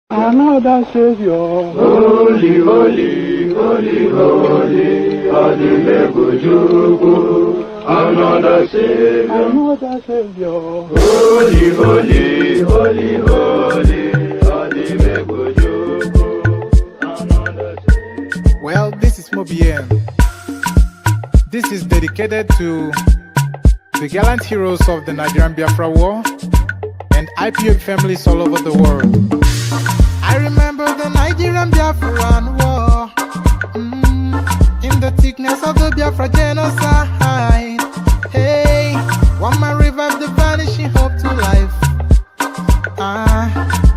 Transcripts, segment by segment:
Another Savior. Holy, holy, holy, holy, Adimebujuku. Another Savior. Another Savior. Holy, holy, holy, holy, Adimebujuku. Another Savior. Well, this is Mobien. This is dedicated to the gallant heroes of the Nigerian Biafra War and IPOB families all over the world. I remember the Nigerian Biafran War, in the thickness of the Biafra genocide. Hey, one man revived the vanishing hope to life.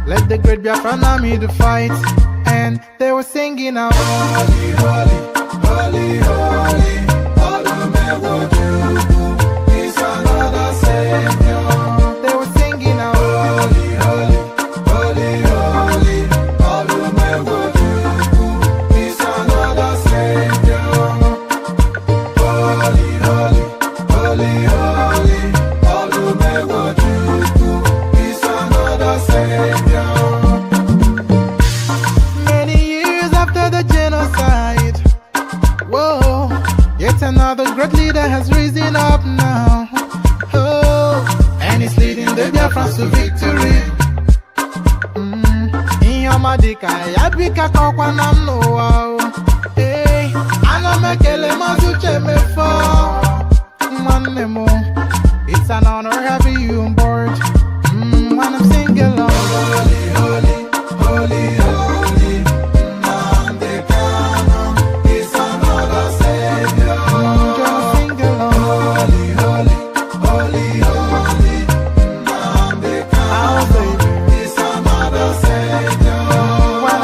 Let the great Biafran army to fight, and they were singing out, holy, holy, holy, holy, Olumewojuku is another Savior. They were singing out, holy, holy, holy, holy, Olumewojuku is another Savior. Holy, holy, holy, holy, Olumewojuku is another Savior. Many years after the genocide, whoa, yet another great leader has risen up now. Oh, and he's leading the Biafrans to victory. Inyamadika yabika kwa namno wow. Hey, anamekele mazuche mefo. Manemo, it's an honor having you on board. When I'm singing along, holy, holy, holy, holy, Nandekano is another Savior. Just sing along, holy, holy, holy, holy, Nandekano is another Savior. When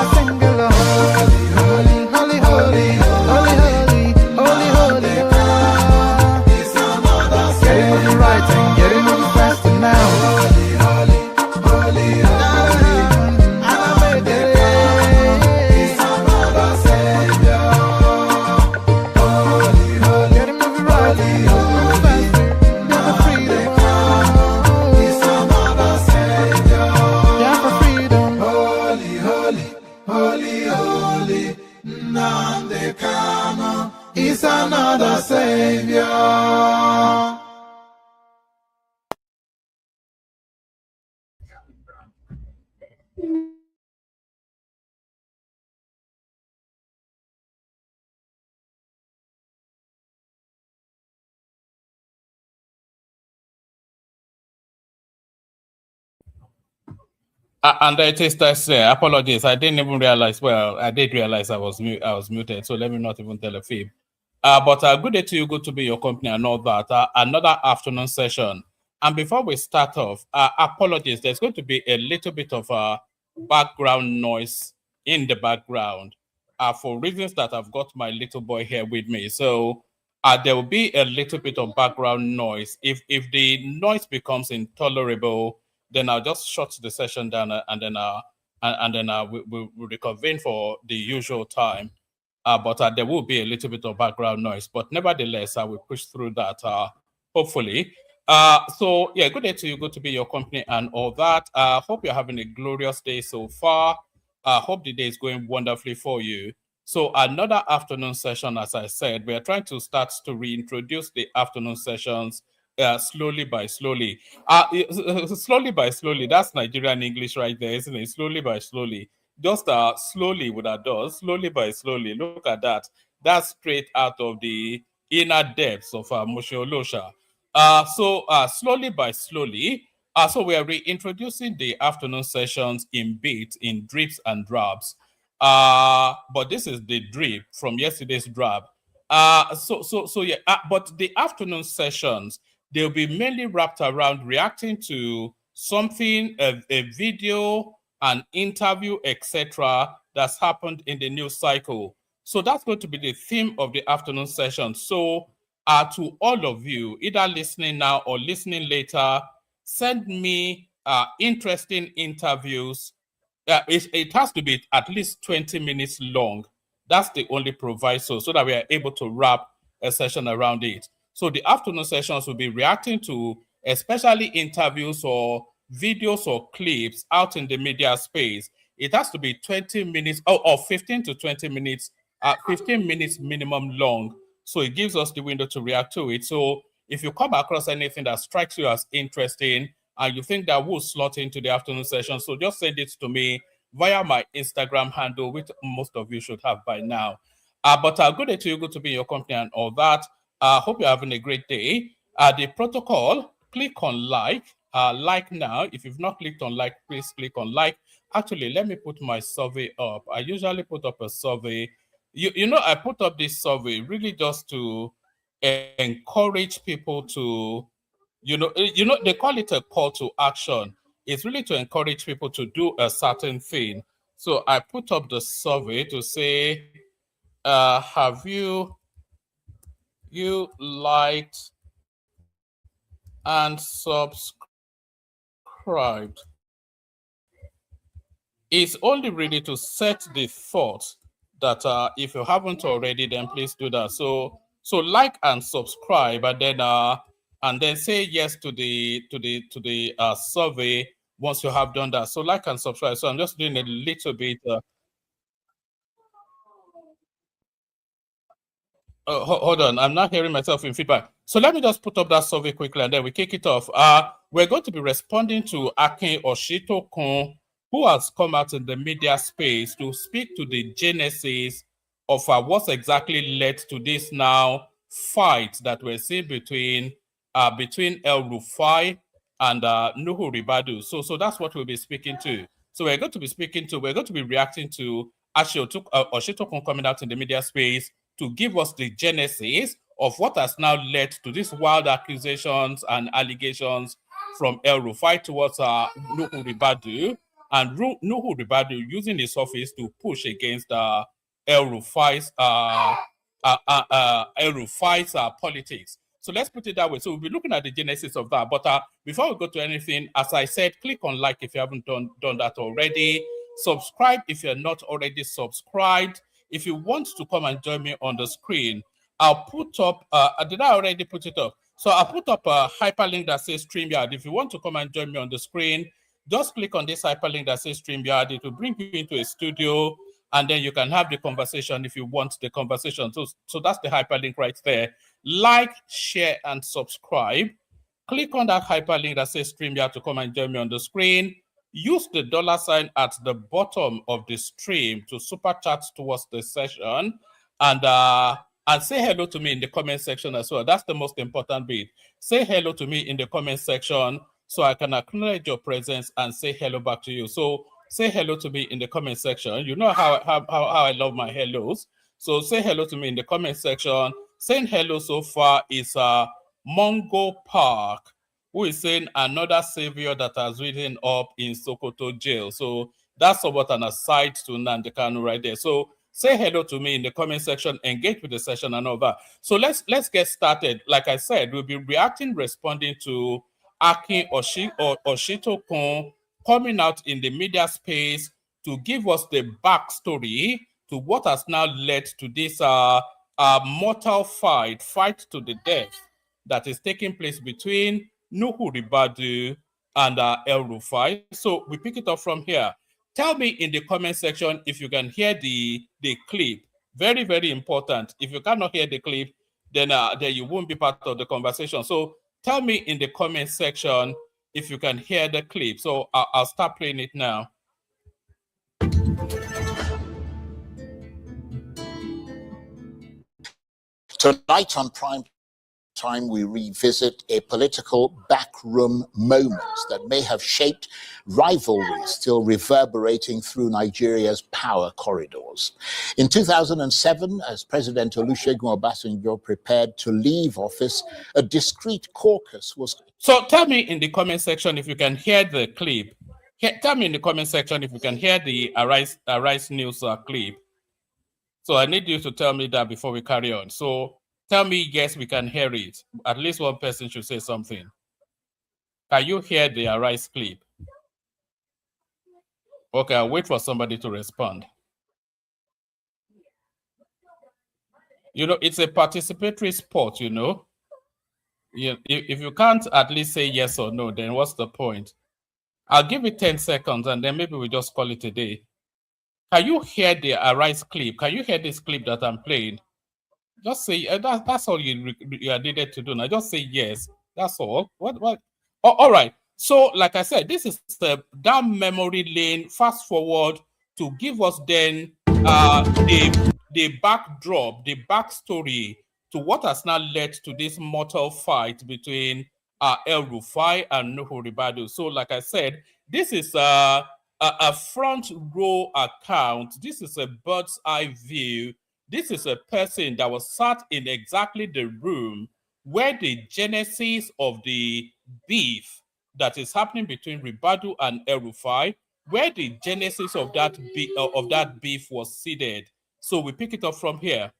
Nnamdi Kanu is another savior. And it is that apologies. I didn't even realize. Well, I did realize I was muted. So let me not even tell a fib. But good day to you. Good to be your company and all that. Another afternoon session. And before we start off, apologies. There's going to be a little bit of background noise in the background for reasons that I've got my little boy here with me. So there will be a little bit of background noise. If the noise becomes intolerable, then I'll just shut the session down and then we'll reconvene for the usual time. But there will be a little bit of background noise. But nevertheless, I will push through that, hopefully. So, yeah, good day to you. Good to be your company and all that. Hope you're having a glorious day so far. Hope the day is going wonderfully for you. So another afternoon session, as I said, we are trying to start to reintroduce the afternoon sessions slowly by slowly. Slowly by slowly, that's Nigerian English right there, isn't it? Slowly by slowly. Just slowly with our doors, slowly by slowly. Look at that. That's straight out of the inner depths of Moshe Olosha. So slowly by slowly, so we are reintroducing the afternoon sessions in bits, in drips and drabs. But this is the drip from yesterday's drab. So yeah, but the afternoon sessions, they'll be mainly wrapped around reacting to something, a video, an interview, etc., that's happened in the news cycle. So that's going to be the theme of the afternoon session. So to all of you, either listening now or listening later, send me interesting interviews. It has to be at least 20 minutes long. That's the only proviso, so that we are able to wrap a session around it. So the afternoon sessions will be reacting to especially interviews or videos or clips out in the media space. It has to be 20 minutes or 15 to 20 minutes, 15 minutes minimum long. So it gives us the window to react to it. So if you come across anything that strikes you as interesting and you think that will slot into the afternoon session, so just send it to me via my Instagram handle, which most of you should have by now. But good day to you, good to be in your company and all that. Hope you're having a great day. The protocol, click on like. Like now. If you've not clicked on like, please click on like. Actually, let me put my survey up. I usually put up a survey. You know, I put up this survey really just to encourage people to, they call it a call to action. It's really to encourage people to do a certain thing. So I put up the survey to say, have you liked and subscribed? It's only really to set the thought that if you haven't already, then please do that. So like and subscribe, and then say yes to the survey once you have done that. So like and subscribe. So I'm just doing a little bit. Hold on, I'm not hearing myself in feedback. So let me just put up that survey quickly and then we kick it off. We're going to be responding to Akin Osuntokun, who has come out in the media space to speak to the genesis of what's exactly led to this now fight that we're seeing between El Rufai and Nuhu Ribadu. So that's what we'll be speaking to. So we're going to be reacting to Osuntokun coming out in the media space to give us the genesis of what has now led to these wild accusations and allegations from El Rufai towards Nuhu Ribadu, and Nuhu Ribadu using his office to push against El Rufai's politics. So let's put it that way. So we'll be looking at the genesis of that. But before we go to anything, as I said, click on like if you haven't done that already. Subscribe if you're not already subscribed. If you want to come and join me on the screen, I'll put up, did I already put it up? So I'll put up a hyperlink that says StreamYard. If you want to come and join me on the screen, just click on this hyperlink that says StreamYard. It will bring you into a studio. and then you can have the conversation if you want the conversation. So that's the hyperlink right there. Like, share, and subscribe. Click on that hyperlink that says StreamYard to come and join me on the screen. Use the $ at the bottom of the stream to super chat towards the session, and say hello to me in the comment section as well. That's the most important bit. Say hello to me in the comment section so I can acknowledge your presence and say hello back to you. So say hello to me in the comment section. You know how I love my hellos. So say hello to me in the comment section. Saying hello so far is Mongo Park, who is saying another savior that has risen up in Sokoto jail. So that's somewhat an aside to Nnamdi Kanu right there. So say hello to me in the comment section, engage with the session and all that. So let's get started. Like I said, we'll be reacting, responding to Akin Osuntokun coming out in the media space to give us the backstory to what has now led to this mortal fight to the death that is taking place between Nuhu Ribadu and El Rufai. So we pick it up from here. Tell me in the comment section if you can hear the clip. Very, very important. If you cannot hear the clip, then you won't be part of the conversation. So tell me in the comment section if you can hear the clip. So I'll start playing it now. Tonight on Prime Time, we revisit a political backroom moment that may have shaped rivalry still reverberating through Nigeria's power corridors. In 2007, as President Olusegun Obasanjo prepared to leave office, a discreet caucus was... So tell me in the comment section if you can hear the clip. Tell me in the comment section if you can hear the Arise News clip. So I need you to tell me that before we carry on. So tell me, yes, we can hear it. At least one person should say something. Can you hear the Arise clip? Okay, I'll wait for somebody to respond. You know, it's a participatory sport, you know. If you can't at least say yes or no, then what's the point? I'll give it 10 seconds and then maybe we just call it a day. Can you hear the Arise clip? Can you hear this clip that I'm playing? Just say that's all you are needed to do. Now just say yes. That's all. What? Oh, all right. So, like I said, this is the down memory lane. Fast forward to give us then the backdrop, the backstory to what has now led to this mortal fight between El Rufai and Nuhu Ribadu. So, like I said, this is a front row account. This is a bird's eye view. This is a person that was sat in exactly the room where the genesis of the beef that is happening between Ribadu and El Rufai, where the genesis of that beef was seeded. So we pick it up from here.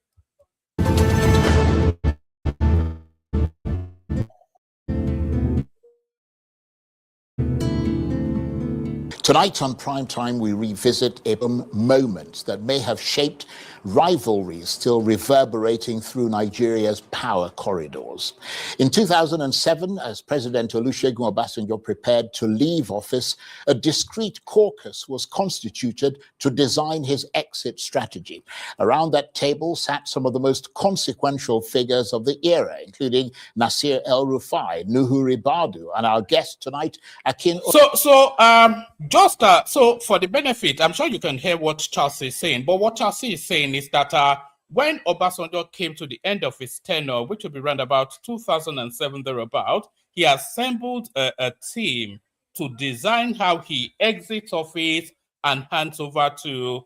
Tonight on Prime Time, we revisit a moment that may have shaped rivalries still reverberating through Nigeria's power corridors. In 2007, as President Olusegun Obasanjo prepared to leave office, a discreet caucus was constituted to design his exit strategy. Around that table sat some of the most consequential figures of the era, including Nasir El Rufai, Nuhu Ribadu, and our guest tonight, Akin. So for the benefit, I'm sure you can hear what Chelsea is saying, but what Chelsea is saying is that when Obasanjo came to the end of his tenure, which will be around about 2007 thereabout, he assembled a team to design how he exits office and hands over to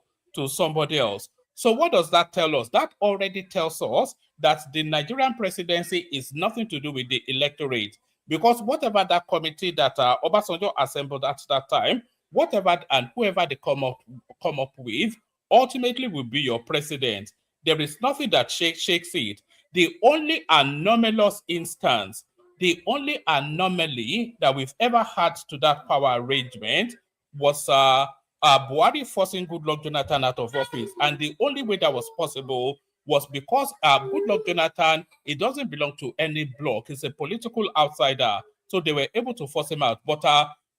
somebody else. So what does that tell us? That already tells us that the Nigerian presidency is nothing to do with the electorate, because whatever that committee that Obasanjo assembled at that time, whatever and whoever they come up with, ultimately will be your president. There is nothing that shakes it. The only anomalous instance, the only anomaly that we've ever had to that power arrangement was Buhari forcing Goodluck Jonathan out of office. And the only way that was possible was because Goodluck Jonathan, it doesn't belong to any bloc. He's a political outsider. So they were able to force him out. But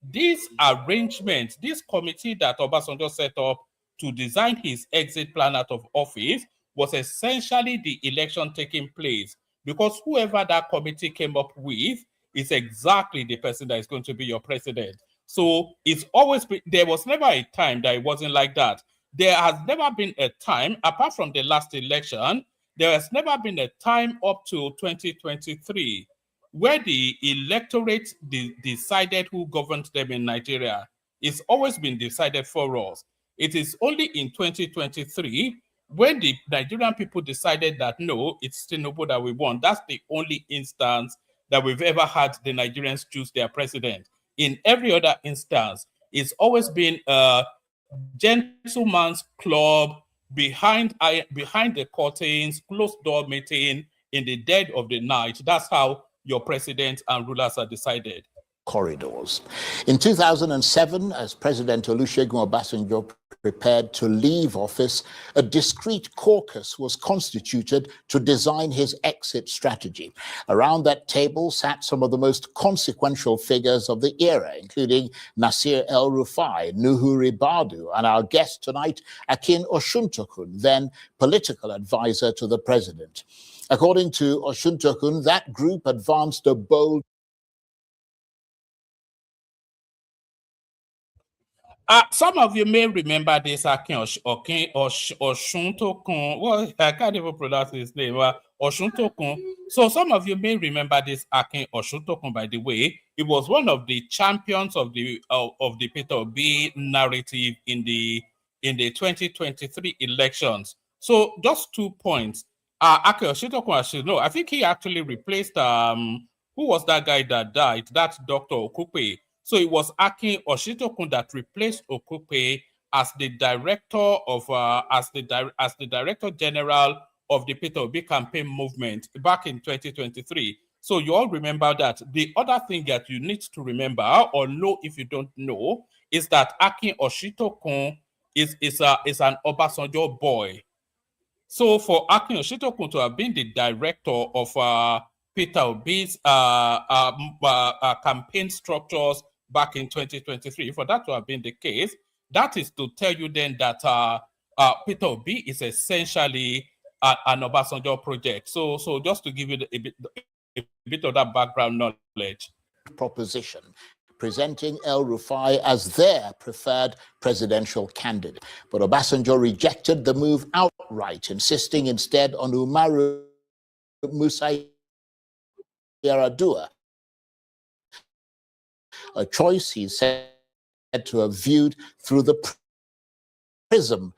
this arrangement, this committee that Obasanjo set up to design his exit plan out of office was essentially the election taking place, because whoever that committee came up with is exactly the person that is going to be your president. So it's always been, there was never a time that it wasn't like that. There has never been a time, apart from the last election, there has never been a time up to 2023 where the electorate decided who governed them in Nigeria. It's always been decided for us. It is only in 2023 when the Nigerian people decided that no, it's Tinubu that we want. That's the only instance that we've ever had the Nigerians choose their president. In every other instance, it's always been a gentleman's club behind the curtains, closed door meeting in the dead of the night. That's how your president and rulers are decided. Corridors. In 2007, as President Olusegun Obasanjo prepared to leave office, a discreet caucus was constituted to design his exit strategy. Around that table sat some of the most consequential figures of the era, including Nasir El Rufai, Nuhu Ribadu, and our guest tonight, Akin Osuntokun, then political advisor to the president. According to Osuntokun, that group advanced a bold some of you may remember this Akin Osuntokun. Well, I can't even pronounce his name. Osuntokun. So some of you may remember this Akin Osuntokun. By the way, it was one of the champions of the Peter Obi narrative in the 2023 elections. So just 2 points. Akin Osuntokun, as you know, I think he actually replaced who was that guy that died? That Dr. Okupe. So it was Akin Osuntokun that replaced Okupe as the director of as the director general of the Peter Obi campaign movement back in 2023. So you all remember that. The other thing that you need to remember or know if you don't know is that Akin Osuntokun is an Obasanjo boy. So for Akin Osuntokun to have been the director of Peter Obi's campaign structures back in 2023, for that to have been the case, that is to tell you then that Peter Obi is essentially an Obasanjo project. So just to give you a bit of that background knowledge. Proposition presenting El Rufai as their preferred presidential candidate. But Obasanjo rejected the move outright, insisting instead on Umaru Musa Yar'Adua, a choice he said to have viewed through the prism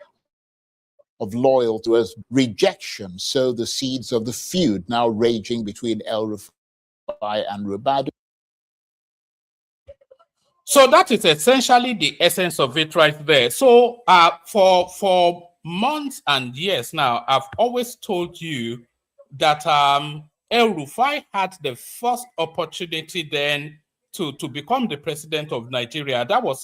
of loyalty as rejection, sow the seeds of the feud now raging between El Rufai and Ribadu. So that is essentially the essence of it right there. So for months and years now, I've always told you that El Rufai had the first opportunity then to become the president of Nigeria. That was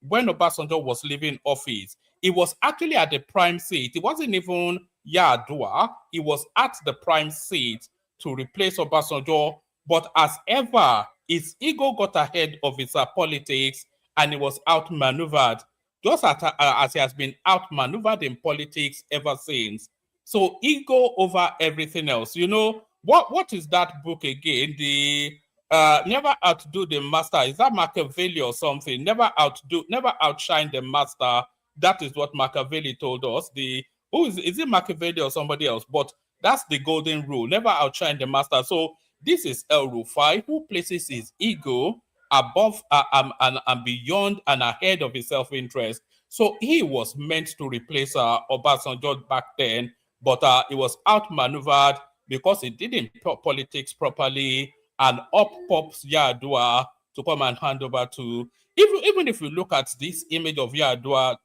when Obasanjo was leaving office. It was actually at the prime seat. It wasn't even Yar'Adua. It was at the prime seat to replace Obasanjo. But as ever, his ego got ahead of his politics and he was outmaneuvered, just as he has been outmaneuvered in politics ever since. So ego over everything else. You know, what is that book again? The Never Outdo the Master. Is that Machiavelli or something? Never outshine the master. That is what Machiavelli told us. Is it Machiavelli or somebody else? But that's the golden rule. Never outshine the master. So this is El Rufai, who places his ego above and beyond and ahead of his self-interest. So he was meant to replace Obasanjo back then, but he was outmaneuvered because he didn't politics properly, and up pops Yar'Adua to come and hand over to, even if you look at this image of Yar'Adua,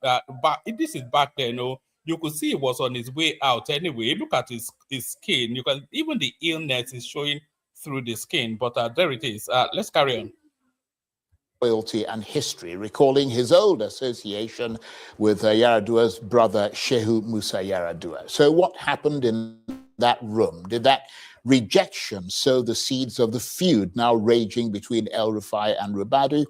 this is back then, you could see he was on his way out anyway. Look at his skin. You can, even the illness is showing through the skin, but there it is. Let's carry on. Loyalty and history, recalling his old association with Yar'Adua's brother, Shehu Musa Yar'Adua. So what happened in that room? Did that rejection sow the seeds of the feud now raging between El Rufai and Ribadu?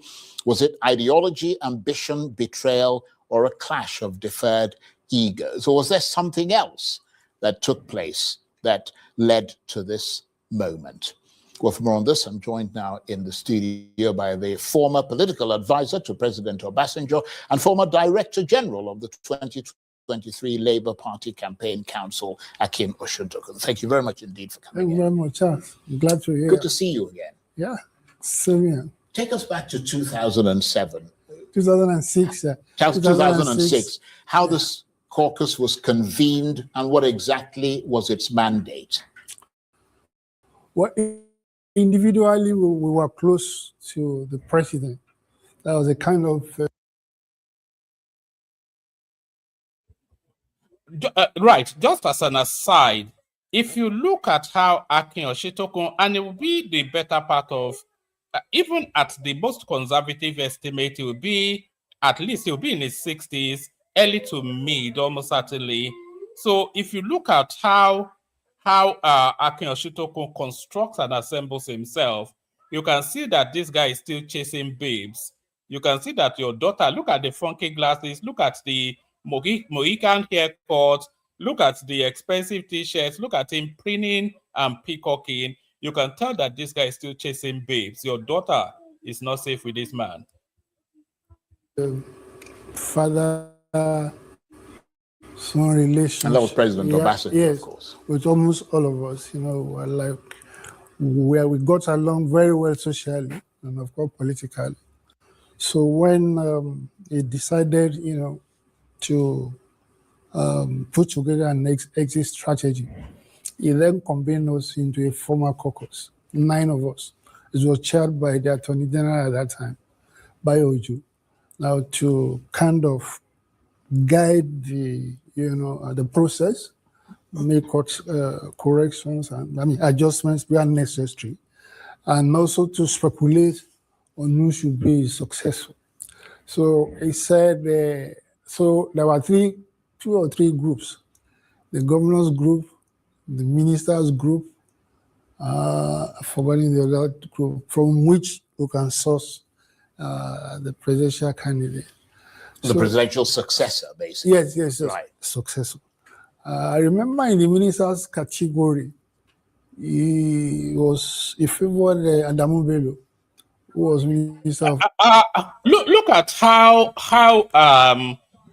Was it ideology, ambition, betrayal, or a clash of deferred egos? Or was there something else that took place that led to this moment? Well, for more on this, I'm joined now in the studio by the former political advisor to President Obasanjo and former Director General of the 2023 Labour Party Campaign Council, Akim Osuntokun. Thank you very much indeed for coming. Thank you very much, Charles. I'm glad to hear. Good to see you again. Yeah, same here. Take us back to 2007. 2006. 2006. How this caucus was convened and what exactly was its mandate? Well, individually, we were close to the president. That was a kind of... Right, just as an aside, if you look at how Akin Osuntokun, and it will be the better part of, even at the most conservative estimate, it will be, at least it will be in his 60s, early to mid, almost certainly. So if you look at how Akin Osuntokun constructs and assembles himself, you can see that this guy is still chasing babes. You can see that your daughter, look at the funky glasses, look at the Mohican haircut, look at the expensive t-shirts, look at him preening and peacocking. You can tell that this guy is still chasing babes. Your daughter is not safe with this man. Father son relationship. And that was President Obasanjo, yes, of course. With almost all of us, you know, like where we got along very well socially and of course politically. So when he decided, you know, to put together an exit strategy, he then convened us into a formal caucus, 9 of us. It was chaired by the Attorney General at that time, Oju. Now to kind of guide the, you know, the process, make corrections and adjustments where necessary, and also to speculate on who should be successful. So he said, so there were 2 or 3 groups: the governor's group, the minister's group, forgetting the other group, from which you can source the presidential candidate. The presidential successor, basically. Yes, right. Successor. I remember in the minister's category, he favored Adamu Bello, who was minister of... Look at how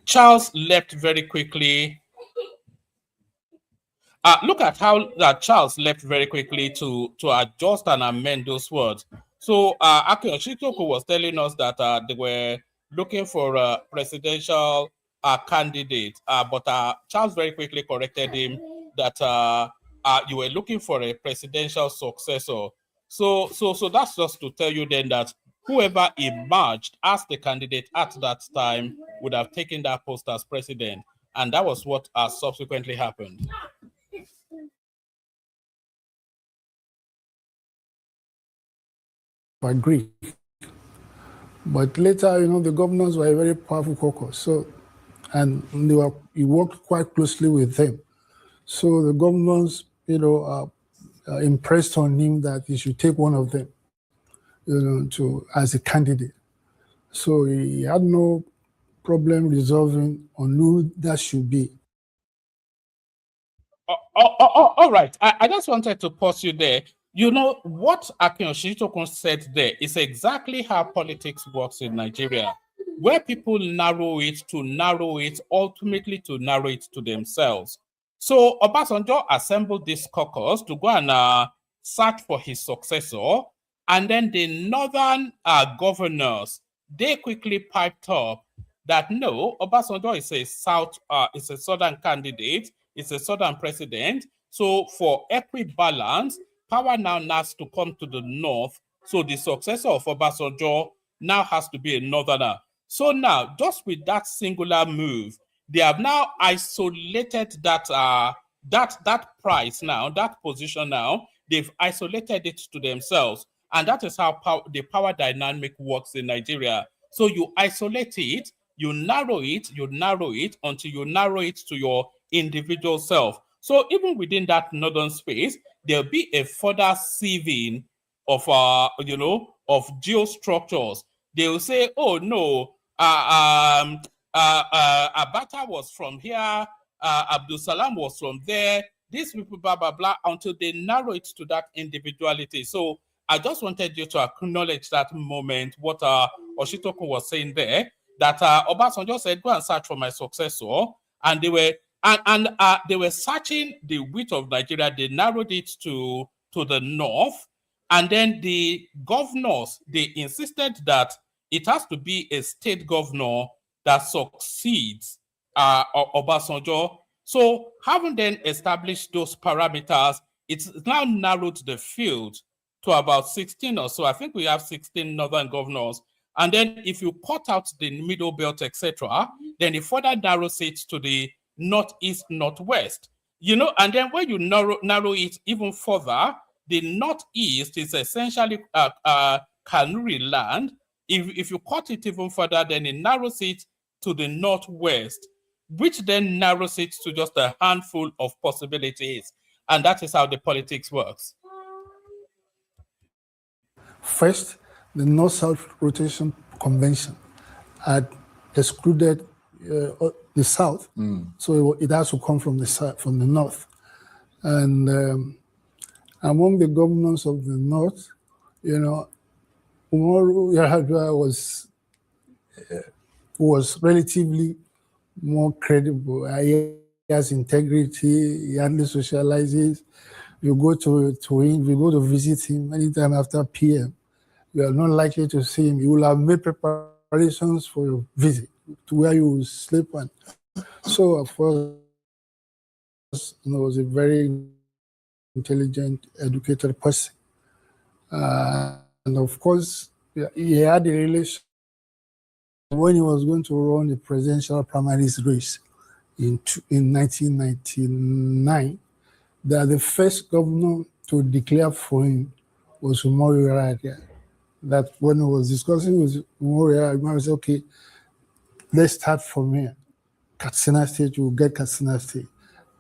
Charles left very quickly. Look at how Charles left very quickly to adjust and amend those words. So Akin Osuntokun was telling us that they were looking for a presidential candidate, but Charles very quickly corrected him that you were looking for a presidential successor. So that's just to tell you then that whoever emerged as the candidate at that time would have taken that post as president, and that was what subsequently happened. Agree. But later, you know, the governors were a very powerful caucus, so, and he worked quite closely with them. So the governors, you know, impressed on him that he should take one of them, you know, as a candidate. So he had no problem resolving on who that should be. All right. I just wanted to pause you there. You know, what Akin Osuntokun said there is exactly how politics works in Nigeria, where people narrow it, ultimately to narrow it to themselves. So Obasanjo assembled this caucus to go and search for his successor, and then the northern governors, they quickly piped up that no, Obasanjo is a southern candidate, it's a southern president. So for equibalance, power now has to come to the north. So the successor of Obasanjo now has to be a northerner. So now, just with that singular move, they have now isolated that price now, that position now. They've isolated it to themselves. And that is how the power dynamic works in Nigeria. So you isolate it, you narrow it until you narrow it to your individual self. So even within that northern space, there'll be a further sieving of geostructures. They will say, oh no, Abata was from here, Abdul Salam was from there, these people, blah, blah, blah, until they narrow it to that individuality. So I just wanted you to acknowledge that moment, what Osuntokun was saying there, that Obasanjo said, go and search for my successor, and they were they were searching the width of Nigeria. They narrowed it to the north, and then the governors, they insisted that it has to be a state governor that succeeds Obasanjo. So having then established those parameters, it's now narrowed the field to about 16 or so. I think we have 16 northern governors. And then if you cut out the middle belt, etc., then it further narrows it to the northeast, northwest. You know, and then when you narrow it even further, the northeast is essentially Kanuri land. If you cut it even further, then it narrows it to the northwest, which then narrows it to just a handful of possibilities. And that is how the politics works. First, the North-South Rotation Convention had excluded the South, so it has to come from the South, from the North. And among the governors of the North, you know, Umaru Yar'Adua was relatively more credible. He has integrity, he hardly socializes. You go to him, you go to visit him anytime after PM, you are not likely to see him. You will have made preparations for your visit to where you will sleep. And so, of course, he was a very intelligent, educated person. And of course, he had a relation when he was going to run the presidential primaries race in 1999, that the first governor to declare for him was Umaru Yar'Adua. That when he was discussing with Umaru Yar'Adua, he said, okay, let's start from here. Katsina State, you will get Katsina State.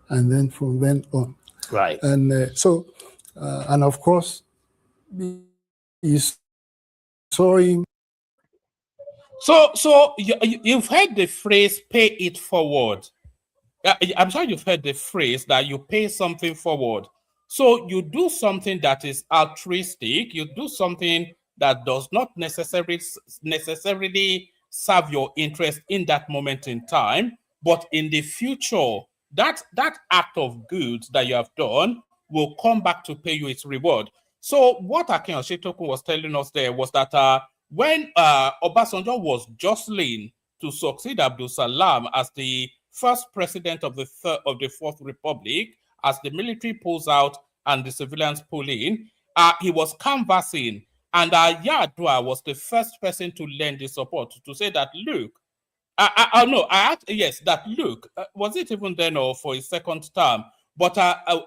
And then from then on. Right. And and of course, you saw him. So you've heard the phrase "pay it forward." I'm sure you've heard the phrase that you pay something forward. So you do something that is altruistic. You do something that does not necessarily serve your interest in that moment in time, but in the future, that act of good that you have done will come back to pay you its reward. So what Akin Osuntokun was telling us there was that when Obasanjo was jostling to succeed Abdul Salam as the first president of the Fourth Republic, as the military pulls out and the civilians pull in, he was canvassing, and Yar'Adua was the first person to lend his support to say that, look, look, was it even then or for his second term? But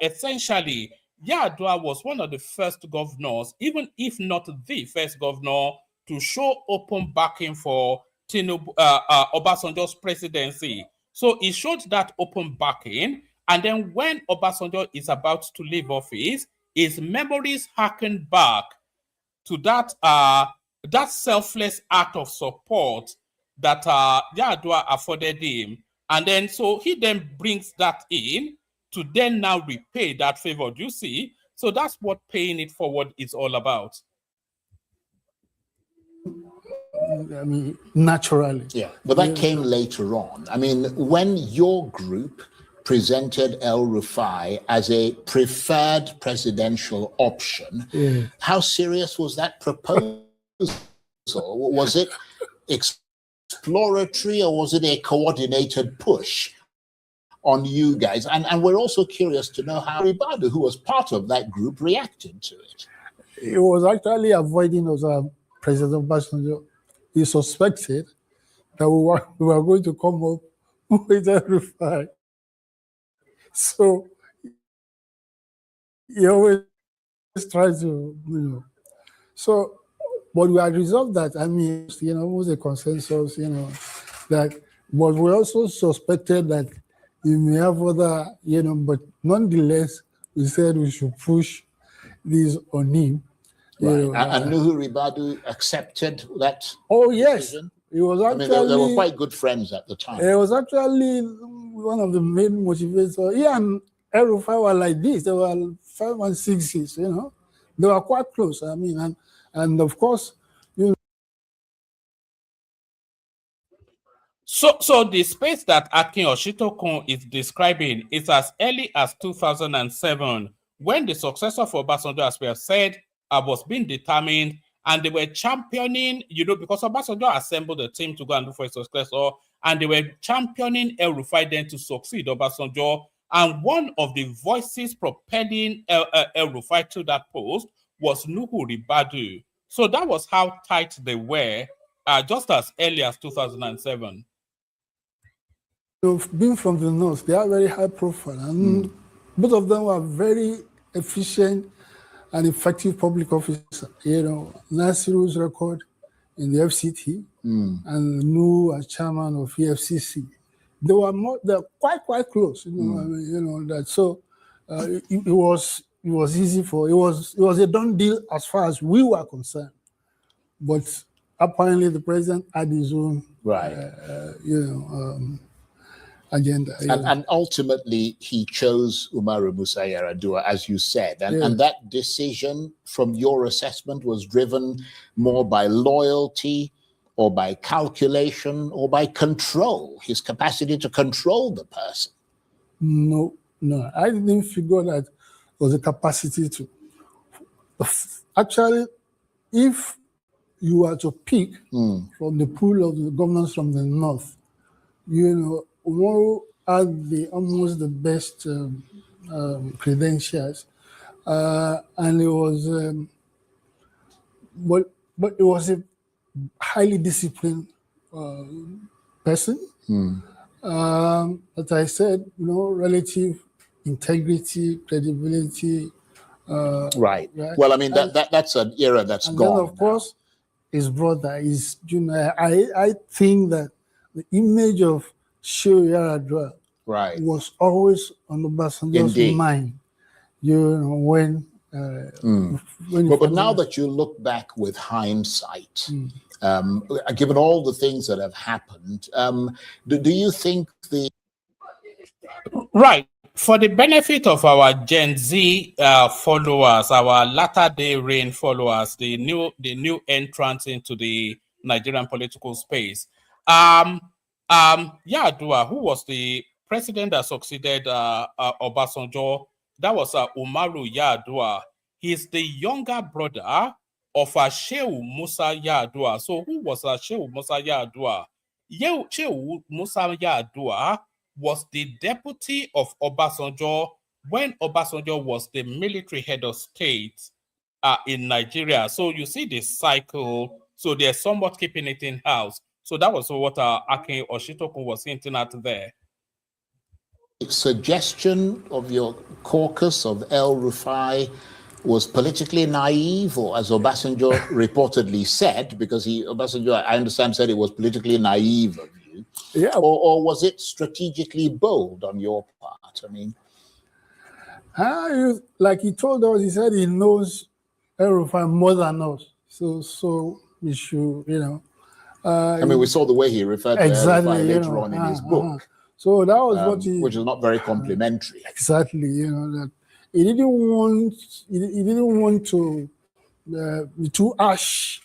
essentially, Yar'Adua was one of the first governors, even if not the first governor, to show open backing for Obasanjo's presidency. So he showed that open backing, and then when Obasanjo is about to leave office, his memories harken back to that selfless act of support that Yar'Adua afforded him. And then so he then brings that in to then now repay that favor. Do you see? So that's what paying it forward is all about. I mean, naturally. Yeah, but that came later on. I mean, when your group presented El Rufai as a preferred presidential option, how serious was that proposal? Was it exploratory or was it a coordinated push on you guys? And we're also curious to know how Ribadu, who was part of that group, reacted to it. He was actually avoiding us, President Obasanjo. He suspected that we were going to come up with a Rufai. So he always tries to, So, but we had resolved that. I mean, it was a consensus, that, but we also suspected that we may have other, but nonetheless, we said we should push this on him. Right. And Nuhu Ribadu accepted that Oh, yes. decision? It was actually, I mean, they were quite good friends at the time. It was actually one of the main motivators. He and Rufai were like this. They were 5 and 6 years, you know. They were quite close. I mean, and of course, you know. So the space that Akin Osuntokun is describing is as early as 2007, when the successor for Obasanjo, as we have said, was being determined, and they were championing, you know, because Obasanjo assembled a team to go and look for a successor, and they were championing El Rufai then to succeed Obasanjo. And one of the voices propelling El Rufai to that post was Ribadu. So that was how tight they were, just as early as 2007. Being from the north, they are very high profile, and both of them were very efficient and effective public officers. You know, Nasiru's record in the FCT and Nu as chairman of EFCC, they're quite close. You know, I mean, you know that. So it was easy for it was a done deal as far as we were concerned. But apparently, the president had his own agenda. And ultimately, he chose Umaru Musa Yar'Adua, as you said. And that decision, from your assessment, was driven more by loyalty or by calculation or by control, his capacity to control the person. No. I didn't figure that was a capacity to. Actually, if you were to pick from the pool of the governors from the north, you know, Umaru had almost the best credentials, and it was, but it was a highly disciplined person. As I said, you know, relative integrity, credibility. Right. Well, I mean, that's an era that's and gone. Then, of course, his brother is, you know, I think that the image of Shehu Yar'Adua was always on Obasanjo's mind, you know, when but now that you look back with hindsight, given all the things that have happened, do you think Right. For the benefit of our Gen Z followers, our latter day reign followers, the new entrants into the Nigerian political space, Yar'Adua, who was the president that succeeded Obasanjo, that was Umaru Yar'Adua. He's the younger brother of Shehu Musa Yar'Adua. So who was Shehu Musa Yar'Adua? Shehu Musa Yar'Adua was the deputy of Obasanjo when Obasanjo was the military head of state in Nigeria. So you see this cycle. So they're somewhat keeping it in house. So that was what Akin Osuntokun was hinting at there. Suggestion of your caucus of El Rufai was politically naive, or as Obasanjo reportedly said, because Obasanjo, I understand, said it was politically naive of you. Yeah. Or was it strategically bold on your part? I mean, like he told us, he said he knows El Rufai more than us. So we should, you know. I mean, we saw the way he referred to El Rufai later on in his book. So that was what he, which is not very complimentary. Exactly, you know, that he didn't want to be too harsh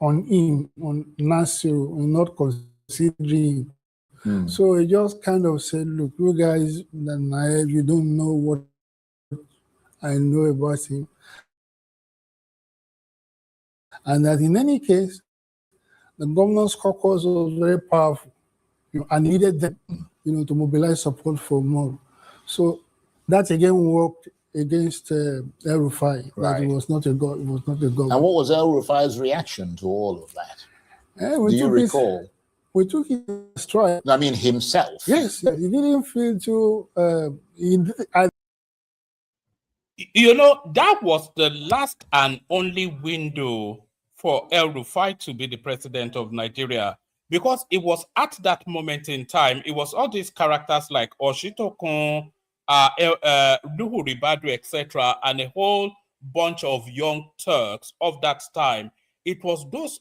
on him, on Nasir, on not considering. So he just kind of said, look, you guys, you don't know what I know about him. And that in any case, the governor's caucus was very powerful, you know, and needed them, you know, to mobilize support for more. So that again worked against El Rufai. That it was not a government. And what was El Rufai's reaction to all of that? Do you recall? We took it straight. I mean, himself. Yes, he didn't feel too. You know, that was the last and only window for El Rufai to be the president of Nigeria, because it was at that moment in time, it was all these characters like Osuntokun, Ribadu, etc., and a whole bunch of young Turks of that time. It was those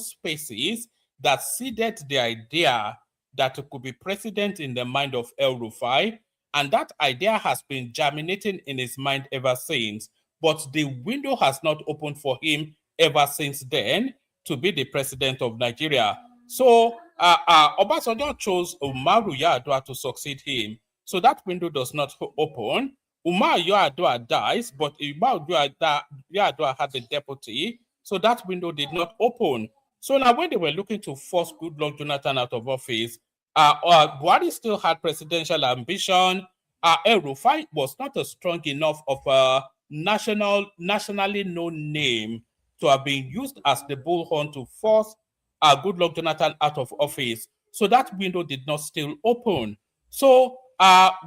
spaces that seeded the idea that it could be president in the mind of El Rufai, and that idea has been germinating in his mind ever since. But the window has not opened for him ever since then to be the president of Nigeria. So Obasanjo chose Umaru Yar'Adua to succeed him. So that window does not open. Umaru Yar'Adua dies, but Umaru Yar'Adua had the deputy, so that window did not open. So now when they were looking to force Goodluck Jonathan out of office, Buhari still had presidential ambition. El Rufai was not a strong enough of a nationally known name to have been used as the bullhorn to force Goodluck Jonathan out of office. So that window did not still open. So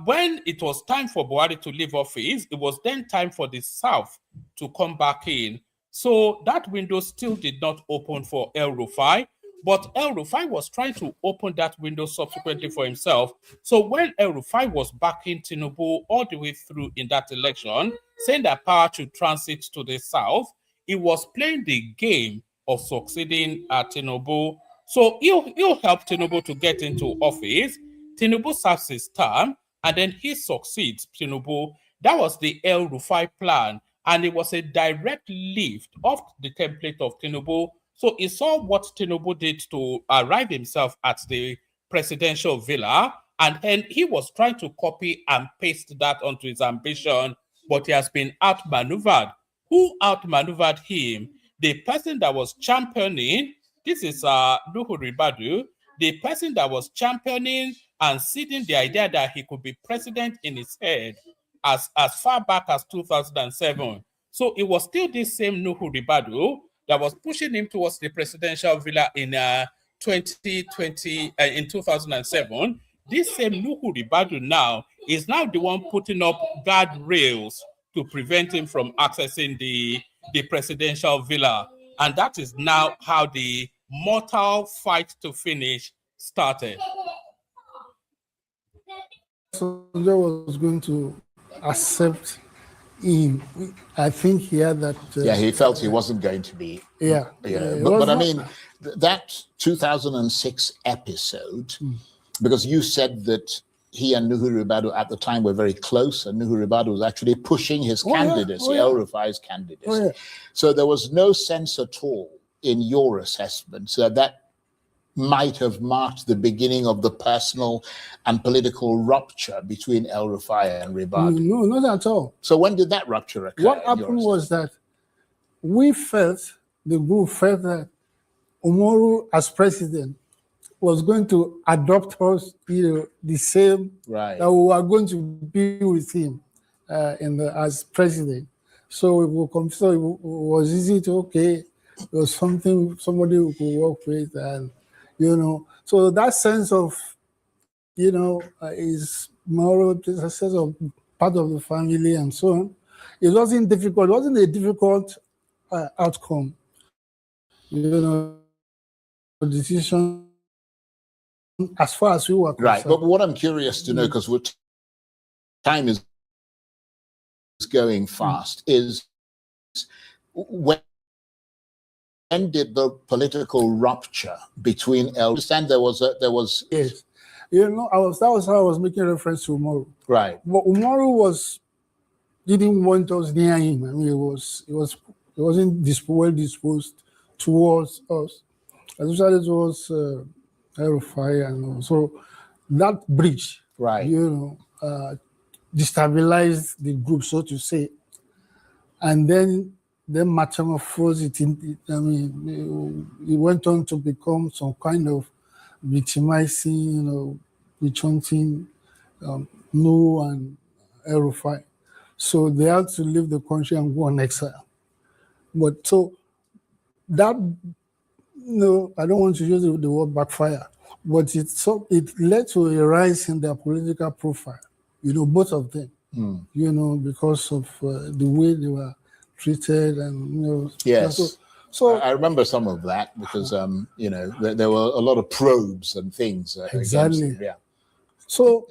when it was time for Buhari to leave office, it was then time for the South to come back in. So that window still did not open for El Rufai, but El Rufai was trying to open that window subsequently for himself. So when El Rufai was backing Tinubu all the way through in that election, saying that power should transit to the South, he was playing the game of succeeding Tinubu. So he'll help Tinubu to get into office. Tinubu serves his term, and then he succeeds Tinubu. That was the El Rufai plan, and it was a direct lift of the template of Tinubu. So he saw what Tinubu did to arrive himself at the presidential villa, and then he was trying to copy and paste that onto his ambition, but he has been outmaneuvered. Who outmaneuvered him? The person that was championing, this is Nuhu Ribadu, the person that was championing and seeding the idea that he could be president in his head as far back as 2007. So it was still this same Nuhu Ribadu that was pushing him towards the presidential villa in 2020, in 2007. This same Nuhu Ribadu now is now the one putting up guardrails to prevent him from accessing the presidential villa. And that is now how the mortal fight to finish started. So I was going to accept him. I think he had that. Yeah, he felt he wasn't going to be. Yeah. But I mean, that 2006 episode, because you said that he and Nuhu Ribadu at the time were very close, and Nuhu Ribadu was actually pushing his candidacy, El Rufai's candidacy. So there was no sense at all in your assessment that might have marked the beginning of the personal and political rupture between El Rufai and Ribadu. No, not at all. So when did that rupture occur? What happened was that the group felt that Umaru as president was going to adopt us, the same, right, that we were going to be with him as president. So it was easy to, it was somebody who could work with, and so that sense of, is moral, a sense of part of the family and so on. It wasn't difficult. It wasn't a difficult outcome. Decision as far as we were concerned. Right, but what I'm curious to know, because time is going fast, is when did the political rupture between I understand there was yes, that was how I was making reference to Umaru. Right, but Umaru didn't want us near him. I mean, he wasn't well disposed towards us, especially towards El Rufai, and so that bridge, right, destabilized the group, so to say, and then metamorphosed it. It went on to become some kind of victimizing, witch hunting, No and El Rufai. So they had to leave the country and go on exile. But so that, I don't want to use the word backfire, but it led to a rise in their political profile, both of them, because of the way they were treated, and yes. So I remember some of that because there were a lot of probes and things. Exactly. Against them, yeah. So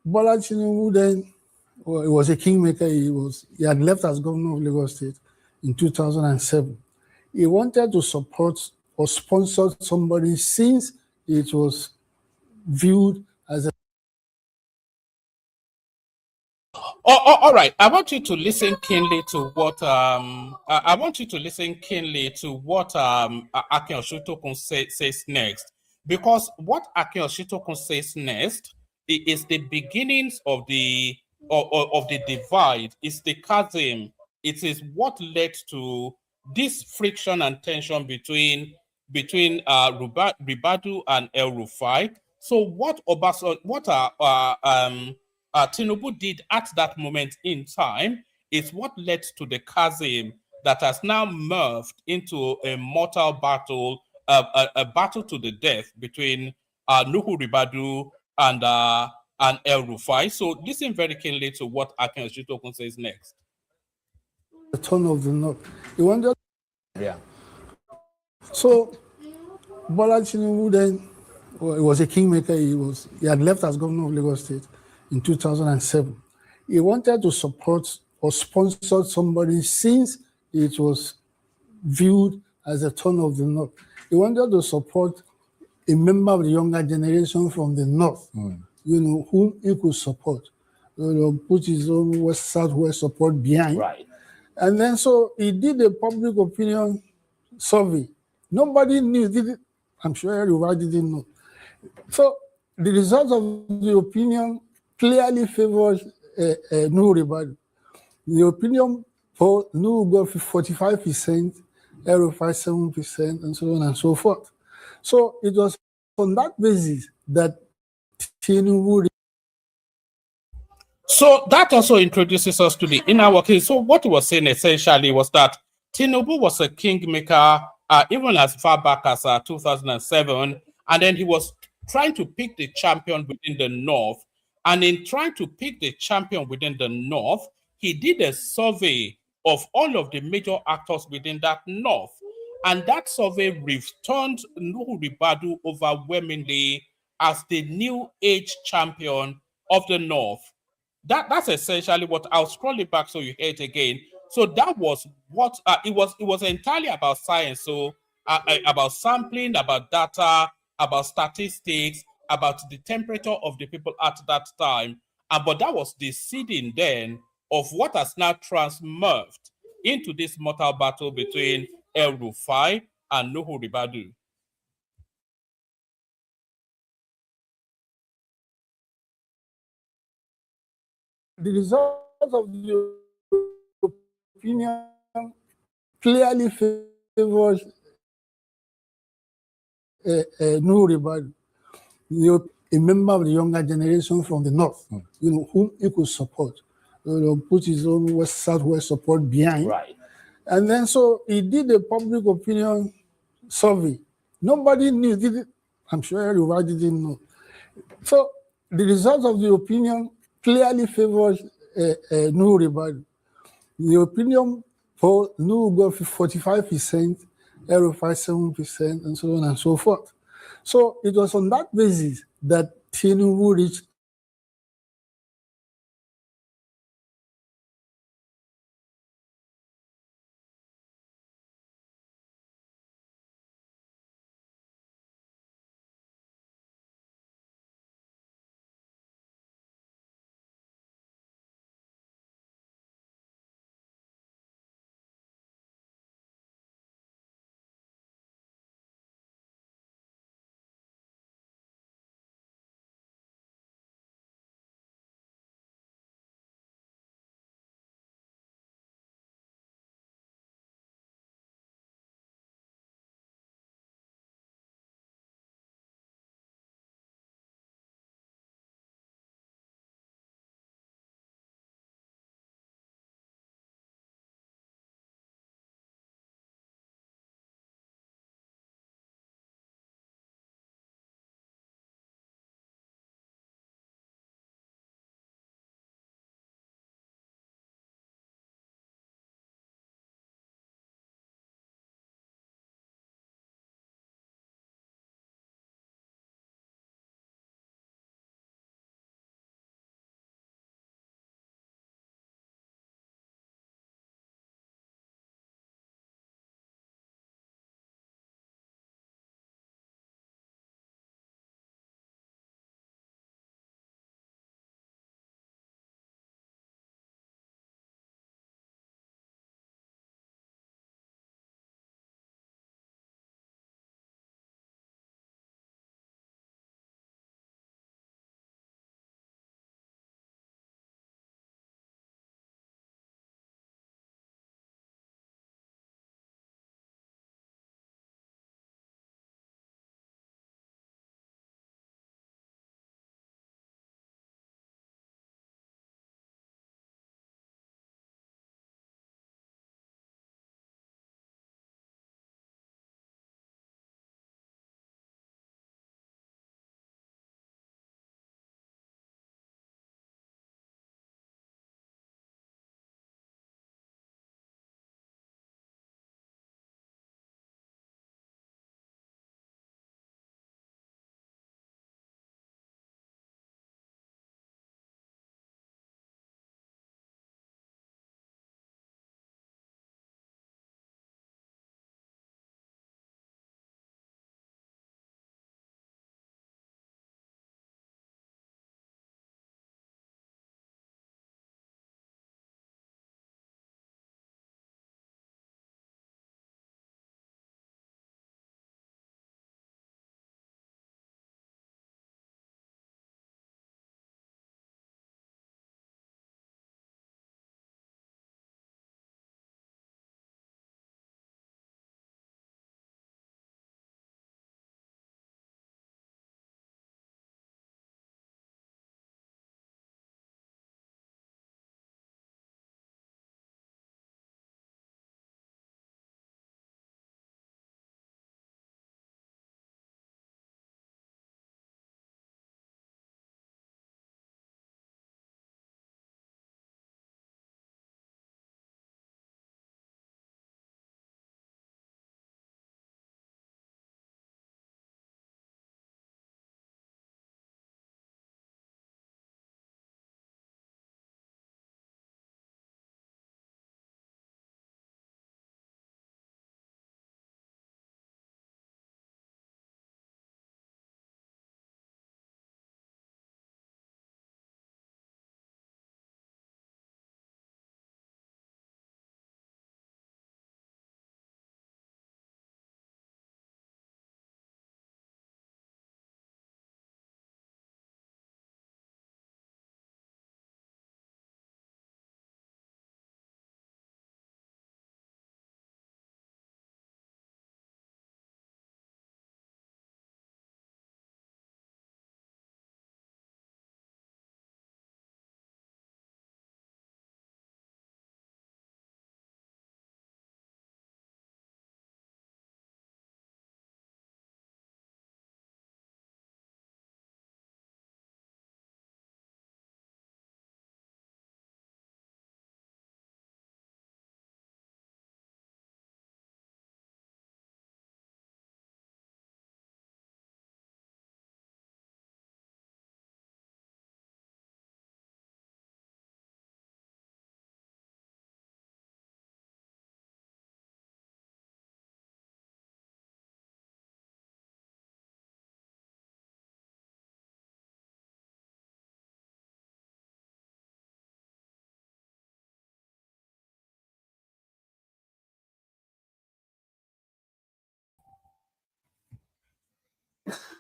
Bola Tinubu then, he was a kingmaker. He had left as governor of Lagos State in 2007. He wanted to support or sponsored somebody since it was viewed as a All right. I want you to listen keenly to what I want you to listen keenly to what Akin Osuntokun says next, because what Akin Osuntokun says next is the beginnings of of the divide. It's the chasm. It is what led to this friction and tension between Ribadu and El Rufai. So what Obasanjo, Tinubu did at that moment in time is what led to the chasm that has now merged into a mortal battle, a battle to the death between Nuhu Ribadu and El Rufai. So listen very keenly to what Akin Osuntokun says next. the turn of the North. He wanted, Yeah. so Bola Tinubu then, well, he was a kingmaker. He had left as governor of Lagos State in 2007. He wanted to support or sponsor somebody since it was viewed as a turn of the North. He wanted to support a member of the younger generation from the North, whom he could support, put his own Southwest support behind. Right. And then so he did a public opinion survey. Nobody knew, I'm sure everybody didn't know. So the results of the opinion clearly favors Nuhu Ribadu. The opinion poll, Nuhu got 45%, Rufai 7%, and so on and so forth. So it was on that basis that Tinubu. So that also introduces us to the inner working. So what he was saying essentially was that Tinubu was a kingmaker even as far back as 2007, and then he was trying to pick the champion within the North. And in trying to pick the champion within the North, he did a survey of all of the major actors within that North. And that survey returned Nuhu Ribadu overwhelmingly as the new age champion of the North. That's essentially what I'll scroll it back so you hear it again. So that was what it was entirely about science. So about sampling, about data, about statistics, about the temperature of the people at that time. But that was the seeding then of what has now transmerged into this mortal battle between El Rufai and Nuhu Ribadu. The results of the opinion clearly favors Nuhu Ribadu, a member of the younger generation from the North, whom he could support, put his own Southwest support behind. Right. And then so he did a public opinion survey. Nobody knew, I'm sure everybody didn't know. So the results of the opinion clearly favors Nuhu Ribadu. The opinion poll, Nuhu got 45%, Rufai 7%, and so on and so forth. So it was on that basis that Tinubu reached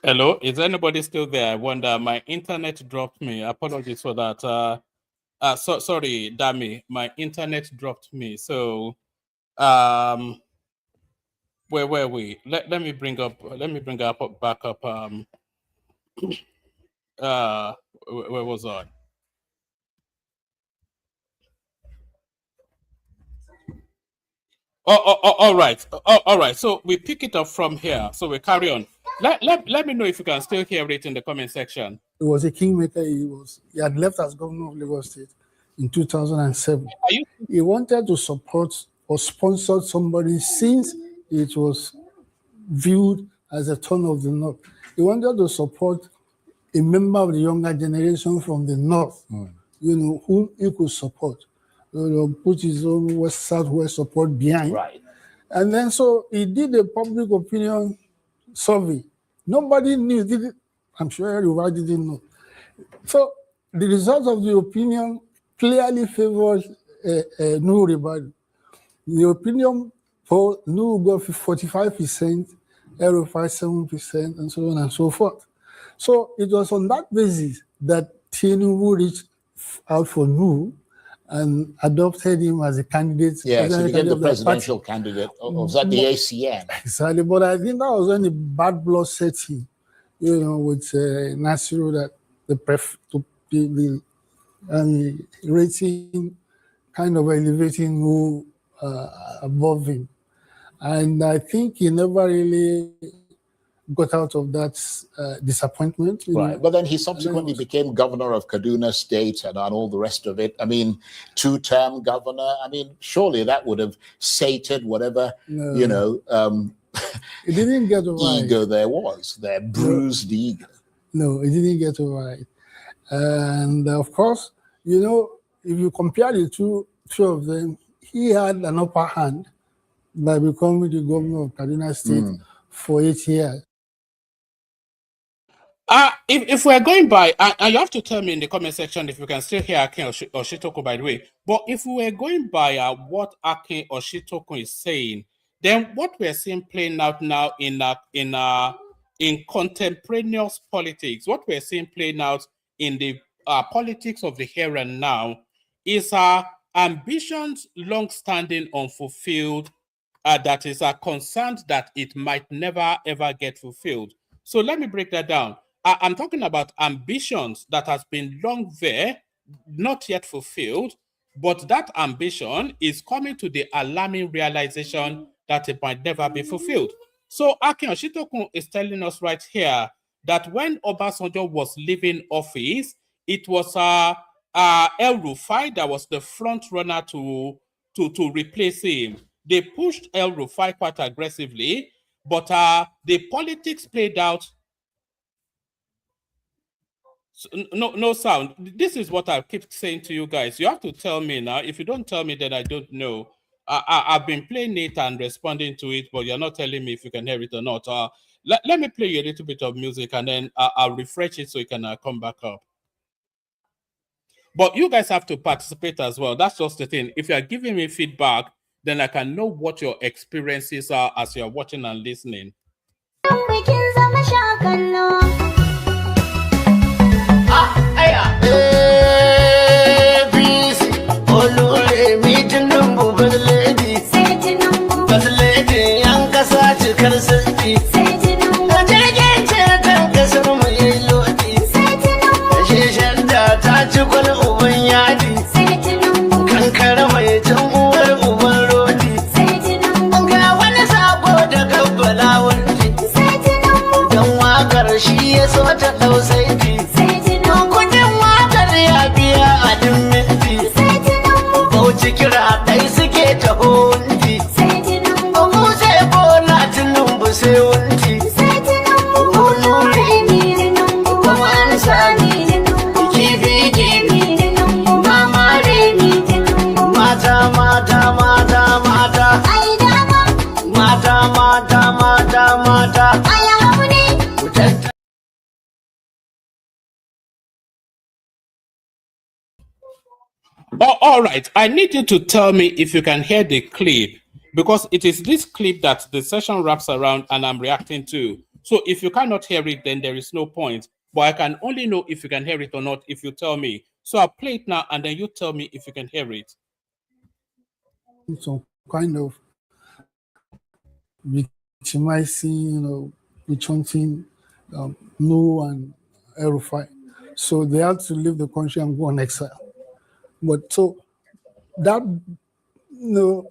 Hello, is anybody still there? I wonder. My internet dropped me. Apologies for that. Sorry, Dami. My internet dropped me. So, where were we? Let me bring up. Let me bring up back up. Where was I? All right. All right. So we pick it up from here. So we carry on. Let me know if you can still hear it in the comment section. He was a kingmaker. He had left as governor of Lagos State in 2007. He wanted to support or sponsor somebody since it was viewed as a turn of the North. He wanted to support a member of the younger generation from the North, whom he could support. Put his own Southwest support behind. Right. And then so he did a public opinion survey. Nobody knew, did it? I'm sure everybody didn't know. So the result of the opinion clearly favored Ribadu. The opinion poll, got 45%, Rufai 7%, and so on and so forth. So it was on that basis that Tinubu reached out for Nu and adopted him as a candidate. Yes, he became the presidential candidate. Was that the ACN? Exactly, but I think that was when the bad blood set in, with Nasiru, that the rating kind of elevating Nu above him. And I think he never really got out of that disappointment. Right, but then he subsequently became governor of Kaduna State and all the rest of it. I mean, two-term governor. I mean, surely that would have sated whatever, it didn't get over ego there was, their bruised ego. No, it didn't get over it. And of course, if you compare the two of them, he had an upper hand by becoming the governor of Kaduna State for 8 years. If we're going by, and you have to tell me in the comment section if you can still hear Akin Oshitoko, by the way. But if we were going by what Akin Oshitoko is saying, then what we're seeing playing out now in contemporaneous politics, what we're seeing playing out in the politics of the here and now, is ambitions long-standing unfulfilled, that is concerned that it might never ever get fulfilled. So let me break that down. I'm talking about ambitions that has been long there, not yet fulfilled, but that ambition is coming to the alarming realization that it might never be fulfilled. So Akin Oshitokun is telling us right here that when Obasanjo was leaving office, it was El Rufai that was the front runner to replace him. They pushed El Rufai quite aggressively, but the politics played out. No sound. This is what I keep saying to you guys. You have to tell me now. If you don't tell me, then I don't know. I've been playing it and responding to it, but you're not telling me if you can hear it or not. Let me play you a little bit of music, and then I'll refresh it so you can come back up. But you guys have to participate as well. That's just the thing. If you're giving me feedback, then I can know what your experiences are as you're watching and listening. All right. I need you to tell me if you can hear the clip, because it is this clip that the session wraps around and I'm reacting to. So if you cannot hear it, then there is no point. But I can only know if you can hear it or not if you tell me. So I'll play it now, and then you tell me if you can hear it. Some kind of victimizing, between Nu and Rufai. So they had to leave the country and go on exile. But so that,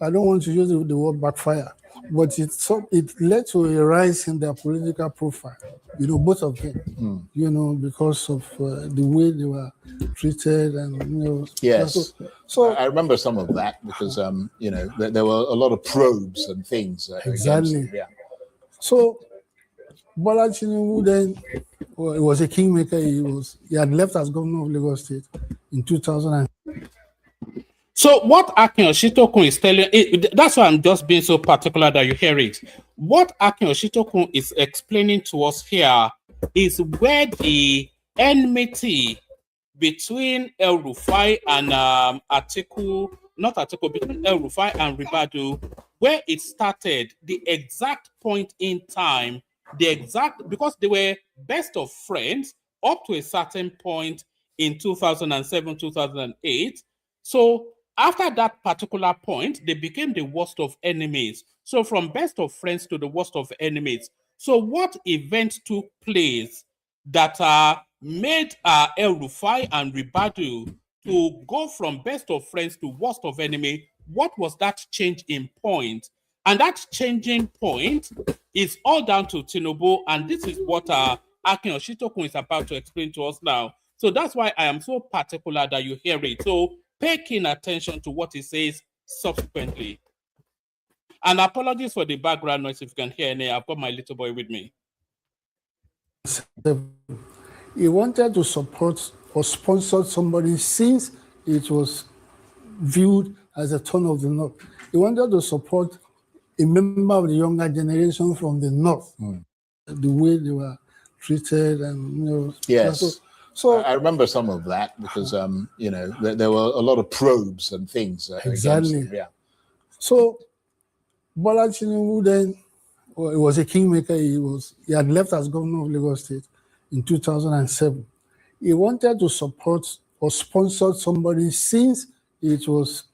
I don't want to use the word backfire, but it led to a rise in their political profile, both of them, because of the way they were treated and, Yes. So I remember some of that because, there were a lot of probes and things. Exactly. Against them, yeah. So Bola Tinubu then, he was a kingmaker. He had left as governor of Lagos State in 2000. So what Akin Osuntokun is telling, that's why I'm just being so particular that you hear it. What Akin Osuntokun is explaining to us here is where the enmity between El Rufai and between El Rufai and Ribadu, where it started, the exact point in time, because they were best of friends up to a certain point in 2007, 2008. So after that particular point, they became the worst of enemies. So from best of friends to the worst of enemies. So what event took place that made El Rufai and Ribadu to go from best of friends to worst of enemy? What was that change in point? And that changing point is all down to Tinubu, and this is what Akin Osuntokun is about to explain to us now. So that's why I am so particular that you hear it. So pay keen attention to what he says subsequently. And apologies for the background noise if you can hear any. I've got my little boy with me. He wanted to support or sponsor somebody since it was viewed as a turn of the North. He wanted to support a member of the younger generation from the North, the way they were treated and, Yes. So I remember some of that because, there were a lot of probes and things. Exactly. Against them, yeah. So Bola Tinubu then, he was a kingmaker. He had left as governor of Lagos State in 2007. He wanted to support or sponsor somebody since it was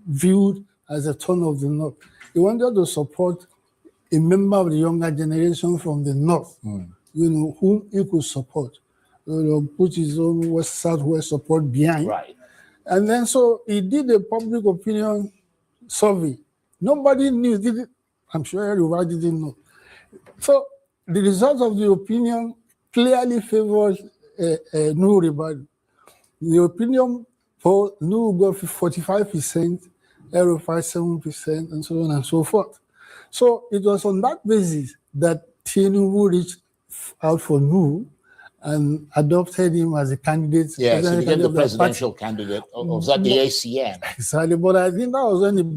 viewed as a turn of the North. He wanted to support a member of the younger generation from the North, whom he could support, put his own Southwest support behind. Right. And then so he did a public opinion survey. Nobody knew, did it? I'm sure everybody didn't know. So the result of the opinion clearly favors Nu Ribadu. The opinion poll, Nu got 45%, Rufai 7%, and so on and so forth. So it was on that basis that Tinubu reached out for Nu and adopted him as a candidate. Yes, he became the presidential candidate of that the ACN. Exactly, but I think that was when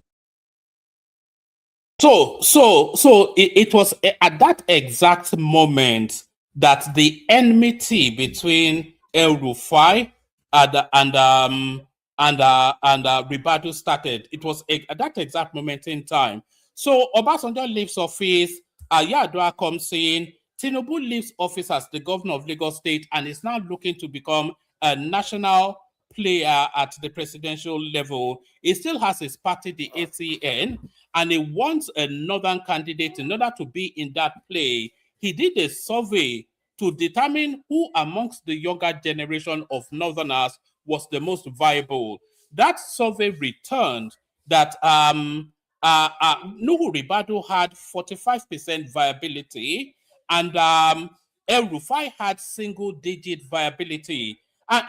So it was at that exact moment that the enmity between El Rufai and Ribadu started. It was at that exact moment in time. So Obasanjo leaves office, Yar'Adua comes in, Tinubu leaves office as the governor of Lagos State and is now looking to become a national player at the presidential level. He still has his party, the ACN, and he wants a northern candidate in order to be in that play. He did a survey to determine who amongst the younger generation of northerners was the most viable. That survey returned that Nuhu Ribadu had 45% viability and El Rufai had single-digit viability.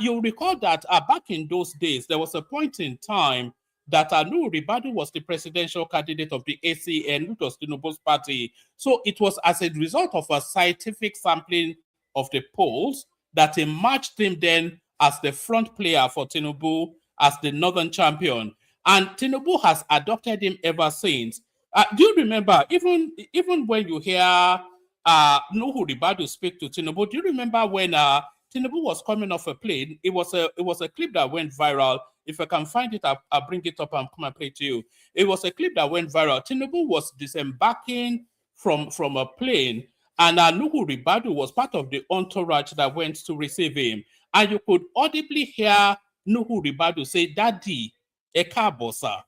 You'll recall that back in those days, there was a point in time that Nuhu Ribadu was the presidential candidate of the ACN, which was Tinubu's party. So it was as a result of a scientific sampling of the polls that emerged him then as the front player for Tinubu, as the northern champion. And Tinubu has adopted him ever since. Do you remember, even when you hear Nuhu Ribadu speak to Tinubu, do you remember when Tinubu was coming off a plane? It was a clip that went viral. If I can find it, I'll bring it up and come and play it to you. It was a clip that went viral. Tinubu was disembarking from a plane, And Nuhu Ribadu was part of the entourage that went to receive him. And you could audibly hear Nuhu Ribadu say, "Daddy, Ekabosa."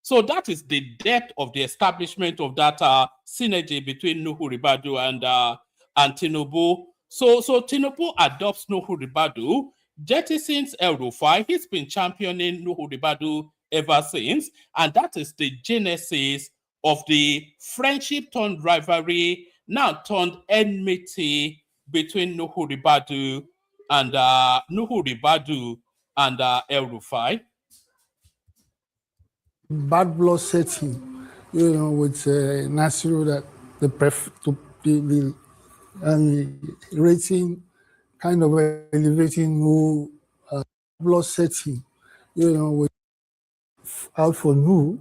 So that is the depth of the establishment of that synergy between Nuhu Ribadu and Tinubu. So Tinubu adopts Nuhu Ribadu, jettisons El Rufai. He's been championing Nuhu Ribadu ever since, and that is the genesis of the friendship turned rivalry, now turned enmity between Nuhu Ribadu and El Rufai. Bad blood setting, with Nasiru that the rating kind of elevating who blood setting, with out for Nu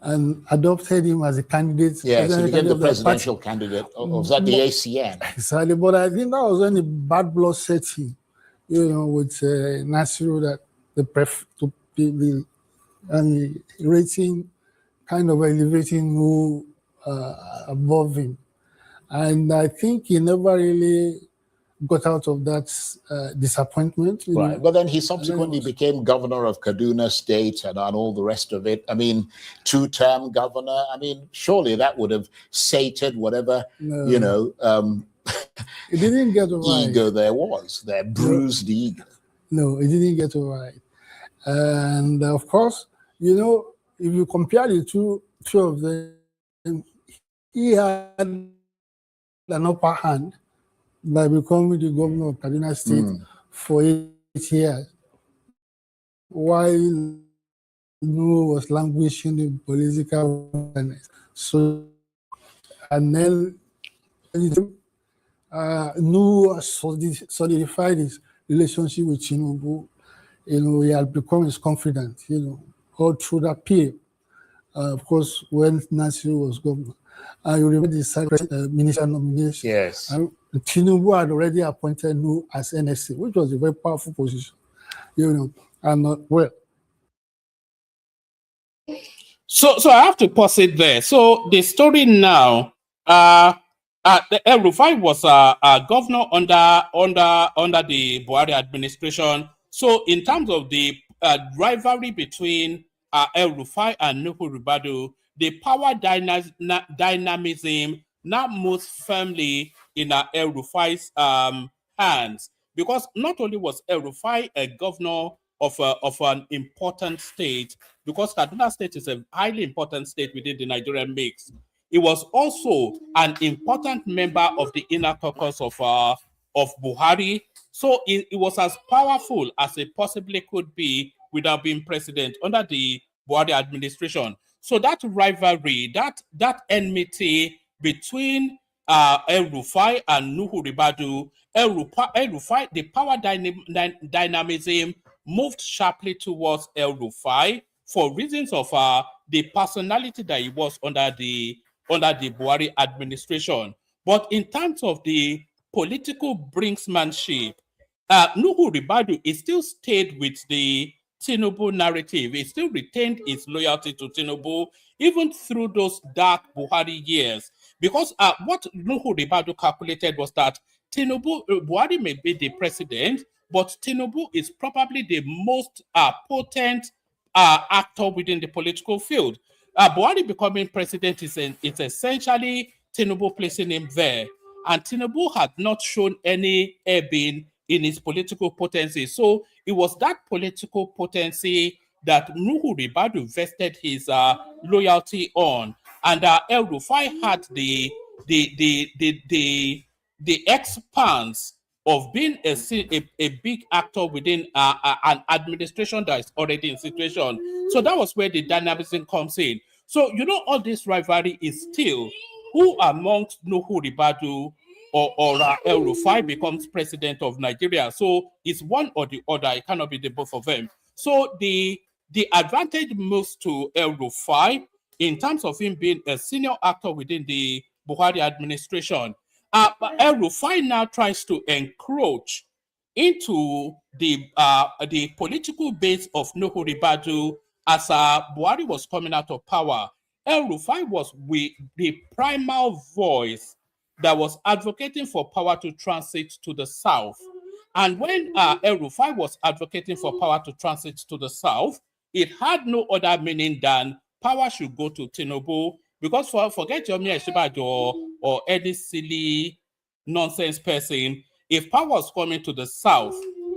and adopted him as a candidate. Yes, he became the presidential candidate. Or was that the ACN? Exactly, but I think that was only bad blood setting, with Nasiru that the rating kind of elevating who above him. And I think he never really got out of that disappointment. Right, but then he subsequently became governor of Kaduna State and all the rest of it. I mean, two-term governor. I mean, surely that would have sated whatever, it didn't get right. Ego there was, their bruised ego. No, it didn't get right. And of course, if you compare the two of them, he had an upper hand by becoming the governor of Kaduna State for 8 years, while Nu was languishing in political awareness. So, and then Nu solidified his relationship with Tinubu. He had become his confidant, all through that period. Of course, when Nasiru was governor. You remember the minister nomination. Yes. And Tinubu had already appointed Nu as NSC, which was a very powerful position, and well. So I have to pause it there. So the story now, the El Rufai was a governor under the Buhari administration. So in terms of the rivalry between El Rufai and Nuhu Ribadu, the power dynamism now moves firmly in El Rufai's hands, because not only was El Rufai a governor of an important state, because Kaduna State is a highly important state within the Nigerian mix, he was also an important member of the inner caucus of Buhari. So it was as powerful as it possibly could be without being president under the Buhari administration. So that rivalry, that enmity between El Rufai and Nuhu Ribadu, El Rufai, the power dynamism moved sharply towards El Rufai for reasons of the personality that he was under the Buhari administration. But in terms of the political brinksmanship, Nuhu Ribadu is still stayed with the Tinubu narrative. He still retained his loyalty to Tinubu even through those dark Buhari years. Because what Nuhu Ribadu calculated was that Buhari may be the president, but Tinubu is probably the most potent actor within the political field. Buhari becoming president is essentially Tinubu placing him there. And Tinubu had not shown any ebbing in his political potency. So it was that political potency that Nuhu Ribadu vested his loyalty on. And El Rufai had the expanse of being a big actor within an administration that is already in situation. So that was where the dynamism comes in. So, all this rivalry is still who amongst Nuhu Ribadu or El Rufai becomes president of Nigeria. So it's one or the other. It cannot be the both of them. So the advantage moves to El Rufai in terms of him being a senior actor within the Buhari administration. But El Rufai now tries to encroach into the political base of Nuhu Ribadu as Buhari was coming out of power. El Rufai was the primal voice that was advocating for power to transit to the south. And when El Rufai was advocating for power to transit to the south, it had no other meaning than power should go to Tinubu, because forget Yomi Eshibado or any silly nonsense person, if power was coming to the south,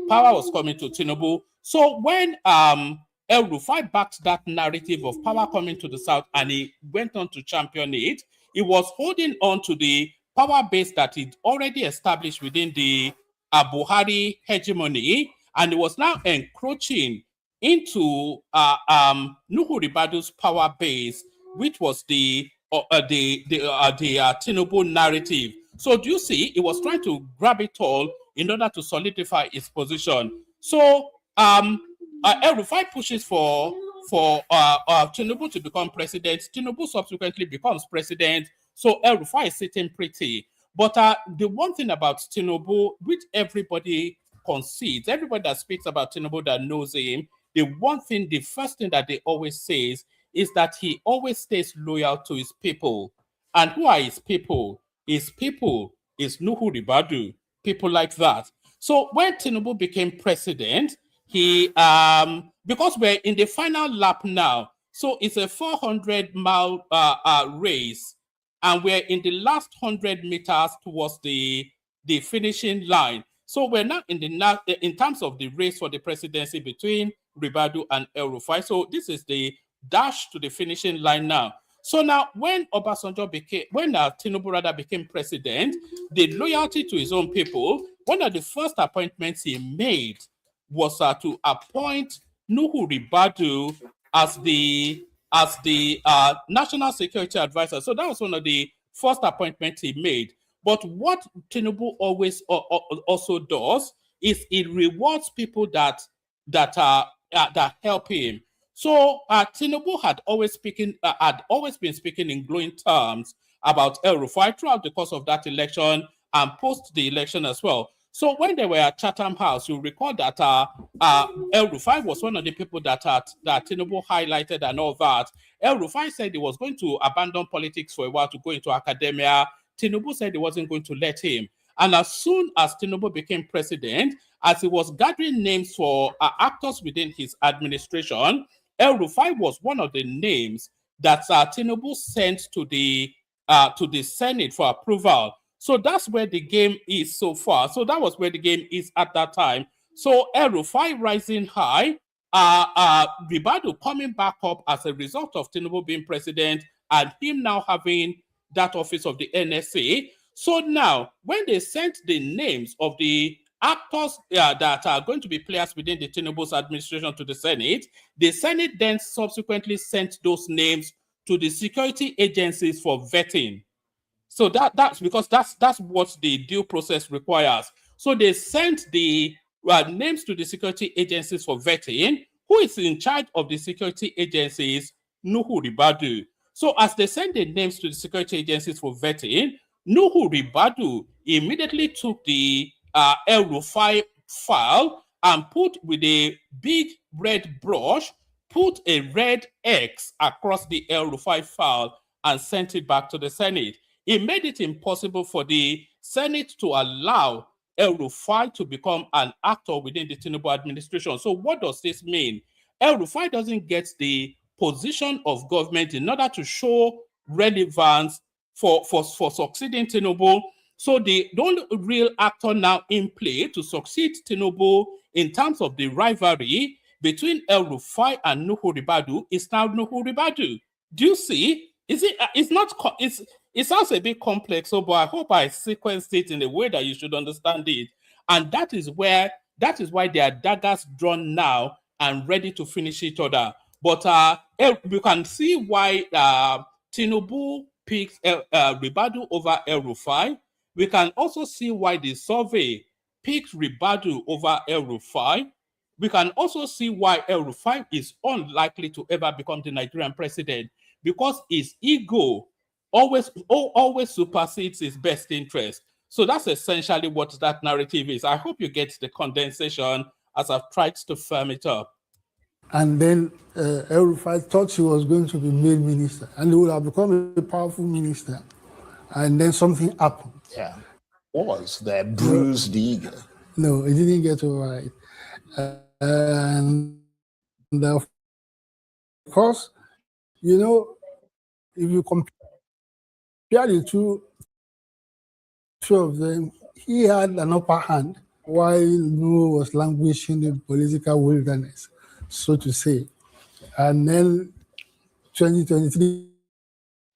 power was coming to Tinubu. So when El Rufai backed that narrative of power coming to the south and he went on to champion it, he was holding on to the power base that he'd already established within the Buhari hegemony, and he was now encroaching into Nuhu Ribadu's power base, which was the Tinubu narrative. So do you see, he was trying to grab it all in order to solidify his position. So El Rufai pushes for Tinubu to become president. Tinubu subsequently becomes president. So El Rufai is sitting pretty. But the one thing about Tinubu, which everybody concedes, everybody that speaks about Tinubu that knows him, the first thing that they always say is that he always stays loyal to his people. And who are his people? His people is Nuhu Ribadu, people like that. So when Tinubu became president, he, because we're in the final lap now, so it's a 400-mile race, and we're in the last 100 meters towards the finishing line. So we're now in terms of the race for the presidency between Ribadu and El Rufai. So this is the dash to the finishing line now. So now when Tinubu rather became president, the loyalty to his own people, one of the first appointments he made was to appoint Nuhu Ribadu as the national security advisor. So that was one of the first appointments he made. But what Tinubu always also does is it rewards people that help him. So Tinubu had always been speaking in glowing terms about El Rufai throughout the course of that election and post the election as well. So when they were at Chatham House, you recall that El Rufai was one of the people that Tinubu highlighted and all that. El Rufai said he was going to abandon politics for a while to go into academia. Tinubu said he wasn't going to let him. And as soon as Tinubu became president, as he was gathering names for actors within his administration, El Rufai was one of the names that Tinubu sent to the Senate for approval. So that's where the game is so far. So that was where the game is at that time. So El Rufai rising high, Ribadu coming back up as a result of Tinubu being president and him now having that office of the NSA. So now, when they sent the names of the actors that are going to be players within the Tinubu's administration to the Senate, the Senate then subsequently sent those names to the security agencies for vetting. So that's because that's what the due process requires. So they sent the names to the security agencies for vetting. Who is in charge of the security agencies? Nuhu Ribadu. So as they sent the names to the security agencies for vetting, Nuhu Ribadu immediately took the El Rufai file and put with a big red brush, put a red X across the El Rufai file and sent it back to the Senate. It made it impossible for the Senate to allow El Rufai to become an actor within the Tinubu administration. So what does this mean? El Rufai doesn't get the position of government in order to show relevance for succeeding Tinubu. So the only real actor now in play to succeed Tinubu in terms of the rivalry between El Rufai and Nuhu Ribadu is now Nuhu Ribadu. Do you see? It sounds a bit complex, but I hope I sequenced it in a way that you should understand it. And that is why there are daggers drawn now and ready to finish each other. But you can see why Tinubu picked Ribadu over El Rufai. We can also see why the survey picked Ribadu over El Rufai. We can also see why El Rufai is unlikely to ever become the Nigerian president, because his ego always supersedes his best interest. So that's essentially what that narrative is. I hope you get the condensation as I've tried to firm it up. And then El Rufai thought he was going to be made minister, and he would have become a powerful minister. and then something happened. Yeah. Was there bruised ego? No, it didn't get over it. And of course, you know, if you compare the two of them, he had an upper hand while Nuhu was languishing in political wilderness, so to say. And then 2023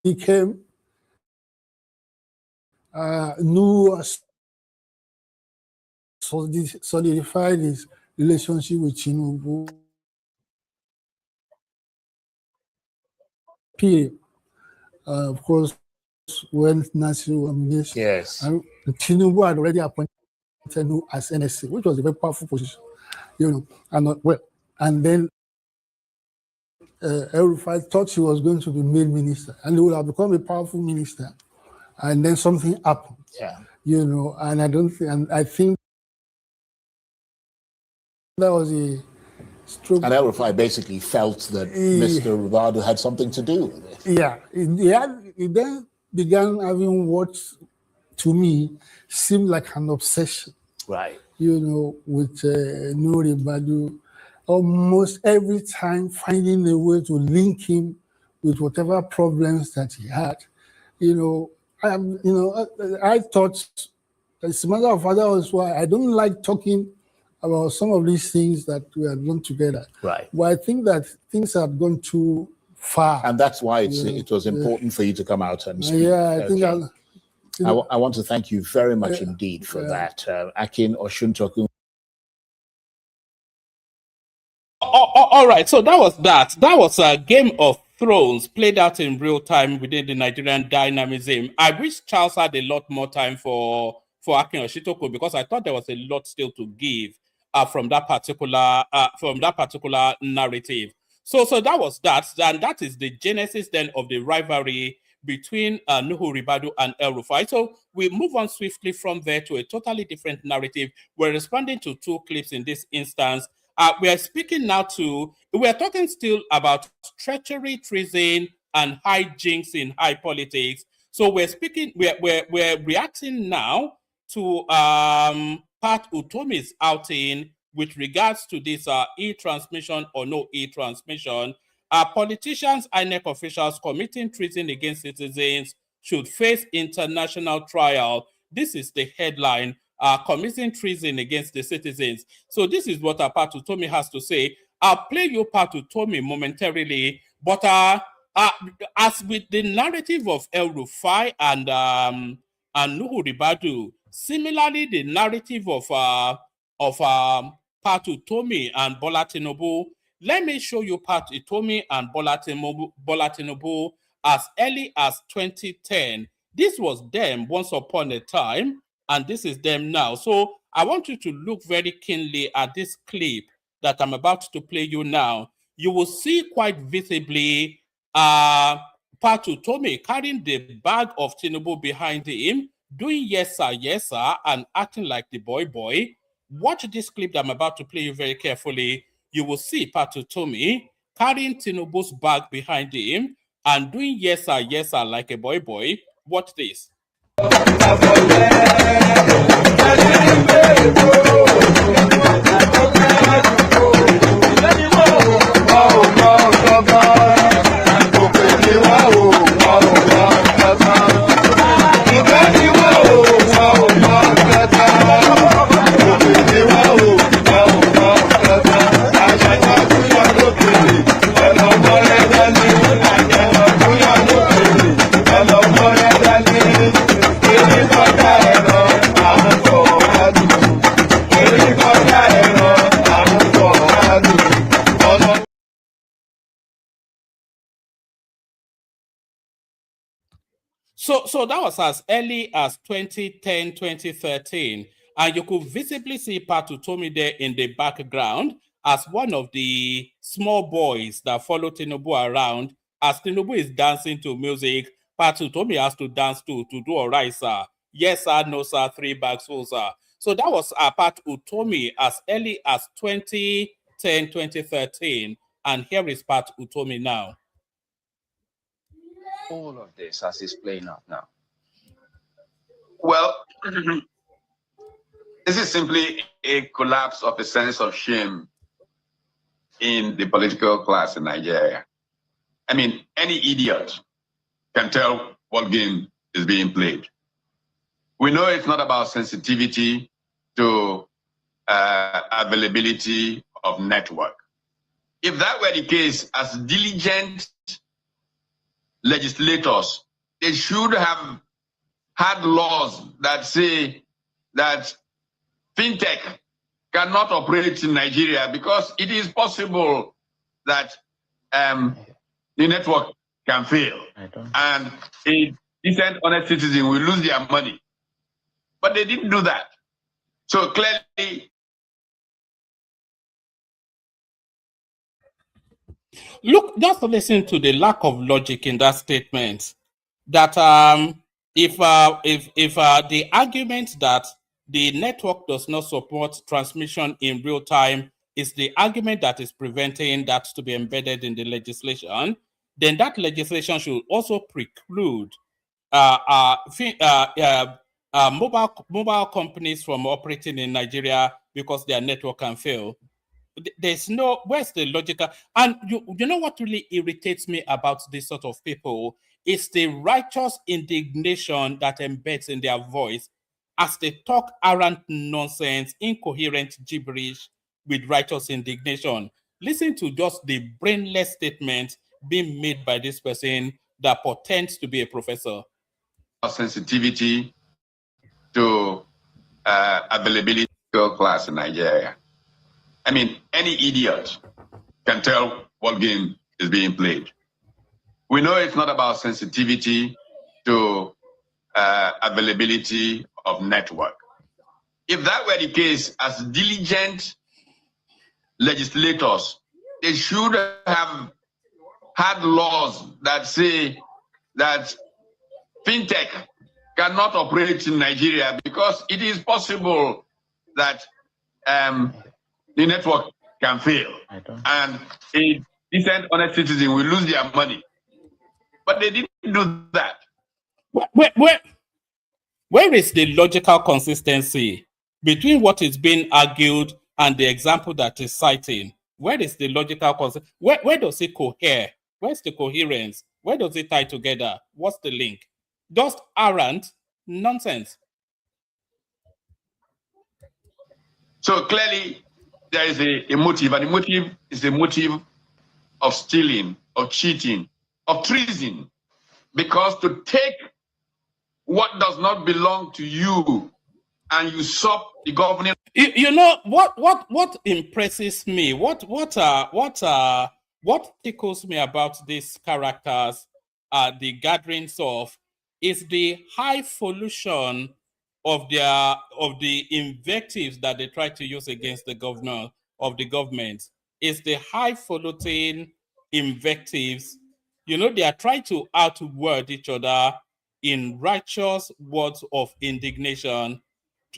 he came, Nuhu solidified his relationship with Tinubu. Period. Of course, when Nasiru nomination, Yes. Tinubu had already appointed Nuhu as NSC, which was a very powerful position, you know. And then Rufai thought he was going to be made minister, and he would have become a powerful minister. And then something happened, you know. And I think that was a stroke. And Rufai basically felt that Mr. Ribadu had something to do with it. Yeah, he then began having what, to me, seemed like an obsession. Right. You know, with Ribadu, almost every time finding a way to link him with whatever problems that he had. You know, I thought, as a matter of fact, that was why I don't like talking about some of these things that we have done together. Right. But I think that things have gone too far. And that's why it was important for you to come out and speak. Yeah, I think I want to thank you very much indeed for that. Akin Osuntokun. All right, so that was that. That was a Game of Thrones played out in real time within the Nigerian dynamism. I wish Charles had a lot more time for Akin Osuntokun, because I thought there was a lot still to give from that particular narrative. So that was that, and that is the genesis then of the rivalry between Nuhu Ribadu and El Rufai. So we move on swiftly from there to a totally different narrative. We're responding to two clips in this instance. We are talking still about treachery, treason, and hijinks in high politics. So we're reacting now to Pat Utomi's outing with regards to this e-transmission or no e-transmission. Politicians, INEC officials committing treason against citizens should face international trial. This is the headline, committing treason against the citizens. So this is what Pat Utomi has to say. I'll play you Pat Utomi momentarily, but as with the narrative of El Rufai and Nuhu Ribadu, similarly the narrative of Pat Utomi and Bola Tinubu. Let me show you Pat Utomi and Bola Tinubu as early as 2010. This was them once upon a time, and this is them now. So I want you to look very keenly at this clip that I'm about to play you now. You will see quite visibly Pat Utomi carrying the bag of Tinubu behind him, doing yes sir, and acting like the boy. Watch this clip that I'm about to play you very carefully. You will see Pat Utomi carrying Tinubu's bag behind him and doing yes sir, like a boy. Watch this. So that was as early as 2010, 2013. And you could visibly see Pat Utomi there in the background as one of the small boys that follow Tinubu around. As Tinubu is dancing to music, Pat Utomi has to dance to do all right, sir. Yes, sir, no, sir, 3 bags full, sir. So that was Pat Utomi as early as 2010, 2013. And here is Pat Utomi now. All of this as it's playing out now, Well, this is simply a collapse of a sense of shame in the political class in Nigeria. I mean, any idiot can tell what game is being played. We know it's not about sensitivity to availability of network. If that were the case, as diligent legislators, they should have had laws that say that fintech cannot operate in Nigeria because it is possible that the network can fail and a decent, honest citizen will lose their money. But they didn't do that. So clearly, look, just listen to the lack of logic in that statement. That if the argument that the network does not support transmission in real time is the argument that is preventing that to be embedded in the legislation, then that legislation should also preclude mobile companies from operating in Nigeria because their network can fail. There's no, where's the logical? And you know what really irritates me about this sort of people is the righteous indignation that embeds in their voice as they talk arrant nonsense, incoherent gibberish with righteous indignation. Listen to just the brainless statement being made by this person that portends to be a professor. Sensitivity to availability of class in Nigeria. I mean, any idiot can tell what game is being played. We know it's not about sensitivity to availability of network. If that were the case, as diligent legislators, they should have had laws that say that fintech cannot operate in Nigeria because it is possible that the network can fail and a decent, honest citizen will lose their money. But they didn't do that. Where is the logical consistency between what is being argued and the example that is citing? Where is the logical consistency? Where does it cohere? Where's the coherence? Where does it tie together? What's the link? Just arrant nonsense. So clearly, there is a motive, and the motive is a motive of stealing, of cheating, of treason. Because to take what does not belong to you and usurp the governing. You know what impresses me, what tickles me about these characters, the gatherings of, is the highfalutin of the invectives that they try to use against the governor of the government. Is the highfalutin invectives. You know, they are trying to outword each other in righteous words of indignation.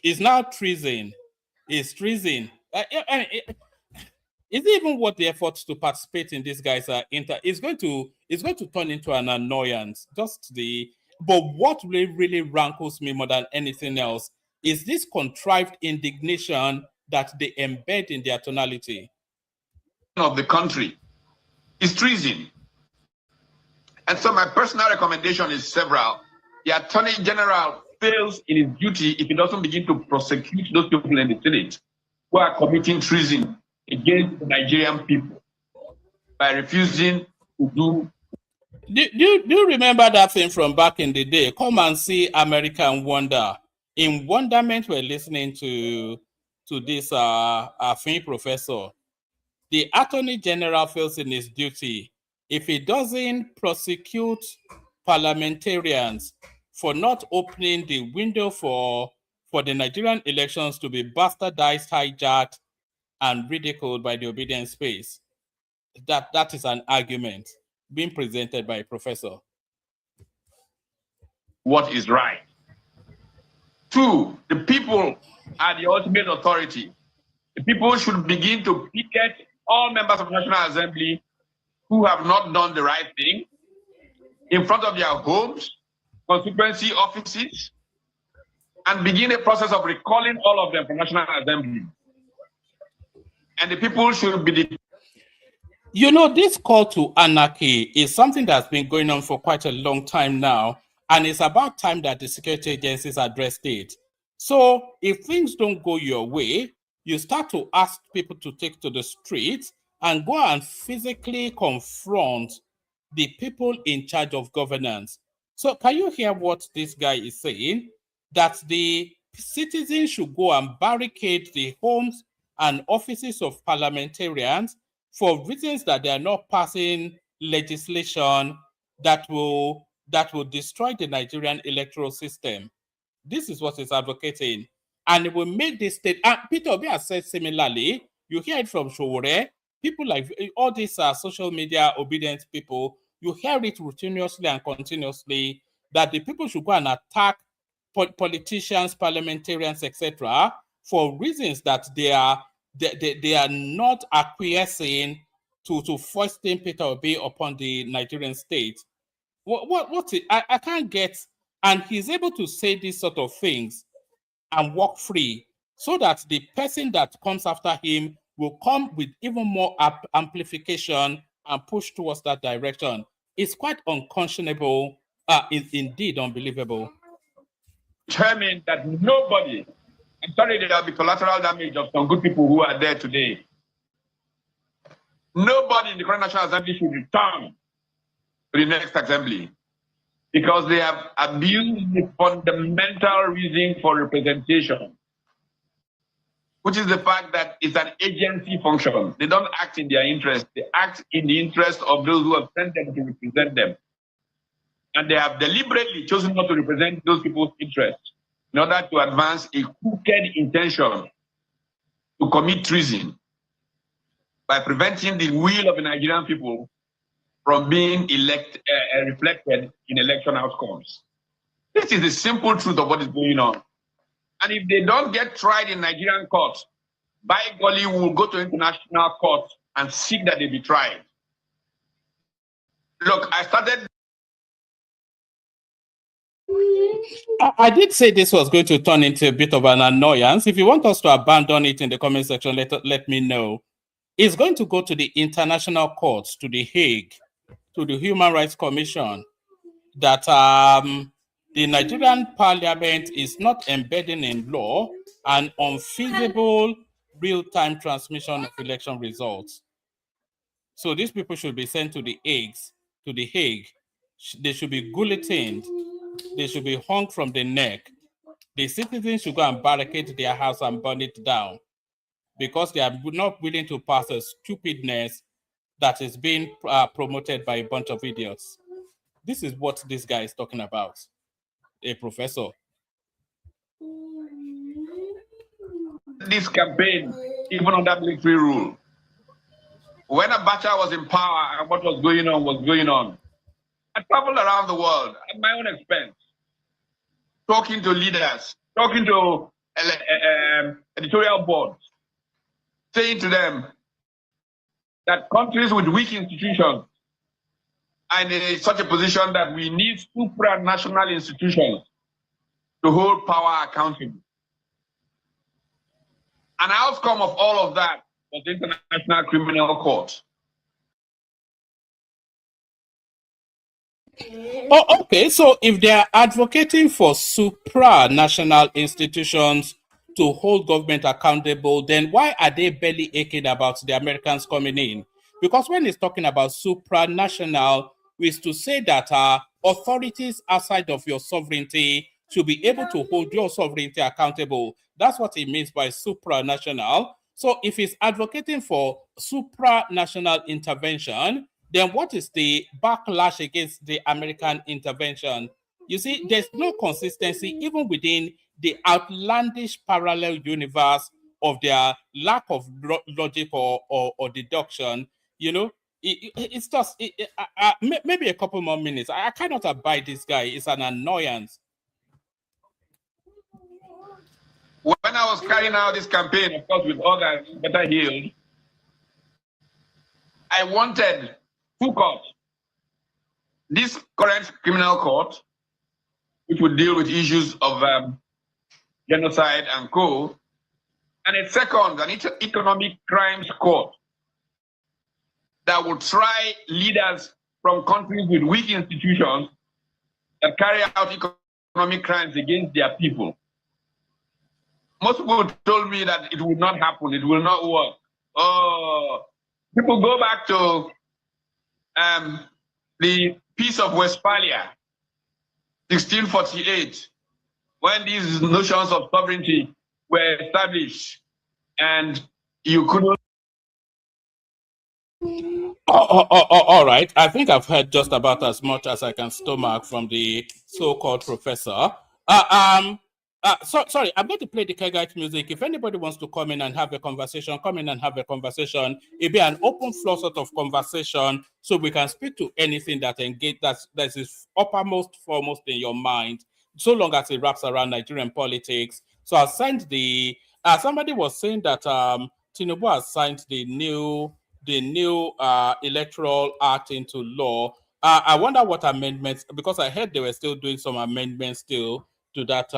It's now treason. It's treason. Is it even worth the effort to participate in this guy's it's going to turn into an annoyance. But what really rankles me more than anything else is this contrived indignation that they embed in their tonality. Of the country is treason. And so my personal recommendation is several. The Attorney General fails in his duty if he doesn't begin to prosecute those people in the Senate who are committing treason against the Nigerian people by refusing to do. Do you remember that thing from back in the day? Come and see American Wonder. In wonderment, we're listening to this film professor. The Attorney General fails in his duty if he doesn't prosecute parliamentarians for not opening the window for the Nigerian elections to be bastardized, hijacked, and ridiculed by the obedient space. That is an argument being presented by a professor. What is right? Two, the people are the ultimate authority. The people should begin to picket all members of the National Assembly who have not done the right thing in front of their homes, constituency offices, and begin a process of recalling all of them from National Assembly. And the people should be the... You know, this call to anarchy is something that's been going on for quite a long time now, and it's about time that the security agencies addressed it. So if things don't go your way, you start to ask people to take to the streets and go and physically confront the people in charge of governance. So can you hear what this guy is saying? That the citizens should go and barricade the homes and offices of parliamentarians for reasons that they are not passing legislation that will destroy the Nigerian electoral system. This is what he's advocating. And it will make this state, and Peter Obi has said similarly, you hear it from Showore, people like all these social media obedient people, you hear it routinely and continuously, that the people should go and attack politicians, parliamentarians, etc., for reasons that they are not acquiescing to foisting Peter Obi upon the Nigerian state. I can't get, and he's able to say these sort of things and walk free, so that the person that comes after him will come with even more amplification and push towards that direction. It's quite unconscionable, indeed unbelievable. Determined that nobody, I'm sorry, there will be collateral damage of some good people who are there today. Nobody in the current National Assembly should return to the next assembly, because they have abused the fundamental reason for representation, which is the fact that it's an agency function. They don't act in their interest. They act in the interest of those who have sent them to represent them. And they have deliberately chosen not to represent those people's interests in order to advance a crooked intention to commit treason by preventing the will of the Nigerian people from being reflected in election outcomes. This is the simple truth of what is going on. And if they don't get tried in Nigerian courts, by golly, we will go to international court and seek that they be tried. Look, I did say this was going to turn into a bit of an annoyance. If you want us to abandon it in the comment section, let me know. It's going to go to the international courts, to The Hague, to the Human Rights Commission, that the Nigerian parliament is not embedding in law an unfeasible real-time transmission of election results. So these people should be sent to the Hague. They should be guillotined. They should be hung from the neck. The citizens should go and barricade their house and burn it down, because they are not willing to pass a stupidness that is being promoted by a bunch of idiots. This is what this guy is talking about, a professor. This campaign, even under military rule, when Abacha was in power and what was going on, I traveled around the world at my own expense, talking to leaders, talking to editorial boards, saying to them that countries with weak institutions are in such a position that we need supranational institutions to hold power accountable. An outcome of all of that was the International Criminal Court. Oh, okay. So if they are advocating for supranational institutions to hold government accountable, then why are they barely aching about the Americans coming in? Because when it's talking about supranational, is to say that authorities outside of your sovereignty to be able to hold your sovereignty accountable. That's what it means by supranational. So if it's advocating for supranational intervention, then what is the backlash against the American intervention? You see, there's no consistency even within the outlandish parallel universe of their lack of logic or deduction. You know, it's just maybe a couple more minutes. I cannot abide this guy. It's an annoyance. When I was carrying out this campaign, of course, with others better healed, I wanted two courts. This current criminal court, which would deal with issues of genocide and co. And a second, an economic crimes court that would try leaders from countries with weak institutions that carry out economic crimes against their people. Most people told me that it will not happen, it will not work. Oh, people go back to the Peace of Westphalia, 1648, when these notions of sovereignty were established, and you couldn't. All right. I think I've heard just about as much as I can stomach from the so-called professor. Sorry, I'm going to play the Kegite music. If anybody wants to come in and have a conversation, come in and have a conversation. It'll be an open floor sort of conversation, so we can speak to anything that engage that is uppermost, foremost in your mind, so long as it wraps around Nigerian politics. So I'll send the. Somebody was saying that Tinubu has signed the new electoral act into law. I wonder what amendments, because I heard they were still doing some amendments still to that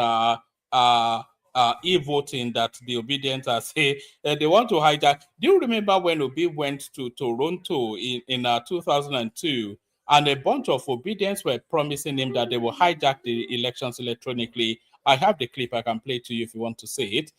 e-voting that the Obedience are say they want to hijack. Do you remember when Obi went to Toronto in 2002, and a bunch of Obedience were promising him that they will hijack the elections electronically? I have the clip. I can play to you if you want to see it.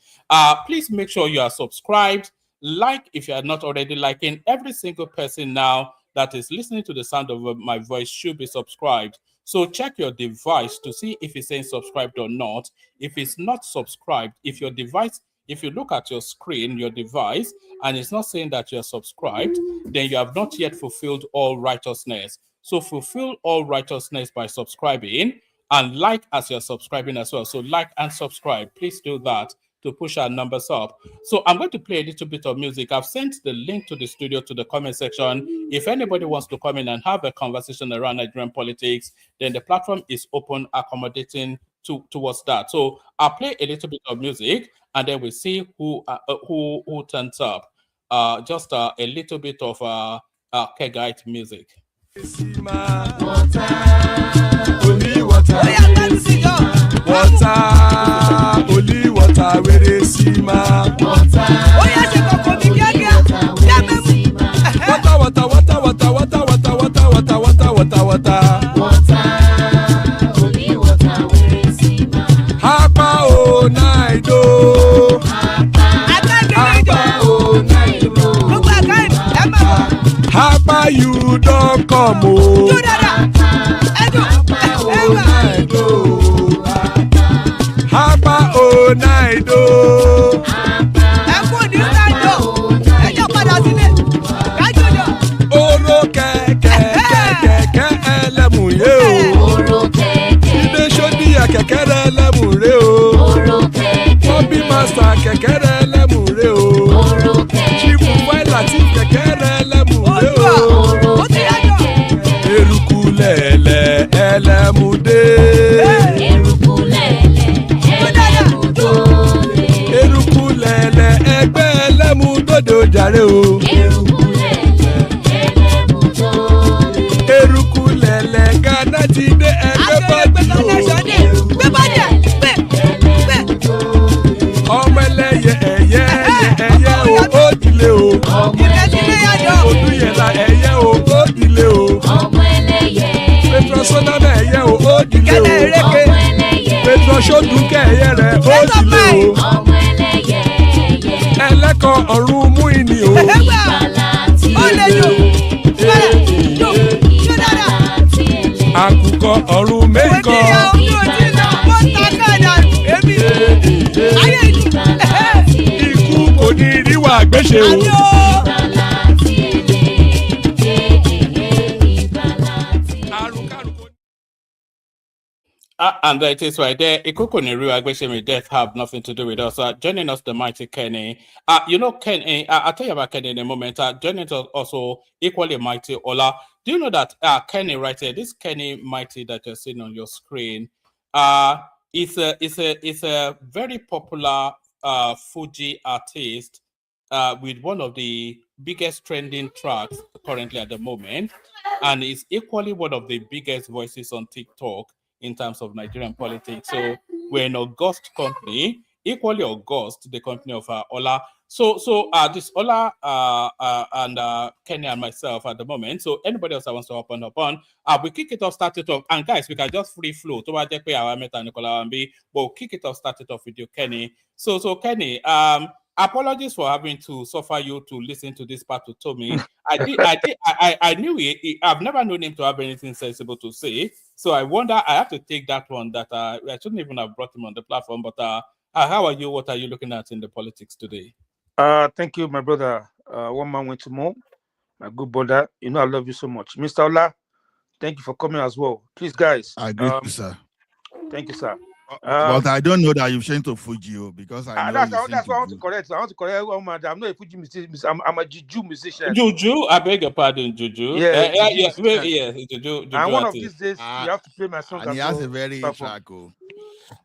Please make sure you are subscribed. Like if you are not already liking. Every single person now that is listening to the sound of my voice should be subscribed. So check your device to see if it's saying subscribed or not. If it's not subscribed, if your device, if you look at your screen, your device, and it's not saying that you're subscribed, then you have not yet fulfilled all righteousness. So fulfill all righteousness by subscribing, and like as you're subscribing as well. So like and subscribe. Please do that to push our numbers up. So I'm going to play a little bit of music. I've sent the link to the studio to the comment section. If anybody wants to come in and have a conversation around Nigerian politics, then the platform is open, accommodating towards that. So I'll play a little bit of music, and then we'll see who turns up. Just a little bit of Kegite music. Only water, where they see ma. Water, only water, where they see ma. Hapa o naido. Hapa o naido. Hapa you don't come o. Hapa o naido. Hapa o naido. Oro kẹ̀kẹ́ ẹlẹ́mù yé o. Ilé sọ́dí kẹ̀kẹ́ ẹlẹ́mù ré o. Bobby master kẹ̀kẹ́ ẹlẹ́mù ré o. Chief Wáìlà tí kẹ̀kẹ́ ẹlẹ́mù ré o. Eruku lẹ̀lẹ̀ ẹlẹ́mù dé. Eruku lẹ̀lẹ̀ ẹgbẹ́ ẹlẹ́mù dòde ojàre o. Eruku lẹ̀lẹ̀ Ghana ti dé ẹgbẹ́ bọ́ọ̀dì o. Ọmọ ẹlẹ́yẹ ẹyẹ o ó dìlé o. Odúyẹ̀lá ẹyẹ o ó dìlé o. Petrosonama ẹyẹ o ó dìlé o. Petrosodunke ẹyẹ rẹ ó dìlé o. Ẹlẹ́kọ̀ọ́ ọ̀run mú ìní o. Àkùkọ ọ̀run méjìkọ. Ikú kò ní ríwà gbéṣe o. And it is right there. Ikukuniru Agbeshemi death have nothing to do with us. Joining us, the mighty Kenny. You know, Kenny, I'll tell you about Kenny in a moment. Joining us also equally mighty Ola. Do you know that Kenny right here, this Kenny mighty that you're seeing on your screen, is a very popular Fuji artist with one of the biggest trending tracks currently at the moment, and is equally one of the biggest voices on TikTok in terms of Nigerian politics. So We're an august company, equally august, the company of Ola. So this Ola and Kenny and myself at the moment. So anybody else that wants to open up on, we kick it off, start it off, and guys, we can just free flow. But we'll kick it off, start it off with you, Kenny. So Kenny, apologies for having to suffer you to listen to this part to Tommy. I knew I've never known him to have anything sensible to say. So I wonder, I have to take that one that I shouldn't even have brought him on the platform. But how are you? What are you looking at in the politics today? Thank you, my brother. One man went to more. My good brother. You know I love you so much. Mr. Ola, thank you for coming as well. Please, guys. I agree, sir. Thank you, sir. But I don't know that you've changed to Fuji because I know that's what I want to correct. I want to correct one man. I'm not a Fuji musician. I'm a Juju musician. Juju, I beg your pardon, Juju. Yeah, Juju. And one of these days, you have to play my song. And he has a very track.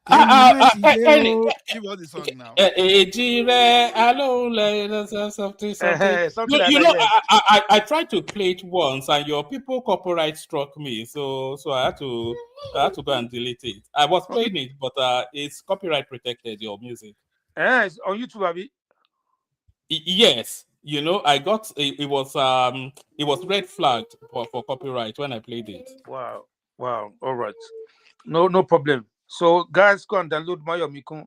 Give us the song now. Something. You know, I tried to play it once, and your people copyright struck me, so I had to go and delete it. I was playing it, but it's copyright protected. Your music. It's on YouTube, Abby. Yes. You know, I got it was red flagged for copyright when I played it. Wow. All right. No problem. So guys, go and download Mayo Mikun.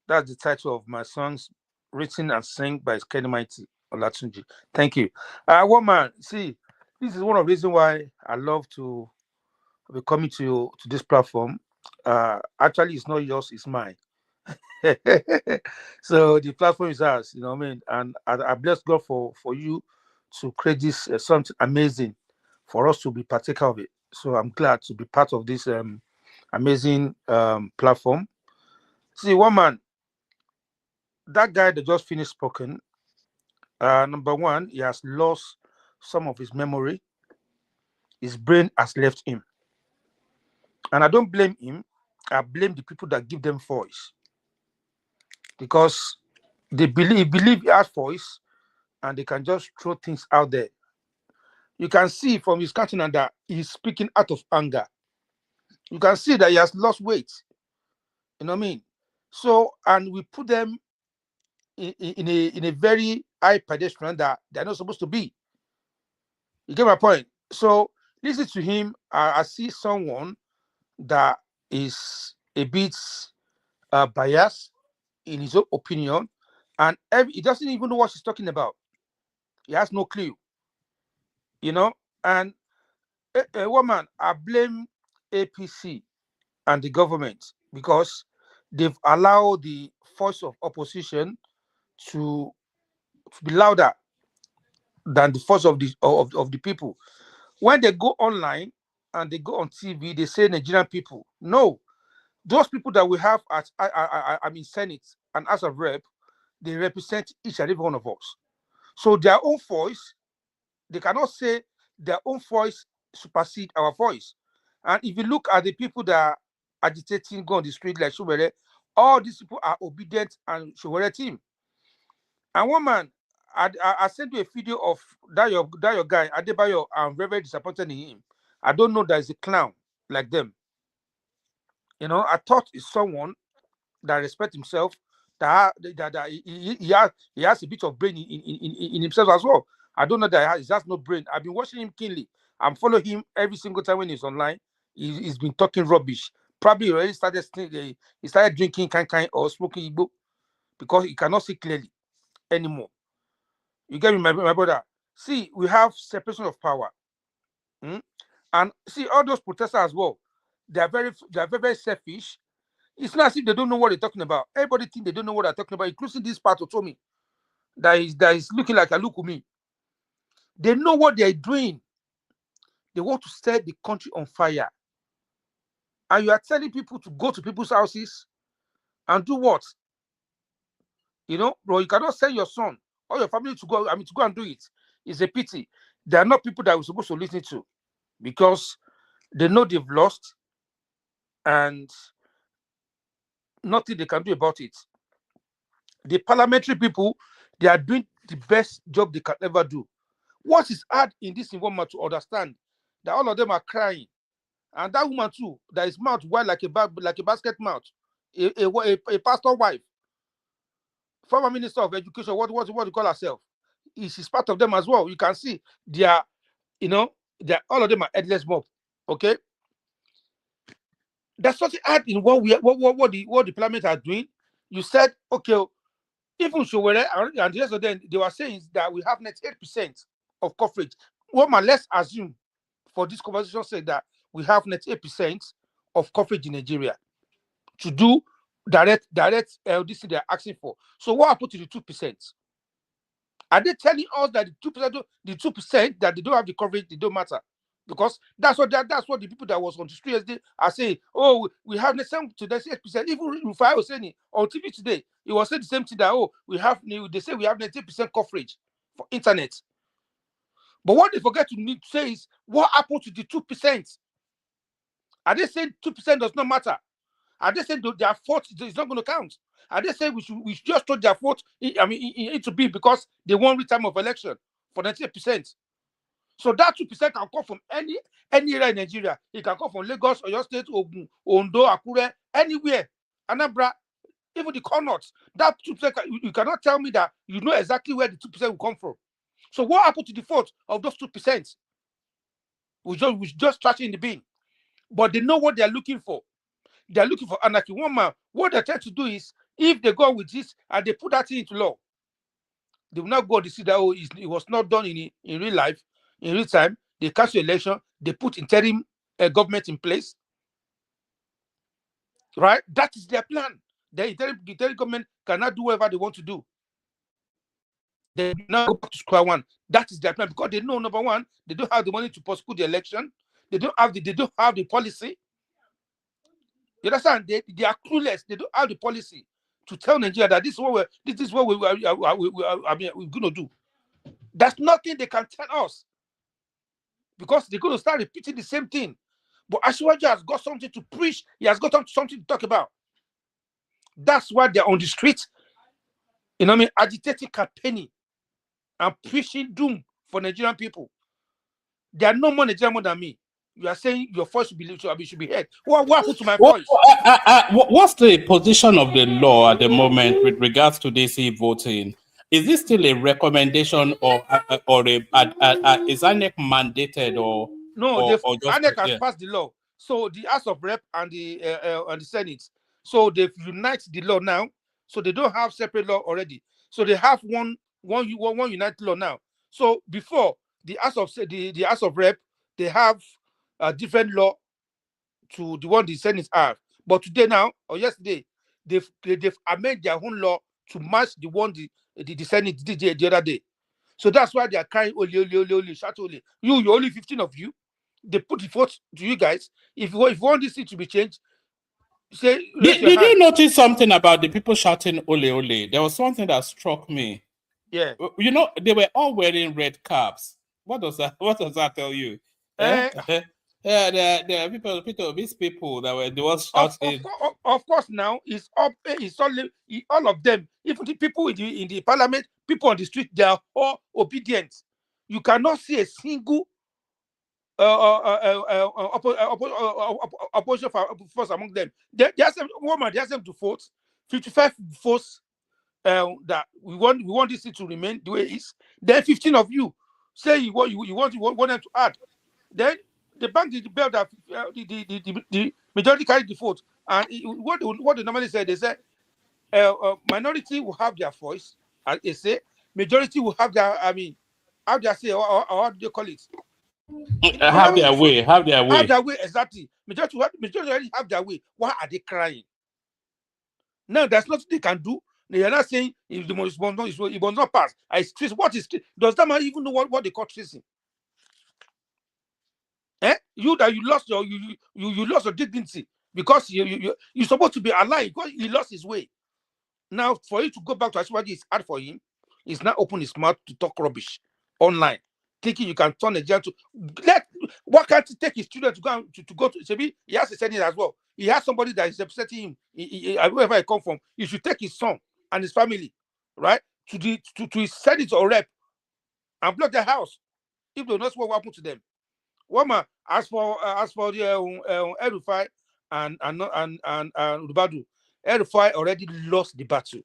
That's the title of my songs, written and sung by Kenny Mighty Olatunji. Thank you. One man, see, this is one of the reasons why I love to be coming to this platform. Actually, it's not yours, it's mine. So the platform is ours, you know what I mean? And I bless God for you to create this something amazing for us to be partaker of it. So I'm glad to be part of this amazing platform. See, one man, that guy that just finished spoken, number one, he has lost some of his memory. His brain has left him. And I don't blame him. I blame the people that give them voice. Because they believe he has voice and they can just throw things out there. You can see from his countenance that he's speaking out of anger. You can see that he has lost weight. You know what I mean? So, and we put them in a very high pedestrian that they're not supposed to be. You get my point? So, listen to him. I see someone that is a bit biased in his own opinion, and he doesn't even know what he's talking about. He has no clue. You know? And a woman, I blame APC and the government because they've allowed the voice of opposition to be louder than the voice of the people. When they go online and they go on TV, they say Nigerian people. No, those people that we have at Senate and House of Rep, they represent each and every one of us. So their own voice, they cannot say their own voice supersede our voice. And if you look at the people that are agitating, go on the street like Showere, all these people are obedient and Showere team. And one man, I sent you a video of that your guy, Adebayo. I'm very, very disappointed in him. I don't know that he's a clown like them. You know, I thought it's someone that respects himself, that he has a bit of brain in himself as well. I don't know that he has no brain. I've been watching him keenly. I'm following him every single time when he's online. He's been talking rubbish. Probably already he started drinking kind or smoking Igbo because he cannot see clearly anymore. You get me, my brother? See, we have separation of power. And see, all those protesters as well, they are very, very selfish. It's not as if they don't know what they're talking about. Everybody think they don't know what they're talking about, including this part of Tommy that is looking like a look at me. They know what they're doing. They want to set the country on fire. And you are telling people to go to people's houses and do what? You know, bro, you cannot send your son or your family to go, to go and do it. It's a pity. They are not people that we're supposed to listen to because they know they've lost and nothing they can do about it. The parliamentary people, they are doing the best job they can ever do. What is hard in this environment to understand that all of them are crying, and that woman too, that is mouth wide like a basket mouth, a pastor wife, former minister of education, what you call herself, she's part of them as well. You can see they are, all of them are headless mob. Okay, there's something hard in what the parliament are doing. You said, okay, even Showere and the rest of them, they were saying that we have 98% of coverage. Well, let's assume for this conversation sake that we have 98% of coverage in Nigeria to do direct this thing they're asking for. So what happened to the 2%? Are they telling us that the 2% that they don't have the coverage, they don't matter? Because that's what the people that was on the street yesterday are saying. Oh, we have 7 to 8%. Even Rufai was saying it on TV today. He was saying the same thing that they say we have 90% coverage for internet. But what they forget to say is what happened to the 2%? Are they saying 2% does not matter? Are they saying their fault is not going to count? Are they saying we should just throw their fault it to be because they won every time of election for 98%? So that 2% can come from any area in Nigeria. It can come from Lagos, Oyo State, Ogun, Ondo, Akure, anywhere, Anambra, even the corners. That 2%, you cannot tell me that you know exactly where the 2% will come from. So what happened to the fault of those 2%? We just trash it in the bin. But they know what they are looking for. They are looking for anarchy. One man, what they're trying to do is, if they go with this and they put that into law, they will not go to see that it was not done in real life, in real time. They cancel election, they put interim government in place. Right? That is their plan. The interim government cannot do whatever they want to do. They now go back to square one. That is their plan, because they know, number one, they don't have the money to prosecute the election. They don't have the policy. You understand? They are clueless. They don't have the policy to tell Nigeria that this is what we're going to do. That's nothing they can tell us, because they're going to start repeating the same thing. But Ashwaja has got something to preach. He has got something to talk about. That's why they're on the street, agitating, campaigning, and preaching doom for Nigerian people. They are no more Nigerian more than me. You are saying your voice should be heard. What happened to my voice? What's the position of the law at the moment with regards to this e-voting? Is this still a recommendation or is INEC mandated or no? INEC has passed the law, so the House of Rep and the Senate, so they've united the law now. So they don't have separate law already. So they have one united law now. So before the House of Rep, they have a different law to the one the Senate have. But today now, or yesterday, they've amended their own law to match the one the Senate did the other day. So that's why they are crying, oli, shout oli. You're only 15 of you. They put the vote to you guys. If you want this thing to be changed, say. Did you notice something about the people shouting ole? There was something that struck me. Yeah. They were all wearing red caps. What does that tell you? Yeah, the people, these people that were the ones shouting. Of course, now it's all of them. Even the people in the parliament, people on the street, they are all obedient. You cannot see a single opposition force among them. They ask them to vote. 55 votes that we want this thing to remain the way it is. Then 15 of you say you want them to add. Then they bang the bell that the majority carry the vote. And what they normally say, they say minority will have their voice, as they say. Majority will have their say, or how do they call it? Have their way. Have their way, exactly. Majority have their way. Why are they crying? No, there's nothing they can do. They are not saying if the most it must not pass. What is does that man even know what they call treason? You lost your dignity because you're supposed to be alive because he lost his way. Now for you to go back to Ashwaji, it's hard for him. He's not open his mouth to talk rubbish online, thinking you can turn a jail to why can't he take his children to go to Sebi? He has a setting as well. He has somebody that is upsetting him. Wherever he come from, he should take his son and his family, right, to his Senate or Rep and block their house if they know what will happen to them. Woman, as for the Rufai and Ribadu, Rufai already lost the battle.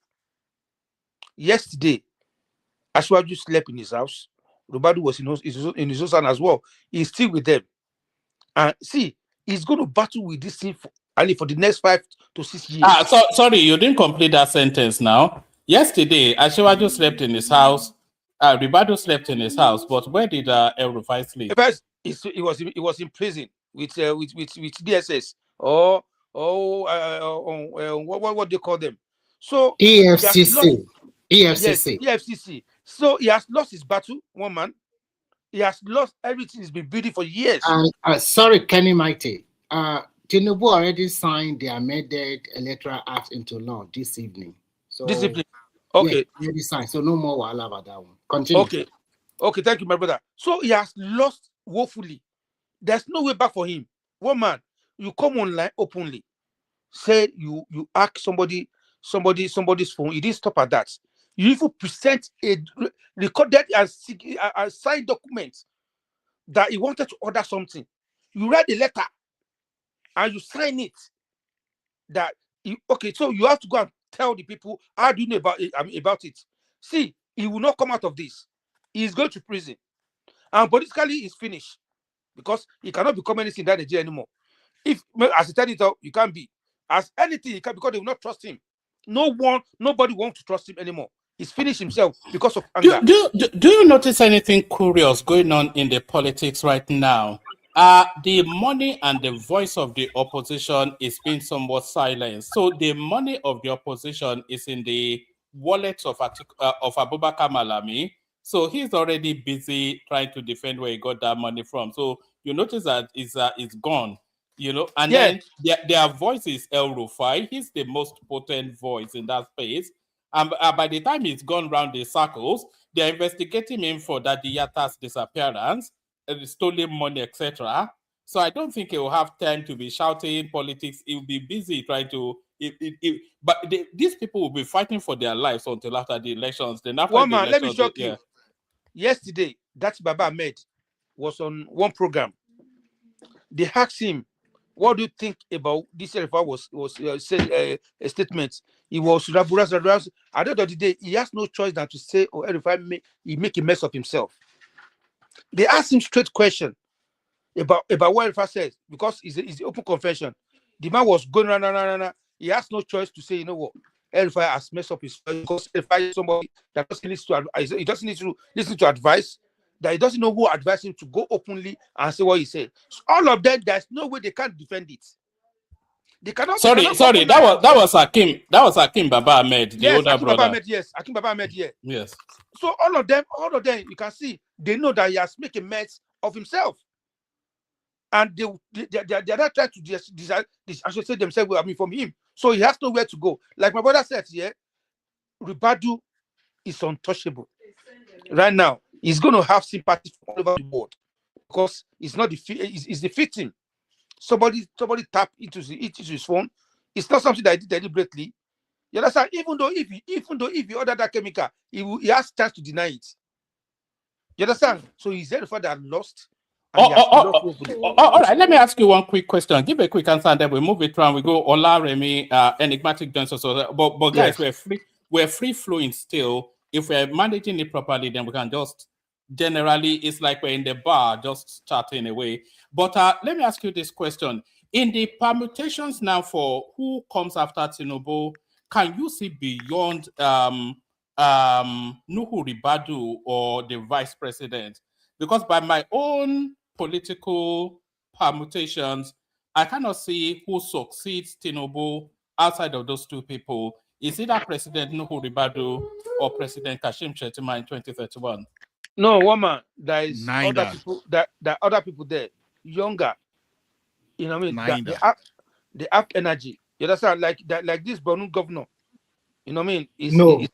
Yesterday, Ashwaju slept in his house. Ribadu was in his house as well. He's still with them. And see, he's going to battle with this thing for the next 5 to 6 years. Sorry, you didn't complete that sentence now. Yesterday, Ashwaju slept in his house. Ribadu slept in his house, but where did Rufai sleep? First, he was in prison with DSS or what do you call them? So EFCC. Yes, EFCC. So he has lost his battle, one man. He has lost everything he's been building for years. Sorry, Kenny Mighty. Tinubu already signed the amended Electoral Act into law this evening. So this evening, okay. Yeah, already signed. So no more wahala about that one. Continue. Okay. Thank you, my brother. So he has lost woefully. There's no way back for him. One man, you come online openly, say you ask somebody's phone. He didn't stop at that. You even present a recorded and signed document that he wanted to order something. You write a letter and you sign it. So you have to go and tell the people how do you know about it. See, he will not come out of this. He is going to prison, and politically he's finished because he cannot become anything in that Nigeria anymore. If as he tell it out, you can't be as anything he can because they will not trust him. Nobody wants to trust him anymore. He's finished himself because of anger. Do you notice anything curious going on in the politics right now? The money and the voice of the opposition is being somewhat silenced. So the money of the opposition is in the wallet of Abubakar Malami. So he's already busy trying to defend where he got that money from. So you notice that it's gone. And then their voice is El Rufai. He's the most potent voice in that space. And by the time he's gone round the circles, they're investigating him for that Diata's disappearance, stolen money, etc. So I don't think he will have time to be shouting politics. He will be busy trying to. These people will be fighting for their lives until after the elections. Then after let me shock you. Yesterday, that Baba Ahmed was on one program. They asked him, "What do you think about this?" Was said a statement. He was at the end of the day, he has no choice than to say, "Oh, he make a mess of himself." They asked him straight question about what Rufai says because it's the open confession. The man was going around. He has no choice to say, you know what, Rufai has messed up his face because Rufai is somebody that he doesn't need to listen to advice. That he doesn't know who advised him to go openly and say what he said. So all of them, there's no way they can't defend it. They cannot. Sorry. That was Hakim Baba Ahmed, the older brother. Hakim Baba Ahmed, Yes. So all of them, you can see they know that he has made a mess of himself, and they are not trying to associate themselves from him. So he has nowhere to go. Like my brother said, Ribadu is untouchable right now. He's going to have sympathy from all over the world because it's not it's the victim. Somebody tapped into his phone. It's not something that he did deliberately. You understand? Even though if he ordered that chemical, he has chance to deny it. You understand? So he's there for that lost. All right, let me ask you one quick question. Give a quick answer, and then we move it around. We go Ola, Remy, Enigmatic Johnson. But guys, we're free flowing still. If we're managing it properly, then we can just generally, it's like we're in the bar, just chatting away. But let me ask you this question. In the permutations now for who comes after Tinubu, can you see beyond Nuhu Ribadu or the vice president? Because by my own political permutations, I cannot see who succeeds Tinubu outside of those two people. Is it that President Nuhu Ribadu or President Kashim Shettima in 2031? No, woman, there is other people that other people there, younger. You know what I mean? They have energy. You understand? Like this Borno governor. You know what I mean? No.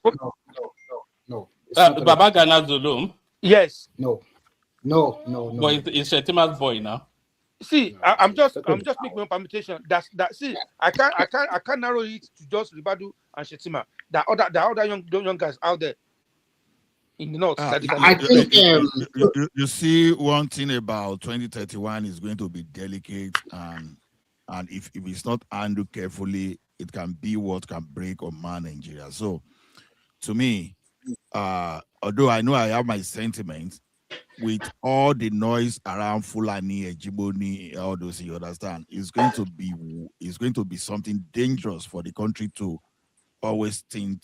Baba Gana Zulum? Yes. No. But it's Shettima's boy now. See, I'm just making my permutation. See, I can't narrow it to just Ribadu and Shettima. There are other young guys out there in the north. I think you see one thing about 2031 is going to be delicate, and if it's not handled carefully, it can be what can break or man Nigeria. So to me, although I know I have my sentiments, with all the noise around Fulani, Ejiboni, all those, you understand, it's going to be something dangerous for the country to always think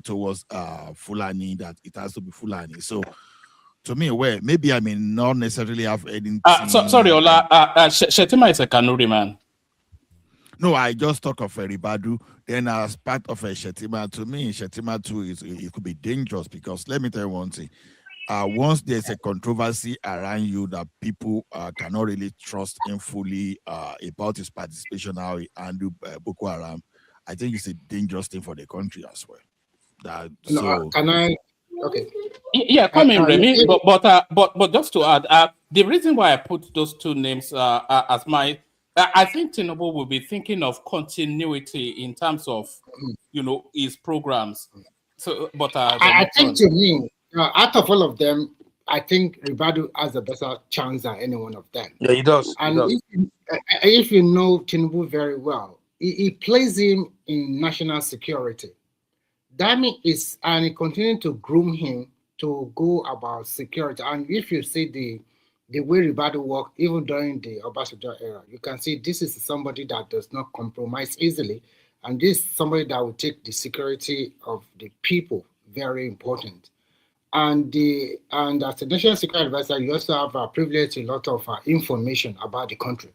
towards Fulani, that it has to be Fulani. So to me, well, maybe I may not necessarily have anything. Sorry, Ola. Shetima is a Kanuri man. No, I just talk of a Ribadu. Then as part of a Shetima, to me, Shetima too it could be dangerous, because let me tell you one thing. Once there's a controversy around you that people cannot really trust him fully about his participation now and do Boko Haram, I think it's a dangerous thing for the country as well. Can I? Okay. Yeah, come in, Remy. But just to add, the reason why I put those two names as my, I think Tinubu will be thinking of continuity in terms of, his programs. So, but I think to me, out of all of them, I think Ribadu has a better chance than any one of them. Yeah, he does. And if you know Tinubu very well, he plays him in national security. That means and he continued to groom him to go about security. And if you see the way Ribadu worked, even during the Obasanjo era, you can see this is somebody that does not compromise easily. And this is somebody that will take the security of the people very important. And as a national security advisor, you also have a privilege a lot of information about the country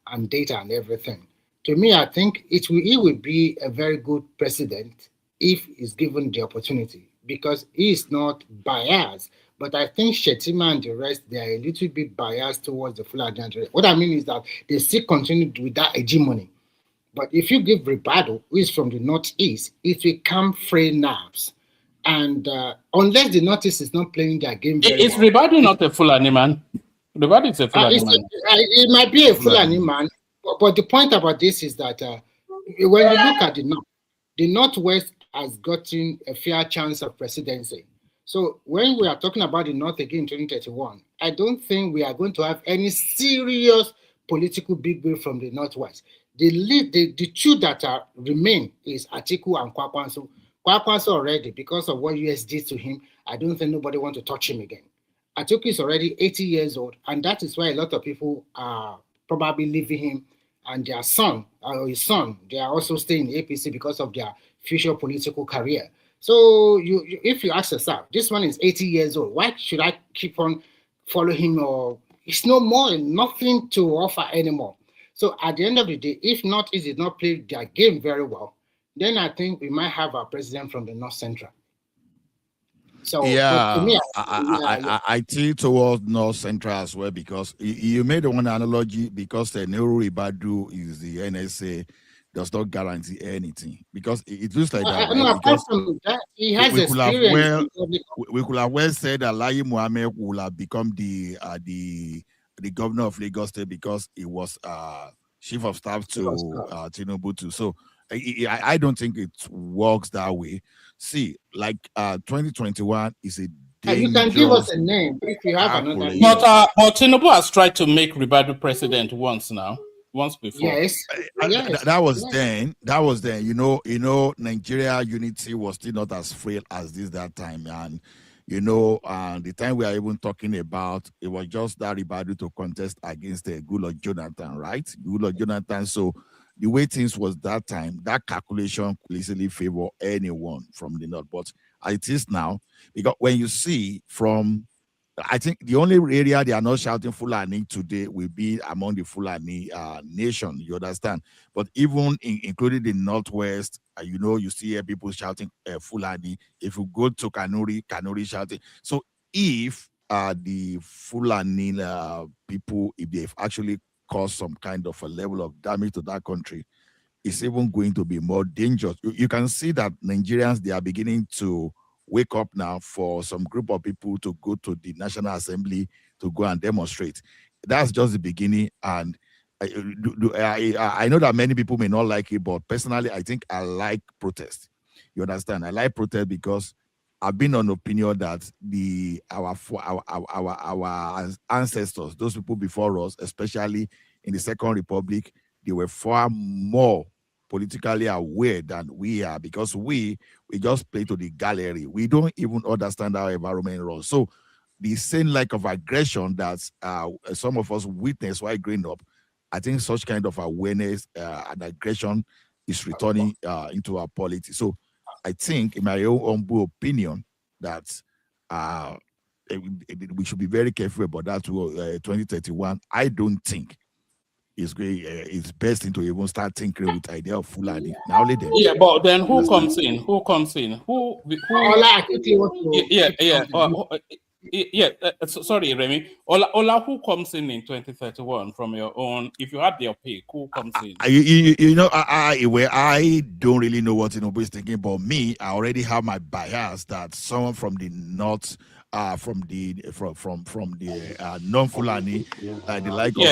and data and everything. To me, I think he will be a very good president if he's given the opportunity, because he is not biased. But I think Shetima and the rest, they are a little bit biased towards the Fulani. What I mean is that they still continue with that hegemony. But if you give Ribadu, who is from the Northeast, it will come free nerves. And unless the Northeast is not playing their game very is Ribadu not a Fulani man? Ribadu is a Fulani man. It might be a Fulani man, but the point about this is that when you look at the Northwest has gotten a fair chance of presidency. So when we are talking about the North again in 2031, I don't think we are going to have any serious political big wave from the Northwest. The two that remain is Atiku and Kwakwanso. Kwakwanso already, because of what US did to him, I don't think nobody wants to touch him again. Atiku is already 80 years old, and that is why a lot of people are probably leaving him, and their son, or his son, they are also staying in APC because of their future political career. So if you ask yourself, this one is 80 years old, why should I keep on following him? Or it's no more, nothing to offer anymore. So at the end of the day, if Northeast did not play their game very well, then I think we might have our president from the North Central. So yeah, to me, I think towards North Central as well, because you made one analogy, because the Nehru Ribadu is the NSA does not guarantee anything, because it looks like that. No, apart from that, he has experience. We could have well said that Lai Mohammed will have become the governor of Lagos State, because he was chief of staff to Tinubu too. So I don't think it works that way. See, like 2021 is a dangerous. You can give us a name if you have another name. But Tinubu has tried to make Ribadu president once before. Yes. That was then. You know, Nigeria unity was still not as frail as this that time, and the time we are even talking about, it was just that Ribadu to contest against Goodluck Jonathan, right? Goodluck Jonathan. So the way things was that time, that calculation could easily favor anyone from the North. But it is now, because when you see from, I think the only area they are not shouting Fulani today will be among the Fulani nation, you understand? But even including the Northwest, you see people shouting Fulani. If you go to Kanuri shouting. So if the Fulani people, if they've actually caused some kind of a level of damage to that country, it's even going to be more dangerous. You can see that Nigerians, they are beginning to wake up now for some group of people to go to the National Assembly to go and demonstrate. That's just the beginning. And I know that many people may not like it, but personally, I think I like protest. You understand? I like protest because I've been on opinion that our ancestors, those people before us, especially in the Second Republic, they were far more politically aware than we are, because we just play to the gallery. We don't even understand how environment runs. So the same like of aggression that some of us witness while growing up, I think such kind of awareness and aggression is returning into our politics. So I think, in my own humble opinion, that we should be very careful about that. 2031, I don't think it's best to even start thinking with idea of Fulani. Now let them. Yeah, but then who comes in? Who comes in? Who sorry, Remy. Ola, who comes in 2031 from your own? If you had their pick, who comes in? I don't really know what Tinubu is thinking, but me, I already have my bias that someone from the north, from the non-Fulani, the like of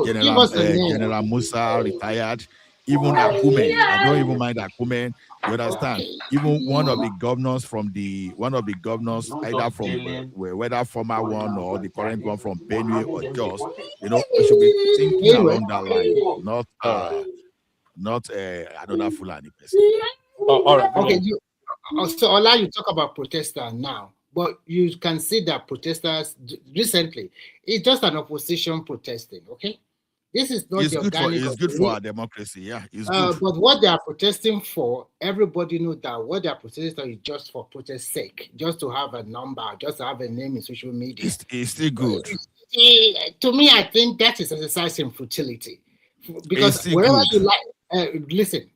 General Musa retired. Even Akumen, I don't even mind Akumen. You understand? Even one of the governors, either from whether former one or the current one from Benue or Jos, we should be thinking along that line, not another Fulani person. All right. Okay. So Ola, you talk about protesters now, but you can see that protesters recently, it's just an opposition protesting. Okay. This is not it's good for our democracy, yeah. It's good. But what they are protesting for, everybody knows that what they are protesting is just for protest sake, just to have a number, just to have a name in social media. It's still good. To me, I think that is exercise in futility, because wherever you like,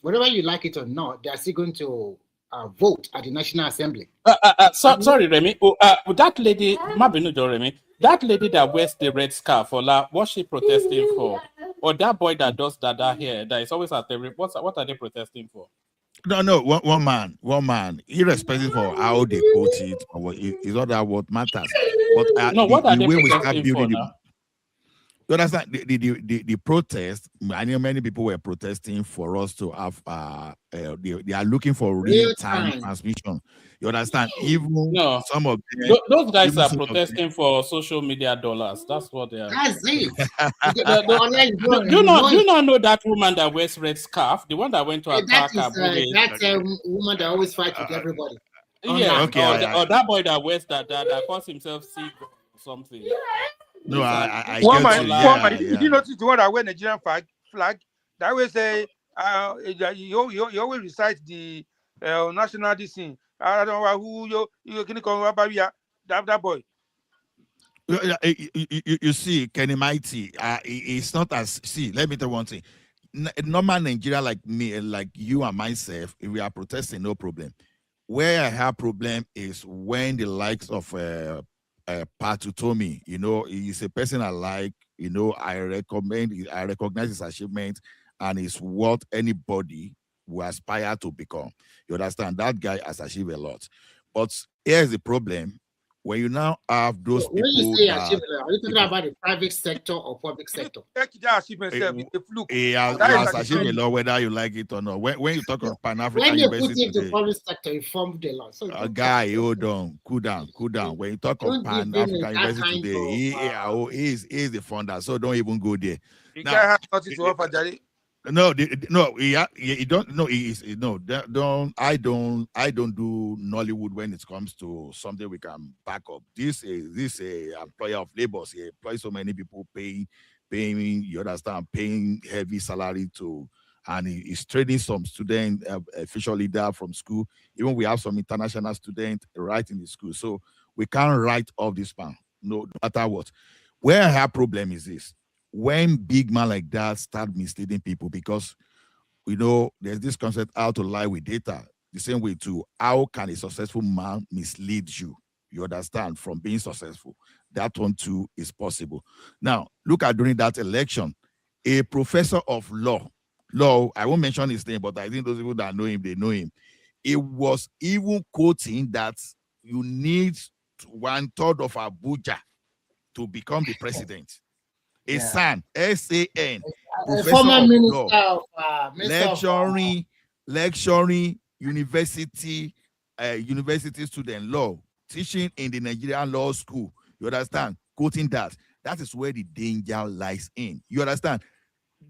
whether you like it or not, they are still going to vote at the National Assembly. Sorry, Remy. That lady, Remy. That lady that wears the red scarf, what's she protesting for? Or that boy that does that here, that is always at every. What are they protesting for? No. One man, irrespective of how they quote it, or what is not that what matters. But what are they we start protesting building for now? You understand the protest? Many people were protesting for us to have. They are looking for real-time transmission. You understand? Even some of them, those guys are protesting for social media dollars. That's what they are. That's it. Do you not know that woman that wears red scarf? The one that went to attack her. That's a woman that always fights with everybody. Yeah. Okay. Or that boy that wears that calls himself Sig or something. No, I get you. Did you notice the one that wear Nigerian flag? That way say, you always recite the national thing. I don't know who you can call that boy. You see, Kenny Mighty, it's not as, let me tell you one thing. Normal Nigeria like me, like you and myself, if we are protesting, no problem. Where I have problem is when the likes of Patutomi, he's a person I like, I recognize his achievement, and it's what anybody will aspire to become. You understand? That guy has achieved a lot. But here's the problem. When you now have those people... When you say achievement, are you talking about the private sector or public sector? He has achieved a lot, whether you like it or not. When you talk of Pan-African University today... the public sector, he formed the law. So guy, hold on, cool down. When you talk of Pan-African University today, he is the founder, so don't even go there. The guy has nothing to offer, Jerry. He don't. No, he is. No, don't. I don't do Nollywood when it comes to something we can back up. This employer of labor. He employs so many people, paying. You understand? Paying heavy salary to, and he's training some student, official leader from school. Even we have some international students right in the school, so we can't write off this man. No matter what. Where I have problem is this. When big man like that start misleading people, because there's this concept how to lie with data. The same way too, how can a successful man mislead you? You understand, from being successful. That one too is possible. Now, look at during that election, a professor of law, I won't mention his name, but I think those people that know him, they know him. It was even quoting that you need 1/3 of Abuja to become the president. SAN, S-A-N, former minister of lecturing university student law, teaching in the Nigerian law school. You understand? Quoting that. That is where the danger lies in. You understand?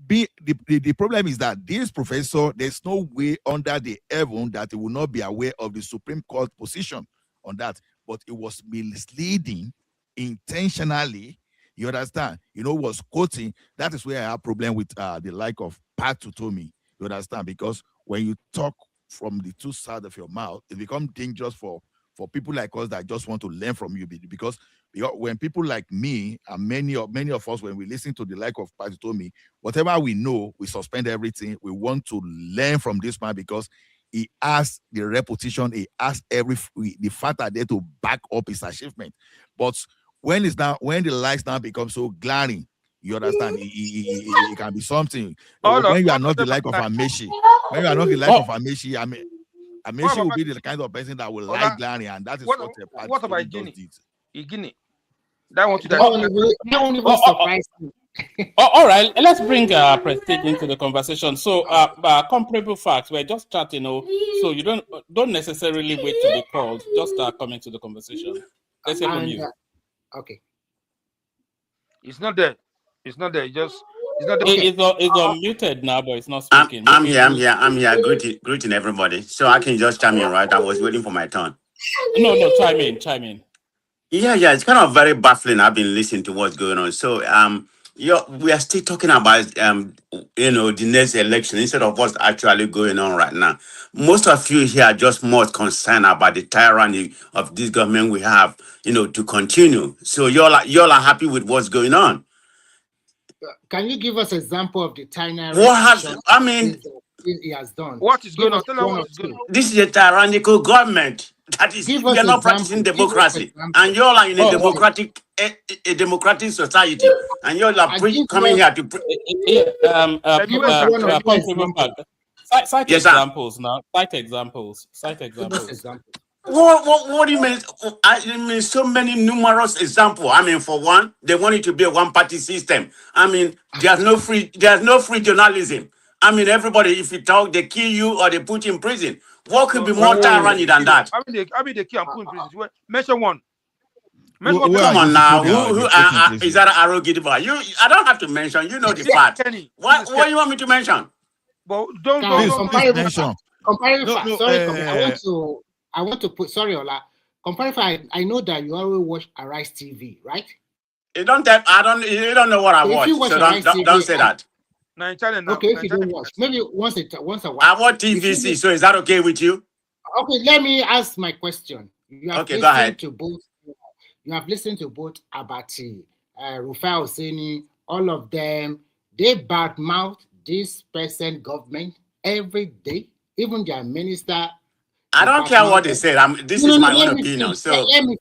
the problem is that this professor, there's no way under the heaven that he will not be aware of the Supreme Court position on that. But it was misleading intentionally. You understand? Was quoting. That is where I have problem with the like of Pat Tutomi. You understand? Because when you talk from the two sides of your mouth, it becomes dangerous for people like us that just want to learn from you. Because when people like me and many of us, when we listen to the like of Pat Tutomi, whatever we know, we suspend everything. We want to learn from this man because he has the reputation, he has the fact are there to back up his achievement. But when the lights now become so glaring, you understand, it can be something. When you are not the like of Amechi, Amechi will be the kind of person that will like glaring, and that is what about Guinea? That one was surprising. All right, let's bring Prestige into the conversation. So, comparable facts. We're just chatting, so you don't necessarily wait to be called. Just come into the conversation. Let's hear from you. Okay. It's not there. It's not there. It's not there. It's unmuted now, but it's not speaking. I'm here. Greeting everybody. So I can just chime in, right? I was waiting for my turn. No, chime in. Yeah. It's kind of very baffling. I've been listening to what's going on. So we are still talking about the next election instead of what's actually going on right now. Most of you here are just more concerned about the tyranny of this government we have, to continue. So y'all are happy with what's going on. Can you give us an example of the tyranny? He has done. What is going on? Tell us what is going on. This is a tyrannical government. That is, we are not practicing democracy, and y'all are in a democratic society, and y'all are coming here to. Cite examples now. Cite examples. What do you mean? I mean, so many numerous examples. I mean, for one, they want it to be a one-party system. I mean, there's no free journalism. I mean, everybody, if you talk, they kill you or they put you in prison. What could be more tyranny than that? I mean, they kill and put in prison. Mention one. Come on now. Who is that arrogant? I don't have to mention. You know the fact. What do you want me to mention? But don't mention. I want to put. Sorry, Ola. Comparative. I know that you always watch Arise TV, right? You don't know what I watch. So don't say that. Okay, if you don't watch, maybe once a while. I watch TVC, so is that okay with you? Okay, let me ask my question. You have go ahead. You have listened to both Abati, Rufai Oseni, all of them. They badmouth this present government every day, even their minister. I don't care what they say. This is my own opinion. So let me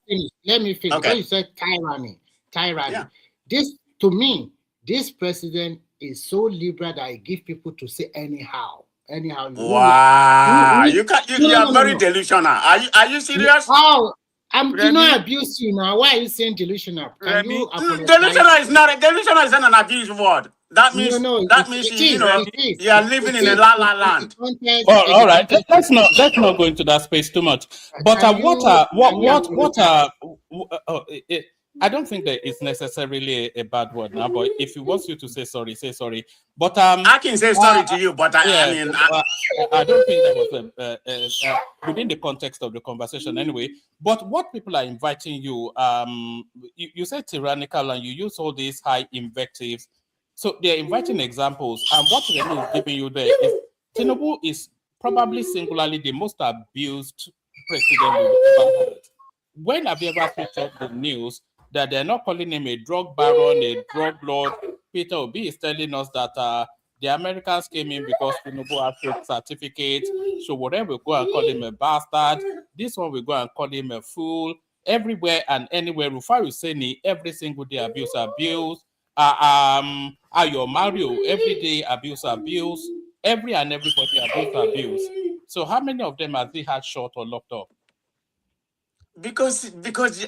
finish. Okay. When you said tyranny. Yeah. This, to me, this president is so liberal that he gives people to say anyhow. Wow, you are very delusional. Are you serious? How? Do not abuse you now. Why are you saying delusional? Delusional is not an abuse word. That means you are living in a la land. All right, let's not go into that space too much. But I don't think that it's necessarily a bad word now, but if he wants you to say sorry, say sorry. But I can say sorry to you, but I don't think that was within the context of the conversation anyway. But what people are inviting you, you said tyrannical and you use all these high invectives. So they're inviting examples, and what Remy is giving you there is Tinubu is probably singularly the most abused president we've ever had. When have you ever picked up the news that they're not calling him a drug baron, a drug lord? Peter Obi is telling us that the Americans came in because Tinubu has fake certificates. So whatever we go and call him a bastard, this one we go and call him a fool. Everywhere and anywhere, Rufai Hussaini, every single day abuse. Ayo Mario, every day abuse. Every and everybody abuse. So how many of them has he had shot or locked up? Because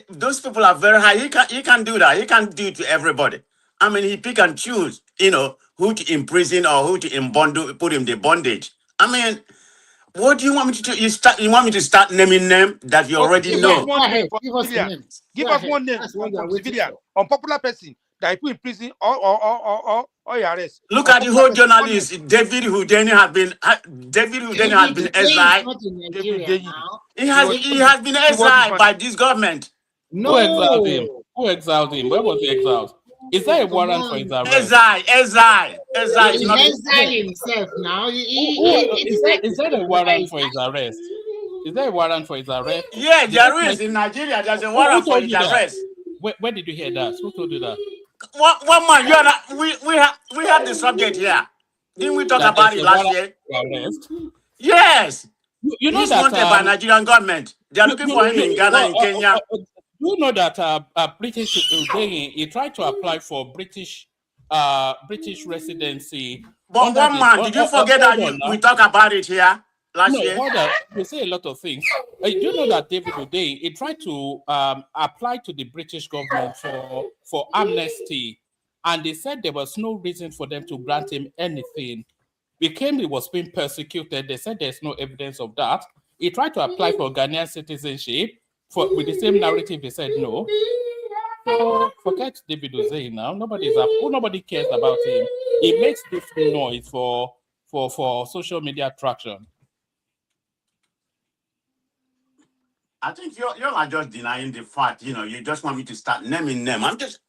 those people are very high. He can do that. He can do it to everybody. I mean, he pick and choose, who to imprison or who to put him the bondage. I mean, what do you want me to do? You want me to start naming them that you already know? Give us one name from civilian, unpopular person that he put in prison or or your arrest. Look at the whole journalist, David Houdini has been exiled. Not in Nigeria now. He has been exiled by this government. No. Who exiled him? Who exiled him? Where was he exiled? Is there a warrant for his arrest? Exile. He's exiling himself now. Is there a warrant for his arrest? Is there a warrant for his arrest? Yeah, there is in Nigeria. There's a warrant for his arrest. Where did you hear that? Who told you that? One man, you are not, we have the subject here. Didn't we talk about it last year? Arrest? Yes. You know he's that wanted by Nigerian government. They are looking for him in Ghana and Kenya. You know that British he tried to apply for British residency. But one man, did you forget that we talk about it here last year? Hold on. You say a lot of things. Do you know that David O'Day he tried to apply to the British government for amnesty, and they said there was no reason for them to grant him anything. He claimed he was being persecuted. They said there's no evidence of that. He tried to apply for Ghanaian citizenship with the same narrative. They said no. So forget David O'Day now. Nobody cares about him. He makes this noise for social media traction. I think you are just denying the fact. You just want me to start naming them. I'm just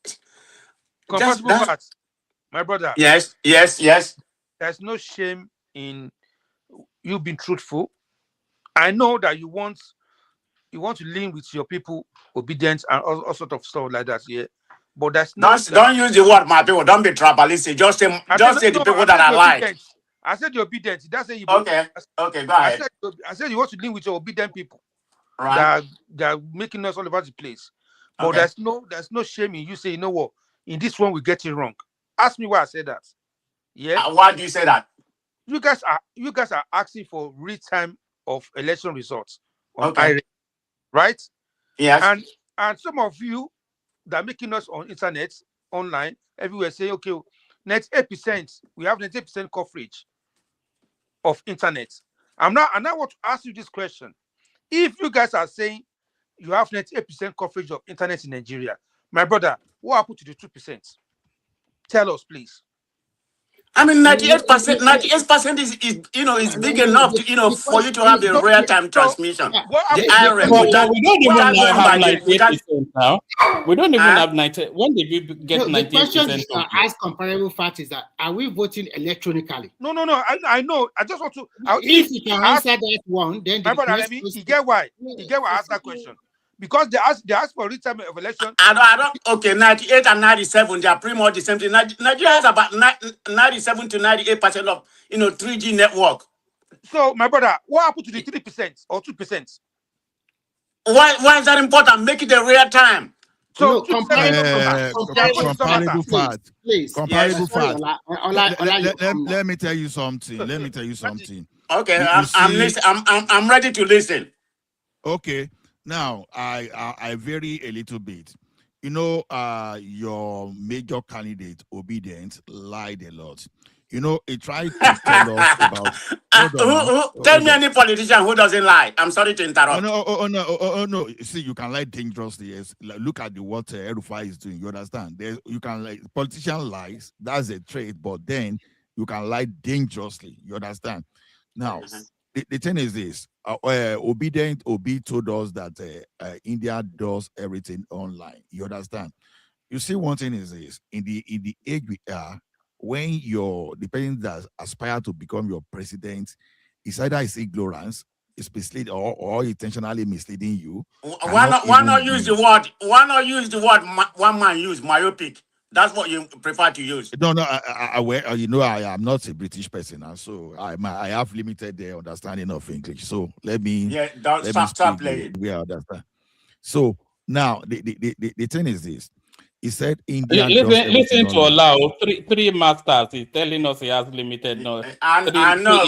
comfortable facts, my brother. Yes. There's no shame in you being truthful. I know that you want to lean with your people, obedience, and all sort of stuff like that. Yeah, but that's not. Don't use the word my people. Don't be tribalistic. Just say the people that I like. I said your obedience. That's saying you. Okay. Go ahead. I said you want to lean with your obedient people. Right. That are making us all over the place. But there's no shame in you say, you know what, in this one we get it wrong. Ask me why I said that. Yeah. Why do you say that? You guys are asking for real time of election results on IRA, right? Yes. And some of you that are making us on internet, online, everywhere say, okay, 98%, we have 98% coverage of internet. I want to ask you this question. If you guys are saying you have 98% coverage of internet in Nigeria, my brother, what happened to the 2%? Tell us, please. I mean, 98% is big enough to, for you to have the real-time transmission. The IRA. We don't even have 98% now. We don't even have 90. When did we get 98%? The question is as comparable fact is that are we voting electronically? No. I know. I just want to. If you can answer that one, then my brother, you get why? You get why I asked that question? Because they ask for real time of election. I don't. Okay, 98 and 97, they are pretty much the same thing. Nigeria has about 97 to 98% of 3G network. So, my brother, what happened to the 3% or 2%? Why is that important? Make it a real time. So, comparable fact. Please. Comparable fact. Let me tell you something. Okay, I'm ready to listen. Okay. Now, I vary a little bit. Your major candidate, Obedient, lied a lot. He tried to tell us about... Tell me any politician who doesn't lie. I'm sorry to interrupt. No. See, you can lie dangerously. Yes. Look at what Rufai is doing. You understand? You can politician lies. That's a trait. But then you can lie dangerously. You understand? Now, the thing is this. Obedient Obi told us that India does everything online. You understand? You see, one thing is this: in the age we are, when the person that aspire to become your president is either is ignorance, is misleading, or intentionally misleading you. Why not use the word? Why not use the word one man use myopic? That's what you prefer to use. No, I am not a British person, and so I have limited understanding of English. So let me stop playing. We understand. So now the thing is this: he said India. Listen to Olao. Three masters. He's telling us he has limited knowledge. I know.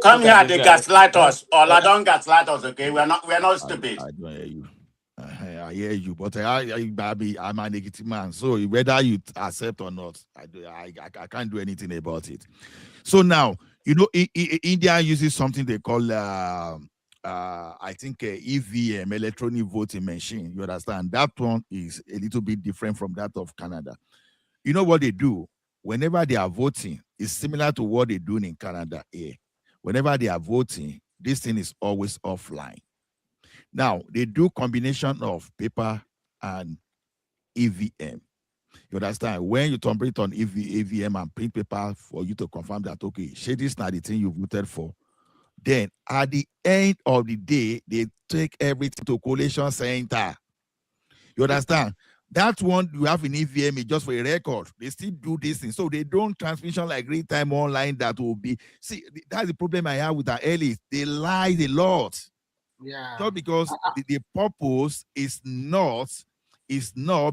Come here. They gaslight us. Ola don't gaslight us. Okay, we're not stupid. I don't hear you. I hear you, but I'm a negative man. So whether you accept or not, I can't do anything about it. So now, India uses something they call, I think, EVM, electronic voting machine. You understand? That one is a little bit different from that of Canada. you know what they do? Whenever they are voting, it's similar to what they're doing in Canada here. Whenever they are voting, this thing is always offline. Now, they do combination of paper and EVM. You understand? When you turn it on EVM and print paper for you to confirm that, okay, shade is not the thing you voted for. Then at the end of the day, they take everything to collation center. You understand? That one you have in EVM is just for a record. They still do this thing. So they don't transmission like real time online that will be. See, that's the problem I have with the elites. They lie a lot. Yeah. Just because the purpose is not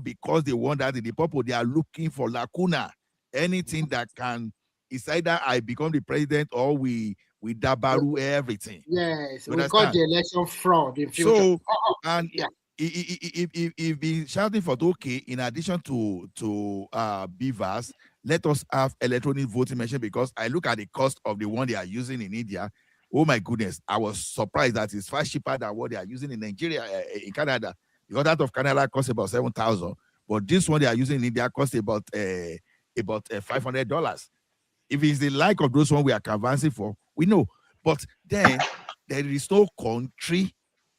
because they want that. The purpose, they are looking for lacuna. Anything that can, it's either I become the president or we dabaru everything. Yes, You we call understand? the election fraud in future. So, and if be shouting for okay, in addition to beavers, let us have electronic voting machine, because I look at the cost of the one they are using in India. Oh my goodness, I was surprised that it's far cheaper than what they are using in Nigeria, in Canada. Because that of Canada costs about 7,000, but this one they are using in India costs about $500. If it's the like of those one we are canvassing for, we know. But then there is no country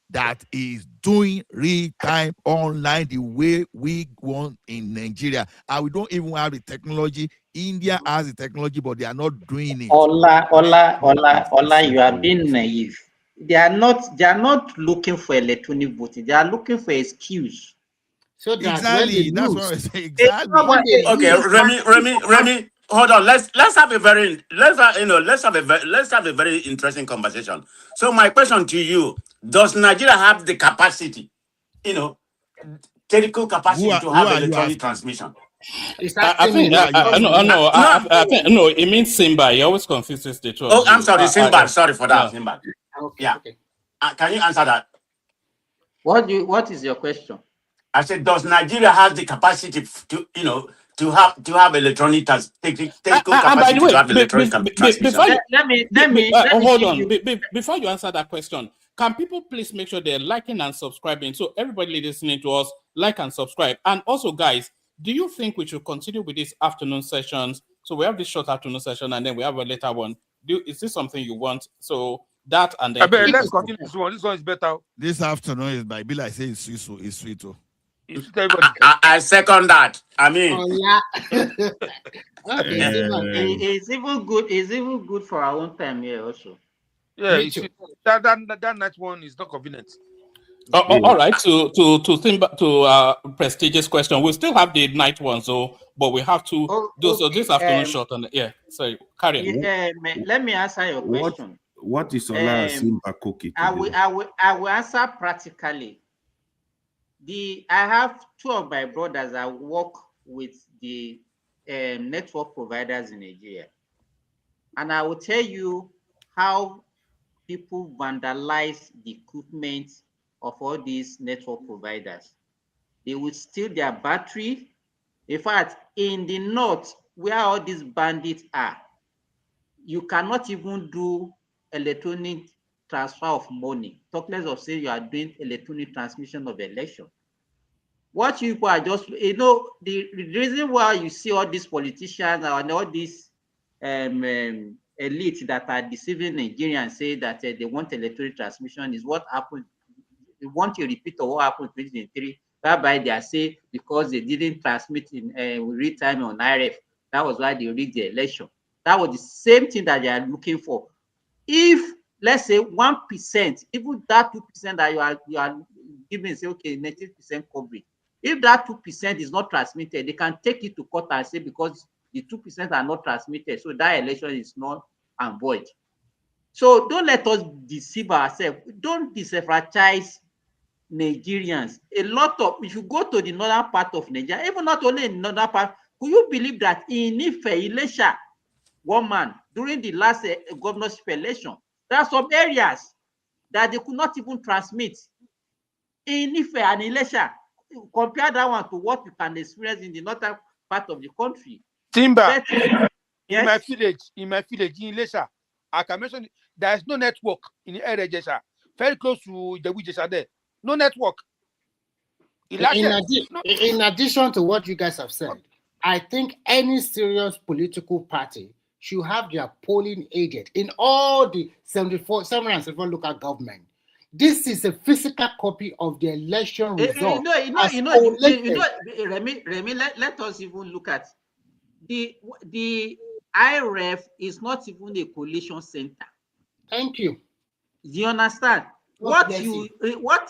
that is doing real-time online the way we want in Nigeria. And we don't even have the technology. India has the technology, but they are not doing it. Ola, you are being naive. They are not looking for electronic voting. They are looking for excuse. So that exactly, that's what I say. Exactly. Okay, Remy, hold on. Let's have a very interesting conversation. So my question to you: does Nigeria have the capacity, technical capacity to have electronic transmission? I think no. It means Simba. He always confuses the two. Oh, I'm sorry, Simba. Sorry for that, Simba. Okay, yeah. Okay. Can you answer that? What is your question? I said, does Nigeria have the capacity to have electronic technical capacity to have electronic transmission? Hold on. Before you answer that question, can people please make sure they're liking and subscribing? So everybody listening to us, like and subscribe. And also, guys, do you think we should continue with these afternoon sessions? So we have this short afternoon session, and then we have a later one. Is this something you want? So that and then let's continue this one. This one is better. This afternoon is by Bill. I say it's sweet. I second that. I mean, it's even good. It's even good for our own time here also. Yeah, that night one is not convenient. All right. To prestigious question, we still have the night one, but we have to do so this afternoon short. And sorry, carry on. Let me answer your question. What is Ola Simba cookie? I will answer practically. I have two of my brothers that work with the network providers in Nigeria, and I will tell you how people vandalize the equipment of all these network providers. They will steal their battery. In fact, in the north, where all these bandits are, you cannot even do electronic transfer of money. Talk less of say you are doing electronic transmission of election. What you people are just, the reason why you see all these politicians and all these elites that are deceiving Nigerians say that they want electronic transmission is what happened. They want a repeat of what happened in 2023, whereby they are saying because they didn't transmit in real time on IRF, that was why they rigged the election. That was the same thing that they are looking for. If, let's say, 1%, even that 2% that you are giving, say, okay, 90% coverage. If that 2% is not transmitted, they can take it to court and say because the 2% are not transmitted, so that election is not and void. So don't let us deceive ourselves. Don't disenfranchise Nigerians. A lot of, if you go to the northern part of Nigeria, even not only in the northern part, could you believe that in Ife, Ilesha, one man, during the last governorship election, there are some areas that they could not even transmit. In Ife and Ilesha, compare that one to what you can experience in the northern part of the country. Timber, in my village, in Ilesha, I can mention there is no network in the area, Jesha, very close to the Jesha there. No network. In addition to what you guys have said, I think any serious political party should have their polling agent in all the 774 local government. This is a physical copy of the election result. Remy, let us even look at the IREF is not even a collation center. Thank you. Do you understand? What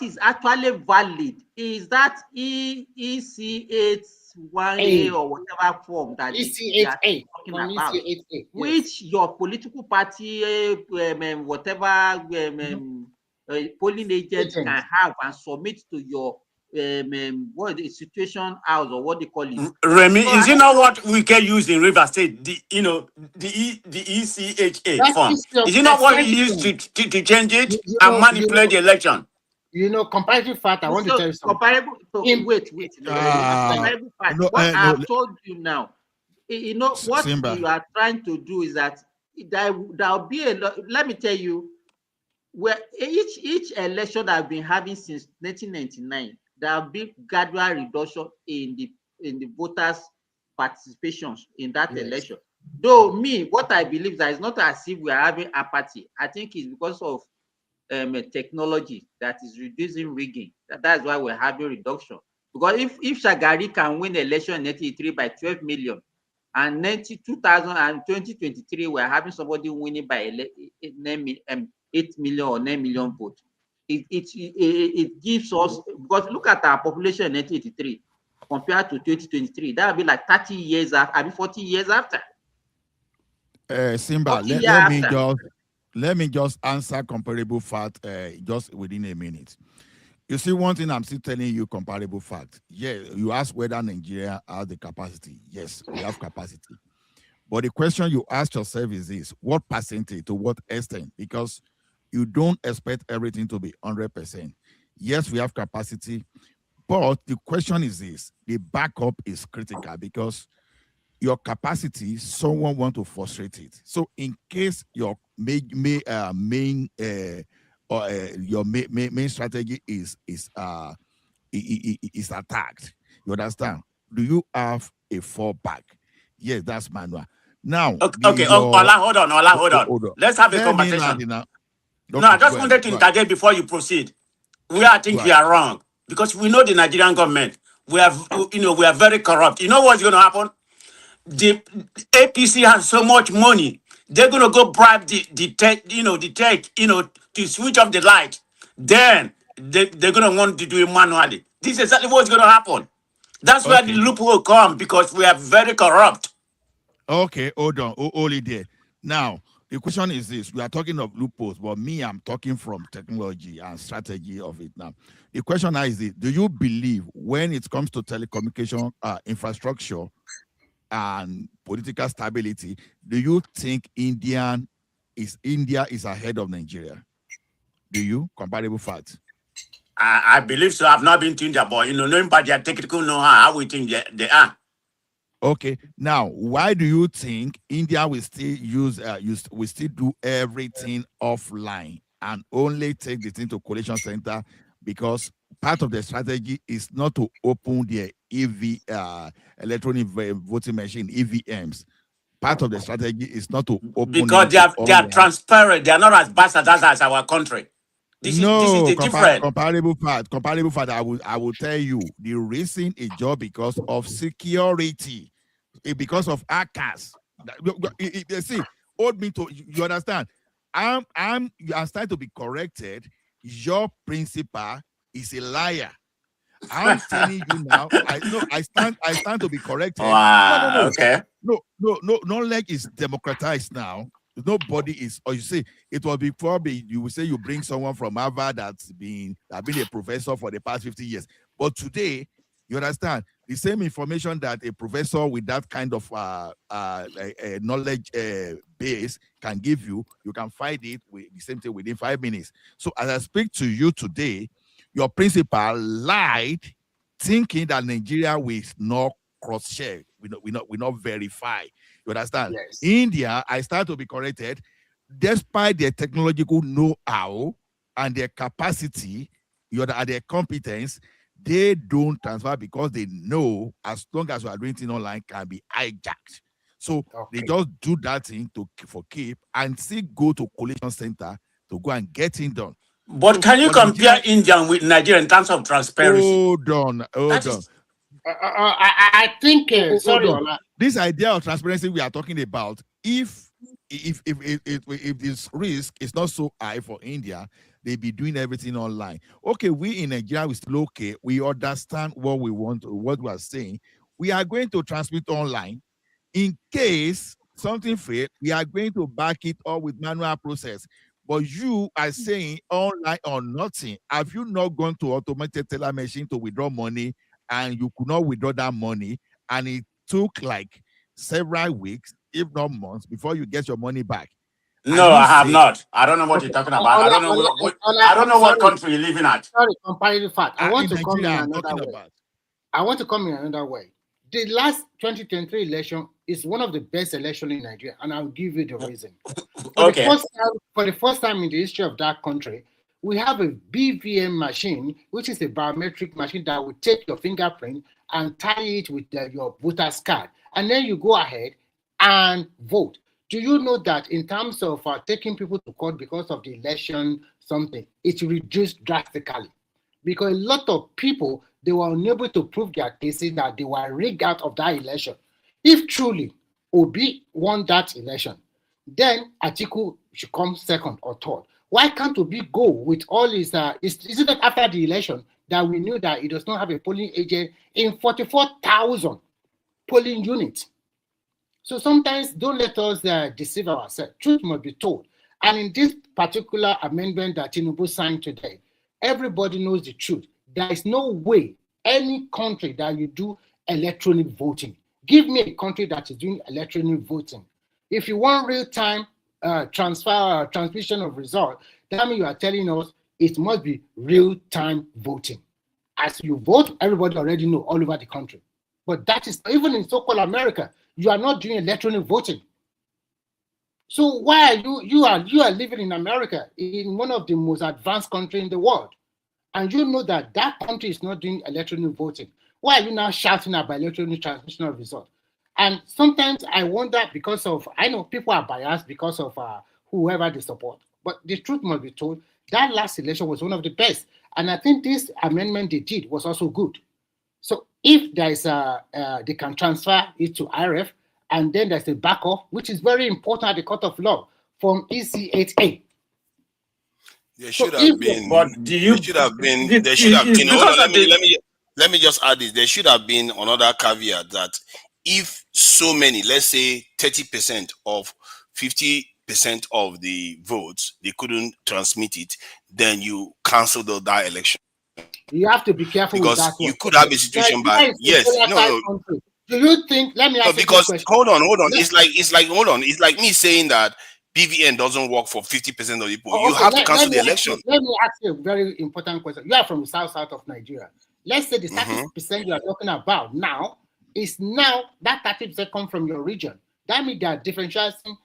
is actually valid is that EC81A or whatever form that EC8A talking about, which your political party, whatever polling agent can have and submit to your what the situation house or what they call it. Remy, is it not what we can use in River State? The ECHA form. Is it not what we use to change it and manipulate the election? You know, comparative fact. I want to tell you something. Wait. Comparative fact. What I've told you now, you know what you are trying to do is that there'll be a lot. Let me tell you, where each election that I've been having since 1999. There have been gradual reduction in the voters' participations in that election. Though what I believe that it's not as if we are having apathy. I think it's because of technology that is reducing rigging. That's why we're having reduction. Because if Shagari can win the election in 1983 by 12 million, and 2023 we're having somebody winning by 8 million or 9 million votes. It gives us, because look at our population in 1983 compared to 2023, that would be like 30 years after, I mean 40 years after. Simba, let me just answer comparable fact just within a minute. You see, one thing I'm still telling you, comparable fact. Yeah, you ask whether Nigeria has the capacity. Yes, we have capacity. But the question you ask yourself is this: what percentage, to what extent? Because you don't expect everything to be 100%. Yes, we have capacity, but the question is this: the backup is critical, because your capacity, someone want to frustrate it. So in case your main strategy is attacked, you understand? Do you have a fallback? Yes, that's manual. Now, okay, Ola, hold on. Let's have a conversation. No, I just wanted to interject before you proceed. I think you are wrong, because we know the Nigerian government. We are very corrupt. You know what's going to happen? The APC has so much money. They're going to go bribe the tech, to switch off the light. Then they're going to want to do it manually. This is exactly what's going to happen. That's where the loophole come, because we are very corrupt. Okay, hold on, hold it there. Now, the question is this: we are talking of loopholes, but I'm talking from technology and strategy of it now. The question now is this: do you believe when it comes to telecommunication infrastructure and political stability, do you think India is ahead of Nigeria? Do you? Comparable facts. I believe so. I've not been to India, but knowing by their technical know-how, we think they are. Okay. Now, why do you think India will still will still do everything offline and only take the thing to collation center? Because part of the strategy is not to open their electronic voting machine, EVMs. Part of the strategy is not to open, because they are transparent. They are not as bastardized as our country. This is the difference. Comparable fact. I will tell you the reason is just because of security, because of hackers. See, hold me to, you understand? I'm starting to be corrected. Your principal is a liar. I'm telling you now. I stand to be corrected. Wow. No. Okay. No, like it's democratized now. Nobody is, or you say it was before. You will say you bring someone from Harvard that's been a professor for the past 50 years. But today, you understand, the same information that a professor with that kind of knowledge base can give you, you can find it with the same thing within 5 minutes. So as I speak to you today, your principal lied, thinking that Nigeria will not cross-check, we not verify. You understand? Yes. India, I start to be corrected, despite their technological know-how and their capacity, their competence, They don't transfer because they know as long as you are doing things online can be hijacked. So they just do that thing for keep and still go to collation center to go and get it done. But so can you compare India with Nigeria in terms of transparency? Hold on. I think sorry, this idea of transparency we are talking about, if this risk is not so high for India, they be doing everything online. Okay, we in Nigeria we still okay. We understand what we want, what we are saying. We are going to transmit online. In case something fails, we are going to back it up with manual process. But you are saying online or nothing. Have you not gone to automated teller machine to withdraw money and you could not withdraw that money and it took like several weeks, if not months, before you get your money back? No, I have not. I don't know what you're talking about. I don't know I don't know what country you're living at. Sorry, comparative fact. I want to come in another way. I want to come in another way. The last 2023 election is one of the best elections in Nigeria, and I'll give you the reason. For the first time in the history of that country, we have a BVM machine, which is a biometric machine that will take your fingerprint and tie it with your voter's card. And then you go ahead and vote. Do you know that in terms of taking people to court because of the election, it reduced drastically? Because a lot of people, they were unable to prove their cases that they were rigged out of that election. If truly Obi won that election, then Atiku should come second or third. Why can't Obi go with all his, is it that after the election that we knew that he does not have a polling agent in 44,000 polling units? So sometimes don't let us deceive ourselves. Truth must be told. And in this particular amendment that Tinubu signed today, everybody knows the truth. There is no way any country that you do electronic voting. Give me a country that is doing electronic voting. If you want real-time transmission of results, that means you are telling us it must be real-time voting. As you vote, everybody already know all over the country. But that is, even in so-called America, you are not doing electronic voting. So why are you are living in America, in one of the most advanced countries in the world, and you know that that country is not doing electronic voting? Why are you now shouting about electronic transmission of results? And sometimes I wonder, because of, I know people are biased because of whoever they support, but the truth must be told, that last election was one of the best. And I think this amendment they did was also good. So if there is they can transfer it to IRF, and then there's a backup, which is very important at the court of law from EC8A. There should have been. There should have been. Hold on, let me just add this. There should have been another caveat that if so many, let's say 30% of 50% of the votes, they couldn't transmit it, then you cancel that election. You have to be careful because with that you could have a situation by Do you think? Let me ask you because question. hold on. It's like me saying that BVN doesn't work for 50% of people. You have to cancel the election. Let me ask you a very important question. You are from the south of Nigeria. Let's say the 30% you are talking about now is now that 30% come from your region. That means they are differentiating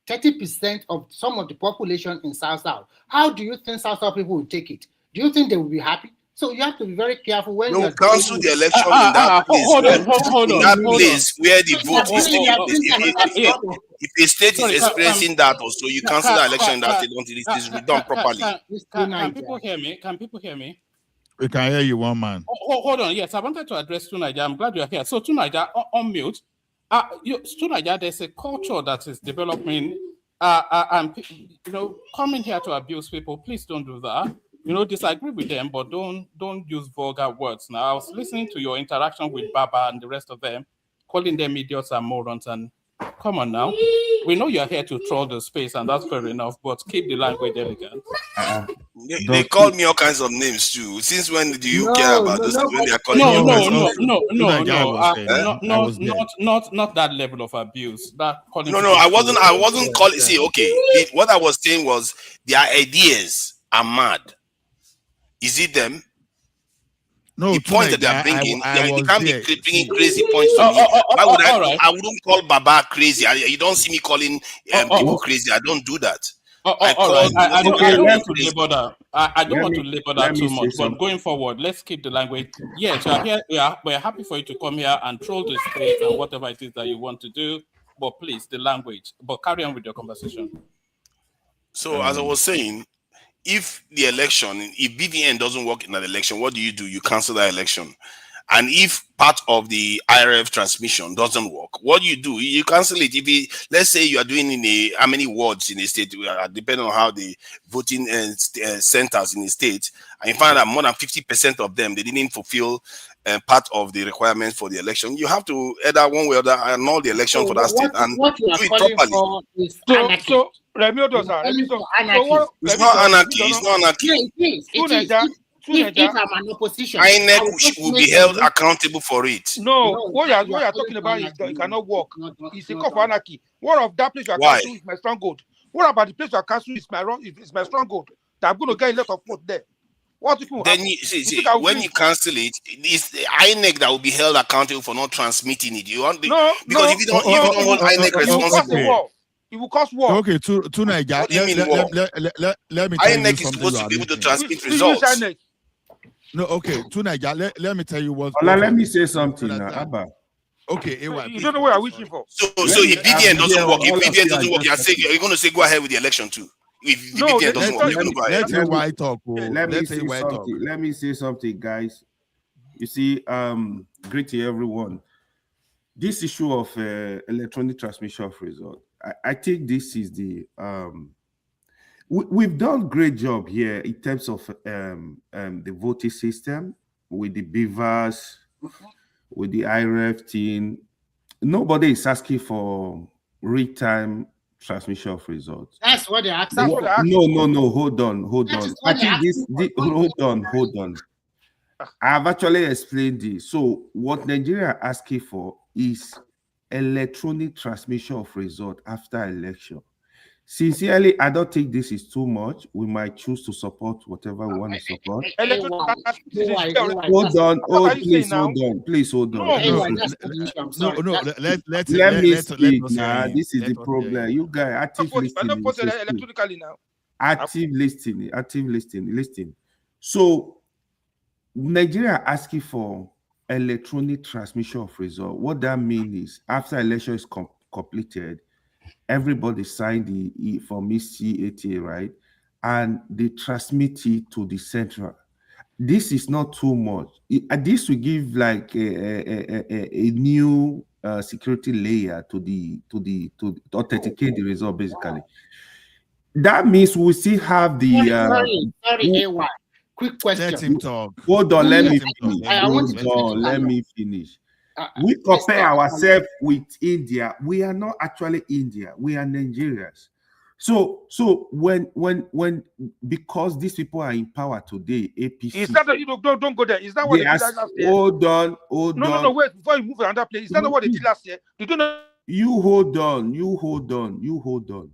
30% of some of the population in South. How do you think South people will take it? Do you think they will be happy? So you have to be very careful when you cancel the election in that place. Hold on. That place where the vote is taken. If a state is experiencing that also, you cancel the election in that state until it is done properly. Can people hear me? Can people hear me? We can hear you, one man. Hold on. Yes, I wanted to address Tunaja. I'm glad you're here. So Tunaja, on mute. Tunaja, there's a culture that is developing, and coming here to abuse people. Please don't do that. Disagree with them, but don't use vulgar words. Now, I was listening to your interaction with Baba and the rest of them, calling them idiots and morons. And come on now, we know you're here to troll the space, and that's fair enough. But keep the language elegant. They call me all kinds of names too. Since when do you care about those? When they are calling not that level of abuse. That calling. I wasn't calling. See, okay. What I was saying was their ideas are mad. Is it them? No, the point that they're bringing, you can't be bringing crazy points to me. Why would I? Right. I wouldn't call Baba crazy. You don't see me calling people crazy. I don't do that. All right. I don't want to labor that. I don't want to labor that too much. But going forward, let's keep the language. Yes, we are here. We're happy for you to come here and troll the state and whatever it is that you want to do. But please, the language. But carry on with your conversation. So as I was saying, if the election, if BVN doesn't work in an election, what do? You cancel that election. And if part of the IRF transmission doesn't work, what do? You cancel it. If let's say you are doing how many wards in a state, depending on how the voting centers in the state, and you find that more than 50% of them, they didn't fulfill part of the requirements for the election, you have to either one way or the other annul the election for that state and what you are do it calling properly. for is anarchy. So Remi does that. It's not anarchy. It's not anarchy. Yeah, it is. If I'm an opposition, INEC will be held accountable for it. No, what you are talking about is that it cannot work. It's a call for anarchy. What of that place you are canceling is my stronghold? What about the place you are canceling is my stronghold? That I'm going to get a lot of votes there. What if you then when you cancel it, it's the INEC that will be held accountable for not transmitting it. You want because if you don't hold INEC responsible, it will cause war. Okay, to Niger. Let me tell you INEC is supposed to be able to transmit results. No, okay, to Niger. Let me tell you what. Let me say something, Abba. Okay, you don't know what I'm wishing for. So if BVN doesn't work, you're going to say go ahead with the election too. If BVN doesn't work, you're going to go ahead. Let me say something, guys. You see, greeting everyone. This issue of electronic transmission of result, I think this is the we've done great job here in terms of the voting system with the beavers, with the IRF team. Nobody is asking for real-time transmission of results. That's what they're asking. No. Hold on. I think this. Hold on. I've actually explained this. So what Nigeria are asking for is electronic transmission of result after election. Sincerely, I don't think this is too much. We might choose to support whatever we want to support. Hold on. Please hold on. No. Let me speak now. This is the problem. You guys active listening. So Nigeria asking for electronic transmission of result. What that means is after election is completed, everybody signed the from ECATA, right? And they transmit it to the central. This is not too much. This will give like a new security layer to authenticate the result, basically. That means we still have the sorry, AY. Quick question. Let him talk. Hold on, let me finish. We compare ourselves with India. We are not actually India. We are Nigerians. So when because these people are in power today, APC. Is that don't go there? Is that what they did last year? Hold on. No. Wait, before you move to another place, is that not what they did last year? You don't know. You hold on.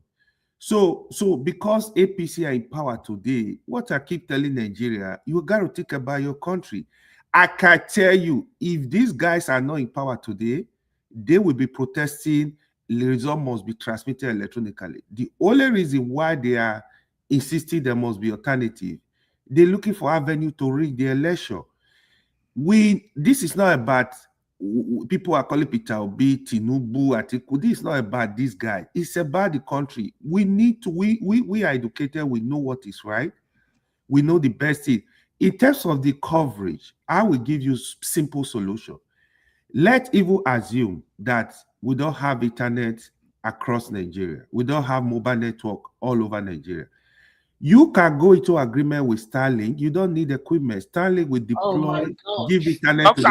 So because APC are in power today, what I keep telling Nigeria, you got to think about your country. I can tell you, if these guys are not in power today, they will be protesting. The result must be transmitted electronically. The only reason why they are insisting there must be alternative, they're looking for avenue to rig the election. This is not about people are calling Peter Obi, Tinubu, Atiku. This is not about this guy. It's about the country. We are educated. We know what is right. We know the best thing. In terms of the coverage, I will give you simple solution. Let's even assume that we don't have internet across Nigeria. We don't have mobile network all over Nigeria. You can go into agreement with Starlink. You don't need equipment. Starlink will deploy, give internet to the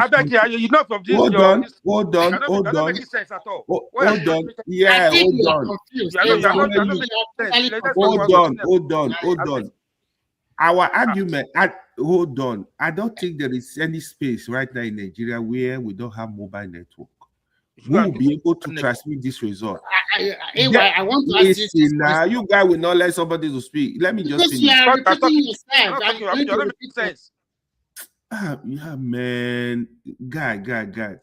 Hold on. Hold on. Our argument, hold on. I don't think there is any space right now in Nigeria where we don't have mobile network. We will be able to transmit this result. I want to ask you now. You guys will not let somebody to speak. Let me just finish. You are repeating yourself. Yeah, man, guy,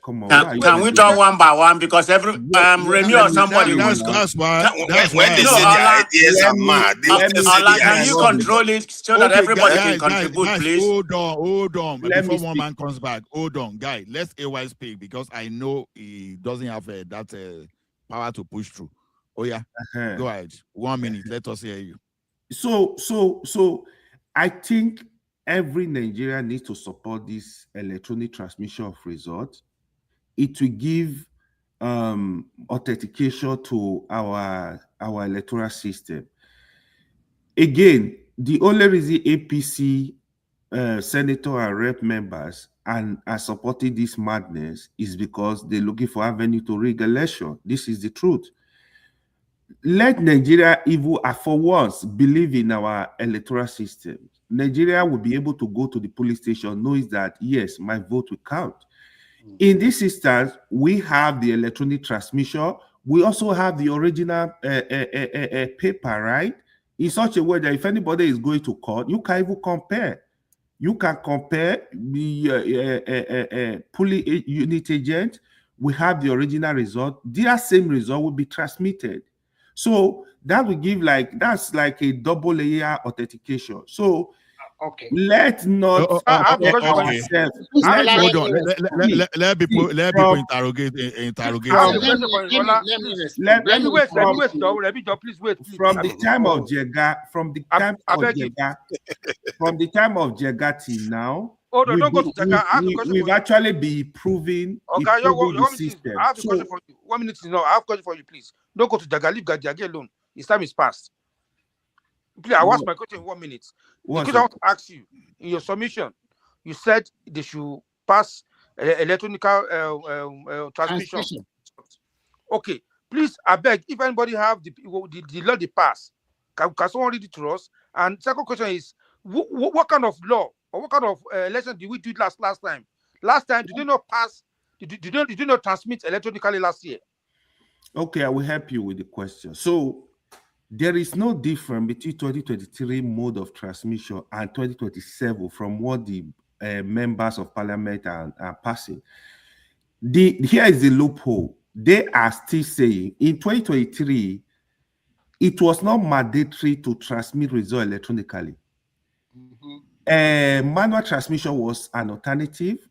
come on. Can we talk one by one because Remy or somebody that's why when they say their ideas are mad, can you control it so that everybody can contribute, please? Hold on. Let Before me one speak. man comes back, hold on, guy. Let's AY speak because I know he doesn't have that power to push through. Oh yeah, go ahead. 1 minute. Let us hear you. So I think every Nigerian needs to support this electronic transmission of results. It will give authentication to our electoral system. Again, the only reason APC senator and rep members are supporting this madness is because they're looking for avenue to rig election. This is the truth. Let Nigeria even for once believe in our electoral system. Nigeria will be able to go to the police station knowing that, yes, my vote will count. In this instance, we have the electronic transmission. We also have the original paper, right? In such a way that if anybody is going to court, you can even compare. You can compare the polling unit agent. We have the original result. Their same result will be transmitted. So that will give that's like a double layer authentication. So let's not Hold on. Let people interrogate. Let me wait. Please wait. From the time of Jega till now, we've actually been improving the system. I have a question for you. 1 minute. No, I have a question for you, please. Don't go to Jaga. Leave Jaga alone. His time is past. Please, I ask my question in 1 minute. Because I want to ask you, in your submission, you said they should pass electronic transmission. Okay, please, I beg, if anybody have the law they pass, can someone read it to us? And second question is, what kind of law or what kind of election did we do last time? Last time, did they not pass? Did they not transmit electronically last year? Okay, I will help you with the question. So there is no difference between 2023 mode of transmission and 2027 from what the members of parliament are passing. Here is the loophole. They are still saying in 2023, it was not mandatory to transmit results electronically. Manual transmission was an alternative.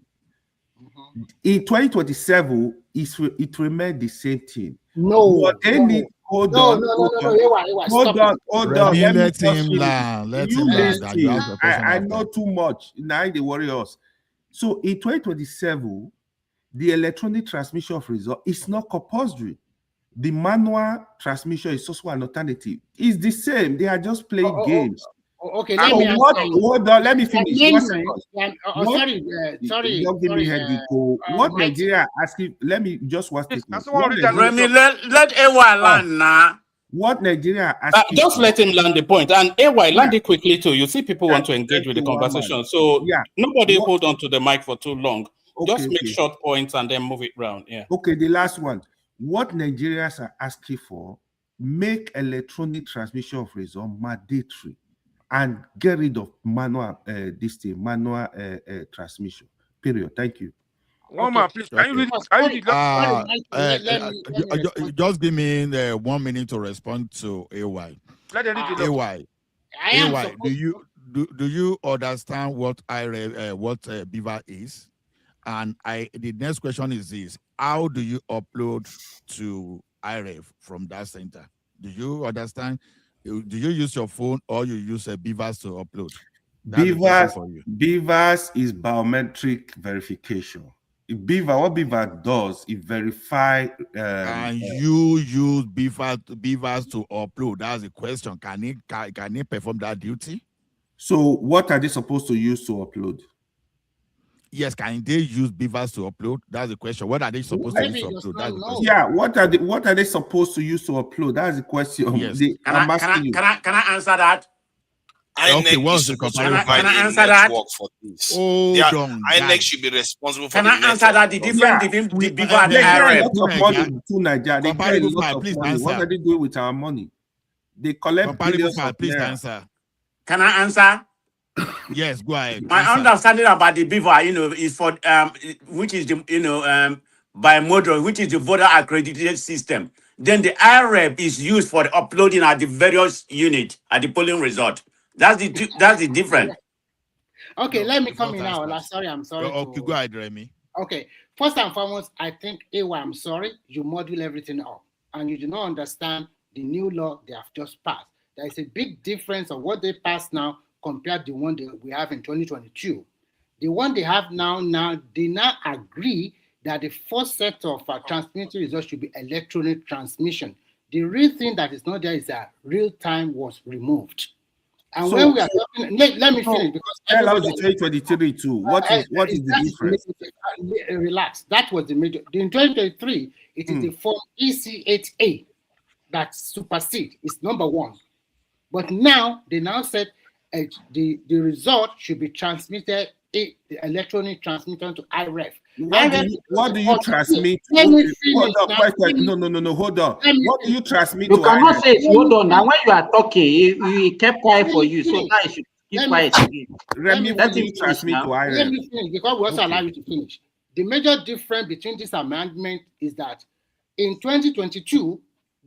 In 2027, it remained the same thing. No, they need. Hold on. Let him learn. I know too much. Now they worry us. So in 2027, the electronic transmission of result is not compulsory. The manual transmission is also an alternative. It's the same. They are just playing games. Okay, hold on. Let me finish. Sorry. Don't give me headache. What Nigeria asking? Let me just watch this. Remy, let AY land now. What Nigeria asking? Just let him land the point. And AY, land it quickly too. You see, people want to engage with the conversation. So nobody hold on to the mic for too long. Just make short points and then move it round. Yeah. Okay, the last one. What Nigerians are asking for, make electronic transmission of result mandatory and get rid of manual transmission. Period. Thank you. One man, please. Can you read? Just give me 1 minute to respond to AY. AY, do you understand what Beaver is? And the next question is this: how do you upload to IREV from that center? Do you understand? Do you use your phone or you use Beavers to upload? Beavers is biometric verification. What Beaver does is verify. And you use Beavers to upload. That's the question. Can he perform that duty? So what are they supposed to use to upload? Yes, can they use Beavers to upload? That's the question. What are they supposed to use to upload? That's the question. Yeah, what are they supposed to use to upload? That's the question. Yes. Can I answer that? Okay, what's the comparison? Can I answer that? INEC should be responsible for. Can I answer that? The difference between the Beaver and the IREV. Please answer. What are they doing with our money? They collect billions of please answer. Can I answer? Yes, go ahead. My understanding about the beaver, is for which is the bimodal, which is the voter accredited system. Then the IREP is used for the uploading at the various units at the polling result. That's the difference. Okay, let me come in now. I'm sorry. Okay, go ahead, Remy. Okay, first and foremost, I think, I'm sorry, you model everything up and you do not understand the new law they have just passed. There is a big difference of what they passed now compared to the one that we have in 2022. The one they have now, they now agree that the first set of transmitting results should be electronic transmission. The real thing that is not there is that real time was removed. And when we are talking, let me finish because tell us the 2023 too. What is the difference? Relax. That was the major. In 2023, it is the form EC8A that supersedes. It's number one. But now they now said the result should be transmitted, the electronic transmission to IREF. What do you transmit? No. Hold on. What do you transmit? You cannot say hold on. Now, when you are talking, you kept quiet for you. So now you should keep quiet again. Remy, what do you transmit to IREF? Let me finish because we also allow you to finish. The major difference between this amendment is that in 2022,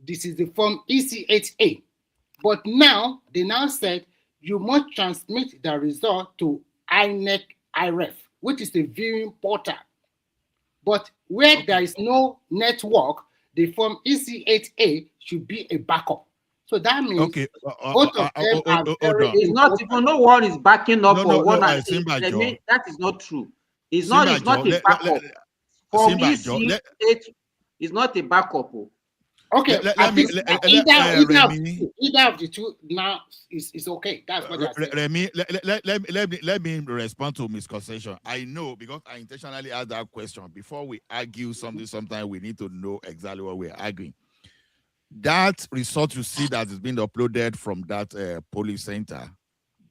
this is the form EC8A. But now, they now said you must transmit the result to INEC IREF, which is the viewing portal. But where there is no network, the form EC8A should be a backup. So that means both of them are very. It's not even no one is backing up for one. That is not true. It's not a backup. Form EC8 is not a backup. Okay, either of the two now is okay. That's what I said. Remy, let me respond to misconception. I know because I intentionally asked that question. Before we argue something, sometimes we need to know exactly what we're arguing. That result you see that is being uploaded from that police center,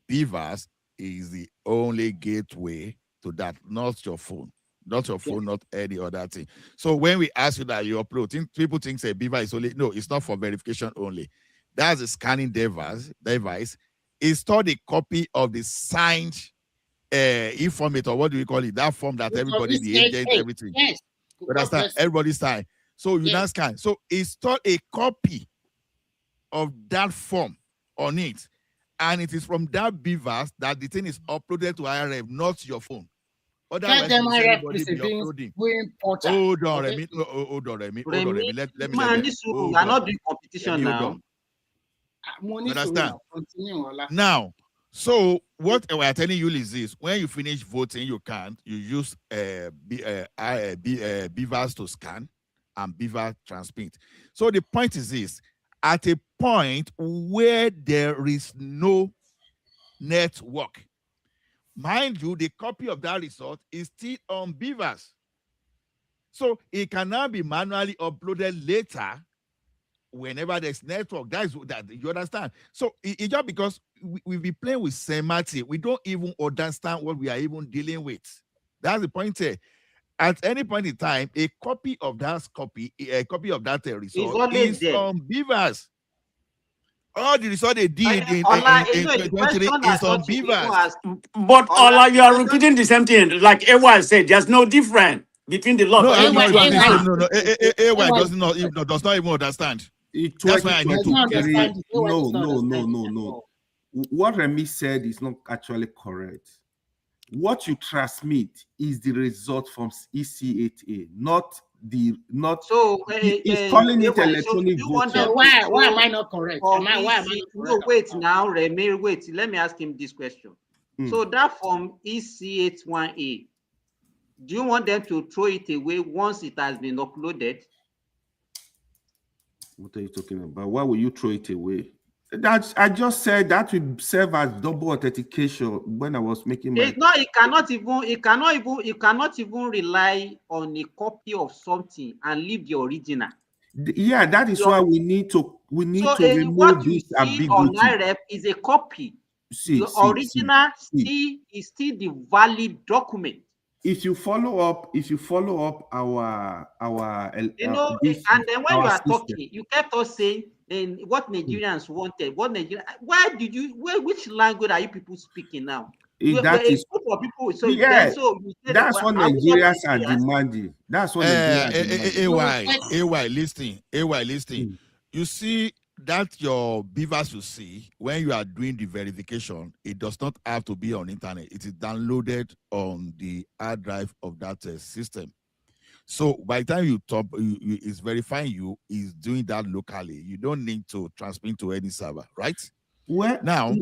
Beavers, is the only gateway to that, not your phone. Not your phone, not any other thing. So when we ask you that you upload, people think say Beaver is only, no, it's not for verification only. That's a scanning device. It's stored a copy of the signed informate, or what do we call it? That form that everybody, the agent, everything. Yes. Understand? Everybody sign. So you now scan. So it's stored a copy of that form on it. And it is from that Beavers that the thing is uploaded to IRF, not your phone. Otherwise, hold on, Remy. Hold on, Remy. Let me. We are not doing competition now. Understand? Now, so what we are telling you is this: when you finish voting, you use Beavers to scan and Beaver transmit. So the point is this: at a point where there is no network, mind you, the copy of that result is still on Beavers. So it can now be manually uploaded later whenever there's network. That you understand. So it's just because we be playing with semantics, we don't even understand what we are even dealing with. That's the point here. At any point in time, a copy of that result is on Beavers. All the result they did in 2023 is on Beavers. But Ola, you are repeating the same thing. Like Ewa said, there's no difference between the law. No, AY does not even understand. That's why I need to. No. What Remy said is not actually correct. What you transmit is the result from EC8A, not. So he's calling it electronic voting. Why am I not correct? No, wait now, Remy. Wait. Let me ask him this question. So that form EC81A, do you want them to throw it away once it has been uploaded? What are you talking about? Why will you throw it away? I just said that would serve as double authentication when I was making my. You cannot even rely on a copy of something and leave the original. Yeah, that is why we need to remove this ambiguity. On IREF is a copy. The original is still the valid document. If you follow up our and then when you are talking, you kept on saying and what Nigerians wanted. Why did you? Which language are you people speaking now? That is for people. So yeah, so you said that's what Nigerians are demanding. That's what AY listening. You see that your beavers you see when you are doing the verification, it does not have to be on internet. It is downloaded on the hard drive of that system. So by the time you top, is verifying you is doing that locally. You don't need to transmit to any server, right? Well, now,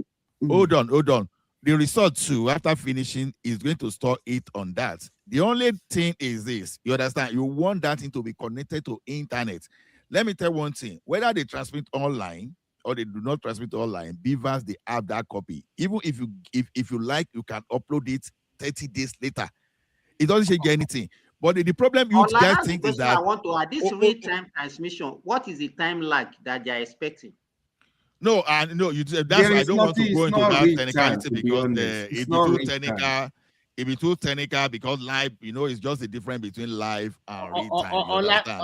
hold on. The result too, after finishing, is going to store it on that. The only thing is this: you understand? You want that thing to be connected to internet. Let me tell one thing: whether they transmit online or they do not transmit online, beavers they have that copy. Even if you like, you can upload it 30 days later. It doesn't change anything. But the problem you guys think is that I want to add this real-time transmission. What is the time lag that they are expecting? No, and no, that's why I don't want to go into that technicality because it be too technical because live, it's just the difference between live and real time.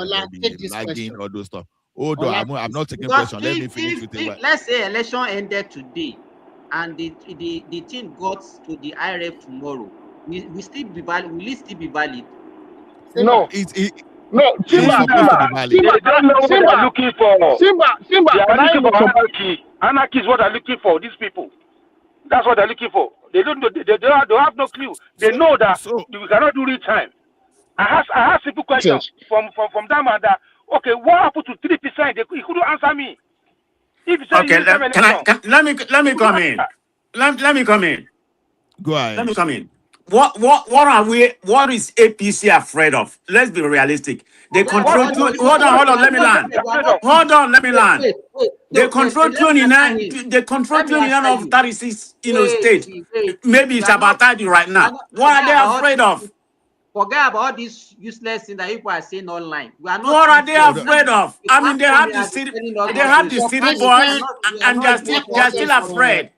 Lagging all those stuff. Hold on, I'm not taking question. Let me finish with it. Let's say election ended today, and the thing got to the IRF tomorrow. Will still be valid? Will it still be valid? No. No, Simba they don't know what they're looking for. Simba, they are looking for anarchy. Anarchy is what they're looking for. These people, that's what they're looking for. They don't know. They have no clue. They know that we cannot do real time. I have simple questions from that man. That okay, what happened to 3%? He couldn't answer me. If you say let me come in. Let me come in. Go ahead. Let me come in. What is APC afraid of? Let's be realistic. They control hold on, let me land. Hold on, let me land. They control 29 of 36 states. Maybe it's about 30 right now. What are they afraid of? Forget about all these useless things that people are saying online. What are they afraid of? I mean, they have the city boys, and they're still afraid.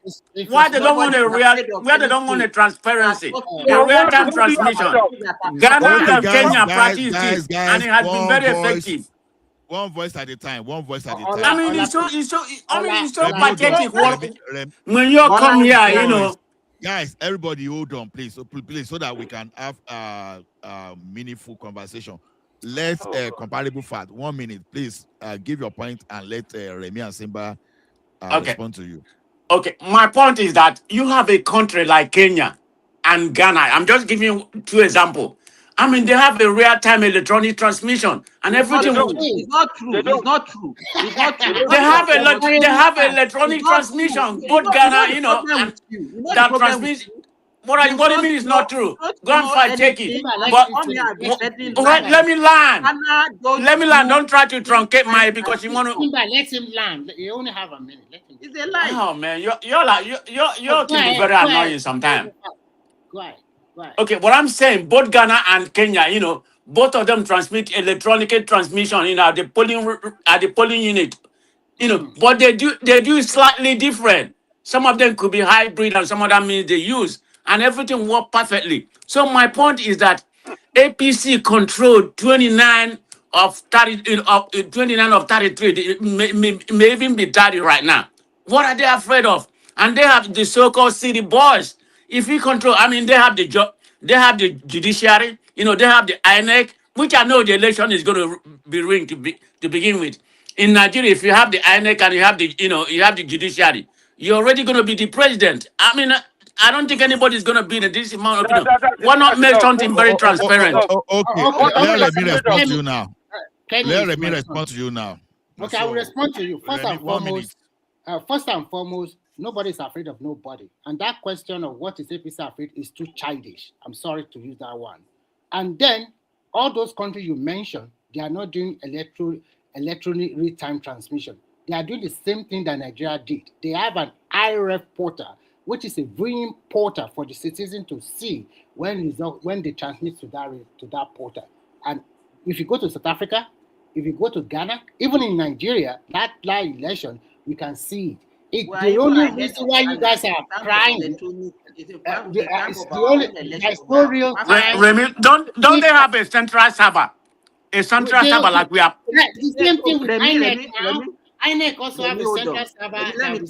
Why they don't want they don't want a transparency, a real-time transmission? Ghana and Kenya practice this, and it has been very effective. One voice at a time. I mean, it's so pathetic. When you come here, Guys, everybody hold on, please, so that we can have meaningful conversation. Let's comparable fact. 1 minute, please. Give your point and let Remy and Simba respond to you. Okay, my point is that you have a country like Kenya and Ghana. I'm just giving you 2 examples. I mean, they have a real-time electronic transmission and everything. It's not true. It's not true. They have electronic transmission. Both Ghana, and that transmission. What do you mean it's not true? Go and fight, take it. But let me land. Let me land. Don't try to truncate my because you want to. Let him land. You only have a minute. Let him. It's a lie. Oh man, you're very annoying sometimes. Go ahead. Okay, what I'm saying, both Ghana and Kenya, both of them transmit electronic transmission, at the polling unit, but they do slightly different. Some of them could be hybrid, and some of them means they use, and everything work perfectly. So my point is that APC controlled 29 of 30 29 of 33, may even be 30 right now. What are they afraid of? And they have the so-called city boys. If we control, I mean, they have the job, they have the judiciary, they have the INEC, which I know the election is going to be rigged to begin with. In Nigeria, if you have the INEC and you have the judiciary, you're already going to be the president. I mean, I don't think anybody is going to be in this amount of why not make something very transparent? Okay, let me respond to you now. Let me respond to you now. Okay, I will respond to you. First and foremost, nobody is afraid of nobody. And that question of what is APC afraid is too childish. I'm sorry to use that one. And then, all those countries you mentioned, they are not doing electronic real-time transmission. They are doing the same thing that Nigeria did. They have an IRF portal, which is a viewing portal for the citizen to see when they transmit to that portal. And if you go to South Africa, if you go to Ghana, even in Nigeria, that live election, you can see it. The only reason why you guys are crying is there's no real time. Remy, don't they have a central server? A central server like we have. The same thing with INEC now. INEC also have a central server. Let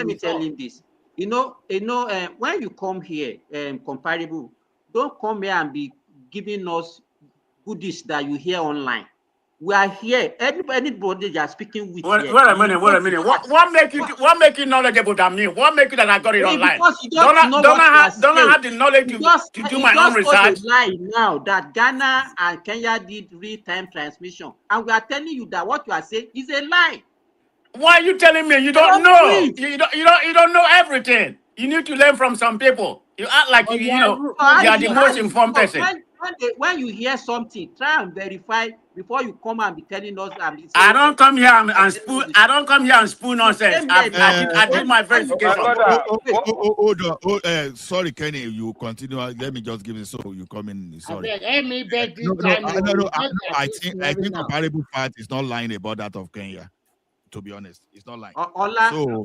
me tell him this. When you come here, comparable, don't come here and be giving us goodies that you hear online. We are here. Anybody that are speaking with. Wait a minute. What make you knowledgeable than me? What make you that I got it online? Because you don't have the knowledge to do my own research. Lie now that Ghana and Kenya did real-time transmission, and we are telling you that what you are saying is a lie. Why are you telling me you don't know? You don't know everything. You need to learn from some people. You act like you are the most informed person. When you hear something, try and verify before you come and be telling us. I don't come here and spoon. I don't come here and spoon nonsense. I did my verification. Hold on. Sorry, Kenny. You continue. Let me just give it. So you come in. Sorry. No. I think comparable fact is not lying about that of Kenya. To be honest, it's not lying.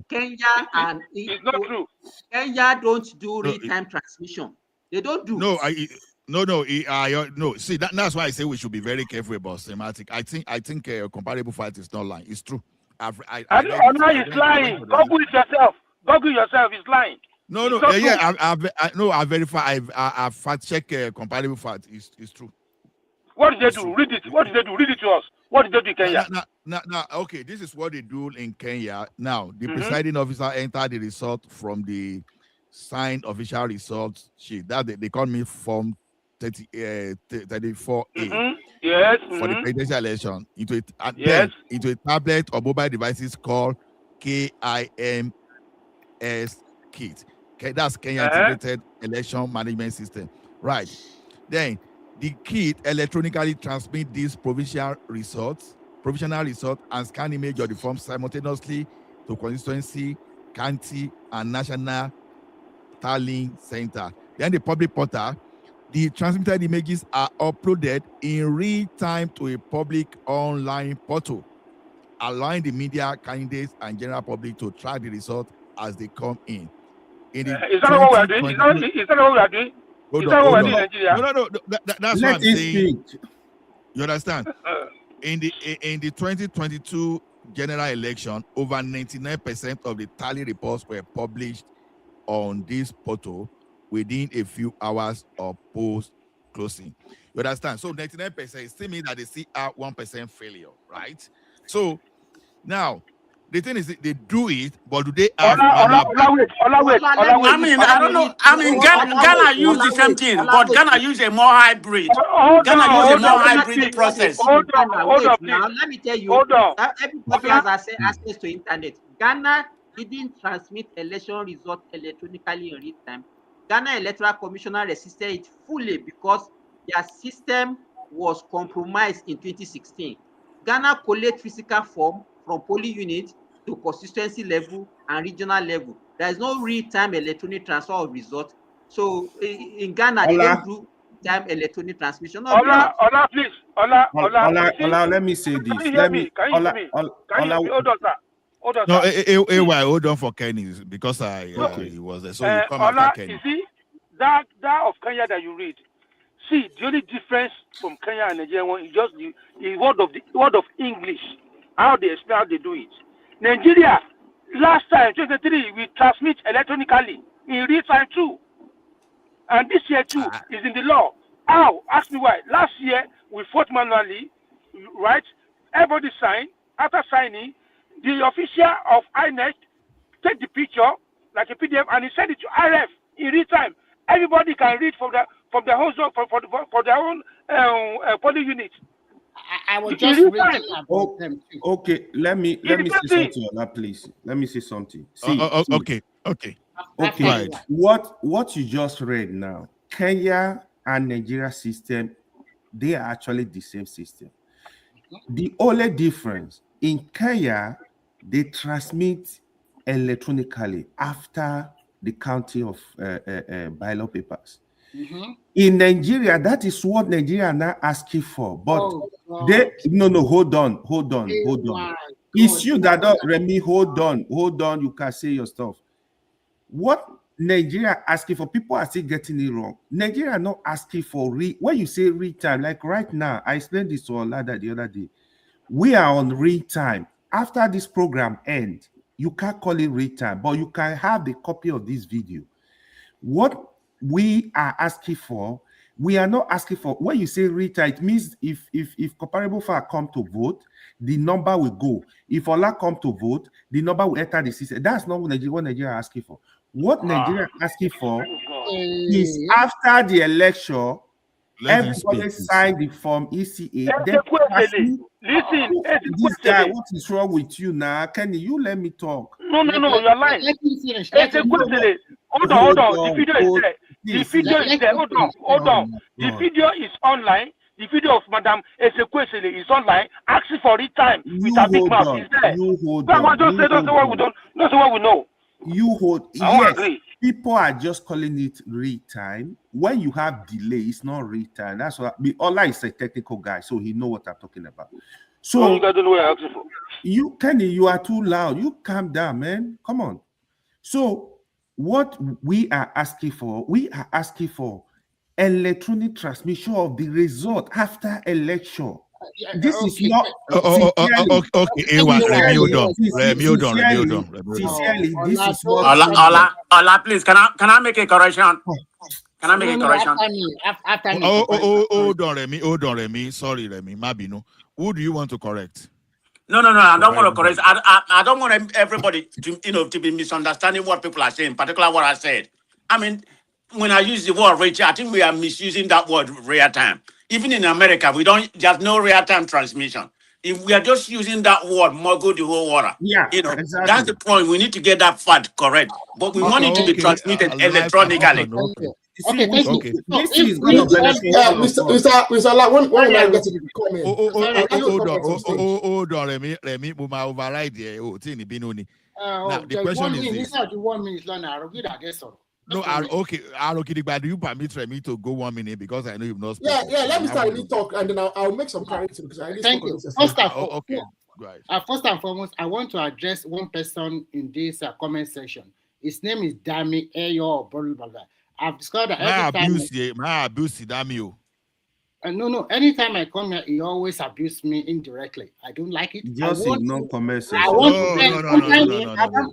Kenya and it's not true. Kenya don't do real-time transmission. They don't do. No. See, that's why I say we should be very careful about semantic. I think comparable fact is not lying. It's true. Ola is lying. Google it yourself. Google yourself is lying. No. I verify. I fact check comparable fact. It's true. What did they do? Read it. What did they do? Read it to us. What did they do in Kenya? Okay, this is what they do in Kenya. Now, the presiding officer entered the result from the signed official results sheet. That they call me Form 34A. Yes. For the presidential election into a tablet or mobile devices called KIMS kit. That's Kenya Integrated Election Management System. Right. Then the kit electronically transmits these provisional results and scan image of the form simultaneously to constituency, county, and national tallying center. Then the public portal, the transmitted images are uploaded in real time to a public online portal, allowing the media, candidates, and general public to track the results as they come in. Is that what we are doing? Is that what we are doing? No. That's what I'm saying. You understand? In the 2022 general election, over 99% of the tally reports were published on this portal within a few hours of post closing. You understand? So 99% still means that they see a 1% failure, right? So now the thing is, they do it, but do they have? Wait. I mean, I don't know. I mean, Ghana use the same thing, but Ghana use a more hybrid. Ghana use a more hybrid process. Hold on, now let me tell you. Everybody has access to internet. Ghana didn't transmit election results electronically in real time. Ghana Electoral Commissioner resisted it fully because their system was compromised in 2016. Ghana collect physical form from polling unit to constituency level and regional level. There is no real-time electronic transfer of results. So in Ghana, they don't do time electronic transmission. Ola, please. Ola, let me say this. Can you hear me? Hold on, sir. Hold on for Kenny because he was there. So you come after Kenny. You see, that of Kenya that you read. See, the only difference from Kenya and Nigeria is just the word of English. How they explain how they do it. Nigeria, last time, 2023, we transmit electronically in real time too. And this year too is in the law. How? Ask me why. Last year, we fought manually, right? Everybody signed. After signing, the official of INEC take the picture, like a PDF, and he send it to RF in real time. Everybody can read from their own for their own polling unit. I was just reading about them too. Okay, let me say something on that, please. Let me say something. Okay. Right. What you just read now, Kenya and Nigeria system, they are actually the same system. The only difference in Kenya, they transmit electronically after the counting of ballot papers. In Nigeria, that is what Nigeria are now asking for. But hold on. It's you that don't, Remy, hold on. You can say your stuff. What Nigeria asking for, people are still getting it wrong. Nigeria are not asking for when you say real time, like right now, I explained this to Olada the other day. We are on real time. After this program ends, you can't call it real time, but you can have the copy of this video. What we are asking for, we are not asking for, when you say real time, it means if comparable file come to vote, the number will go. If Ola come to vote, the number will enter the system. That's not what Nigeria are asking for. What Nigeria are asking for is after the election, everybody sign the form ECA. Then listen, this guy, what is wrong with you now? Kenny, you let me talk. No, you're lying. Let me finish. Hold on. The video is there. The video is there. Hold on. The video is online. The video of Madam Ezekwesili is online. Asking for it time with a big mouth. Is there? You hold That's on. what we don't. That's what we know. You hold. Yes, people are just calling it real time. When you have delay, it's not real time. That's what. Ola is a technical guy, so he know what I'm talking about. So you guys don't know what I'm asking for. You, Kenny, you are too loud. You calm down, man. Come on. So what we are asking for, electronic transmission of the result after election. This is not okay. Hold on. Sincerely, this is not. Ola, please, can I make a correction? Can I make a correction? After me. Hold on, Remy. Sorry, Remy. Mabino. Who do you want to correct? No. I don't want to correct. I don't want everybody to be misunderstanding what people are saying, particularly what I said. I mean, when I use the word real time, I think we are misusing that word real time. Even in America, there's no real time transmission. If we are just using that word, mogul the whole water. Yeah, exactly. That's the point. We need to get that fact correct. But we want it to be transmitted electronically. Okay, thank you. This is going to Mr. Allah, when I get to the comment. Hold on, Remy, we might override here. Now, the question is this. 1 minute long, I'll give that guess. No, okay, but do you permit Remy to go 1 minute because I know you've not spoken? Yeah, let me start really talk and then I'll make some clarity because I thank you. First and foremost, I want to address one person in this comment section. His name is Dami Eyo Borulbaga. I've discovered that abuse Damio. No. Anytime I come here, he always abuses me indirectly. I don't like it. Just ignore comments. No.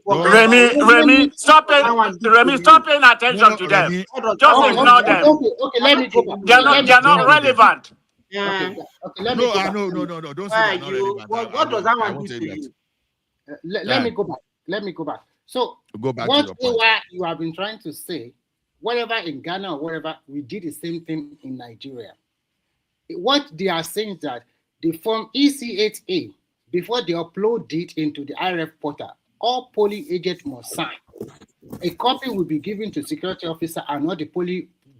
Remy, stop it. Remy, stop paying attention to them. Just ignore them. Okay, let me go back. They're not relevant. Okay, let me go back. No. Don't say they're not relevant. What does that one do to you? Let me go back. So, go back whatever you have been trying to say, whatever in Ghana or whatever, we did the same thing in Nigeria. What they are saying is that the form EC8A, before they upload it into the IRF portal, all polling agents must sign. A copy will be given to security officer and not the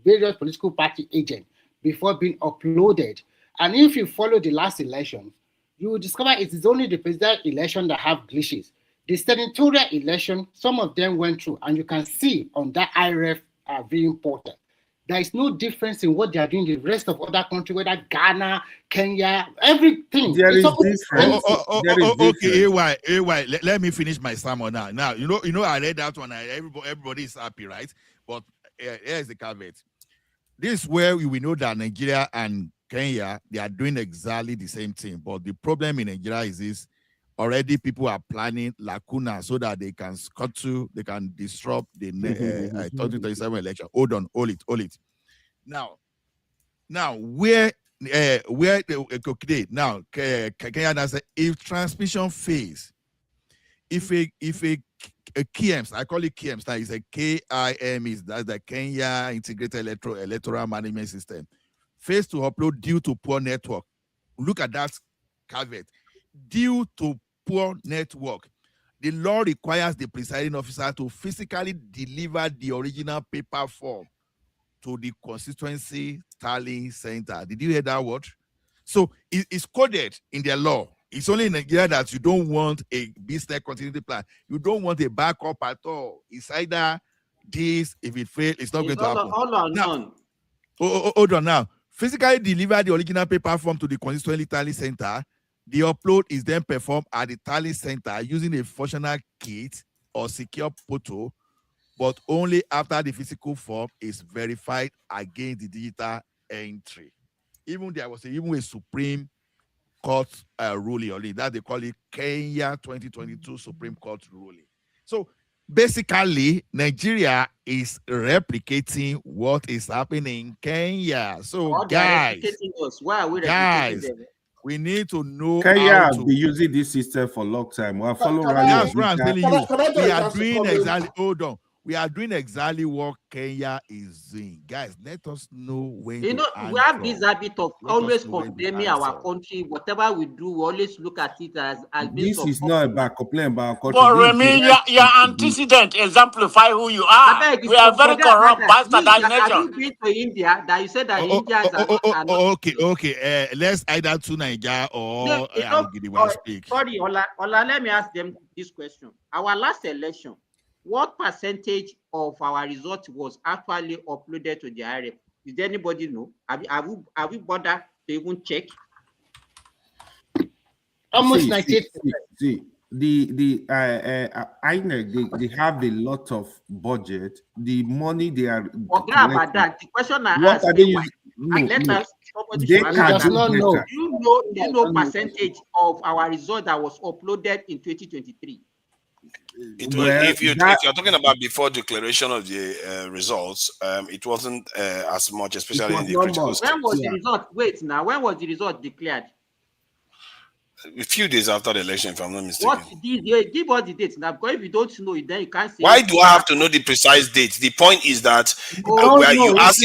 various political party agent before being uploaded. And if you follow the last election, you will discover it is only the presidential election that have glitches. The senatorial election, some of them went through, and you can see on that IRF viewing portal. There is no difference in what they are doing in the rest of other countries, whether Ghana, Kenya, everything. There is difference. Okay, AY. Let me finish my sermon now. Now, you know, I read that one. Everybody is happy, right? But here's the caveat. This is where we know that Nigeria and Kenya, they are doing exactly the same thing. But the problem in Nigeria is this. Already people are planning lacuna so that they can they can disrupt the 2027 election. Hold it. Now, where now Kenya say if transmission phase, if a KIEMS, I call it KIEMS now, it's a KIM, that's the Kenya Integrated Electoral Management System, phase to upload due to poor network. Look at that caveat. Due to poor network, the law requires the presiding officer to physically deliver the original paper form to the constituency tallying center. Did you hear that word? So it's coded in their law. It's only in Nigeria that you don't want a business continuity plan. You don't want a backup at all. It's either this, if it fails, it's not going to happen. Hold on now. Physically deliver the original paper form to the constituency tally center. The upload is then performed at the tally center using a functional kit or secure photo, but only after the physical form is verified against the digital entry. Even there was even a supreme Court ruling on it. That they call it Kenya 2022 Supreme Court ruling. So basically, Nigeria is replicating what is happening in Kenya. So guys, why are we replicating them? we need to know Kenya how has to been using this system for a long time. We are following That's what I'm telling you. We are doing comment? exactly. Hold on. We are doing exactly what Kenya is doing. Guys, let us know when You know, we have this habit of always condemning our country. Whatever we do, we always look at it as based This is not about complaining about our country. But Remy, your antecedent exemplify who you are. We are very corrupt bastard Have nation. you been to India? That you said that Indians are not. Okay. Let's either to Nigeria or speak. Sorry, Ola, let me ask them this question. Our last election, what percentage of our result was actually uploaded to the IRF? Did anybody know? Have we bothered to even check? Almost 98%. See, the INEC, they have a lot of budget. The money they are. Forget about that. The question I asked. They does not know. Do you know percentage of our result that was uploaded in 2023? If you're talking about before declaration of the results, it wasn't as much, especially in the critical state. When was the result? Wait now, when was the result declared? A few days after the election, if I'm not mistaken. Give us the date now, because if you don't know it, then you can't say. Why do I have to know the precise date? The point is that you ask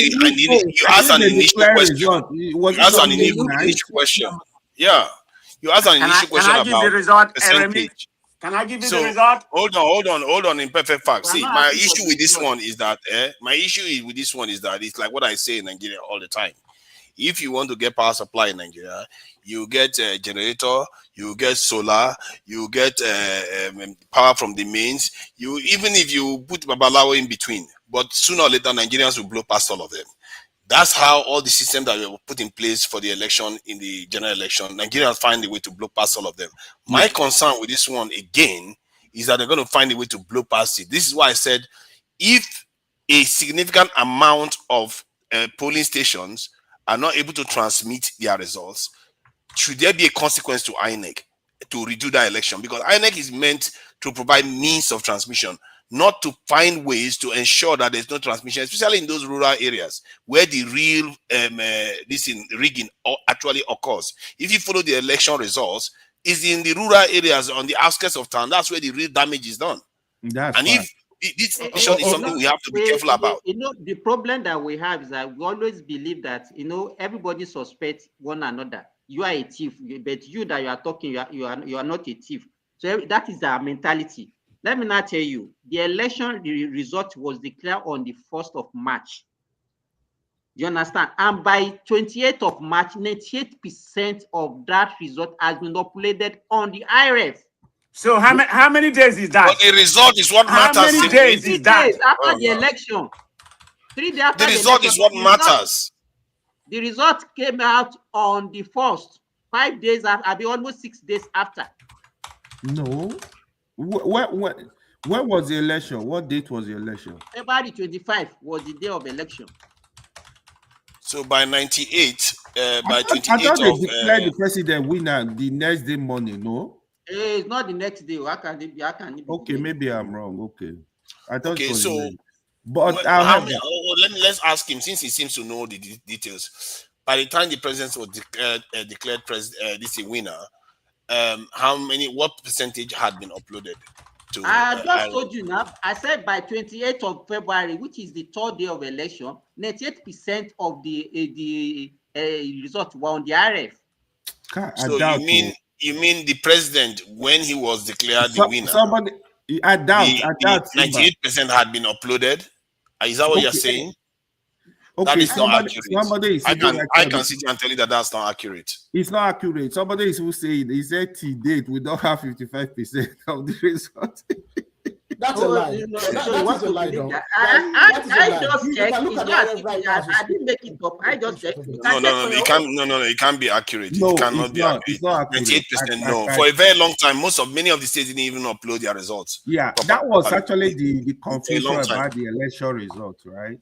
an initial question. You ask an initial question. Yeah, you ask an initial question about percentage. Can I give you the result? Hold on. In perfect fact, see, my issue with this one is that it's like what I say in Nigeria all the time. If you want to get power supply in Nigeria, you get a generator, you get solar, you get power from the mains. Even if you put Babalawo in between, but sooner or later Nigerians will blow past all of them. That's how all the systems that were put in place for the election, in the general election, Nigerians find a way to blow past all of them. My concern with this one, again, is that they're going to find a way to blow past it. This is why I said, if a significant amount of polling stations are not able to transmit their results, should there be a consequence to INEC to redo that election? Because INEC is meant to provide means of transmission, not to find ways to ensure that there's no transmission, especially in those rural areas where the real rigging actually occurs. If you follow the election results, it's in the rural areas on the outskirts of town. That's where the real damage is done. If this issue is something we have to be careful about. The problem that we have is that we always believe that everybody suspects one another. You are a thief, but you that you are talking, you are not a thief. So that is our mentality. Let me now tell you, the election result was declared on the 1st of March. Do you understand? And by 28th of March, 98% of that result has been uploaded on the IRF. So how many days is that? But the result is what matters. How many days is that? 3 days after the election. 3 days after the result is what matters. The result came out on the 1st. 5 days after, almost 6 days after. No. When was the election? What date was the election? February 25 was the day of election. So by 98, by 28 I thought they declared the president winner the next day morning, no? It's not the next day. How can it be? Okay, maybe I'm wrong. Okay. I thought okay, so but let's ask him, since he seems to know the details. By the time the president was declared this a winner, what percentage had been uploaded to I just told you now. I said by 28th of February, which is the 3rd day of election, 98% of the results were on the RF. So you mean the president, when he was declared the winner, I doubt 98% had been uploaded? Is that what you're saying? Okay, that is not accurate. I can sit here and tell you that that's not accurate. It's not accurate. Somebody is who saying he said to date we don't have 55% of the result. That's a lie. That's a lie. I just checked. I didn't make it up. I just checked. It can't be accurate. It cannot be accurate. It's not accurate. 98%. No. For a very long time, many of the states didn't even upload their results. Yeah, that was actually the confusion about the election results, right?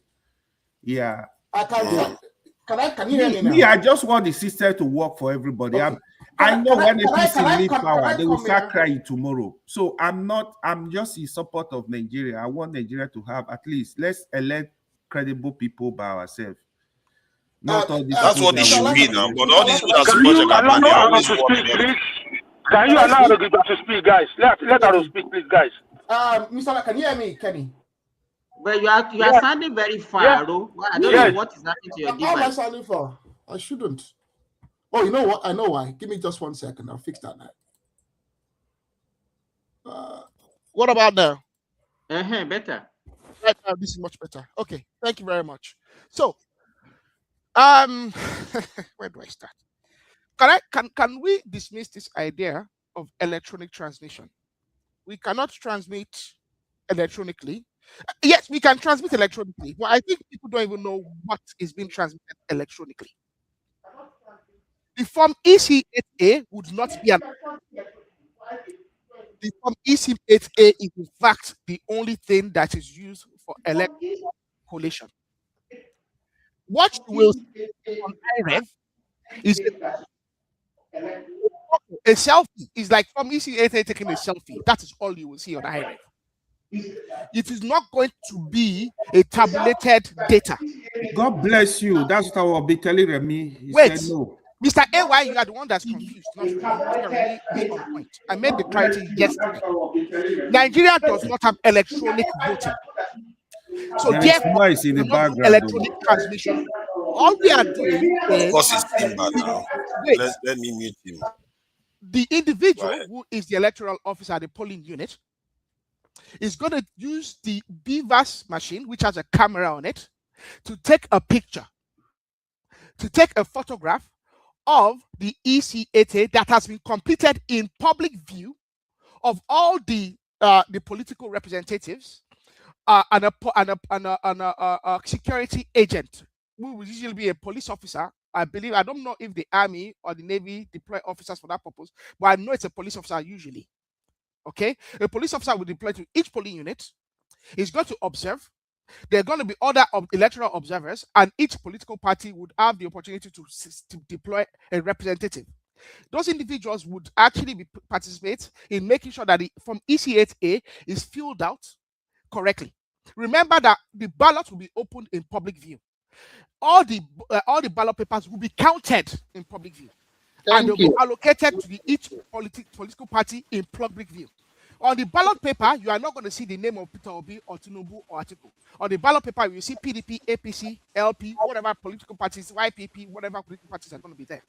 Yeah. Can you hear me now? Yeah, I just want the system to work for everybody. Okay. I know when APC leave power, they will start crying tomorrow. So I'm just in support of Nigeria. I want Nigeria to have at least, let's elect credible people by ourselves. Not all these that's what it should be now. But all these people that Can support you Jagaban, they allow are her always to warming speak, up. please? Can you allow her to speak, guys? Let her speak, please, guys. Mr. Can you hear me, Kenny? But you are sounding very far, though. I don't know what is happening to your device. How am I sounding for? I shouldn't. Oh, you know what? I know why. Give me just 1 second. I'll fix that now. What about now? Better. Right now, this is much better. Okay, thank you very much. So, where do I start? Can we dismiss this idea of electronic transmission? We cannot transmit electronically. Yes, we can transmit electronically, but I think people don't even know what is being transmitted electronically. The form EC8A would not be an. The form EC8A is in fact the only thing that is used for electronic collation. What you will see on IREV is a selfie. It's like from EC8A taking a selfie. That is all you will see on IREV. It is not going to be a tabulated data. God bless you. That's what I will be telling Remy. Wait, said no. Mr. AY, you are the one that's confused, not Remy. Mr. Remy is on point. I made the clarity yesterday. Nigeria does not have electronic voting. So therefore, in the background, electronic transmission. All we are doing is, of course, it's Simba now. Let me mute him. The individual who is the electoral officer at the polling unit is going to use the BVAS machine, which has a camera on it, to take a picture, to take a photograph of the EC8A that has been completed in public view of all the political representatives and a security agent, who will usually be a police officer. I believe, I don't know if the Army or the Navy deploy officers for that purpose, but I know it's a police officer usually. Okay, a police officer will deploy to each polling unit. He's going to observe. There are going to be other electoral observers, and each political party would have the opportunity to deploy a representative. Those individuals would actually participate in making sure that the form EC8A is filled out correctly. Remember that the ballot will be opened in public view. All the ballot papers will be counted in public view. And they'll be allocated to each political party in public view. On the ballot paper, you are not going to see the name of Peter Obi or Tinubu or Atiku. On the ballot paper, you see PDP, APC, LP, whatever political parties, YPP, whatever political parties are going to be there.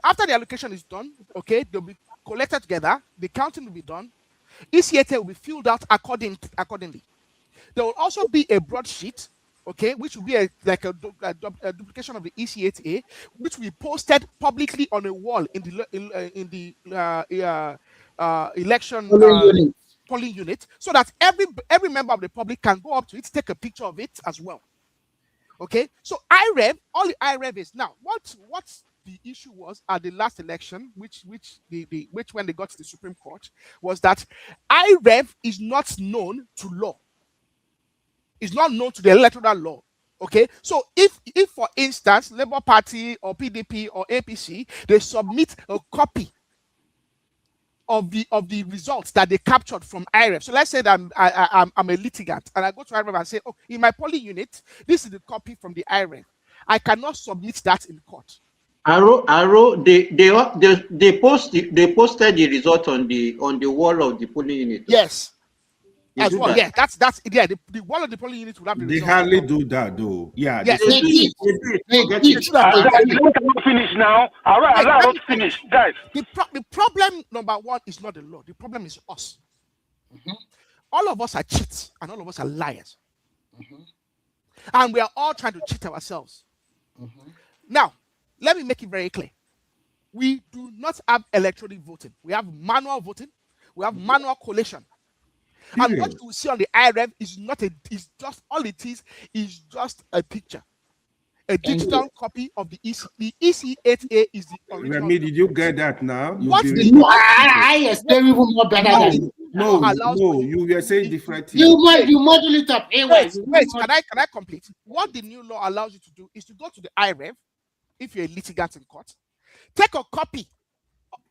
After the allocation is done, okay, they'll be collected together. The counting will be done. EC8A will be filled out accordingly. There will also be a broadsheet, okay, which will be a duplication of the EC8A, which will be posted publicly on a wall in the election polling unit, so that every member of the public can go up to it, take a picture of it as well. Okay, so IREV, all the IREV is now what the issue was at the last election, which when they got to the Supreme Court, was that IREV is not known to law. Is not known to the electoral law. Okay, so if for instance Labour Party or PDP or APC, they submit a copy of the results that they captured from IREV. So let's say that I'm a litigant and I go to IREV and say, oh, in my polling unit, this is the copy from the IREV. I cannot submit that in court. Arrow, they posted the result on the wall of the polling unit. Yes. As well, yeah, that's the wall of the polling unit will have the They results. hardly do that though. Yeah, yes, They cannot finish now. Allow us to finish, guys. The problem number one is not the law. The problem is us. All of us are cheats and all of us are liars. And we are all trying to cheat ourselves. Now, let me make it very clear. We do not have electronic voting. We have manual voting. We have manual collation. And what you see on the IREV is just all it is just a picture. A digital copy of the EC. The EC8A is the original. Remy, did you get that now? I explain even more better than no, you were saying different things. You model it up. Wait, can I complete? What the new law allows you to do is to go to the IREV, if you're a litigant in court, take a copy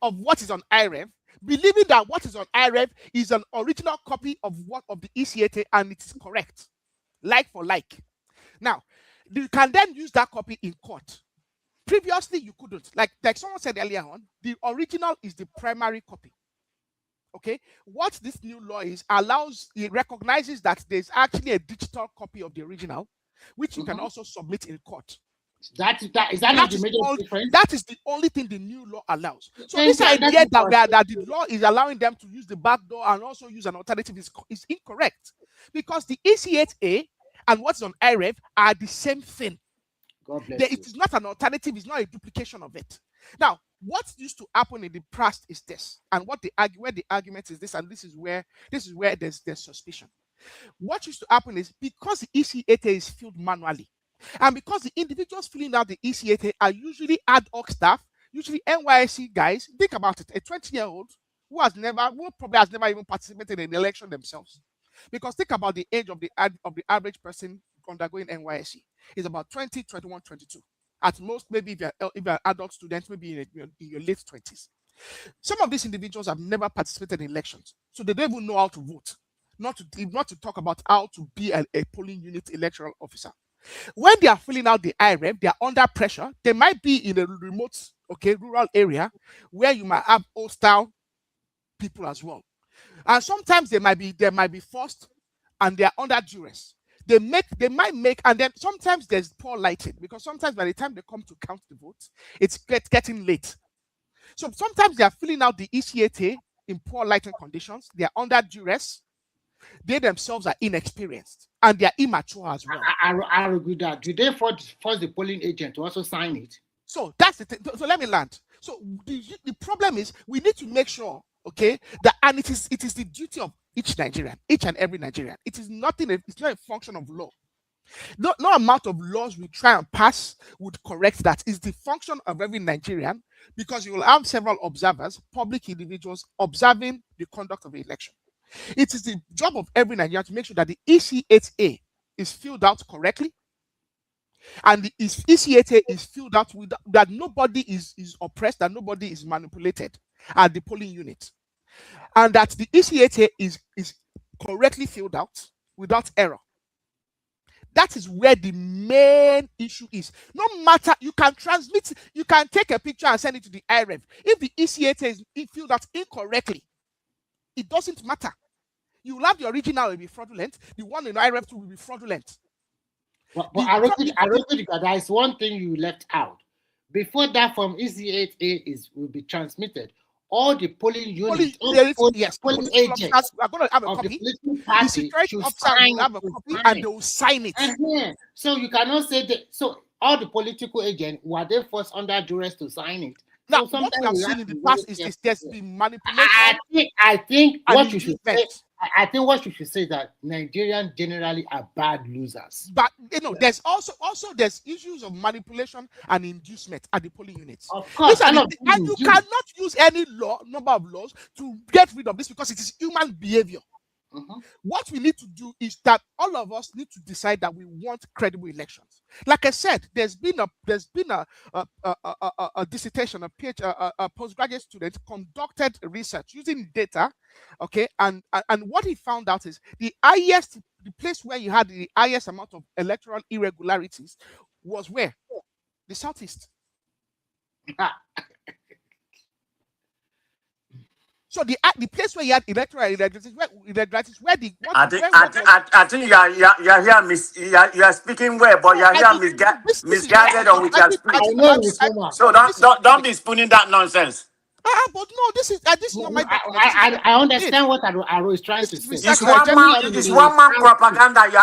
of what is on IREV, believing that what is on IREV is an original copy of what of the ECAT and it is correct, like for like. Now, you can then use that copy in court. Previously, you couldn't. Like someone said earlier on, the original is the primary copy. Okay, what this new law is it recognizes that there's actually a digital copy of the original, which you can also submit in court. Is that not the major difference? That is the only thing the new law allows. So this idea that the law is allowing them to use the back door and also use an alternative is incorrect, because the ECAT and what's on IREV are the same thing. God bless you. It is not an alternative, it's not a duplication of it. Now, what used to happen in the past is this, and where the argument is this, and this is where there's suspicion. What used to happen is, because the ECAT is filled manually, and because the individuals filling out the ECAT are usually ad hoc staff, usually NYSC guys. Think about it: a 20-year-old who probably has never even participated in an election themselves. Because think about the age of the average person undergoing NYSC is about 20, 21, 22. At most, maybe if you're an adult student, maybe in your late 20s. Some of these individuals have never participated in elections, so they don't even know how to vote. Not to talk about how to be a polling unit electoral officer. When they are filling out the IREV, they are under pressure. They might be in a remote, rural area where you might have hostile people as well. And sometimes they might be forced and they are under duress. They might make, and then sometimes there's poor lighting, because sometimes by the time they come to count the votes, it's getting late. So sometimes they are filling out the ECAT in poor lighting conditions. They are under duress. They themselves are inexperienced and they are immature as well. I agree that. Do they force the polling agent to also sign it? So that's the thing. So let me land. So the problem is, we need to make sure, that, and it is the duty of each and every Nigerian. It is nothing. It's not a function of law. No amount of laws we try and pass would correct that. It's the function of every Nigerian, because you will have several observers, public individuals, observing the conduct of the election. It is the job of every Nigerian to make sure that the ECAT is filled out correctly, and the ECAT is filled out with that nobody is oppressed, that nobody is manipulated at the polling unit, and that the ECAT is correctly filled out without error. That is where the main issue is. No matter, you can transmit, you can take a picture and send it to the IREV. If the ECAT is filled out incorrectly, it doesn't matter. You will have the original will be fraudulent. The one in IREV will be fraudulent. But I wrote it, there is one thing you left out. Before that form ECAT will be transmitted, all the polling units, polling agents are going to have a copy. The security officer will have a copy and they will sign it. So you cannot say that. So all the political agents, were they forced under duress to sign it? Now, so what we have seen in the past is there's been manipulation. I think what you should say. I think what you should say is that Nigerians generally are bad losers. But there's also there's issues of manipulation and inducement at the polling units. Of course, and you cannot use any number of laws to get rid of this, because it is human behavior. What we need to do is that all of us need to decide that we want credible elections. Like I said, there's been a dissertation, a postgraduate student conducted research using data, and what he found out is the place where you had the highest amount of electoral irregularities was where? The Southeast. So the place where you had electoral irregularities, where the I think you are here you are speaking well, but you are here misguided on with your speech. So don't be spooning that nonsense. But no, this is not my. I understand what Aro is trying to say. It's one man propaganda you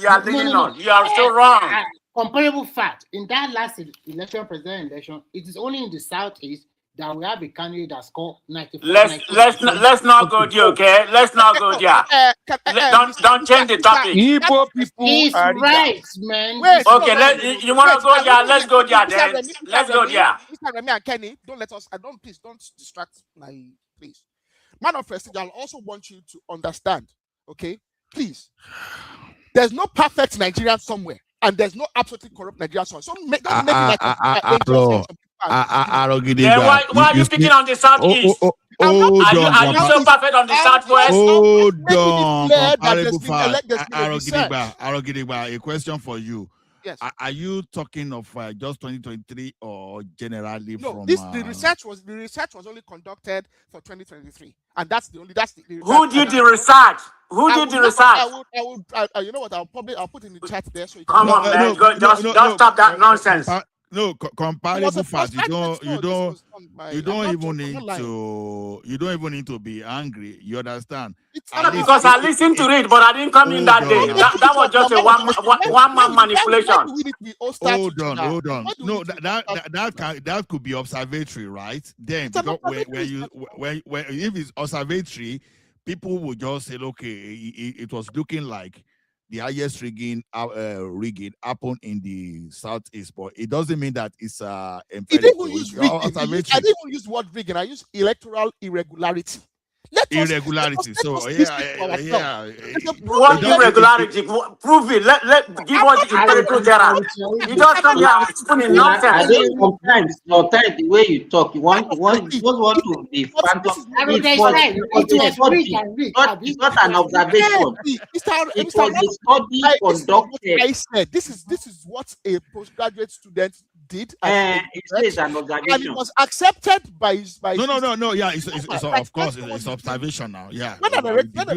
are leaning on. You are so wrong. Comparable fact: in that last presidential election, it is only in the Southeast that we have a candidate that scored 94. Let's not go there, okay? Let's not go there. Don't change the topic. Igbo people He's right, man. Okay, you want to go there? Let's go there then. Let's go there. Mr. Remy and Kenny, please don't distract please. Man of prestige, I also want you to understand, okay? Please. There's no perfect Nigerian somewhere, and there's no absolutely corrupt Nigerian somewhere. So don't make it like Then why are you picking on the southeast? Are you so perfect on the southwest? Hold on, comparable fact. Arogidegba, a question for you. Yes. Are you talking of just 2023 or generally from? The research was only conducted for 2023, and that's the only Who did the research? Who did the research? You know what? I'll put in the chat there so you can. Come on, man. Just stop that nonsense. Comparable facts. You don't even need to be angry. You understand? Because I listened to it, but I didn't come in that day. That was just a one man manipulation. Hold on. No, that could be observatory, right? Then because when if it's observatory, people will just say, okay, it was looking like the highest rigging happened in the southeast, but it doesn't mean that it's It didn't even use rigging. I didn't even use the word rigging. I used electoral irregularity. Irregularity. So What irregularity? Prove it. Give us the empirical data. You just come here and spooning nonsense. Sometimes the way you talk, you want to be phantom. It's not an observation. It was a study conducted. I said this is what a postgraduate student did. It is an observation, and it was accepted by. No. Yeah, it's of course it's observation now. Yeah. When a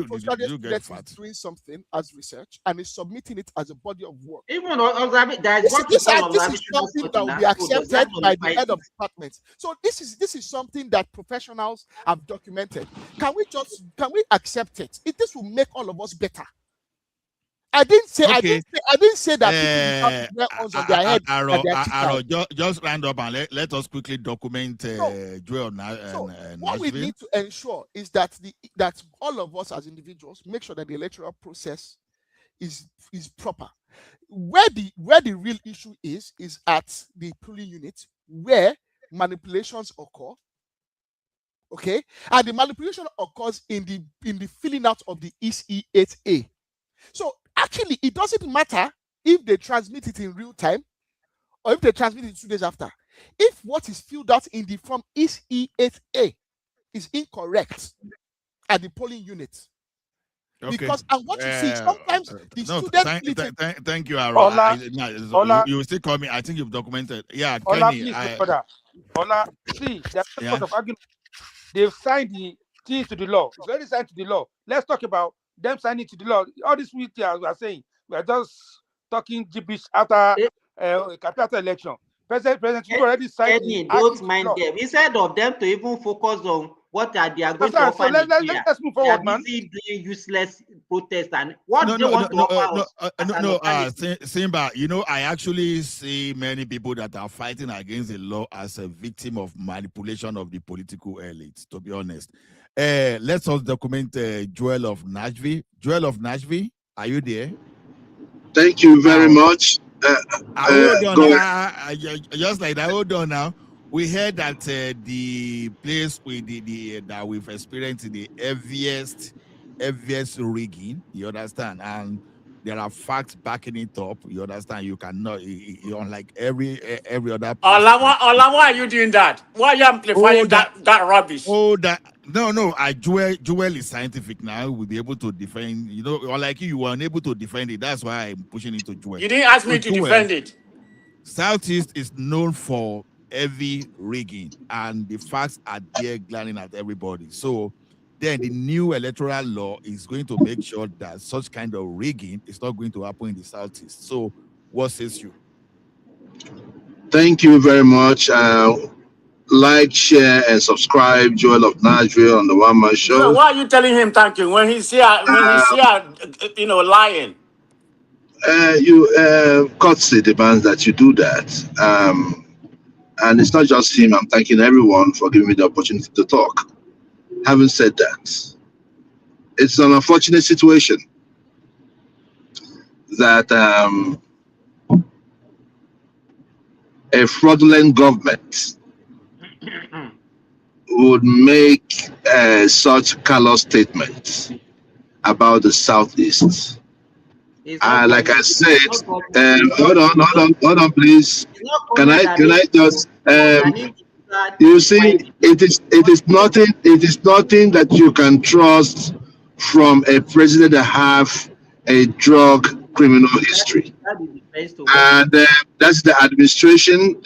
postgraduate student is doing something as research and is submitting it as a body of work, even observation, this is something that will be accepted by the head of department. So this is something that professionals have documented. Can we accept it? This will make all of us better. I didn't say that people have on their head. Just round up and let us quickly document Joel and what we need to ensure is that that all of us as individuals make sure that the electoral process is proper. Where the real issue is at the polling unit where manipulations occur. Okay, and the manipulation occurs in the filling out of the EC8A. So actually, it doesn't matter if they transmit it in real time or if they transmit it 2 days after. If what is filled out in the form EC8A is incorrect at the polling unit. Okay. Because and what you see, sometimes the students. Thank you, Aaron. You still call me. I think you've documented. Yeah, Kenny. See, that's the point of argument. They've signed the things to the law. It's already signed to the law. Let's talk about them signing to the law. All these we are saying, we are just talking gibberish after capital election. President already signed. Don't mind them. Instead of them to even focus on what they are going to offer. So let's move forward, man. Doing useless protest and what they want to offer us. Simba, I actually see many people that are fighting against the law as a victim of manipulation of the political elites, to be honest. Let's also document Joel of Nashville. Joel of Nashville, are you there? Thank you very much. Hold on now. Just like that, hold on now. We heard that the place with that we've experienced the heaviest rigging, you understand, and there are facts backing it up. You understand? You cannot, unlike every other. Ola, why are you doing that? Why are you amplifying that rubbish? No. Joel is scientific now. We'll be able to defend. Unlike you were unable to defend it. That's why I'm pushing it to Joel. You didn't ask me to defend it. Southeast is known for heavy rigging, and the facts are there glaring at everybody. So then the new electoral law is going to make sure that such kind of rigging is not going to happen in the Southeast. So what says you? Thank you very much. Like, share, and subscribe. Joel of Nashville on the One Man Show. So why are you telling him thank you when he's here? Lying. Courtesy demands that you do that. And it's not just him. I'm thanking everyone for giving me the opportunity to talk. Having said that, it's an unfortunate situation that a fraudulent government would make such callous statements about the Southeast. Like I said, hold on, please. Can I just you see, it is nothing that you can trust from a president that have a drug criminal history, and that's the administration.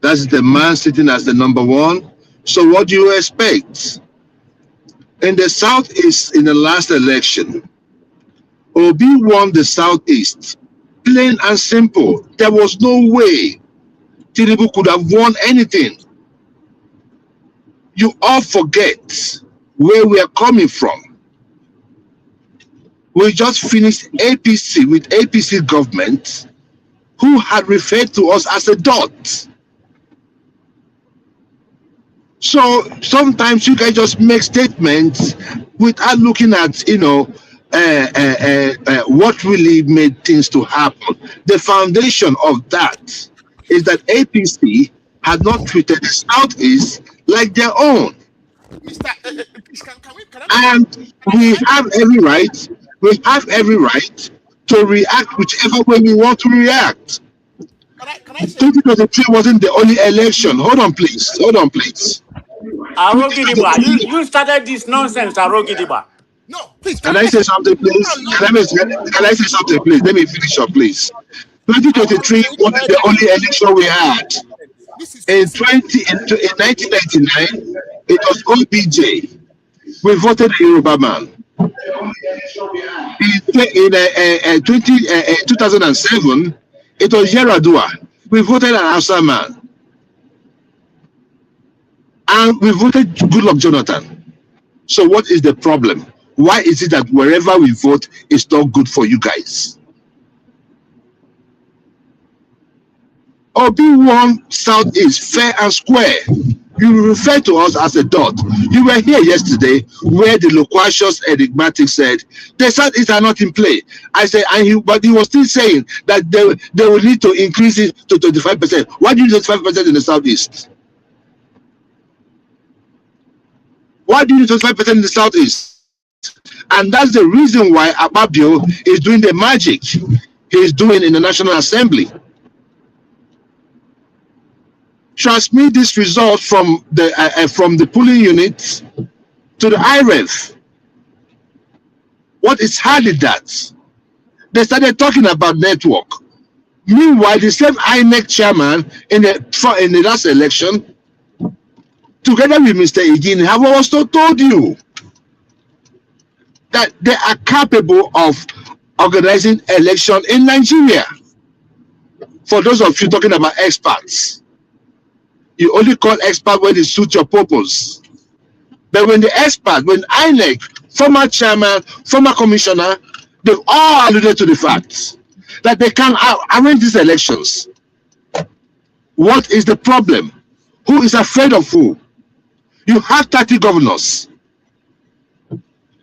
That's the man sitting as the number one. So what do you expect? In the Southeast, in the last election, Obi won the Southeast. Plain and simple. There was no way Tinubu could have won anything. You all forget where we are coming from. We just finished APC with APC government, who had referred to us as a dot. So sometimes you guys just make statements without looking at, what really made things to happen. The foundation of that is that APC had not treated the Southeast like their own. And we have every right. We have every right to react whichever way we want to react. 2023 wasn't the only election. Hold on, please. Arogidiba, you started this nonsense, Arogidiba. No, please. Can I say something, please? Can I say something, please? Let me finish up, please. 2023 wasn't the only election we had. In 1999, it was OBJ. We voted a Yoruba man. In 2007, it was Yaradua. We voted an Hausa man. And we voted Goodluck Jonathan. So what is the problem? Why is it that wherever we vote, it's not good for you guys? Obi-Wan Southeast, fair and square. You refer to us as a dot. You were here yesterday where the loquacious enigmatic said, the Southeast are not in play. I said, but he was still saying that they will need to increase it to 25%. Why do you need 25% in the Southeast? Why do you need 25% in the Southeast? And that's the reason why Ababio is doing the magic he's doing in the National Assembly. Transmit this result from the polling unit to the IREF. What is hardly that? They started talking about network. Meanwhile, the same INEC chairman in the last election, together with Mr. Igini, have also told you that they are capable of organizing election in Nigeria. For those of you talking about experts, you only call expert when it suits your purpose. But when when INEC, former chairman, former commissioner, they've all alluded to the fact that they can arrange these elections. What is the problem? Who is afraid of who? You have 30 governors.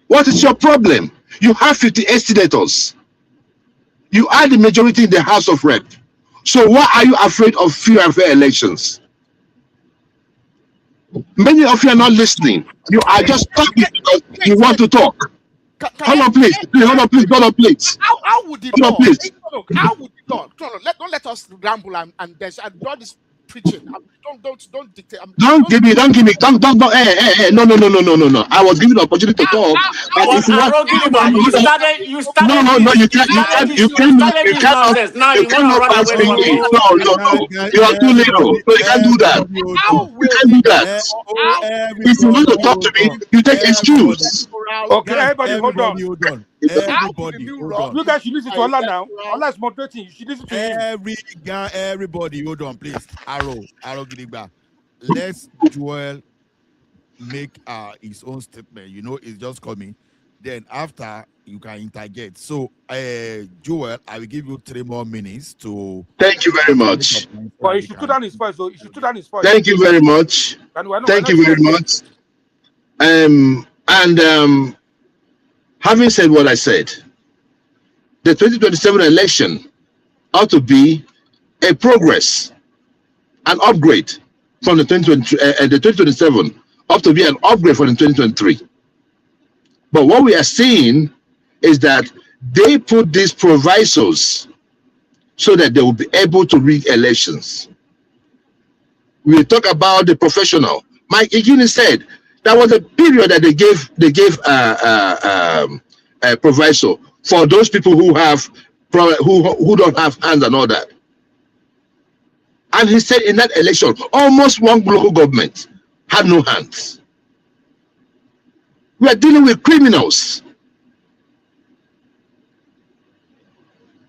What is your problem? You have 58 senators. You are the majority in the House of Rep. So why are you afraid of free and fair elections? Many of you are not listening. You are just talking because you want to talk. Hold on, please. Hold on, please. How would it hold on, please. How would it go? Don't let us ramble and do this preaching. Don't dictate. Don't give me. Don't. Hey. No. I was given the opportunity to talk. You started. No. You cannot pass me. No. You are too little. So you can't do that. You can't do that. If you want to talk to me, you take excuse. Okay, everybody, hold on. You guys should listen to Allah now. Allah is moderating. You should listen to him. Everybody, hold on, please. Arrow Gidigba. Let's Joel make his own statement. It's just coming. Then after you can interject. So, Joel, I will give you 3 more minutes to. Thank you very much. But you should put down his voice. So you should put down his voice. Thank you very much. Thank you very much. Having said what I said, the 2027 election ought to be a progress, an upgrade from the 2027 ought to be an upgrade from the 2023. But what we are seeing is that they put these provisos so that they will be able to rig elections. We talk about the professional. Mike Igini said that was a period that they gave a proviso for those people who have who don't have hands and all that. And he said in that election, almost one local government had no hands. We are dealing with criminals.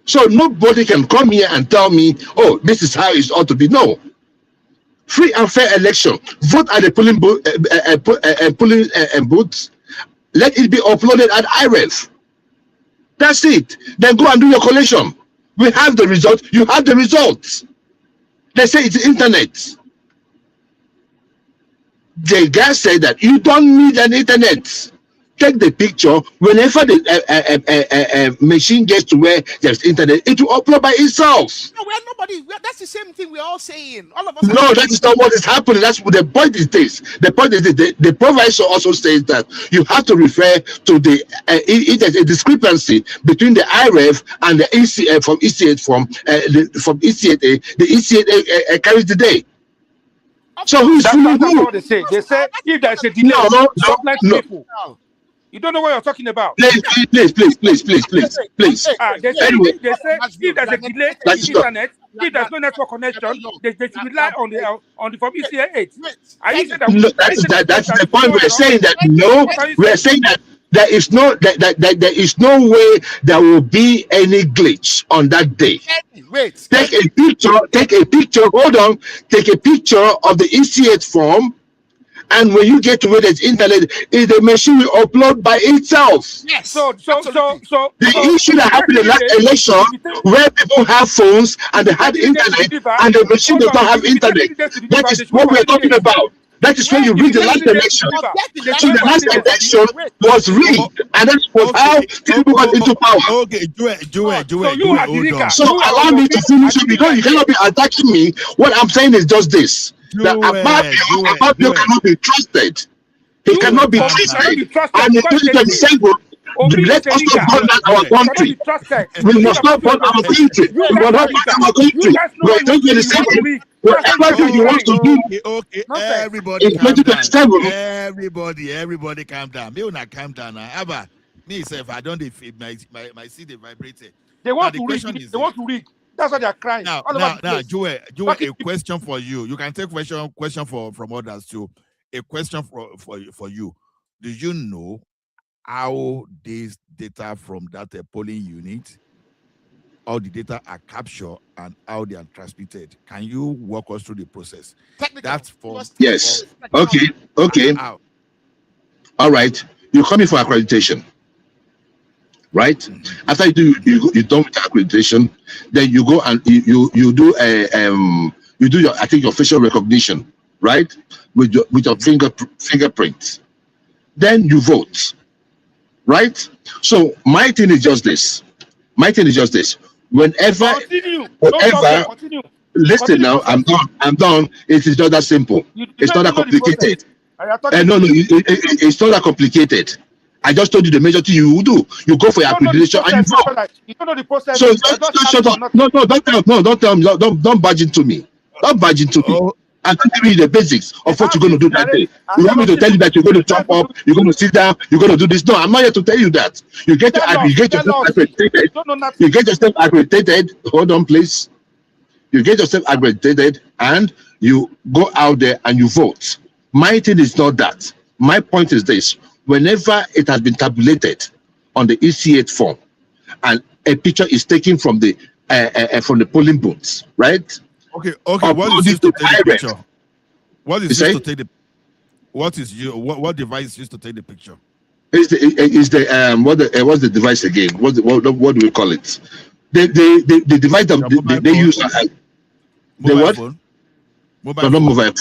So nobody can come here and tell me, oh, this is how it ought to be. No. Free and fair election. Vote at the polling booths. Let it be uploaded at IREF. That's it. Then go and do your collation. We have the result. You have the results. They say it's internet. The guy said that you don't need an internet. Take the picture. Whenever the machine gets to where there's internet, it will upload by itself. No, that's the same thing we're all saying. All of us. No, that is not what is happening. That's what the point is this. The point is the proviso also says that you have to refer to the if there's a discrepancy between the IREF and the ECA from ECA from ECA. The ECA carries the day. So who's fooling who? They say if there's a delay, people. You don't know what you're talking about. Please. They say Anyway, if there's a delay in the internet, if there's no network connection, they should rely on the from ECA 8. That's the point. We're saying that no. We're saying that there is no way there will be any glitch on that day. Take a picture. Hold on. Take a picture of the ECA form. And when you get to where there's internet, the machine will upload by itself. Yes. So the issue that happened in that election, where people have phones and they had internet, and the machine does not have internet. That is what we're talking about. That is when you read the last election. So the last election was rigged, and that was how people got into power. Okay, So allow me to finish it, because you cannot be attacking me. What I'm saying is just this. That Ababio cannot be trusted. He cannot be trusted. And in 2027, let us not burn down our country. We must not burn our country. We will not burn our country. We're in 2027. Whatever you want to do, okay, everybody in 2027. Everybody calm down. Me una calm down now. Abba, me if I don't defeat my CD vibrated. They want to read. They want to read. That's why they are crying. Now, Joe, a question for you. You can take question from others too. A question for you. Do you know how this data from that polling unit, how the data are captured and how they are transmitted? Can you walk us through the process? That's for yes. Okay. All right. You're coming for accreditation. Right? Mm-hmm. After you done with accreditation, then you go and you do your facial recognition, right? With your fingerprint. Then you vote, right? So my thing is just this. Whenever, listen now, I'm done. It is not that simple. It's not that complicated. No, it's not that complicated. I just told you the major thing you will do. You go for your accreditation and you vote. You don't know the process. So shut up. No, don't tell me. Don't barge into me. Don't barge into me. I'm telling you the basics of what you're going to do that day. You want me to tell you that you're going to jump up, you're going to sit down, you're going to do this? No, I'm not here to tell you that. You get yourself accredited. You get yourself accredited. Hold on, please. You get yourself accredited and you go out there and you vote. My thing is not that. My point is this. Whenever it has been tabulated on the ECA form and a picture is taken from the polling booths, right? Okay. What is used to take the picture? What is used to take the? What device is used to take the picture? What's the device again? What do we call it? The device that they use. The what? Phone? Not mobile phone.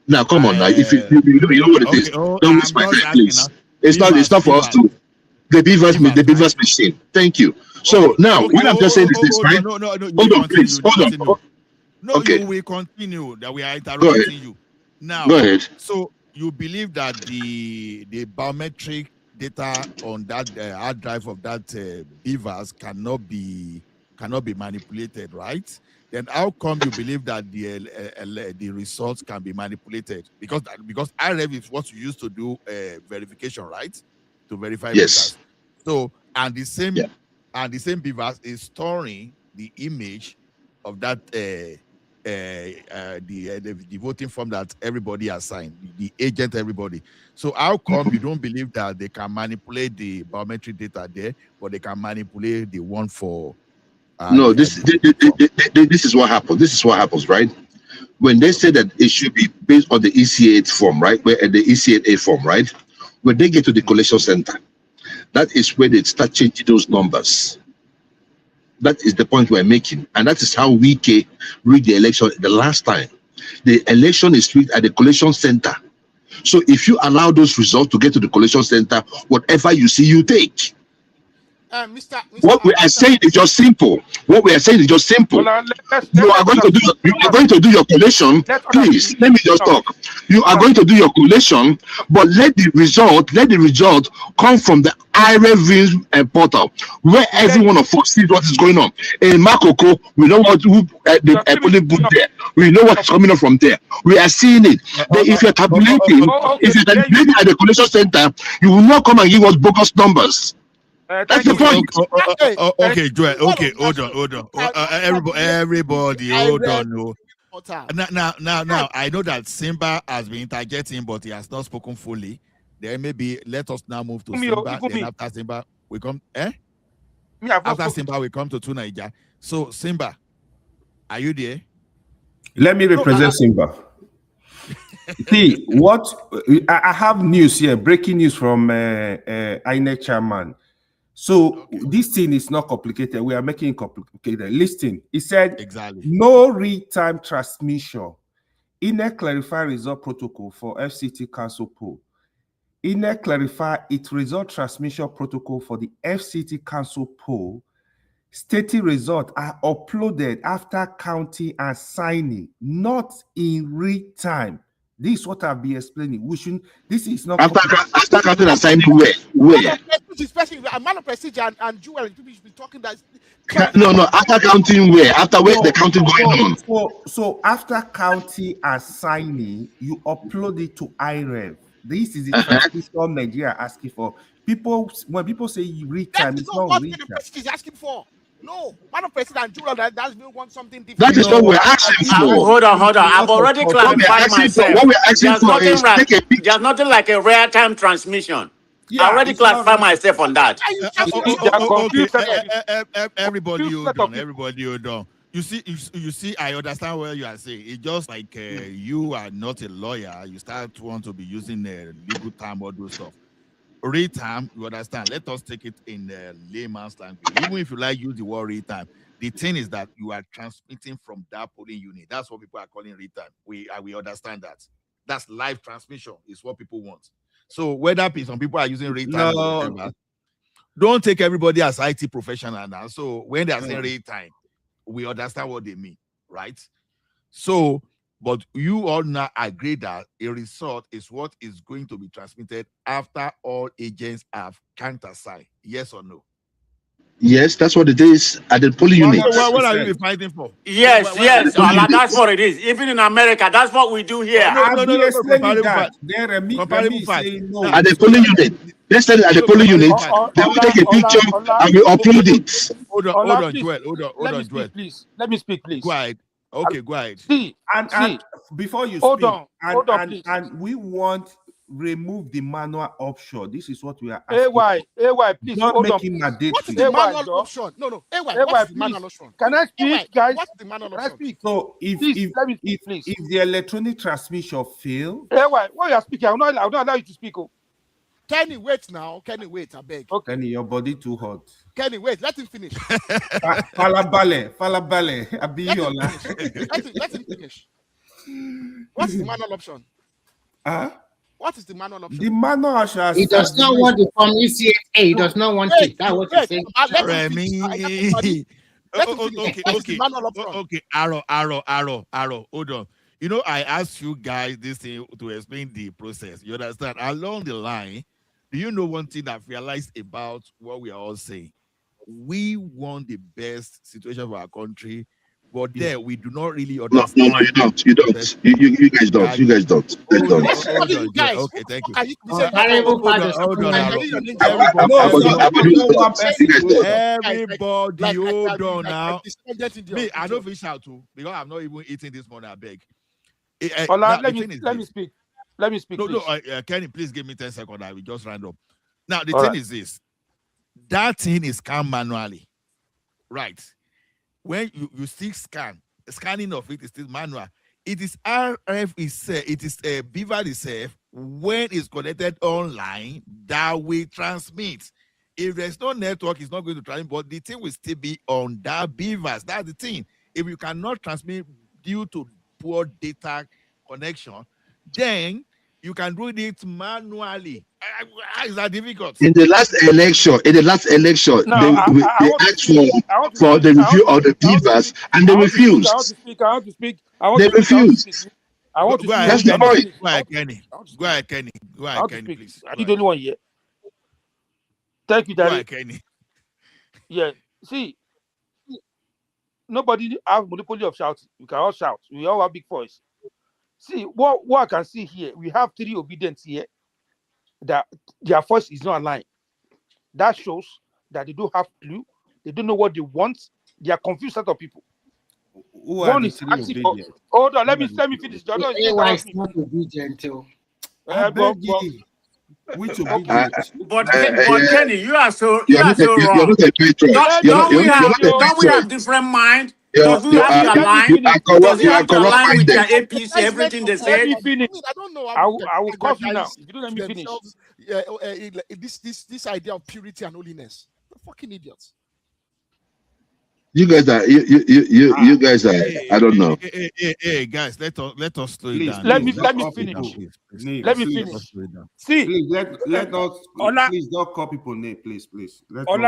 Now, come on, now. If you know what it is, don't waste my time, please. It's not for us to the Beavers machine. Thank you. So now, what I'm just saying is this, right? No. Hold on, please. Hold on. No, okay. You will continue. That we are interrupting you. Now, go ahead. So you believe that the biometric data on that hard drive of that beavers cannot be manipulated, right? Then how come you believe that the results can be manipulated? Because RF is what you use to do verification, right? To verify Yes. voters. So and the same beavers is storing the image of that the voting form that everybody has signed, the agent, everybody. So how come you don't believe that they can manipulate the biometric data there, but they can manipulate the one for No, this is what happens. This is what happens, right? When they say that it should be based on the EC8 form, right? Where the EC8A form, right? When they get to the collection center, that is where they start changing those numbers. That is the point we're making, and that is how we rigged the election the last time. The election is rigged at the collection center. So if you allow those results to get to the collection center, whatever you see, you take. What we are saying is just simple. What we are saying is just simple. You are going to do your collation. Please let me just talk. You are going to do your collation, but let the result come from the IREV portal, where every one of us sees what is going on. In Makoko, we know the police booth there. We know what's coming up from there. We are seeing it. If you're tabulating at the collation center, you will not come and give us bogus numbers. That's the point. Okay, Joel. Okay, hold on. Everybody, hold on. No. Now, I know that Simba has been interjecting, but he has not spoken fully. Then maybe let us now move to Simba. Then after Simba, we come. After Simba, we come to Tunaija. So, Simba, are you there? Let me represent Simba. See, what I have news here, breaking news from INEC chairman. So this thing is not complicated. We are making it complicated. Listen, he said exactly no real-time transmission. INEC clarify result protocol for FCT council poll. INEC clarify its result transmission protocol for the FCT council poll. Stating results are uploaded after counting and signing, not in real time. This is what I'll be explaining. This is not after counting and signing. Where? A man of prestige and Jewel, people should be talking that. No. After counting where? After where the counting going on? So after counting and signing, you upload it to IREV. This is the transmission Nigeria asking for. When people say real time, it's not real time. Prestige is asking for. No, man of president and Jewel, that's we want something different. That is what we're asking for. Hold on. I've already clarified myself. What we're asking for is there's nothing like a real-time transmission. I already clarified myself on that. Everybody hold on. You see, I understand what you are saying. It's just like you are not a lawyer. You start to want to be using legal term or those stuff. Real time, you understand. Let us take it in layman's language. Even if you like use the word real time, the thing is that you are transmitting from that polling unit. That's what people are calling real time. We understand that. That's live transmission is what people want. So whether some people are using real time or whatever, don't take everybody as IT professional now. So when they are saying real time, we understand what they mean, right? So, but you all now agree that a result is what is going to be transmitted after all agents have countersigned. Yes or no? Yes, that's what it is at the polling unit. What are you fighting for? Yes. That's what it is. Even in America, that's what we do here. At the polling unit. They said at the polling unit, they will take a picture and we upload it. Hold on, Joel. Hold on, Joel. Please. Let me speak, please. Go ahead. Okay, go ahead. And before you hold speak, on, and we want remove the manual option. This is what we are asking. AY, please. Not hold making on. What is the manual option? No. AY, what's the manual option? Can I speak, guys? What's the manual option? So if the electronic transmission fail, AY, what you are speaking, I will not allow you to speak. Kenny, wait now. Kenny, wait, I beg. Okay. Kenny, your body too hot. Kenny, wait, let him finish. Falabale, Abiola. Let him finish. What's the manual option? What is the manual option? The manual option. He does not want the form ECA. He does not want it. That's what you're saying. Okay. Arrow. Hold on. You know, I asked you guys this thing to explain the process. You understand? Along the line, do you know one thing I've realized about what we are all saying? We want the best situation for our country, but there we do not really understand. No, you don't. You don't. You guys don't. You guys don't. You guys don't. Hold on, guys, okay, thank you. Everybody, hold on now. Me, I don't fish out too because I'm not even eating this morning. I beg. Let me speak. No, Kenny, please give me 10 seconds. I will just round up. Now, the thing is this. That thing is scanned manually. Right. When you see scanning of it is still manual. It is RF itself, it is Beaver itself, when it's connected online, that will transmit. If there's no network, it's not going to transmit, but the thing will still be on that Beavers. That's the thing. If you cannot transmit due to poor data connection, then you can do it manually. Is that difficult? In the last election, they asked for the review of the Beavers, and they refused. They refused. That's the point. Go ahead, Kenny. Go ahead, Kenny, please. Are you the only one here? Thank you, Daddy. Go ahead, Kenny. Yeah. See, nobody have monopoly of shouting. We can all shout. We all have big voice. See, what I can see here, we have 3 obedience here that their voice is not aligned. That shows that they don't have clue. They don't know what they want. They are confused set of people. One is asking for, hold on, let me finish. The other is not obedient. But Kenny, you are so wrong. You're not a patriot. Don't we have different mind? Does we have to align? Does we have to align with their APC, everything they say? Let me finish. I don't know. I will call you now. If you don't let me finish. This idea of purity and holiness. They're fucking idiots. You guys are you guys are. I don't know. Hey, guys, let us slow it down. Let me finish. Let me finish. See, please let us please don't call people name, please. I'm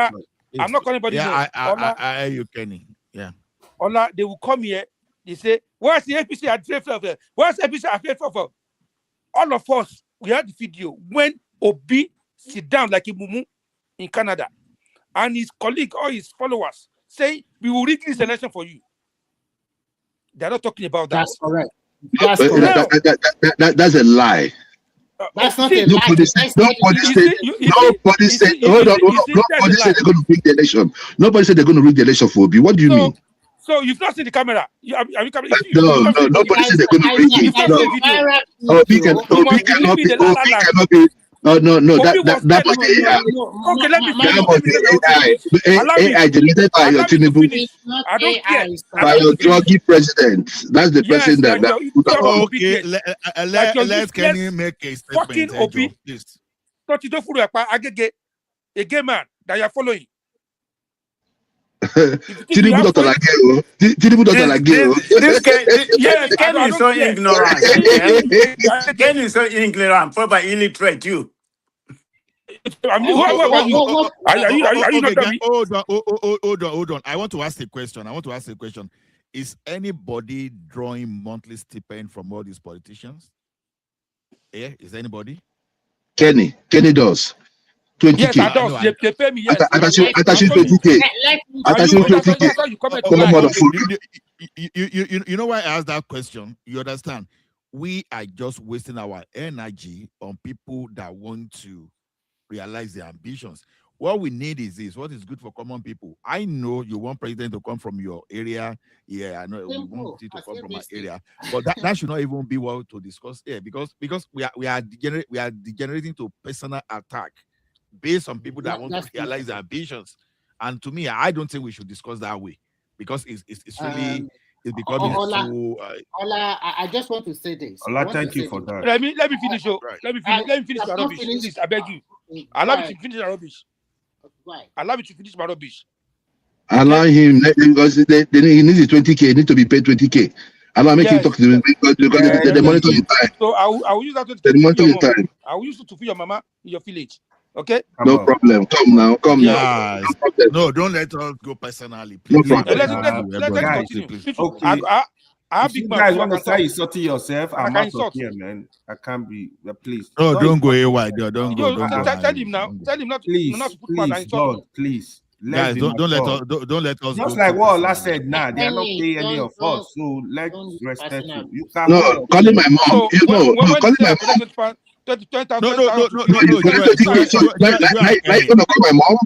not calling anybody name. I hear you, Kenny. Yeah. Ola, they will come here. They say, "Where's the APC afraid for? Where's the APC afraid for?" All of us, we had the video when Obi sit down like a mumu in Canada, and his colleague or his followers say, "We will rig this election for you." They're not talking about that. That's correct. That's correct. That's a lie. That's not a lie. Nobody said. Nobody said they're going to rig the election. Nobody said they're going to rig the election for Obi. What do you mean? So you've not seen the camera? No, nobody said they're going to rig it. Obi cannot be. Oh no, that was AI. Okay, let me finish. AI generated by your Tinubu, I don't care. by your druggy president. That's the person that. Okay, let Kenny make a statement. Fucking Obi. A gay man that you're following. Tinubu don't like you. Tinubu don't like you. Yes, Kenny is so ignorant. Kenny is so ignorant, probably illiterate too. Hold on. I want to ask a question. Is anybody drawing monthly stipend from all these politicians? Yeah, is anybody? Kenny does. 20K. Yes, I don't. They pay me. Yes. Attaching 20K. Attaching 20K. You know why I asked that question? You understand? We are just wasting our energy on people that want to realize their ambitions. What we need is this. What is good for common people? I know you want president to come from your area. Yeah, I know we want it to come from my area. But that should not even be what to discuss here because we are degenerating to personal attack based on people that want to realize their ambitions. And to me, I don't think we should discuss that way because it's really it's becoming too. Ola, I just want to say this. Ola, thank you for that. Let me finish. Let me finish my rubbish. Please, I beg you. Allow me to finish my rubbish. Allow me to finish my rubbish. Allow him because he needs 20K. He needs to be paid 20K. Allow me to talk to him because they monitor your time. So I will use that to monitor your time. I will use it to feed your mama in your village. Okay? No problem. Come now. No, don't let us go personally. Please. No problem. Let's continue. I If you guys want to start insulting yourself, I'm out of here, man. I can't be. Please. No, don't go AY. Don't go. Tell him now. Tell him not to put mouth and insult. Please. Guys, don't let us. Just like what Ola said now, they are not paying any of us, so let's respect you. You can't. No, calling my mom. Calling my mom. No. You're gonna call my mom?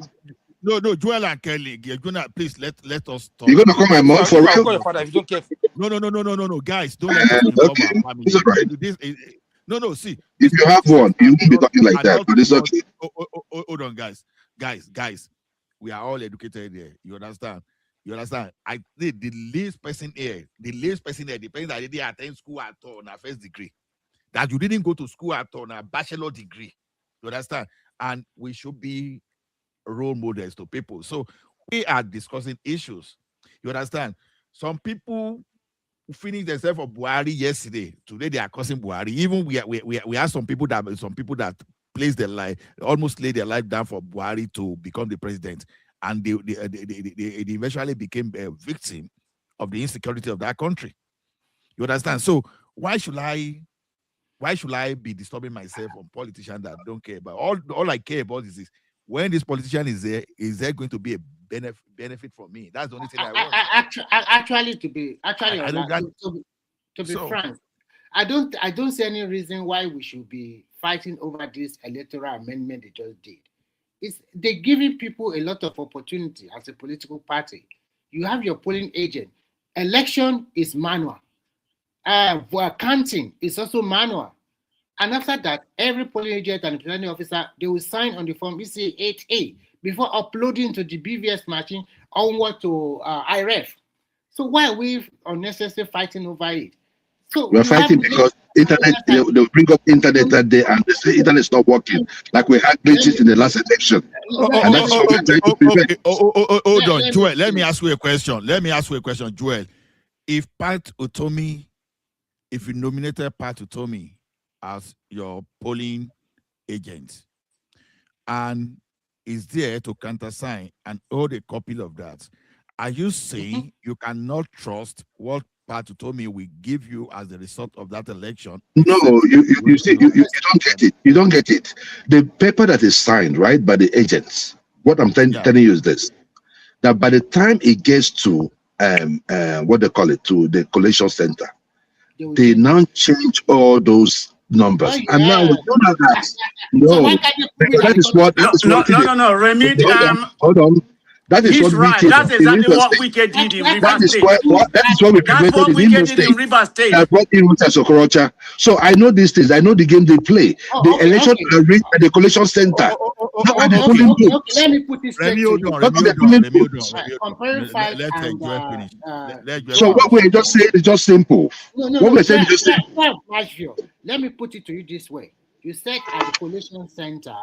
No, Joel and Kelly, you're gonna please let us talk. You're gonna call my mom for real? I'll call your father if you don't care. No, guys, don't let us involve our family. It's all right. No, see. If you have one, you won't be talking like that, but it's okay. Hold on, guys. We are all educated here. You understand? I think the least person here, depends that they didn't attend school at all on a first degree. That you didn't go to school at all on a bachelor degree. You understand? And we should be role models to people. So we are discussing issues. You understand? Some people finished themselves for Buhari yesterday. Today they are cursing Buhari. Even we have some people that placed their life, almost laid their life down for Buhari to become the president, and they eventually became a victim of the insecurity of that country. You understand? So why should I be disturbing myself on politicians that don't care about? All I care about is this: when this politician is there going to be a benefit for me? That's the only thing I want. To be frank, I don't see any reason why we should be fighting over this electoral amendment they just did. They're giving people a lot of opportunity as a political party. You have your polling agent. Election is manual. For counting, it's also manual. And after that, every polling agent and presiding officer, they will sign on the form EC 8A before uploading to the BVS machine onward to IRF. So why are we unnecessarily fighting over it? So we're fighting because internet, they'll bring up internet that day and they say internet's not working. Like we had glitches in the last election. And that's what we're trying to prevent. Hold on, Joel. Let me ask you a question, Joel. If you nominated Pat Utomi as your polling agent and is there to countersign and hold a copy of that, are you saying you cannot trust what Pat Utomi will give you as the result of that election? No, you see, you don't get it. You don't get it. The paper that is signed, right, by the agents, what I'm telling you is this: that by the time it gets to what they call it, to the collation center, they now change all those numbers. And now we don't have that. No, that is what. No, Remy. Hold on. That is what right. That's exactly what Wike did in Rivers State. That is what we prevented in Rivers State. I brought in with Okorocha. So I know these things. I know the game they play. The election are rigged at the collation center. Let me put this straight to you. So what we're just saying is just simple. What we're saying is just simple. Let me put it to you this way. You said at the collation center,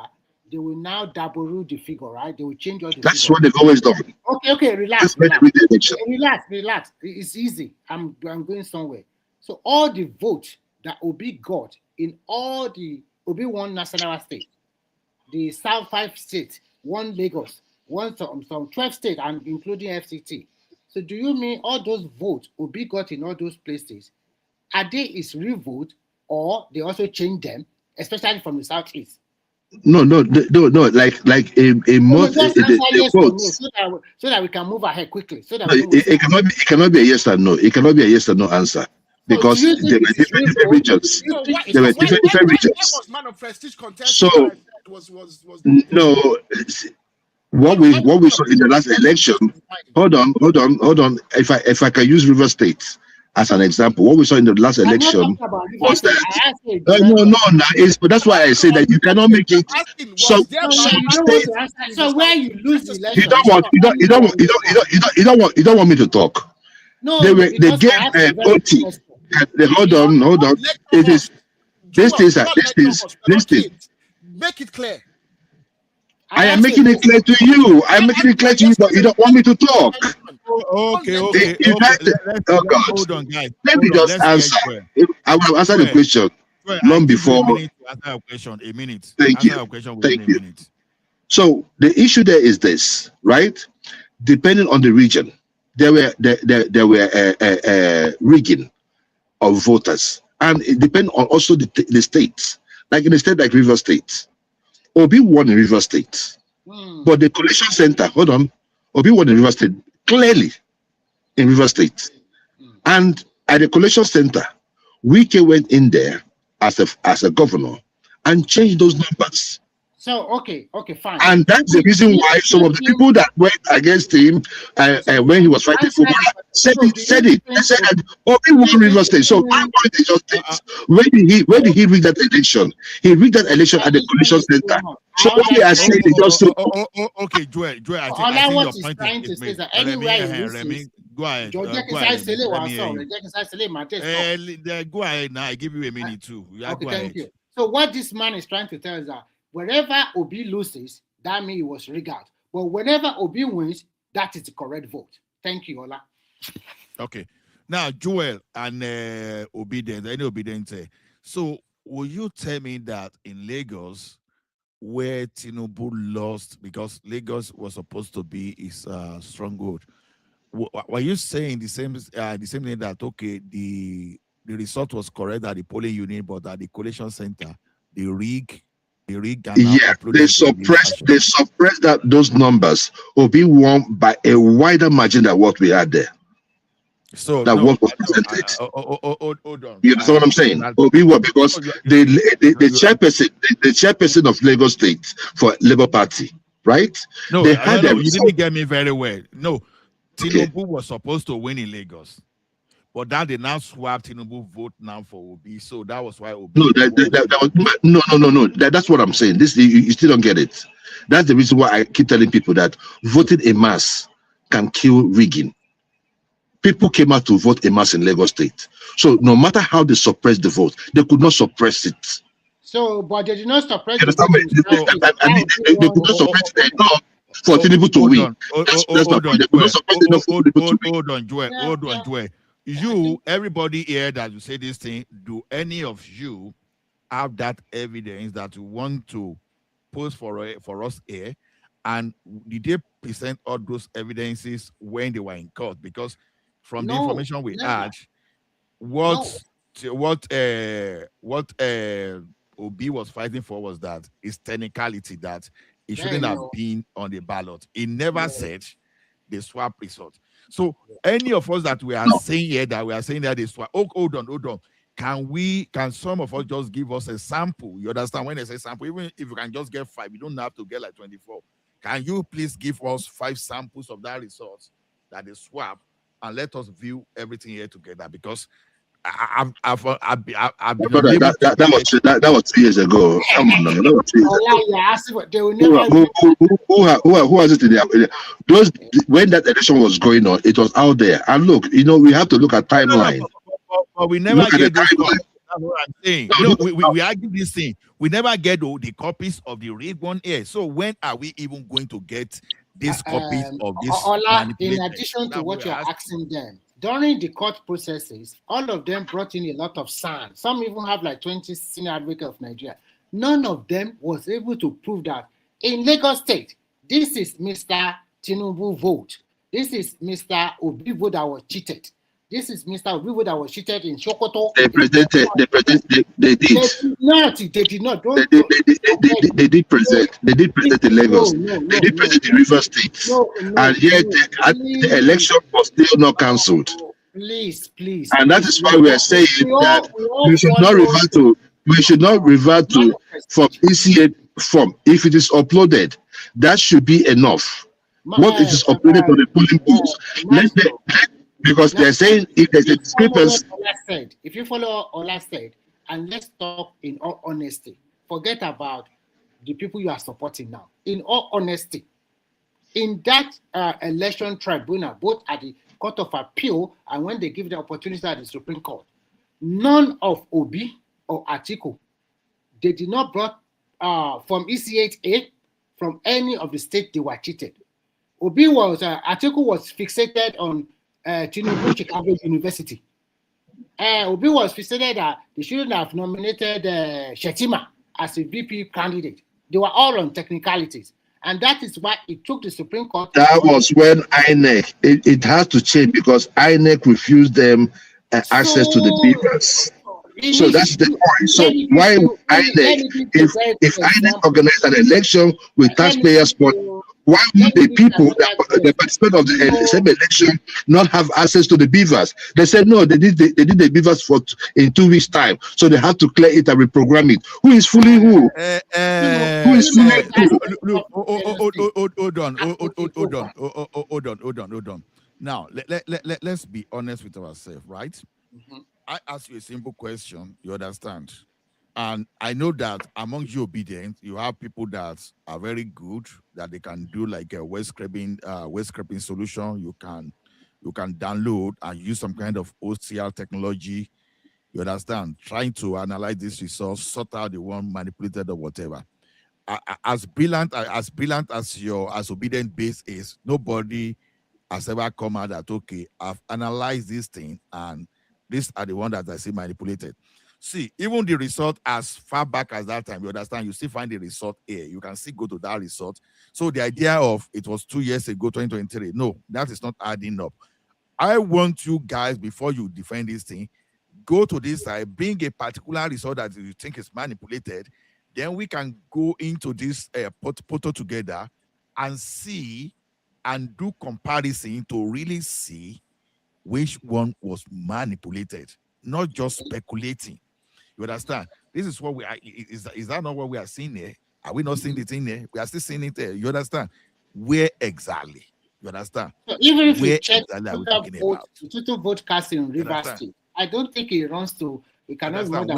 they will now double the figure, right? They will change all the That's figure. what they've always done. Okay, relax. Relax. It's easy. I'm going somewhere. So all the votes that Obi got in all the Obi won national state, the South 5 states, one Lagos, one some 12 states, and including FCT. So do you mean all those votes Obi got in all those places, are they his real vote, or they also change them, especially from the Southeast? No. Like a month. So that we can move ahead quickly. So that it cannot be a yes or no. It cannot be a yes or no answer because there were different regions. There were different regions. So no. What we saw in the last election. Hold on. If I can use River State as an example, what we saw in the last election was that no, that's why I say that you cannot make it. So where you lose the election, you don't want me to talk. No, they gave OT. Hold on. It is this thing. Make it clear. I am making it clear to you. I'm making it clear to you, but you don't want me to talk. Okay. Hold on, guys. Let me just answer. I will answer the question long before. A minute. Thank you. So the issue there is this, right? Depending on the region, there were rigging of voters, and it depends on also the states. Like in a state like River State, Obi won in River State, but the collation center, hold on, Obi won in River State clearly in River State, and at the collation center, Wike went in there as a governor and changed those numbers. So okay, fine. And that's the reason why some of the people that went against him when he was fighting for said it. They said that Obi won River State. So why they just things? Where did he rig that election? He rigged that election at the collation center. So what they are saying is just so. Okay, Joel, I think what your point trying to is say made. that anywhere Go ahead. Go ahead. Go ahead now. I give you a minute too. Yeah, okay, go thank ahead. you. So what this man is trying to tell is that wherever Obi loses, that means he was rigged. But whenever Obi wins, that is the correct vote. Thank you, Ola. Okay. Now, Joel and Obedience. So, will you tell me that in Lagos, where Tinubu lost, because Lagos was supposed to be his stronghold, were you saying the same thing that the result was correct at the polling unit, but at the collation center, the rig Yeah, they suppressed those numbers. Obi won by a wider margin than what we had there. So that what was presented. Hold on. You understand what I'm saying? Obi won because the chairperson of Lagos State for Labour Party, right? No, they had you didn't get me very well. No, Tinubu was supposed to win in Lagos. But that they now swapped Tinubu vote now for Obi, so that was why Obi. No. That's what I'm saying. This you still don't get it. That's the reason why I keep telling people that voting en masse can kill rigging. People came out to vote en masse in Lagos State, so no matter how they suppress the vote, they could not suppress it. So, but they did not suppress the vote. They could not suppress it enough for Tinubu to win. Hold on, Joel. You, everybody here that you say this thing, do any of you have that evidence that you want to post for us here? And did they present all those evidences when they were in court? Because from the information we had, what Obi was fighting for was that his technicality that it shouldn't have been on the ballot. He never said the swap result. So any of us that we are saying here that we are saying that they swap, hold on. Can some of us just give us a sample? You understand when I say sample, even if you can just get 5, you don't have to get like 24. Can you please give us 5 samples of that result that they swap and let us view everything here together? Because I've been that was 2 years ago. Come on now, that was 2 years ago. Who has it in there? Those when that election was going on, it was out there. And look, we have to look at timeline. But we never get those copies. That's what I'm saying. We argue this thing. We never get the copies of the rigged one here. So when are we even going to get these copies of this? Ola, in addition to what you're asking them, during the court processes, all of them brought in a lot of sand. Some even have like 20 senior advocates of Nigeria. None of them was able to prove that in Lagos State, this is Mr. Tinubu vote. This is Mr. Obi vote that was cheated. This is Mr. Obi vote that was cheated in Sokoto. They did. They did not. They did present in Lagos. They did present in River State. And yet the election was still not cancelled. Please. And that is why we are saying that we should not revert to from ECA form. If it is uploaded, that should be enough. What it is uploaded to the polling booths, because they're saying if there's a discrepancy. If you follow Ola said, and let's talk in all honesty, forget about the people you are supporting now. In all honesty, in that election tribunal, both at the Court of Appeal and when they give the opportunity at the Supreme Court, none of Obi or Atiku, they did not brought from ECHA, from any of the states they were cheated. Atiku was fixated on Tinubu Chicago University. Obi was fixated that they shouldn't have nominated Shetima as a VP candidate. They were all on technicalities. And that is why it took the Supreme Court. That was when INEC, it has to change because INEC refused them access to the beavers. So that's the point. So why INEC, if INEC organized an election with taxpayers' money, why would the people that participate of the same election not have access to the beavers? They said no, they did the beavers in 2 weeks' time, so they had to clear it and reprogram it. Who is fooling who? Who is fooling who? Hold on. Now let's be honest with ourselves, right? I ask you a simple question, you understand? And I know that among you obedient, you have people that are very good, that they can do like a web scraping solution. You can download and use some kind of OCR technology. You understand? Trying to analyze this resource, sort out the one manipulated or whatever. As brilliant as your obedient base is, nobody has ever come out that okay, I've analyzed this thing and these are the ones that I see manipulated. See, even the result as far back as that time, you understand, you still find the result here. You can still go to that result. So the idea of it was 2 years ago, 2023, no, that is not adding up. I want you guys, before you defend this thing, go to this side, bring a particular result that you think is manipulated. Then we can go into this photo together and see and do comparison to really see which one was manipulated, not just speculating. You understand? This is what we are. Is that not what we are seeing here? Are we not seeing it in there? We are still seeing it there. You understand? Where exactly? You understand? So even if where you check exactly total vote cast in Rivers State, I don't think it runs to. It cannot more than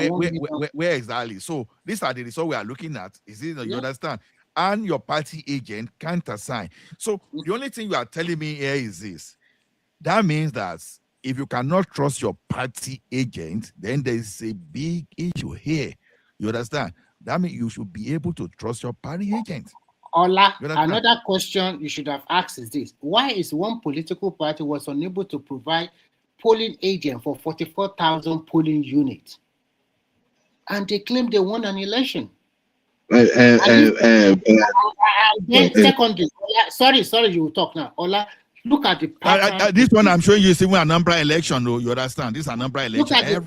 where exactly? So these are the results we are looking at. Is it? You understand? And your party agent can't assign. So the only thing you are telling me here is this. That means that if you cannot trust your party agent, then there is a big issue here. You understand? That means you should be able to trust your party agent. Ola, another question you should have asked is this. Why is one political party was unable to provide polling agent for 44,000 polling units? And they claim they won an election. Secondly, sorry, you will talk now. Ola, look at the pattern. This one I'm showing you is even a number election, though. You understand? This is a number election. Look at the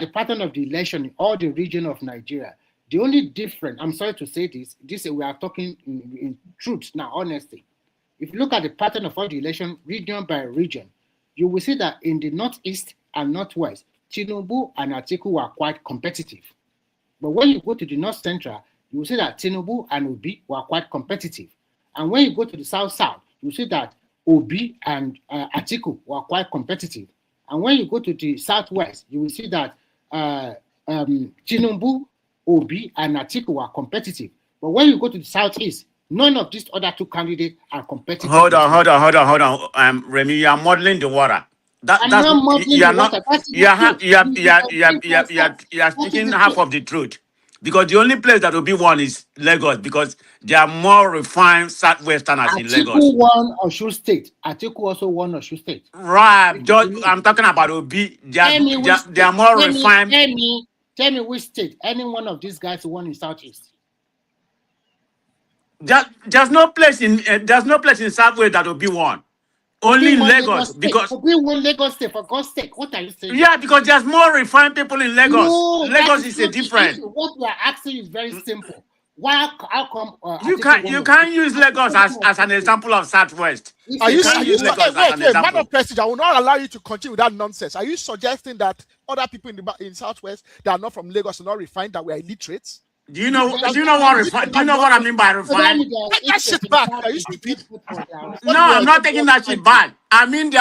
pattern of the election in all the region of Nigeria. The only difference, I'm sorry to say this we are talking in truth now, honestly. If you look at the pattern of all the election, region by region, you will see that in the northeast and northwest, Tinubu and Atiku were quite competitive. But when you go to the north central, you will see that Tinubu and Obi were quite competitive. And when you go to the south-south, you see that Obi and Atiku were quite competitive. And when you go to the southwest, you will see that Tinubu, Obi, and Atiku were competitive. But when you go to the southeast, none of these other two candidates are competitive. Hold on. Remy, you are modeling the water. You are speaking half of the truth. Because the only place that will be one is Lagos, because there are more refined Southwesterners in Lagos. Atiku won Osun State. Atiku also won Osun State. Right. I'm talking about Obi. They are more refined. Tell me which state any one of these guys won in Southeast. There's no place in Southwest that Obi won. Only in Lagos, because we won Lagos State, for God's sake. What are you saying? Yeah, because there's more refined people in Lagos. No, Lagos is a different. What we are asking is very simple. How come you can't use Lagos as an example of Southwest? Are you wait, man of Prestige, I will not allow you to continue with that nonsense. Are you suggesting that other people in Southwest that are not from Lagos are not refined, that we are illiterates? Do you know what I mean by refined? Take that shit back. Are you stupid? No, I'm not taking that shit back. I mean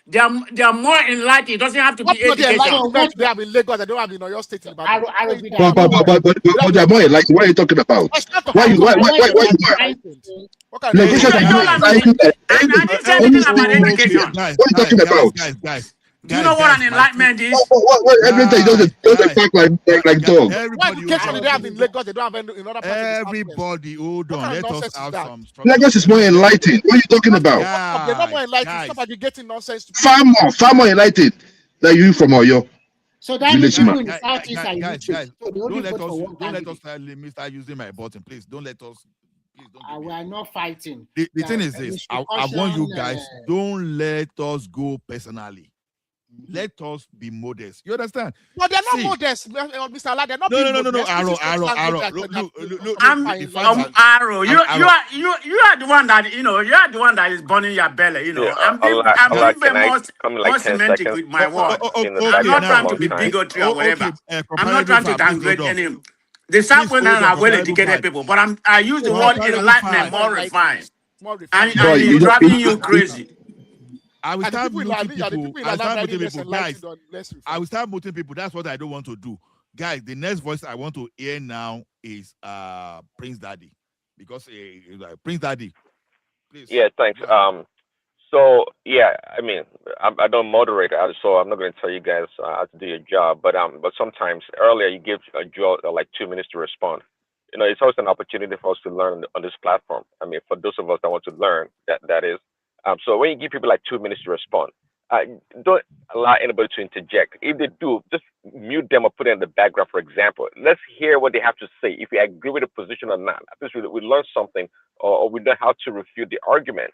they are more enlightened. It doesn't have to be education. What they have in Lagos, they don't have in your state. But they are more enlightened. What are you talking about? Why you I didn't say anything about education. What are you talking about? Guys. Do you know what an enlightenment is? Everything doesn't talk like dog. Why education they have in Lagos, they don't have in other parts? Everybody, hold on. Let us have some. Lagos is more enlightened. What are you talking about? They're not more enlightened. Stop getting nonsense. Far more enlightened than you from Oyo. So that means people in the southeast are illiterate. So they only vote for one don't let us start using my button, please. Don't let us. Please don't. We are not fighting. The thing is this: I want you guys. Don't let us go personally. Let us be modest. You understand? But they're not modest, Mr. Allah. They're not No. Arrow. Arrow. You are the one that you are the one that is burning your belly. I'm being more semantic with my word. I'm not trying to be bigotry or whatever. I'm not trying to downgrade any. The Southwesterners are well-educated people, but I use the word enlightenment, more refined. And it's driving you crazy. I will start muting people. Guys, I will start muting people. That's what I don't want to do. Guys, the next voice I want to hear now is Prince Daddy. Because Prince Daddy, please. Yeah, thanks. So yeah, I mean, I don't moderate, so I'm not going to tell you guys how to do your job. But sometimes earlier you give Joel like 2 minutes to respond. It's always an opportunity for us to learn on this platform. I mean, for those of us that want to learn, that is. So when you give people like 2 minutes to respond, don't allow anybody to interject. If they do, just mute them or put it in the background, for example. Let's hear what they have to say. If we agree with the position or not, at least we learn something or we know how to refute the argument.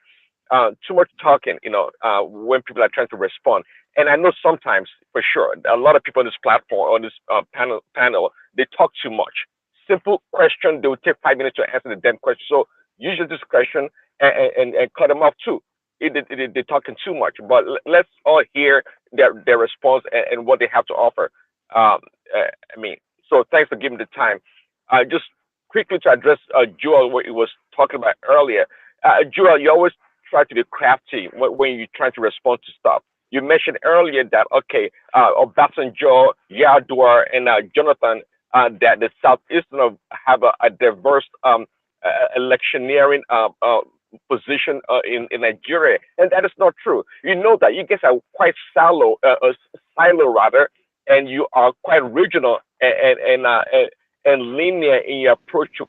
Too much talking, when people are trying to respond. And I know sometimes, for sure, a lot of people on this platform, on this panel, they talk too much. Simple question, they will take 5 minutes to answer the damn question. So use your discretion and cut them off too. They're talking too much, but let's all hear their response and what they have to offer. So thanks for giving the time. Just quickly to address Joel, what he was talking about earlier. Joel, you always try to be crafty when you're trying to respond to stuff. You mentioned earlier that, Obasanjo, Yadua, and Jonathan, that the Southeastern have a diverse electioneering position in Nigeria, and that is not true. You know that you guys are quite silo rather, and you are quite regional and linear in your approach to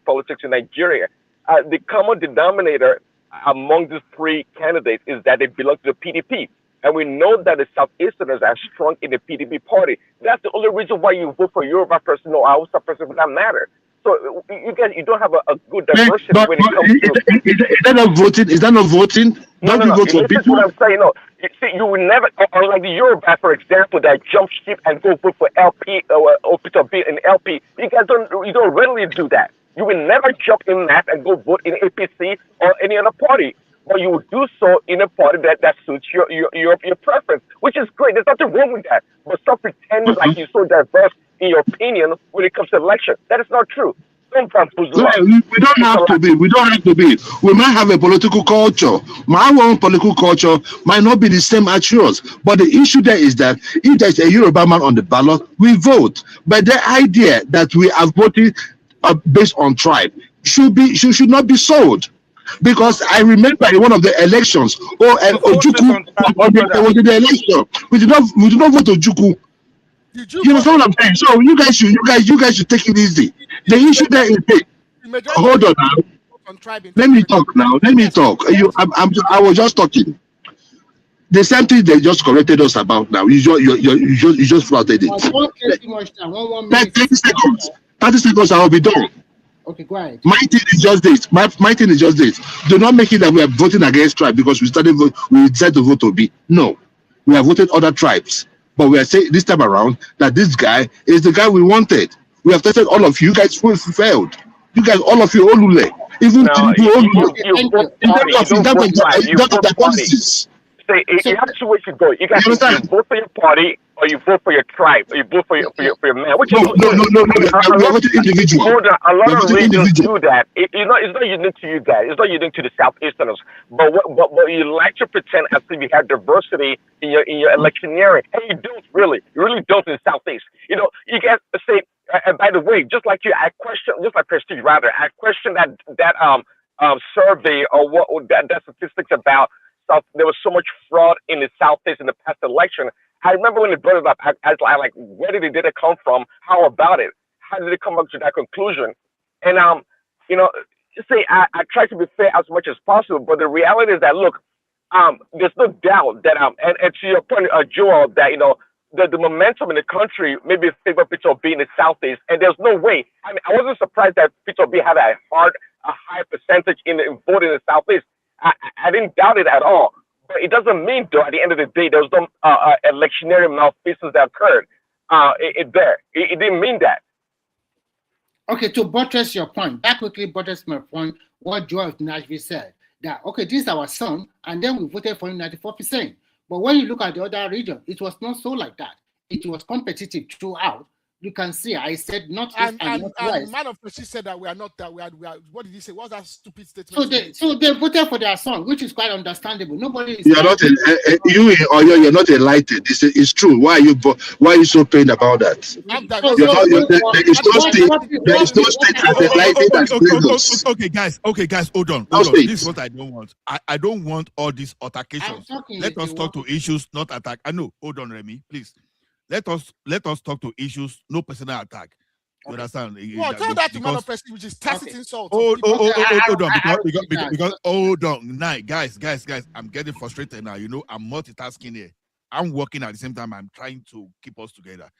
politics in Nigeria. The common denominator among these three candidates is that they belong to the PDP, and we know that the Southeasterners are strong in the PDP party. That's the only reason why you vote for Yoruba person or Hausa person for that matter. So you don't have a good diversity when it comes to. Is that not voting? Is that not voting? No. Vote for people? What I'm saying. You see, you will never, unlike the Yoruba, for example, that jump ship and go vote for LP or Peter B in LP. You guys don't readily do that. You will never jump in that and go vote in APC or any other party. Or you will do so in a party that suits your preference, which is great. There's nothing wrong with that. But stop pretending like you're so diverse in your opinion when it comes to election. That is not true. Don't bamboozle. No, we don't have to be. We don't have to be. We might have a political culture. My own political culture might not be the same as yours. But the issue there is that if there's a Yoruba man on the ballot, we vote. But the idea that we are voting based on tribe should not be sold. Because I remember in one of the elections, Ojukwu was in the election. We did not vote Ojukwu. You understand what I'm saying? So you guys should take it easy. The issue there is, hold on now. Let me talk now. I was just talking. The same thing they just corrected us about now. You just flouted it. 30 seconds. 30 seconds. I will be done. Okay, go ahead. My thing is just this. My thing is just this. Do not make it that we are voting against tribe because we decided to vote to be. No, we have voted other tribes, but we are saying this time around that this guy is the guy we wanted. We have tested all of you. You guys failed. You guys, all of you, Olule, even Olule. You have two ways to go. You guys vote for your party or you vote for your tribe or you vote for your man. Which no. Individual. Hold on. A lot of regions do that. It's not unique to you guys. It's not unique to the Southeasterners. But you like to pretend as if you have diversity in your electioneering, and you don't really. You really don't in the Southeast. You guys say. And by the way, just like Prestige rather, I question that survey or what that statistics about. There was so much fraud in the Southeast in the past election. I remember when they brought it up, I was like, where did it come from? How about it? How did it come up to that conclusion? And, I try to be fair as much as possible, but the reality is that, look, there's no doubt that, and to your point, Joel, that, the momentum in the country maybe favor Peter Obi in the Southeast, and there's no way. I mean, I wasn't surprised that Peter Obi had a high percentage in voting in the Southeast. I didn't doubt it at all. But it doesn't mean, though, at the end of the day, there was no electionary malfeasance that occurred there. It didn't mean that. Okay, to buttress your point, that quickly buttress my point, what Joe of Nashville said, that, okay, this is our son, and then we voted for him 94%. But when you look at the other region, it was not so like that. It was competitive throughout. You can see, I said not and man of Precision said that we are not that we are. What did he say? What's that stupid statement? So they voted for their son, which is quite understandable. Nobody is. You're not you're not enlightened. It's true. Why are you so pained about that? There is no state that enlightened. Okay, guys, hold on. This is what I don't want. I don't want all these altercations. Let us talk to issues, not attack. I know. Hold on, Remy, please. Let us talk to issues, no personal attack. You understand? Well, tell that to man of Prestige, which is tacit insult. Hold on, because hold on. Now, guys, I'm getting frustrated now. You know, I'm multitasking here. I'm working at the same time. I'm trying to keep us together.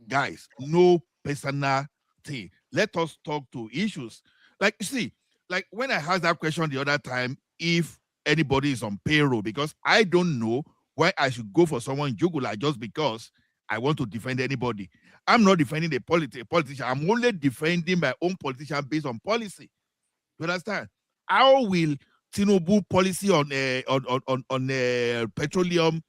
Guys, no personal thing. Let us talk to issues. Like, you see, like when I asked that question the other time, if anybody is on payroll, because I don't know why I should go for someone jugular just because I want to defend anybody. I'm not defending a politician. I'm only defending my own politician based on policy. You understand? How will Tinubu policy on petroleum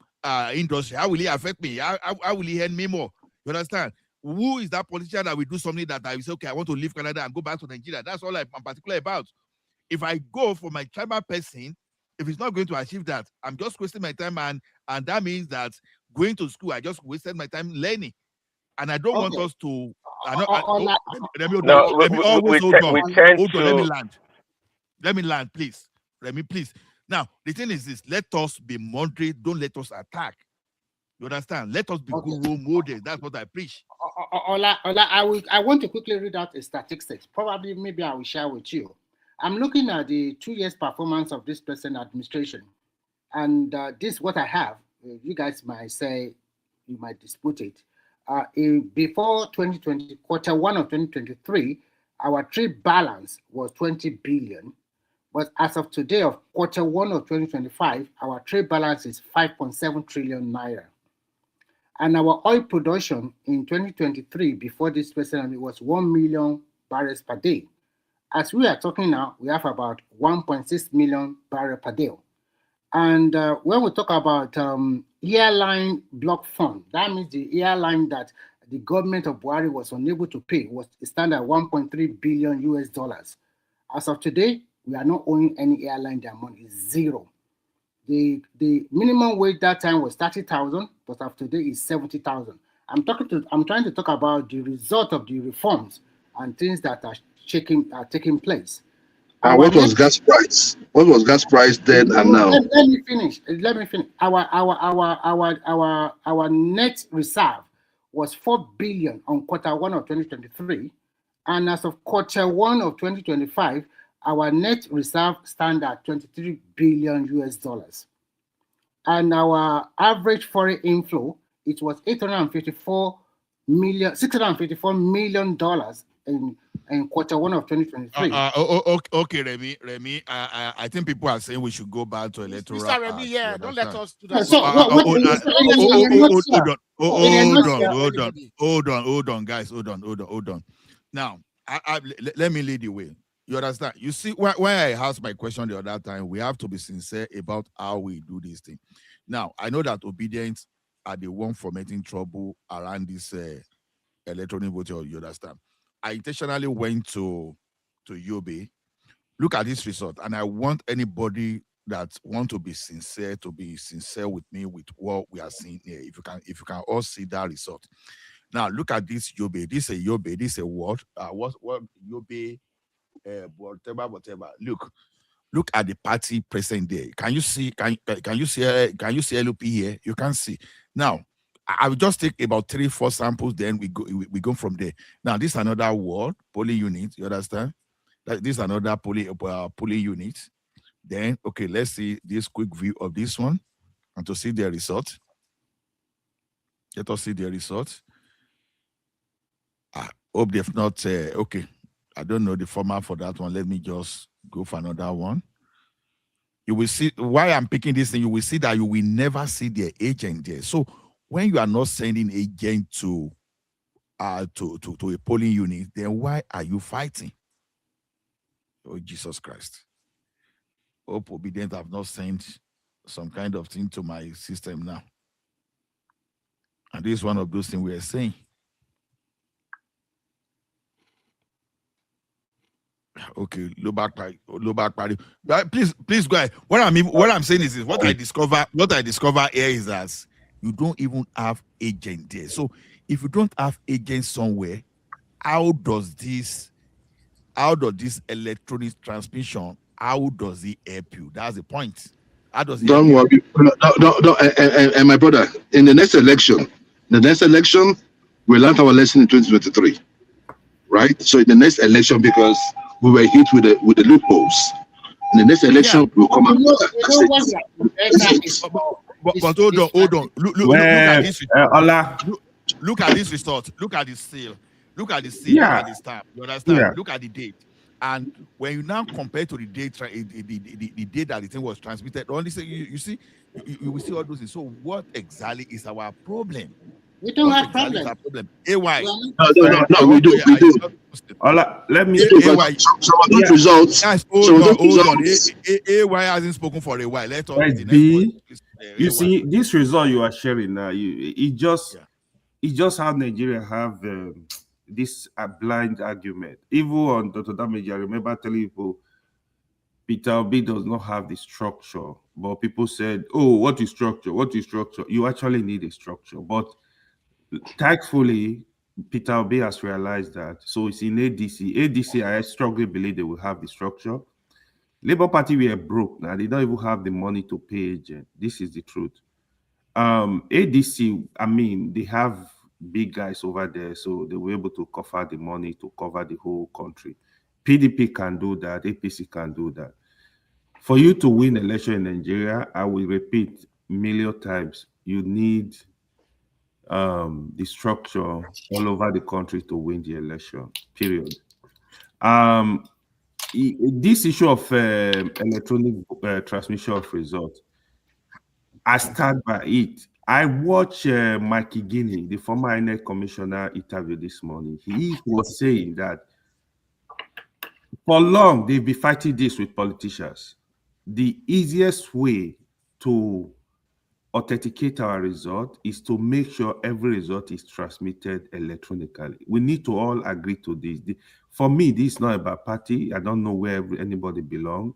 industry, how will it affect me? How will it hurt me more? You understand? Who is that politician that will do something that I will say, okay, I want to leave Canada and go back to Nigeria? That's all I'm particular about. If I go for my tribal person, if it's not going to achieve that, I'm just wasting my time, and that means that going to school, I just wasted my time learning, and I don't want us to. Let me land, please. Let me please. Now the thing is this: let us be moderate. Don't let us attack. You understand? Let us be good role models. That's what I preach. I want to quickly read out a statistics. Probably, maybe I will share with you. I'm looking at the 2 years performance of this present administration, and this is what I have. You guys might say, you might dispute it. Before 2020, quarter one of 2023, our trade balance was 20 billion. But as of today, of quarter one of 2025, our trade balance is 5.7 trillion naira. And our oil production in 2023, before this president, it was 1 million barrels per day. As we are talking now, we have about 1.6 million barrels per day. And when we talk about airline block fund, that means the airline that the government of Buhari was unable to pay was stand at 1.3 billion US dollars. As of today, we are not owing any airline their money, it's zero. The minimum wage that time was 30,000, but as of today is 70,000. I'm trying to talk about the result of the reforms and things that are taking place. And what was gas price? What was gas price then and now? Let me finish. Our net reserve was 4 billion on quarter one of 2023, and as of quarter one of 2025, our net reserve stands at 23 billion US dollars, and our average foreign inflow it was 654 million dollars in quarter one of 2023. Okay, Remy. I think people are saying we should go back to electoral. Mr. Remy, yeah, don't let us do that. Hold on, guys. Hold on. Now, let me lead the way. You understand? You see, when I asked my question the other time, we have to be sincere about how we do this thing. Now, I know that obedience are the one fomenting trouble around this electronic voting. You understand? I intentionally went to Yobe. Look at this result, and I want anybody that want to be sincere with me with what we are seeing here. If you can all see that result. Now look at this Yobe. This is a Yobe. This is a what? What Yobe? Whatever. Look at the party present there. Can you see? Can you see LP here? You can see now. I will just take about 3-4 samples, then we go from there. Now, this is another word, polling unit. You understand? This is another polling unit. Then, okay, let's see this quick view of this one and to see the result. Let us see the results. I hope they've not, okay. I don't know the format for that one. Let me just go for another one. You will see why I'm picking this thing. You will see that you will never see the agent there. So when you are not sending agent to a polling unit, then why are you fighting? Oh, Jesus Christ. Hope Obedient have not sent some kind of thing to my system now. And this is one of those things we are saying. Okay, low back party. Please go ahead. What I'm saying is what I discover here is that you don't even have agent there. So if you don't have agents somewhere, how does this electronic transmission, how does it help you? That's the point. How does it Don't worry. And my brother, in the next election, we learned our lesson in 2023. Right? So in the next election, because we were hit with the loopholes, in the next election we'll come out. But hold on. Look at this. Look at this result. Look at the seal. Look at the seal. Yeah. Look at the stamp. You understand? Yeah. Look at the date. And when you now compare to the date, the date that the thing was transmitted, only say you see, you will see all those things. So what exactly is our problem? We don't have problem. AY. No, we do. Let me AY. Some results. Guys, hold on. AY hasn't spoken for a while. Let us you see, this result you are sharing now, it's just how Nigeria have this blind argument. Even on Dr. Damage, I remember telling people Peter Obi does not have the structure, but people said, "Oh, what is structure? What is structure?" You actually need a structure, but thankfully, Peter Obi has realized that. So it's in ADC. ADC, I strongly believe they will have the structure. Labour Party, we are broke now. They don't even have the money to pay agent. This is the truth. ADC, I mean, they have big guys over there, so they were able to cover the money to cover the whole country. PDP can do that. APC can do that. For you to win election in Nigeria, I will repeat a million times, you need the structure all over the country to win the election, period. This issue of electronic transmission of results, I stand by it. I watched Mikey Guinea, the former INEC commissioner, interview this morning. He was saying that for long, they've been fighting this with politicians. The easiest way to authenticate our result is to make sure every result is transmitted electronically. We need to all agree to this. For me, this is not about party. I don't know where anybody belongs,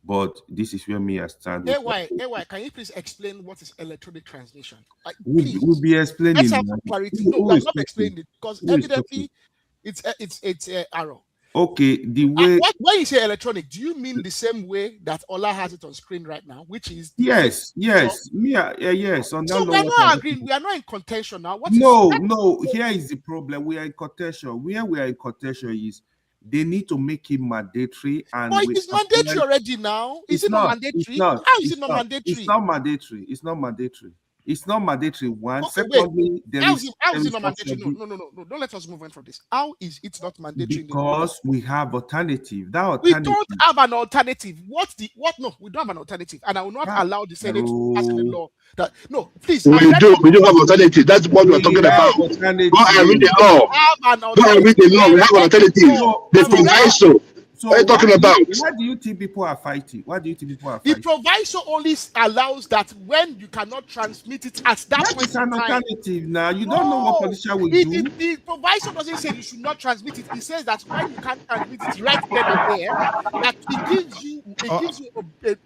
but this is where me I stand. AY, can you please explain what is electronic transmission? We'll be explaining. Let's have clarity. No, I'm not explaining it because evidently it's arrow. Okay, the way when you say electronic, do you mean the same way that Ola has it on screen right now, which is yes. Yes. So we are not agreeing. We are not in contention now. No. Here is the problem. We are in contention. Where we are in contention is they need to make it mandatory. And but it is mandatory already now. Is it not mandatory? How is it not mandatory? It's not mandatory. It's not mandatory. It's not mandatory. One. Okay, secondly, how is it not mandatory? No. Don't let us move on from this. How is it not mandatory? Because we have alternative. We don't have an alternative. What? No, we don't have an alternative, and I will not allow the Senate to pass the law. Please. We do have alternative. That's what we're talking about. Go and read the law. Go and read the law. We have an alternative. The proviso. What are you talking about? Why do you think people are fighting? The proviso only allows that when you cannot transmit it at that point in time. Alternative now. You don't know what politician will do. The proviso doesn't say you should not transmit it. It says that when you can't transmit it right then and there, that it gives you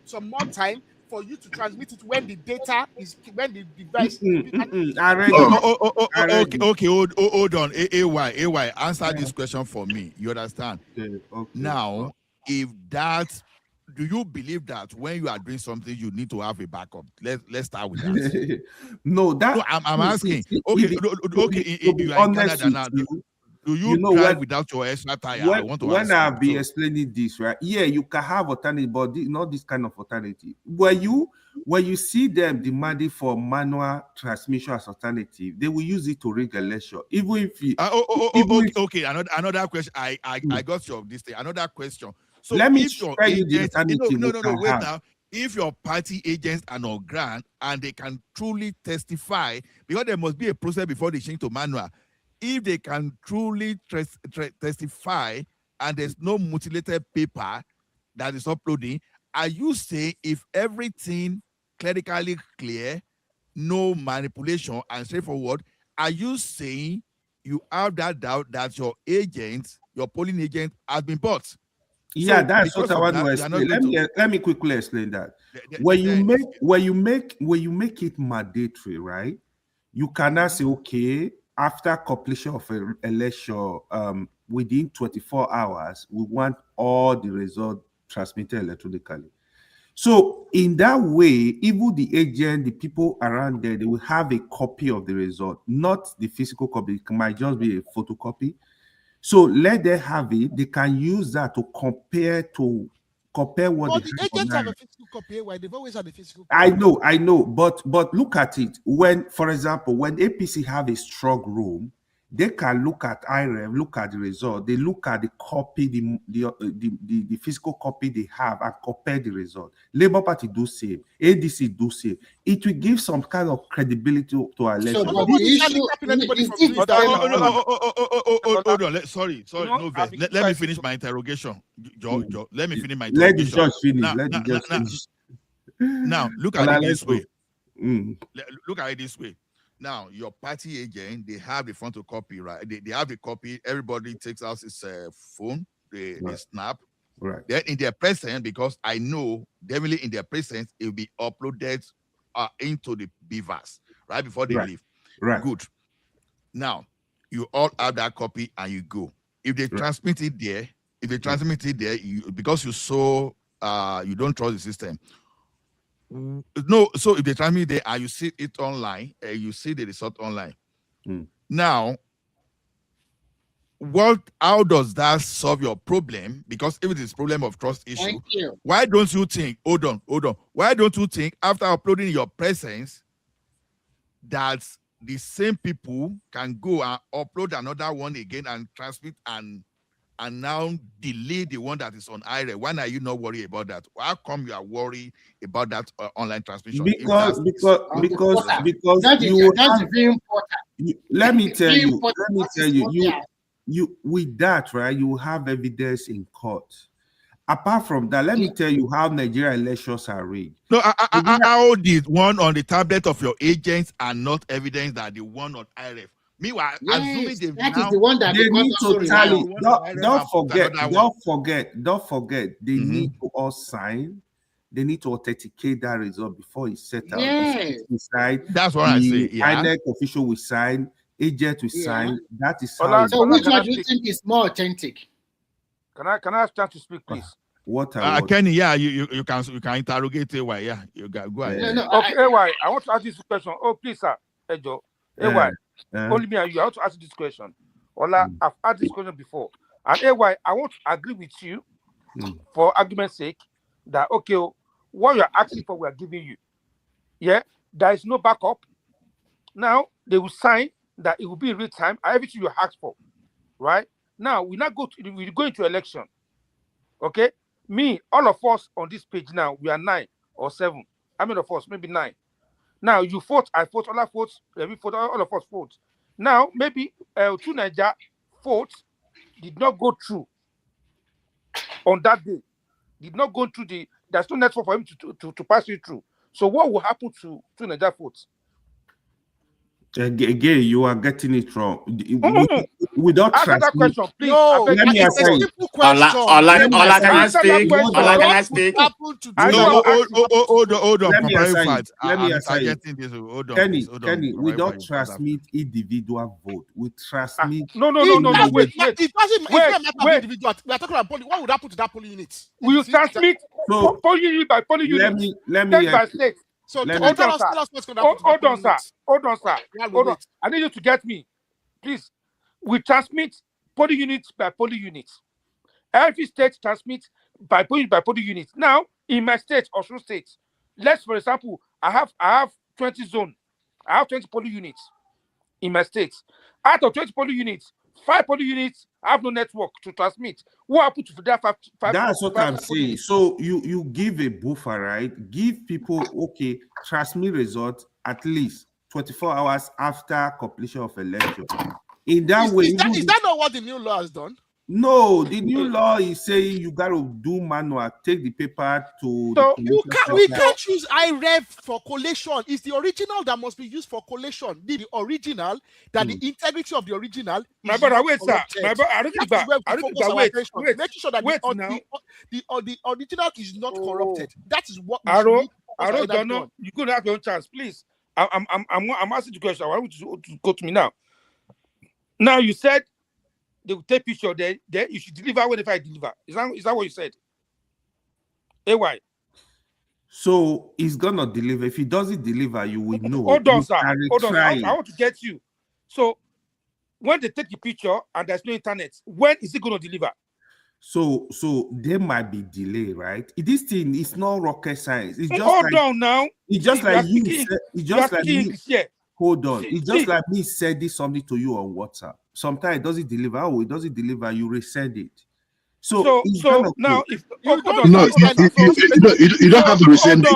some more time for you to transmit it when the data is when the device. Okay. Hold on. AY, answer this question for me. You understand? Okay. Now, if that, do you believe that when you are doing something, you need to have a backup? Let's start with that. No, I'm asking. Okay. You are in Canada now. Do you drive without your extra tire? I want to ask I'll be you. explaining this, right? Yeah, you can have alternative, but not this kind of alternative. When you see them demanding for manual transmission as alternative, they will use it to rig election. Even if you okay. Another question. I got your this thing. Another question. So let me if your tell you the agents, alternative. no, wait now. If your party agents are on ground and they can truly testify, because there must be a process before they change to manual. If they can truly testify and there's no mutilated paper that is uploading, are you saying if everything clerically clear, no manipulation and straightforward, are you saying you have that doubt that your agents, your polling agent, has been bought? Yeah, that's what I want to explain. Let me quickly explain that. When you make it mandatory, right? You cannot say, okay, after completion of an election, within 24 hours, we want all the results transmitted electronically. So in that way, even the agent, the people around there, they will have a copy of the result, not the physical copy. It might just be a photocopy. So let them have it. They can use that to compare what the they agents have a physical copy. Why they've always had a physical copy. I know, but look at it. When, for example, when APC have a strong room, they can look at IREV, look at the result. They look at the copy, the physical copy they have, and compare the result. Labour Party do same, ADC do same. It will give some kind of credibility to our election. Hold on. Sorry. No, let me finish my interrogation. George, let me finish my interrogation. Let the judge finish. Now, look at it this way. Look at it this way. Now, your party agent, they have the photocopy, right? They have the copy. Everybody takes out his phone. They snap. Right. Then in their presence, because I know definitely in their presence, it will be uploaded into the BVAS, right? Before they leave. Right. Good. Now, you all have that copy and you go. If they transmit it there, because you saw, you don't trust the system. No, so if they transmit there and you see it online, you see the result online. Now, how does that solve your problem? Because if it is problem of trust issue, why don't you think, hold on, why don't you think after uploading your presence that the same people can go and upload another one again and transmit and now delete the one that is on IRE? Why are you not worried about that? How come you are worried about that online transmission? Because that's very important. Let me tell you, you with that, right? You have evidence in court. Apart from that, let me tell you how Nigerian elections are rigged. No, how did one on the tablet of your agents and not evidence that the one on IRF? Meanwhile, assuming that is the one that they need to tally. Don't forget. They need to all sign. They need to authenticate that result before it's set out. Yes. That's what I say. Yeah. INEC official will sign. Agent will sign. That is how. So which one do you think is more authentic? Can I ask chance to speak, please? Kenny, yeah, you can interrogate AY. Yeah, you got go ahead. Okay, AY, I want to ask this question. Oh, please, sir. Hey, Joe. AY, only me and you. I want to ask you this question. Ola, I've asked this question before. And AY, I want to agree with you for argument's sake that, okay, what you're asking for, we are giving you. Yeah, there is no backup. Now, they will sign that it will be in real time, everything you asked for, right? Now, we go into election, okay? Me, all of us on this page now, we are 9 or 7. How many of us? Maybe 9. Now, you vote, I vote, all of us vote. Now, maybe 2 Niger votes did not go through on that day. Did not go through there's no network for him to pass it through. So what will happen to 2 Niger votes? Again, you are getting it wrong. Without answer that question, please. No, let me answer you. Ola, can I speak? Ola, can I speak? Hold on. Let me answer you. Kenny, we don't transmit individual vote. We transmit. No. Wait. It doesn't matter individual. We are talking about polling. What would happen to that polling unit? We will transmit polling unit by polling unit. Let me by state. So hold on, sir. I need you to get me. Please. We transmit polling unit by polling unit. Every state transmits by polling unit. Now, in my state, Osun State, let's, for example, I have 20 zone. I have 20 polling units in my state. Out of 20 polling units, 5 polling units have no network to transmit. What happened to that 5? That's what I'm saying. So you give a buffer, right? Give people, okay, transmit results at least 24 hours after completion of election. In that way, is that not what the new law has done? No, the new law is saying you got to do manual, take the paper to. So we can't use iRev for collation. It's the original that must be used for collation. The original, that the integrity of the original. My brother, wait, sir. My brother, I don't think that. Wait. Making sure that the original is not corrupted. That is what. Aro, don't know. You could have your chance, please. I'm asking the question. I want you to go to me now. Now you said they will take picture. Then you should deliver whenever I deliver. Is that what you said? AY. So he's gonna deliver. If he doesn't deliver, you will know. Hold on, sir. Hold on. I want to get you. So when they take the picture and there's no internet, when is it gonna deliver? So there might be delay, right? This thing is not rocket science. It's just hold on now. It's just like you. It's just like me. Hold on. It's just like me sending something to you on WhatsApp. Sometimes it doesn't deliver. Oh, it doesn't deliver. You resend it. So now, if you don't have to resend it.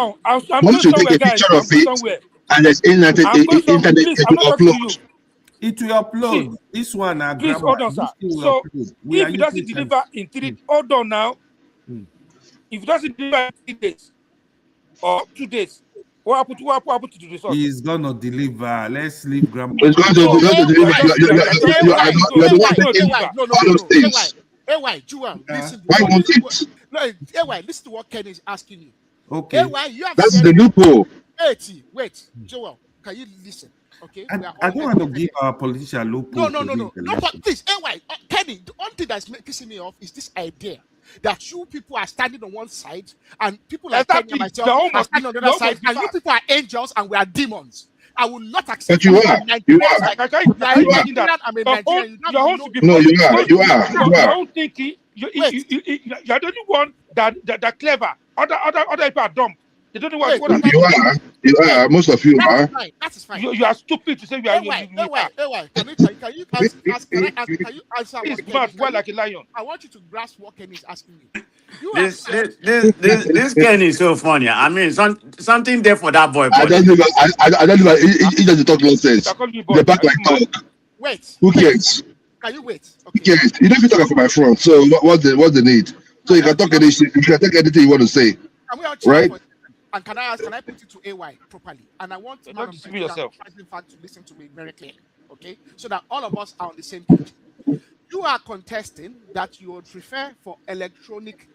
Once you take a picture of it and there's internet, it will upload. It will upload. This one, please hold on, sir. So if it doesn't deliver in 3, hold on now. If it doesn't deliver in 3 days or 2 days, what happened to the result? He's gonna deliver. Let's leave grandma. He's going to deliver. You are the one listen to what Ken is asking you. Okay. You have that's the loophole. Wait, Joel, can you listen? Okay. I don't want to give our politician loophole. No, but please, Kenny, the only thing that's pissing me off is this idea that you people are standing on one side and people like Kenny and myself are standing on the other side, and you people are angels and we are demons. I will not accept. But you are. You are. No, you are. Your own thinking. You're the only one that clever. Other people are dumb. They don't know what you are. Most of you are. That is fine. You are stupid to say you are. Can you answer? Please, mouth well like a lion. I want you to grasp what Kenny is asking you. This Kenny is so funny. I mean, something there for that boy. I don't know. He doesn't talk nonsense. They back like talk. Wait. Who cares? Can you wait? Okay. Who cares? You don't even talk for my front. So what's the need? So you can talk anything. You can take anything you want to say. Right? And can I put it to AY properly? And I want to listen to me very clearly, okay? So that all of us are on the same page. You are contesting that you would prefer for electronic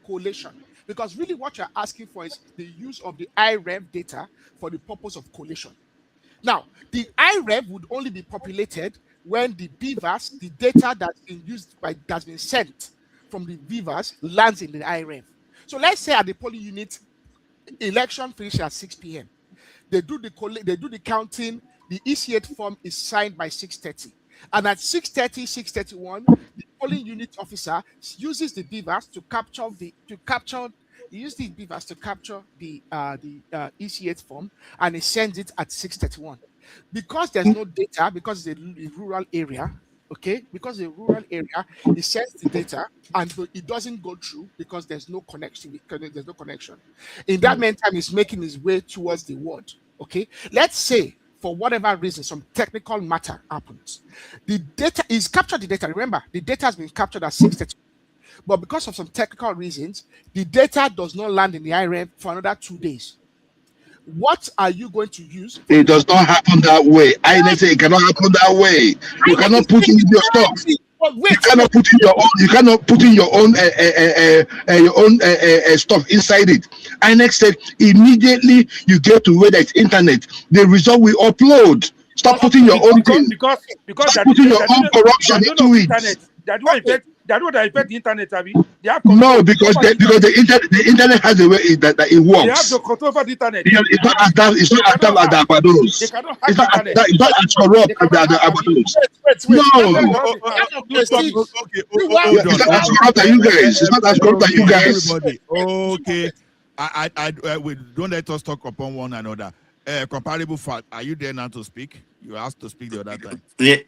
collation, because really what you're asking for is the use of the iRev data for the purpose of collation. Now, the iRev would only be populated when the BVAS, the data that's been sent from the BVAS, lands in the iRev. So let's say at the polling unit, election finishes at 6 p.m. They do the counting. The EC8 form is signed by 6:30, and at 6:30, 6:31, the polling unit officer uses the BVAS to capture the EC8 form, and he sends it at 6:31. Because there's no data, because it's a rural area. Okay, because the rural area, it sends the data and it doesn't go through because there's no connection. In that meantime, it's making its way towards the ward. Okay, let's say for whatever reason, some technical matter happens. The data is captured. The data. Remember, the data has been captured at 6:30, but because of some technical reasons, the data does not land in the iRev for another 2 days. What are you going to use? It does not happen that way. I say it cannot happen that way. You cannot put in your stuff. You cannot put in your own. You cannot put in your own stuff inside it. INEC said immediately you get to where there's internet, the result will upload. Stop putting your own thing. Because stop putting your own corruption into it. They don't affect the internet, Abi. They have No, because the internet has a way that it works. They have the control over the internet. It's not as tough as the Aquados. They cannot hack the internet. It's not as corrupt as the Aquados. No. It's not as corrupt as you guys. It's not as corrupt as you guys. Okay. We don't let us talk upon one another. Comparable fact. Are you there now to speak? You asked to speak the other time.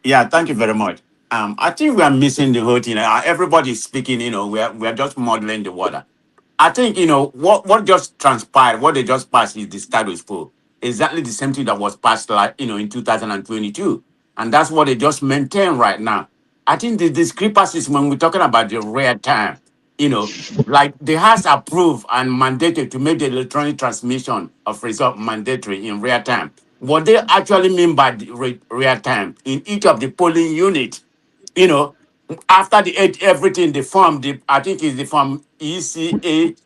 Yeah. Thank you very much. I think we are missing the whole thing. Everybody's speaking. We are just modeling the water. I think what just transpired. What they just passed is the status quo. Exactly the same thing that was passed in 2022, and that's what they just maintain right now. I think the discrepancies when we're talking about the real time. Like the House approved and mandated to make the electronic transmission of result mandatory in real time. What they actually mean by the real time in each of the polling units, after everything, the form, I think it's the form ECA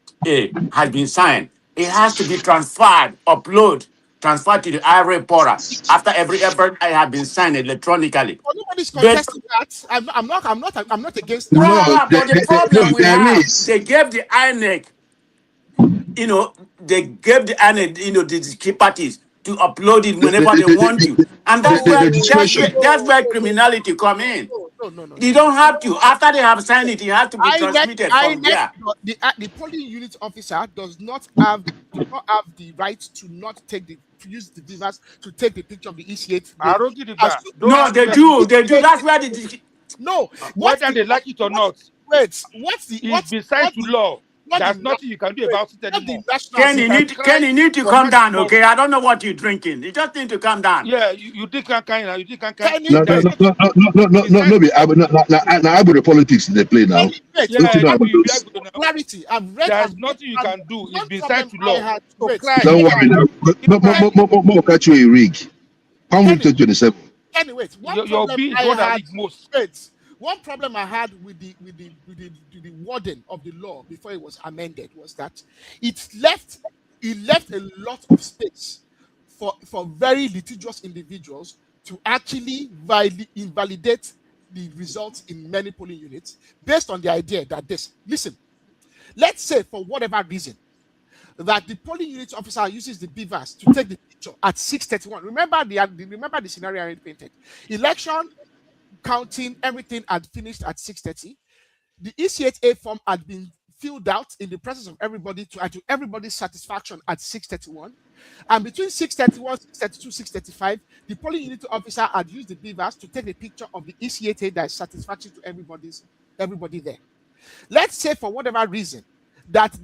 has been signed. It has to be transferred to the IRA portal after every effort has been signed electronically. Well, nobody's contesting that. I'm not against that. No, but the problem we have, they gave the INEC, the key parties to upload it whenever they want to, and that's where criminality come in. No. They don't have to. After they have signed it has to be transmitted from there. The polling unit officer does not have the right to not use the device to take the picture of the ECA. No, they do. That's where no. Whether they like it or not. Wait. It's beside to law. There's nothing you can do about it anymore. Ken, you need to calm down, okay? I don't know what you're drinking. You just need to calm down. Yeah, you think I can. You think I can. No. I the politics they play now. Clarity. I've read. There's nothing you can do. It's beside to law. Don't worry. More catch you a rig. Come with 27. Anyway, one problem I had with the wording of the law before it was amended was that it left a lot of space for very litigious individuals to actually invalidate the results in many polling units based on the idea that let's say for whatever reason that the polling unit officer uses the BVAS to take the picture at 6:31. Remember the scenario I painted. Election counting, everything had finished at 6:30. The ECHA form had been filled out in the presence of everybody to everybody's satisfaction at 6:31. And between 6:31, 6:32, 6:35, the polling unit officer had used the BVAS to take the picture of the ECHA that is satisfactory to everybody there. Let's say for whatever reason that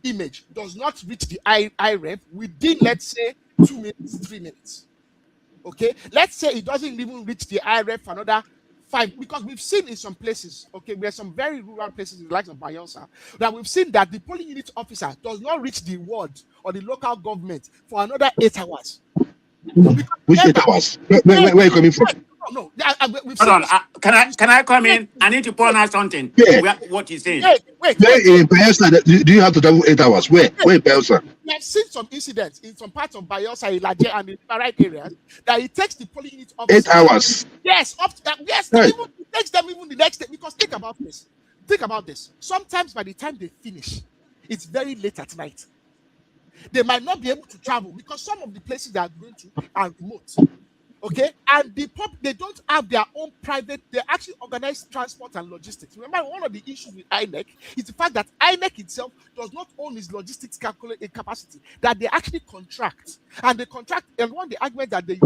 image does not reach the IREF within, let's say, 2 minutes, 3 minutes. Okay, let's say it doesn't even reach the IRF for another 5, because we've seen in some places, okay, there are some very rural places in the likes of Bayelsa, that we've seen that the polling unit officer does not reach the ward or the local government for another 8 hours. Which 8 hours? Where are you coming from? No. Hold on. Can I come in? I need to point out something. Yeah. What you saying? Wait. Where in Bayelsa do you have to travel 8 hours? Where in Bayelsa? We have seen some incidents in some parts of Bayelsa, Ilaje, and the right areas that it takes the polling unit officer 8 hours. Yes, Right. Even it takes them even the next day. Because think about this. Sometimes by the time they finish, it's very late at night. They might not be able to travel because some of the places they are going to are remote. Okay, and they don't have their own private. They actually organize transport and logistics. Remember, one of the issues with INEC is the fact that INEC itself does not own its logistics capacity. That they actually contract, and they contract. And one of the arguments that they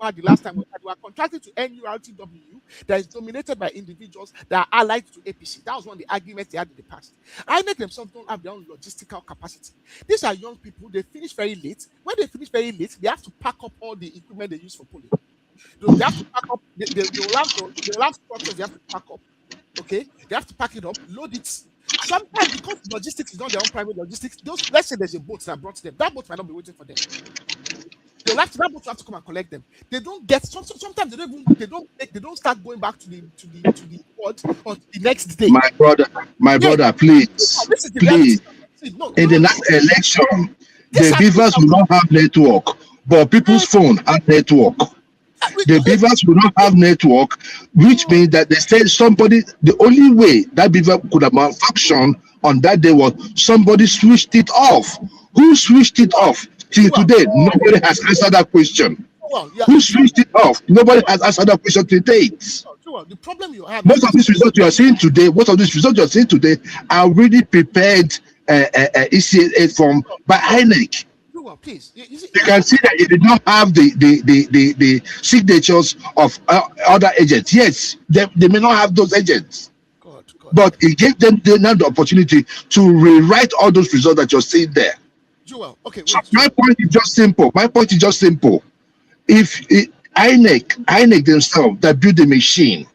had the last time was that they were contracted to NURTW that is dominated by individuals that are allied to APC. That was one of the arguments they had in the past. INEC themselves don't have their own logistical capacity. These are young people. They finish very late. When they finish very late, they have to pack up all the equipment they use for polling. They have to pack up. They'll have structures they have to pack up. Okay, they have to pack it up, load it. Sometimes because logistics is not their own private logistics, let's say there's a boat that brought them. That boat might not be waiting for them. That boat will have to come and collect them. They don't get. Sometimes they don't start going back to the port or the next day. My brother, please. In the last election, the beavers will not have network, but people's phone have network. the beavers will not have network, which means that they said somebody, the only way that beaver could have malfunctioned on that day was somebody switched it off. Who switched it off? Till today, nobody has answered that question. Who switched it off? Nobody has answered that question to date. The problem you have. Most of these results you are seeing today, are really prepared ECA form by INEC. Please, you can see that it did not have the signatures of other agents. Yes, they may not have those agents, but it gave them now the opportunity to rewrite all those results that you're seeing there. Joel, okay. So my point is just simple. If INEC themselves that built the machine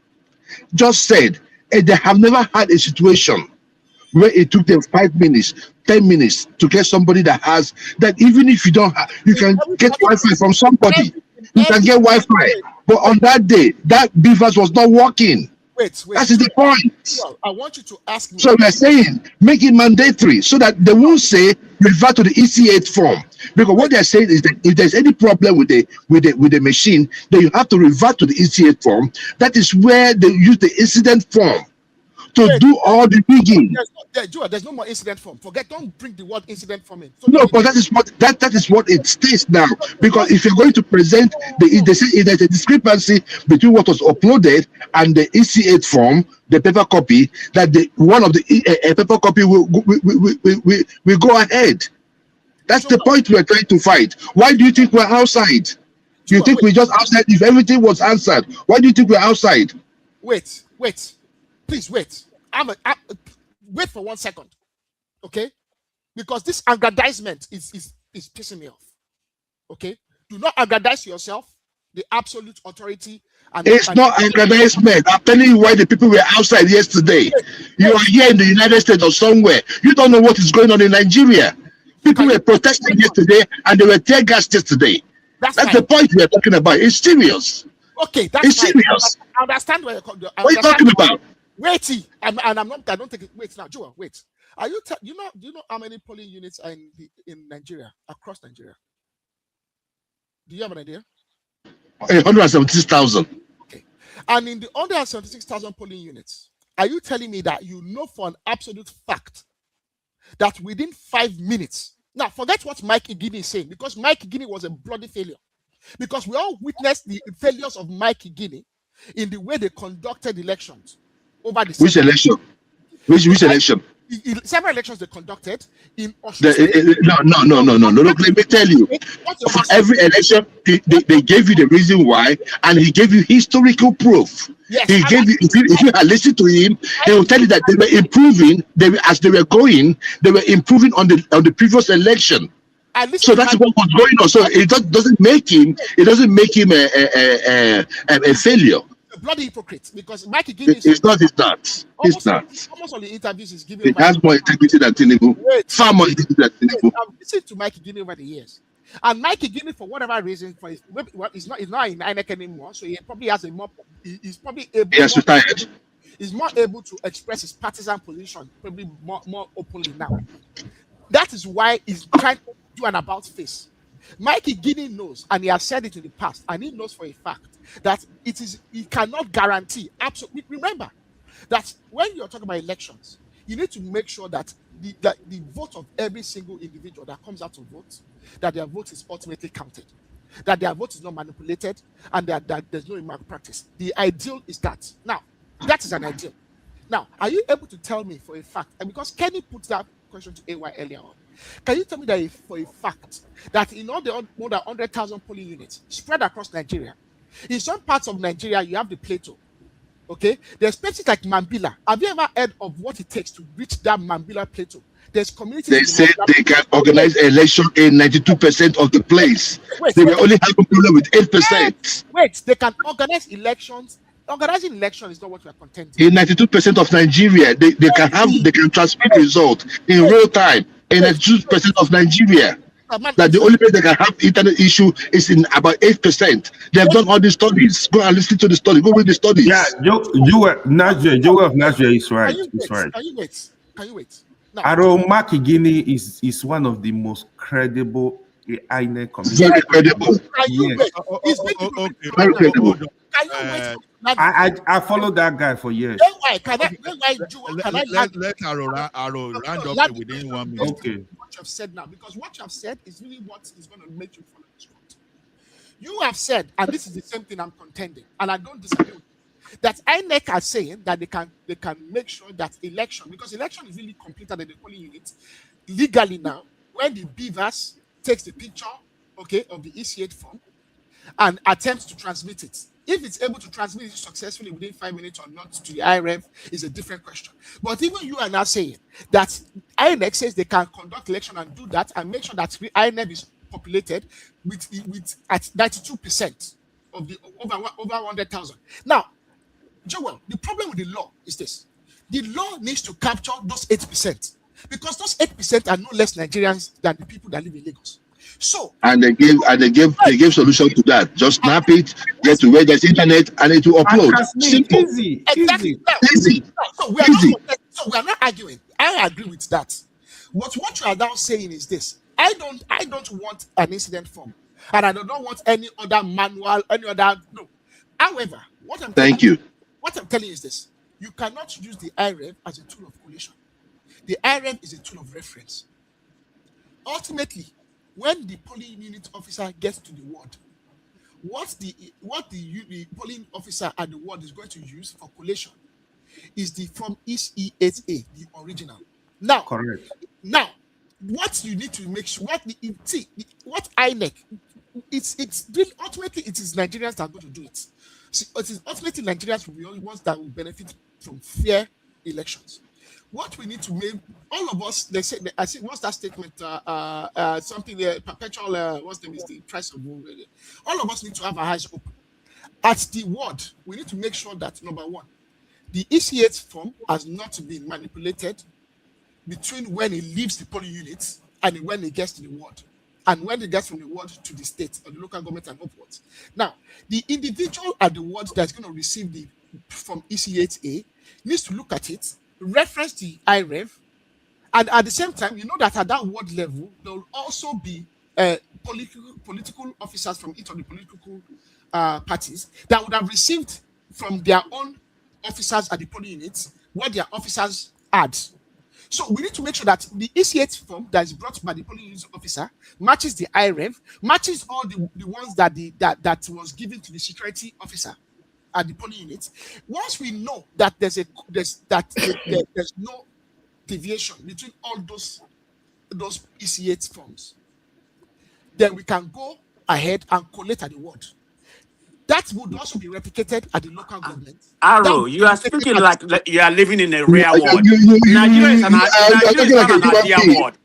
just said they have never had a situation where it took them 5 minutes, 10 minutes to get somebody that has that. Even if you don't have, you can get Wi-Fi from somebody. You can get Wi-Fi, but on that day, that beavers was not working. Wait. That is the point. Well, I want you to ask me. So we are saying make it mandatory so that they won't say revert to the EC8 form, because what they are saying is that if there's any problem with the machine, then you have to revert to the EC8 form. That is where they use the incident form to do all the digging. There's no more incident form. Don't bring the word incident form in. So no, but that is what it states now. Because if you're going to present if there's a discrepancy between what was uploaded and the EC8 form, the paper copy, that one of the paper copy will go ahead. That's the point we're trying to fight. Why do you think we're outside? Do you think we're just outside? If everything was answered, why do you think we're outside? Wait. Please wait. Wait for 1 second, okay? Because this aggrandizement is pissing me off. Okay, do not aggrandize yourself, the absolute authority. It's not aggrandizement. I'm telling you why the people were outside yesterday. You are here in the United States or somewhere. You don't know what is going on in Nigeria. People were protesting yesterday and they were tear gassed yesterday. That's the point we are talking about. It's serious. Okay, it's serious. I understand where you're coming from. What are you talking about? Wait, and I don't think it. Wait now, Joel. Wait. Are you? Do you know how many polling units are in Nigeria, across Nigeria? Do you have an idea? 176,000. Okay. And in the 176,000 polling units, are you telling me that you know for an absolute fact that within 5 minutes? Now, forget what Mike Igini is saying, because Mike Igini was a bloody failure. Because we all witnessed the failures of Mike Igini in the way they conducted elections. Which election? Which election? Several elections they conducted in No. Look, let me tell you. For every election, they gave you the reason why, and he gave you historical proof. Yes, he gave you. If you had listened to him, he will tell you that they were improving. As they were going, they were improving on the previous election. So that's what was going on. So it doesn't make him. It doesn't make him a failure. Bloody hypocrite, because Mike Igini It's not. Almost all the interviews is giving. It has more integrity than Tinubu. Far more integrity than Tinubu. I've listened to Mike Igini over the years, and Mike Igini, for whatever reason, he's not in INEC anymore, so he probably has he's probably able. He has retired. He's more able to express his partisan position probably more openly now. That is why he's trying to do an about face. Mike Igini knows, and he has said it in the past, and he knows for a fact that he cannot guarantee. Absolutely, remember that when you're talking about elections, you need to make sure that the vote of every single individual that comes out to vote, that their vote is ultimately counted, that their vote is not manipulated, and that there's no malpractice. The ideal is that. Now, that is an ideal. Now, are you able to tell me for a fact, and because Kenny put that question to AY earlier on, can you tell me that for a fact that in all the more than 100,000 polling units spread across Nigeria, in some parts of Nigeria you have the plateau, okay? There's places like Mambila. Have you ever heard of what it takes to reach that Mambila plateau? There's communities. They said they can organize election in 92% of the place. They will only have a problem with 8%. Wait, they can organize elections. Organizing election is not what we are contending. In 92% of Nigeria, they can transmit results in real time. In 92% of Nigeria, that the only place they can have internet issue is in about 8%. They have done all these studies. Go and listen to the study. Go read the studies. Yeah, Joel of Nigeria is right. It's right. Can you wait? Aro Makigini is one of the most credible INEC commission. Very credible. Can you Yes. wait? It's been Very credible. Can you wait? I followed that guy for years. Why? Can I Let Arrow round up within 1 minute. Okay. What you have said now, because what you have said is really what is going to make you follow this route. You have said, and this is the same thing I'm contending, and I don't disagree with you, that INEC are saying that they can make sure that election, because election is really completed at the polling unit legally now, when the beavers takes the picture, okay, of the EC8 form and attempts to transmit it. If it's able to transmit it successfully within 5 minutes or not to the IRF is a different question. But even you are now saying that INEC says they can conduct election and do that and make sure that INEC is populated with at 92% of the over 100,000. Now, Joel, the problem with the law is this: the law needs to capture those 8%, because those 8% are no less Nigerians than the people that live in Lagos. So and they gave solution to that. Just snap it, get to where there's internet, and it will upload. Simple. Easy. Exactly. Easy. So we are not arguing. I agree with that. But what you are now saying is this: I don't want an incident form, and I don't want any other manual, no. However, what I'm telling you is this: you cannot use the IREV as a tool of collation. The IREV is a tool of reference. Ultimately, when the polling unit officer gets to the ward, what the polling officer at the ward is going to use for collation is the form EC8A, the original. Now, correct. Now, what you need to make sure, what INEC, it's ultimately it is Nigerians that are going to do it. See, it is ultimately Nigerians will be the only ones that will benefit from fair elections. What we need to make, all of us, they say, I think, what's that statement? Something perpetual, what's the name is the price of gold. All of us need to have our eyes open. At the ward, we need to make sure that, number one, the EC8 form has not been manipulated between when it leaves the polling units and when it gets to the ward, and when it gets from the ward to the state or the local government and upwards. Now, the individual at the ward that's going to receive the from EC8A needs to look at it, reference the IREV, and at the same time, you know that at that ward level, there will also be political officers from each of the political parties that would have received from their own officers at the polling units what their officers had. So we need to make sure that the EC8 form that is brought by the polling unit officer matches the IREV, matches all the ones that was given to the security officer at the polling unit. Once we know that there's no deviation between all those EC8 forms, then we can go ahead and collate at the ward. That would also be replicated at the local government. Arrow, you are speaking like you are living in a real world. Nigeria is an ideal world.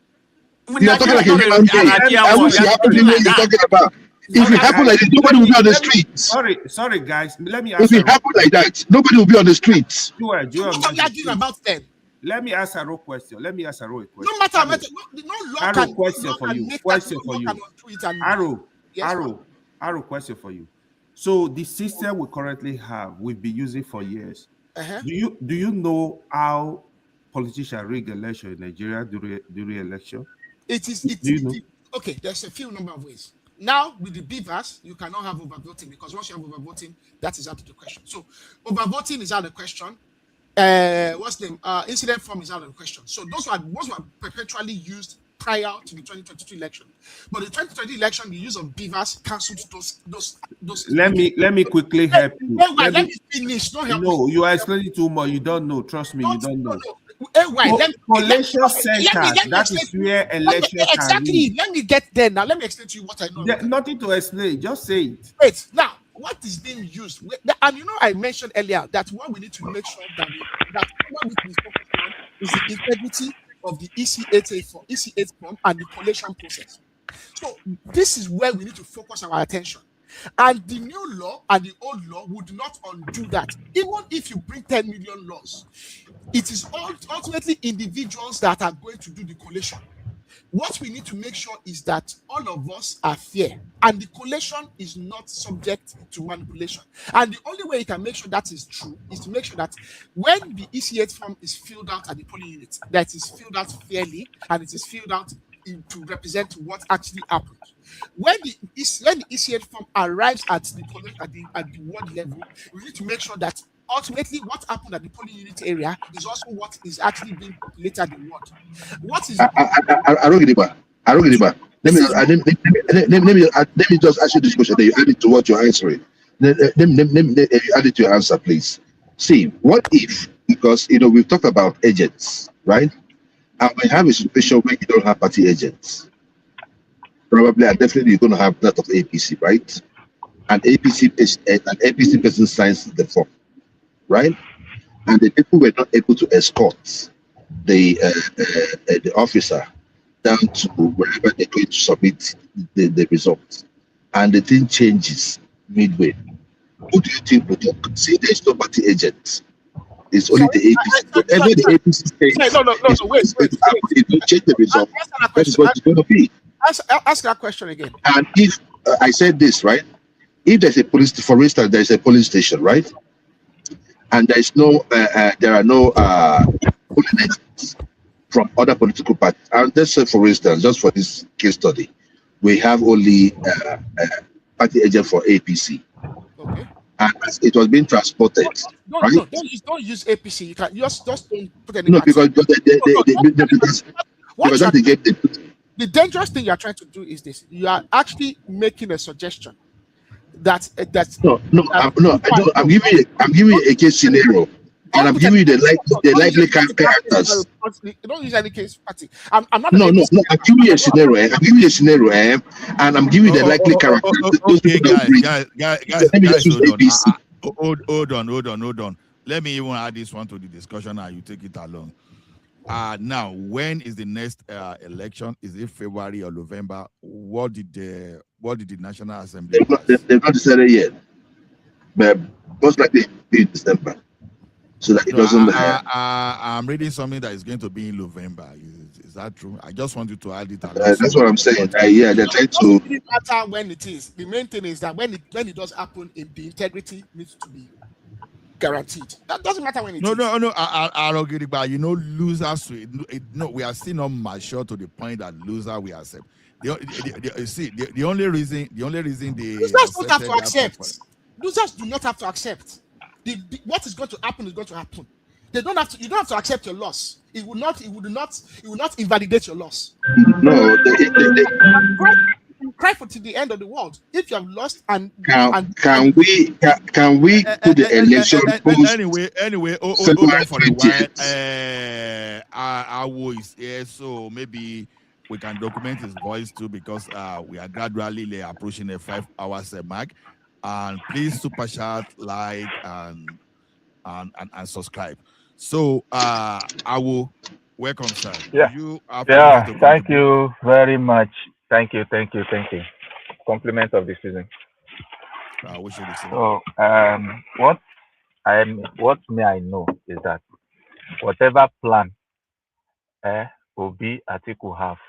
You are talking like a human being. I wish it happened the way you're talking about. If it happened like this, nobody will be on the streets. Sorry, guys. Let me ask. If it happened like that, nobody will be on the streets. What are you arguing about then? Let me ask Arrow a question. No matter, no law Arrow, can. question for you. Arrow, question for you. So the system we currently have, we've been using for years. Do you know how politicians rig election in Nigeria during election? Okay, there's a few number of ways. Now with the beavers, you cannot have overvoting, because once you have overvoting, that is out of the question. So overvoting is out of the question. Incident form is out of the question. So those were perpetually used prior to the 2022 election. But the 2020 election, the use of beavers cancelled those. Let me quickly help you. Let me finish. Don't help me. No, you are explaining too much. You don't know. Trust me, you don't know. Collation centers. That is where election. Exactly. Let me get there now. Let me explain to you what I know. Nothing to explain. Just say it. Wait. Now, what is being used? And you know, I mentioned earlier that what we need to make sure that what we can focus on is the integrity of the EC8 form and the collation process. So this is where we need to focus our attention. And the new law and the old law would not undo that. Even if you bring 10 million laws, it is ultimately individuals that are going to do the collation. What we need to make sure is that all of us are fair, and the collation is not subject to manipulation. And the only way you can make sure that is true is to make sure that when the EC8 form is filled out at the polling unit, that it is filled out fairly and it is filled out to represent what actually happened. When the ECN form arrives at the ward level, we need to make sure that ultimately what happened at the polling unit area is also what is actually being populated at the ward. What is I don't get it. I don't get it. Let me just ask you this question. Then you add it to what you're answering. Let me add it to your answer, please. See, what if, because we've talked about agents, right? And we have a situation where you don't have party agents. Probably and definitely you're going to have that of APC, right? An APC person signs the form, right? And the people were not able to escort the officer down to wherever they're going to submit the results, and the thing changes midway. Who do you think would talk? See, there's no party agent. It's only the APC. Whatever the APC says, wait. If you change the result, that is what it's going to be. Ask that question again. And if I said this, right? If there's a police, for instance, there's a police station, right? And there are no polling agents from other political parties. And let's say, for instance, just for this case study, we have only party agent for APC. Okay. And as it was being transported, right? No, don't use APC. You can just don't put any. No, because the dangerous thing you are trying to do is this: you are actually making a suggestion that I'm giving you a case scenario, and I'm giving you the likely characters. Don't use any case party. I'm not. No. I'm giving you a scenario. And I'm giving you the likely characters. Okay, guys, hold on. Let me even add this one to the discussion, and you take it along. Now, when is the next election? Is it February or November? What did the National Assembly? They've not decided yet, but most likely in December. So that it doesn't. I'm reading something that is going to be in November. Is that true? I just wanted to add it. That's what I'm saying. Yeah, they're trying to. It doesn't matter when it is. The main thing is that when it does happen, the integrity needs to be guaranteed. That doesn't matter when it is. No. I don't get it, but losers. We are still not mature to the point that loser we accept. The only reason the losers don't have to accept. Losers do not have to accept. What is going to happen is going to happen. They don't have to. You don't have to accept your loss. It will not invalidate your loss. No, cry for to the end of the world. If you have lost can we put the election anyway? Hold on for a while. Awo is here, so maybe we can document his voice too, because we are gradually approaching the 5 hours mark. And please super chat, like, and subscribe. So I will welcome, sir. Thank you very much. Thank you. Compliment of the season. So what may I know is that whatever plan Obi Atiku have,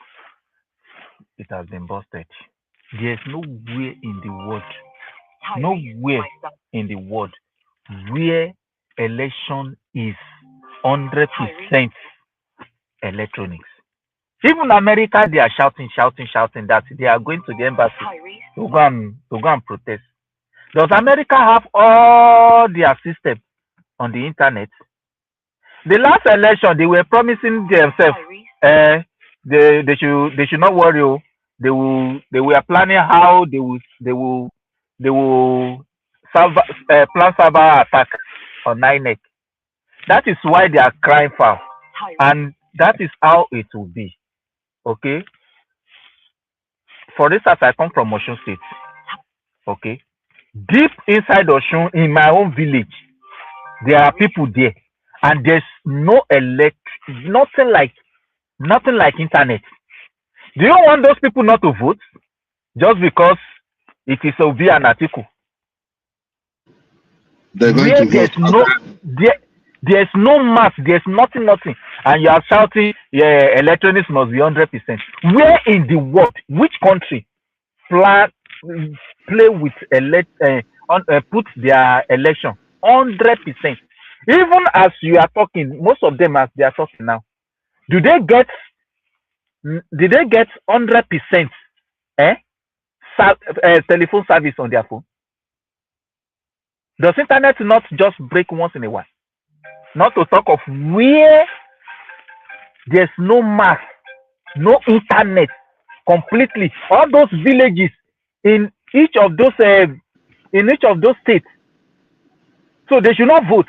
it has been busted. There's nowhere in the world where election is 100% electronics. Even America, they are shouting that they are going to the embassy to go and protest. Does America have all their system on the internet? The last election, they were promising themselves, they should not worry. They were planning how they will plan cyber attack on INEC. That is why they are crying foul, and that is how it will be. Okay. For instance, I come from Osun State. Okay. Deep inside Osun, in my own village, there are people there, and there's no nothing like internet. Do you want those people not to vote just because it is Obi and Atiku? There's no mass, there's nothing, and you are shouting, electronics must be 100%. Where in the world, which country play with put their election 100%? Even as you are talking, most of them as they are talking now, do they get did they get 100% telephone service on their phone? Does internet not just break once in a while? Not to talk of where there's no mass, no internet completely. All those villages in each of those states. So they should not vote.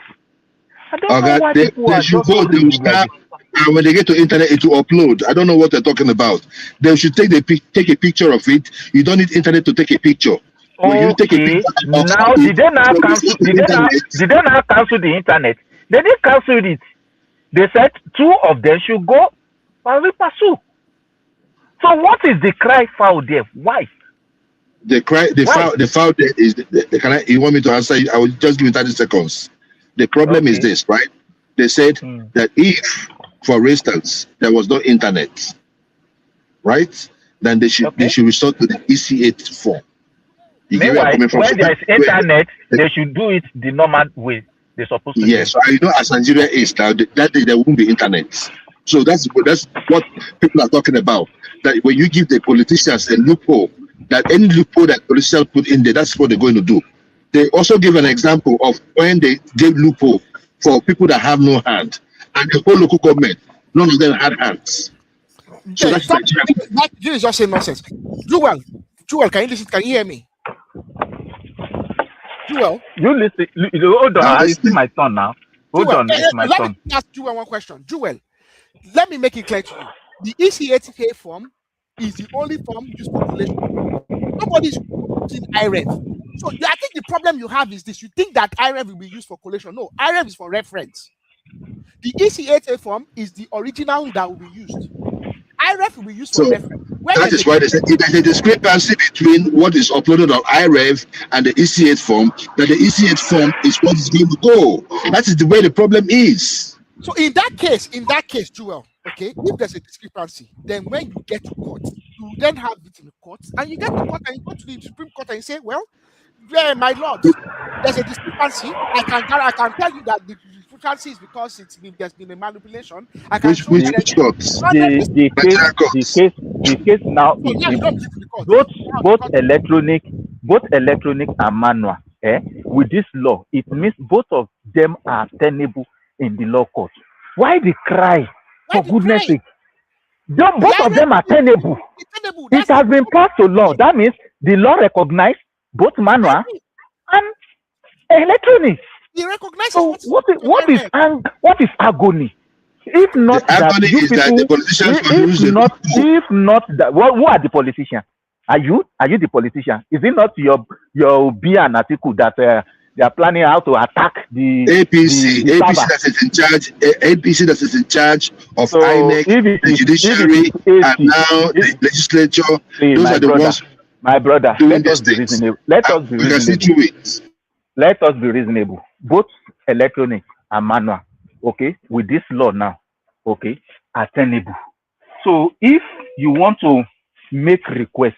I don't know why people they are should just vote. They will start, and when they get to internet, it will upload. I don't know what they're talking about. They should take a picture of it. You don't need internet to take a picture. When you take a picture now, did they now cancel? Did they now cancel the internet? They didn't cancel it. They said 2 of them should go pari passu. So what is the cry foul there? Why? The foul there is. You want me to answer? I will just give you 30 seconds. The problem is this, right? They said that if, for instance, there was no internet, right? Then they should resort to the EC8 form. Meanwhile, when there is internet, they should do it the normal way they're supposed to. Yes, I know as Nigeria is now, that day there won't be internet. So that's what people are talking about. That when you give the politicians a loophole, that any loophole that politicians put in there, that's what they're going to do. They also give an example of when they gave loophole for people that have no hand, and the whole local government, none of them had hands. So that's that you is just saying nonsense. Joel, can you listen? Can you hear me? Joel, you listen. Hold on, it's my turn now. Hold on, it's my turn. Let me ask Joel one question. Joel, let me make it clear to you. The EC8K form is the only form used for collation. Nobody's using IREV. So I think the problem you have is this: you think that IREV will be used for collation. No, IREV is for reference. The EC8A form is the original that will be used. IREV will be used for reference. That is why they said there's a discrepancy between what is uploaded on IREV and the EC8 form, that the EC8 form is what is going to go. That is the way the problem is. So in that case, Joel, okay, if there's a discrepancy, then when you get to court, you then have it in the court, and you get to court and you go to the Supreme Court and you say, well, my lord, there's a discrepancy. I can tell you that the discrepancy is because there's been a manipulation. I can show you the case now is both electronic and manual. With this law, it means both of them are tenable in the law court. Why the cry? For goodness sake. Both of them are tenable. It has been passed to law. That means the law recognizes both manual and electronic. So what is agony? If not that you people, if not that, who are the politicians? Are you the politician? Is it not your B and article that they are planning how to attack the APC that is in charge? APC that is in charge of INEC, the judiciary, and now the legislature. Those are the ones. My brother, let us be reasonable. Let us be reasonable. Both electronic and manual, okay, with this law now, okay, are tenable. So if you want to make a request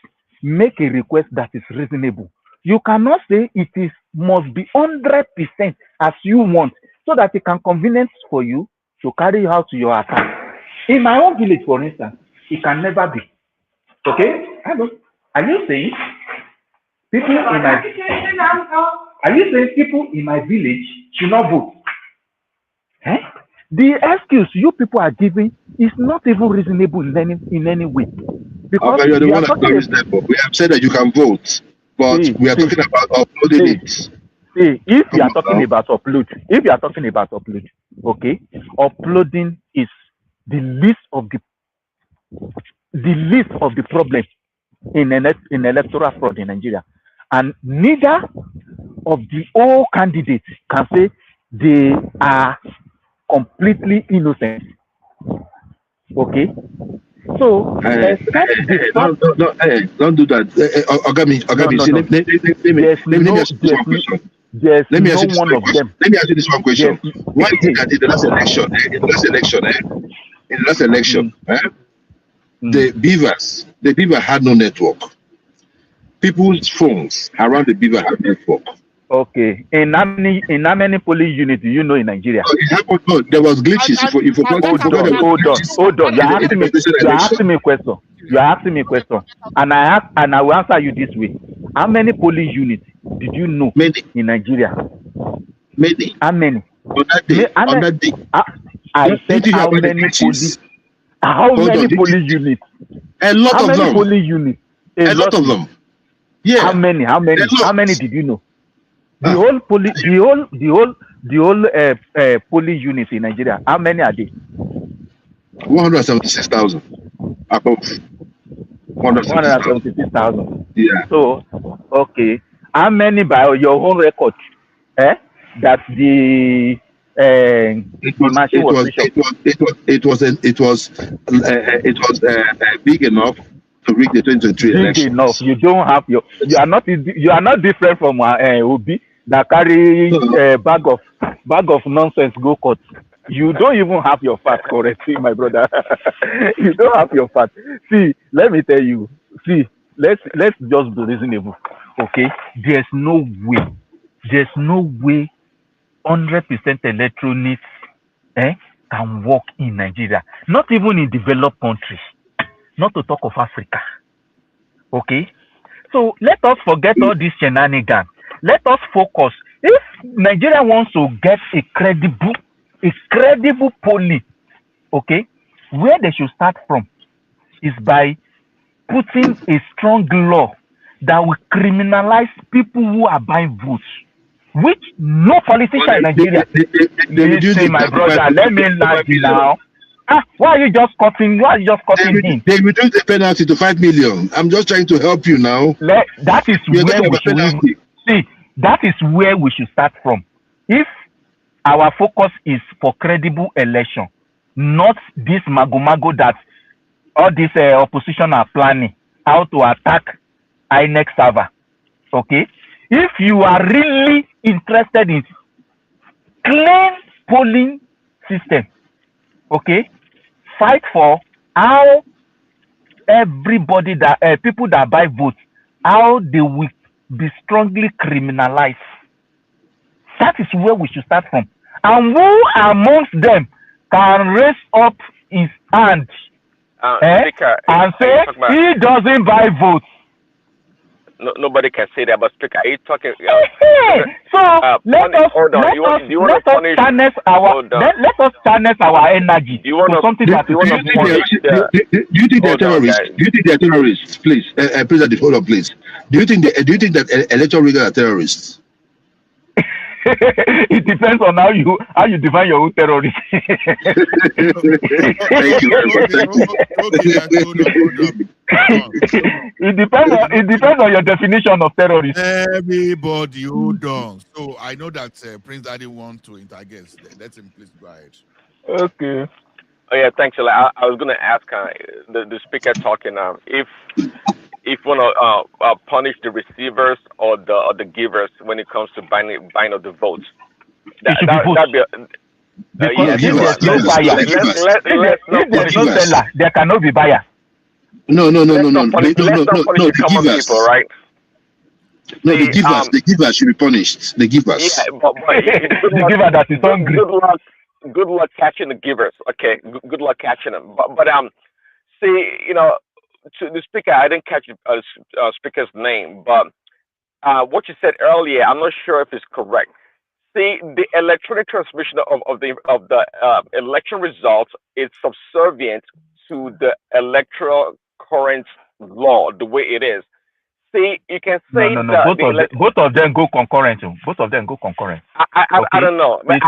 that is reasonable. You cannot say it must be 100% as you want, so that it can convenience for you to carry out your attack. In my own village, for instance, it can never be. Okay? Hello. Are you saying people in my village should not vote? The excuse you people are giving is not even reasonable in any way. Because you're the one that's not reasonable. We have said that you can vote, but we are talking about uploading it. If you are talking about upload, okay, uploading is the least of the problem in electoral fraud in Nigeria, and neither of the all candidates can say they are completely innocent. Okay, so don't do that. Let me ask you this one question. Why is it that in the last election, the beaver had no network? People's phones around the beaver had network. Okay. In how many polling units do you know in Nigeria? No, there was glitches. Hold on. You're asking me a question. And I will answer you this way. How many polling units did you know in Nigeria? Many. How many? On that day. I said how many polling? How many polling units? A lot of them. How many polling units? A lot of them. Yeah. How many? How many did you know? The whole polling units in Nigeria. How many are they? 176,000. Above 176,000. Yeah. So, okay. How many by your own record? That the machine was big enough to reach the 2023 election. Big enough. You are not different from Obi that carry bag of nonsense go court. You don't even have your facts correctly, my brother. You don't have your facts. See, let me tell you. See, let's just be reasonable. Okay? There's no way 100% electronics can work in Nigeria. Not even in developed countries. Not to talk of Africa. Okay? So let us forget all these shenanigans. Let us focus. If Nigeria wants to get a credible polling, okay, where they should start from is by putting a strong law that will criminalize people who are buying votes, which no politician in Nigeria. Listen, my brother, let me land you now. Why are you just cutting him? They reduced the penalty to 5 million. I'm just trying to help you now. That is where we should start from. If our focus is for credible election, not this mago that all this opposition are planning how to attack INEC server. Okay? If you are really interested in clean polling system, okay, fight for how everybody people that buy votes, how they will be strongly criminalized. That is where we should start from. And who amongst them can raise up his hand and say he doesn't buy votes? Nobody can say that, but Speaker, are you talking? So let us channel our energy to something that is not important. Do you think they're terrorists? Do you think they're terrorists? Please, President, hold on, please. Do you think that electoral riggers are terrorists? It depends on how you define your own terrorist. Thank you very much. It depends on your definition of terrorist. Everybody hold on. So I know that Prince Daddy wants to interrogate. Let him please go ahead. Okay. Oh yeah, thanks. I was going to ask the speaker talking. If you want to punish the receivers or the givers when it comes to buying of the votes, that'd be if there's no seller, there cannot be buyer. No. The common people, right? No, the givers should be punished. The givers. Yeah, but the giver that is hungry. Good luck catching the givers. Okay, good luck catching them. But see, to the speaker, I didn't catch speaker's name, but what you said earlier, I'm not sure if it's correct. See, the electronic transmission of the election results is subservient to the electoral current law, the way it is. See, you can say that both of them go concurrent. Both of them go concurrent. I don't know. That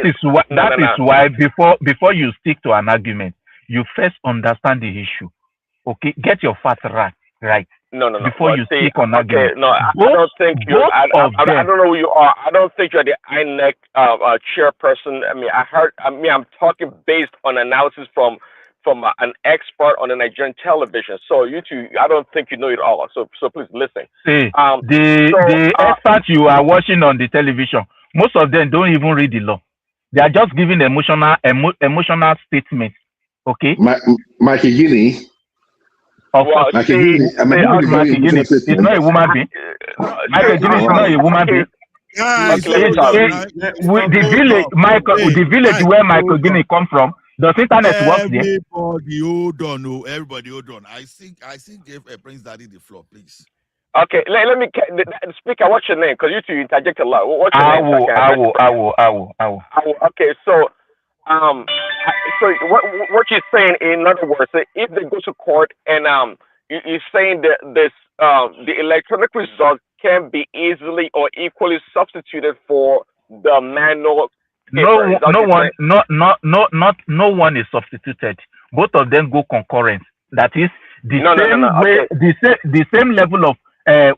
is why before you stick to an argument, you first understand the issue. Okay, get your facts right. No. Before you speak on argument. No, I don't think you. I don't know who you are. I don't think you're the INEC chairperson. I'm talking based on analysis from an expert on the Nigerian television. So you two, I don't think you know it all. So please listen. See, the experts you are watching on the television, most of them don't even read the law. They are just giving emotional statements. Okay. Mikey Guinea. Well, it's not a woman being. Michael Guinea is not a woman being. The village where Michael Guinea come from, does internet work there? Everybody hold on, oh, everybody hold on. I think give Prince Daddy the floor, please. Okay, let me the speaker. What's your name? Because you two interject a lot. What's your name? I will. Okay, so so what you're saying, in other words, if they go to court and you're saying that this the electronic result can be easily or equally substituted for the manual. No one is substituted. Both of them go concurrent. That is the same level of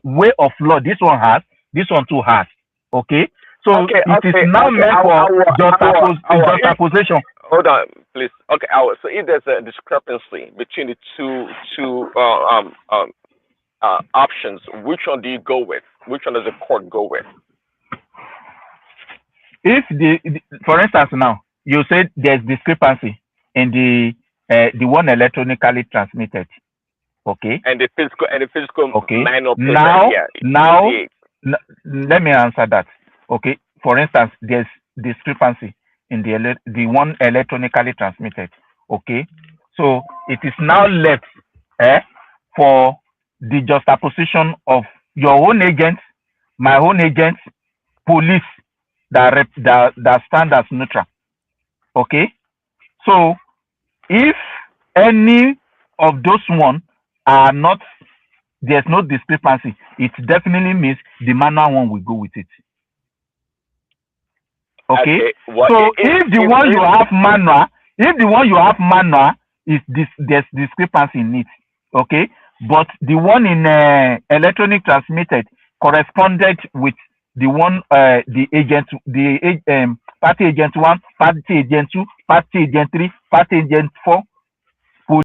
way of law. This one has, this one too has. Okay, so it is now meant for juxtaposition. Hold on, please. Okay, so if there's a discrepancy between the two options, which one do you go with? Which one does the court go with? If for instance, now you said there's discrepancy in the one electronically transmitted, okay, and the physical okay. manual paper, Now, let me answer that. Okay, for instance, there's discrepancy in the one electronically transmitted. Okay, so it is now left for the juxtaposition of your own agents, my own agents, police that stand as neutral. Okay, so if any of those one are not, there's no discrepancy, it definitely means the manual one will go with it. Okay, so if the one you have manual is there's discrepancy in it. Okay, but the one in electronic transmitted corresponded with the one the agent, party agent 1, party agent 2, party agent 3, party agent 4,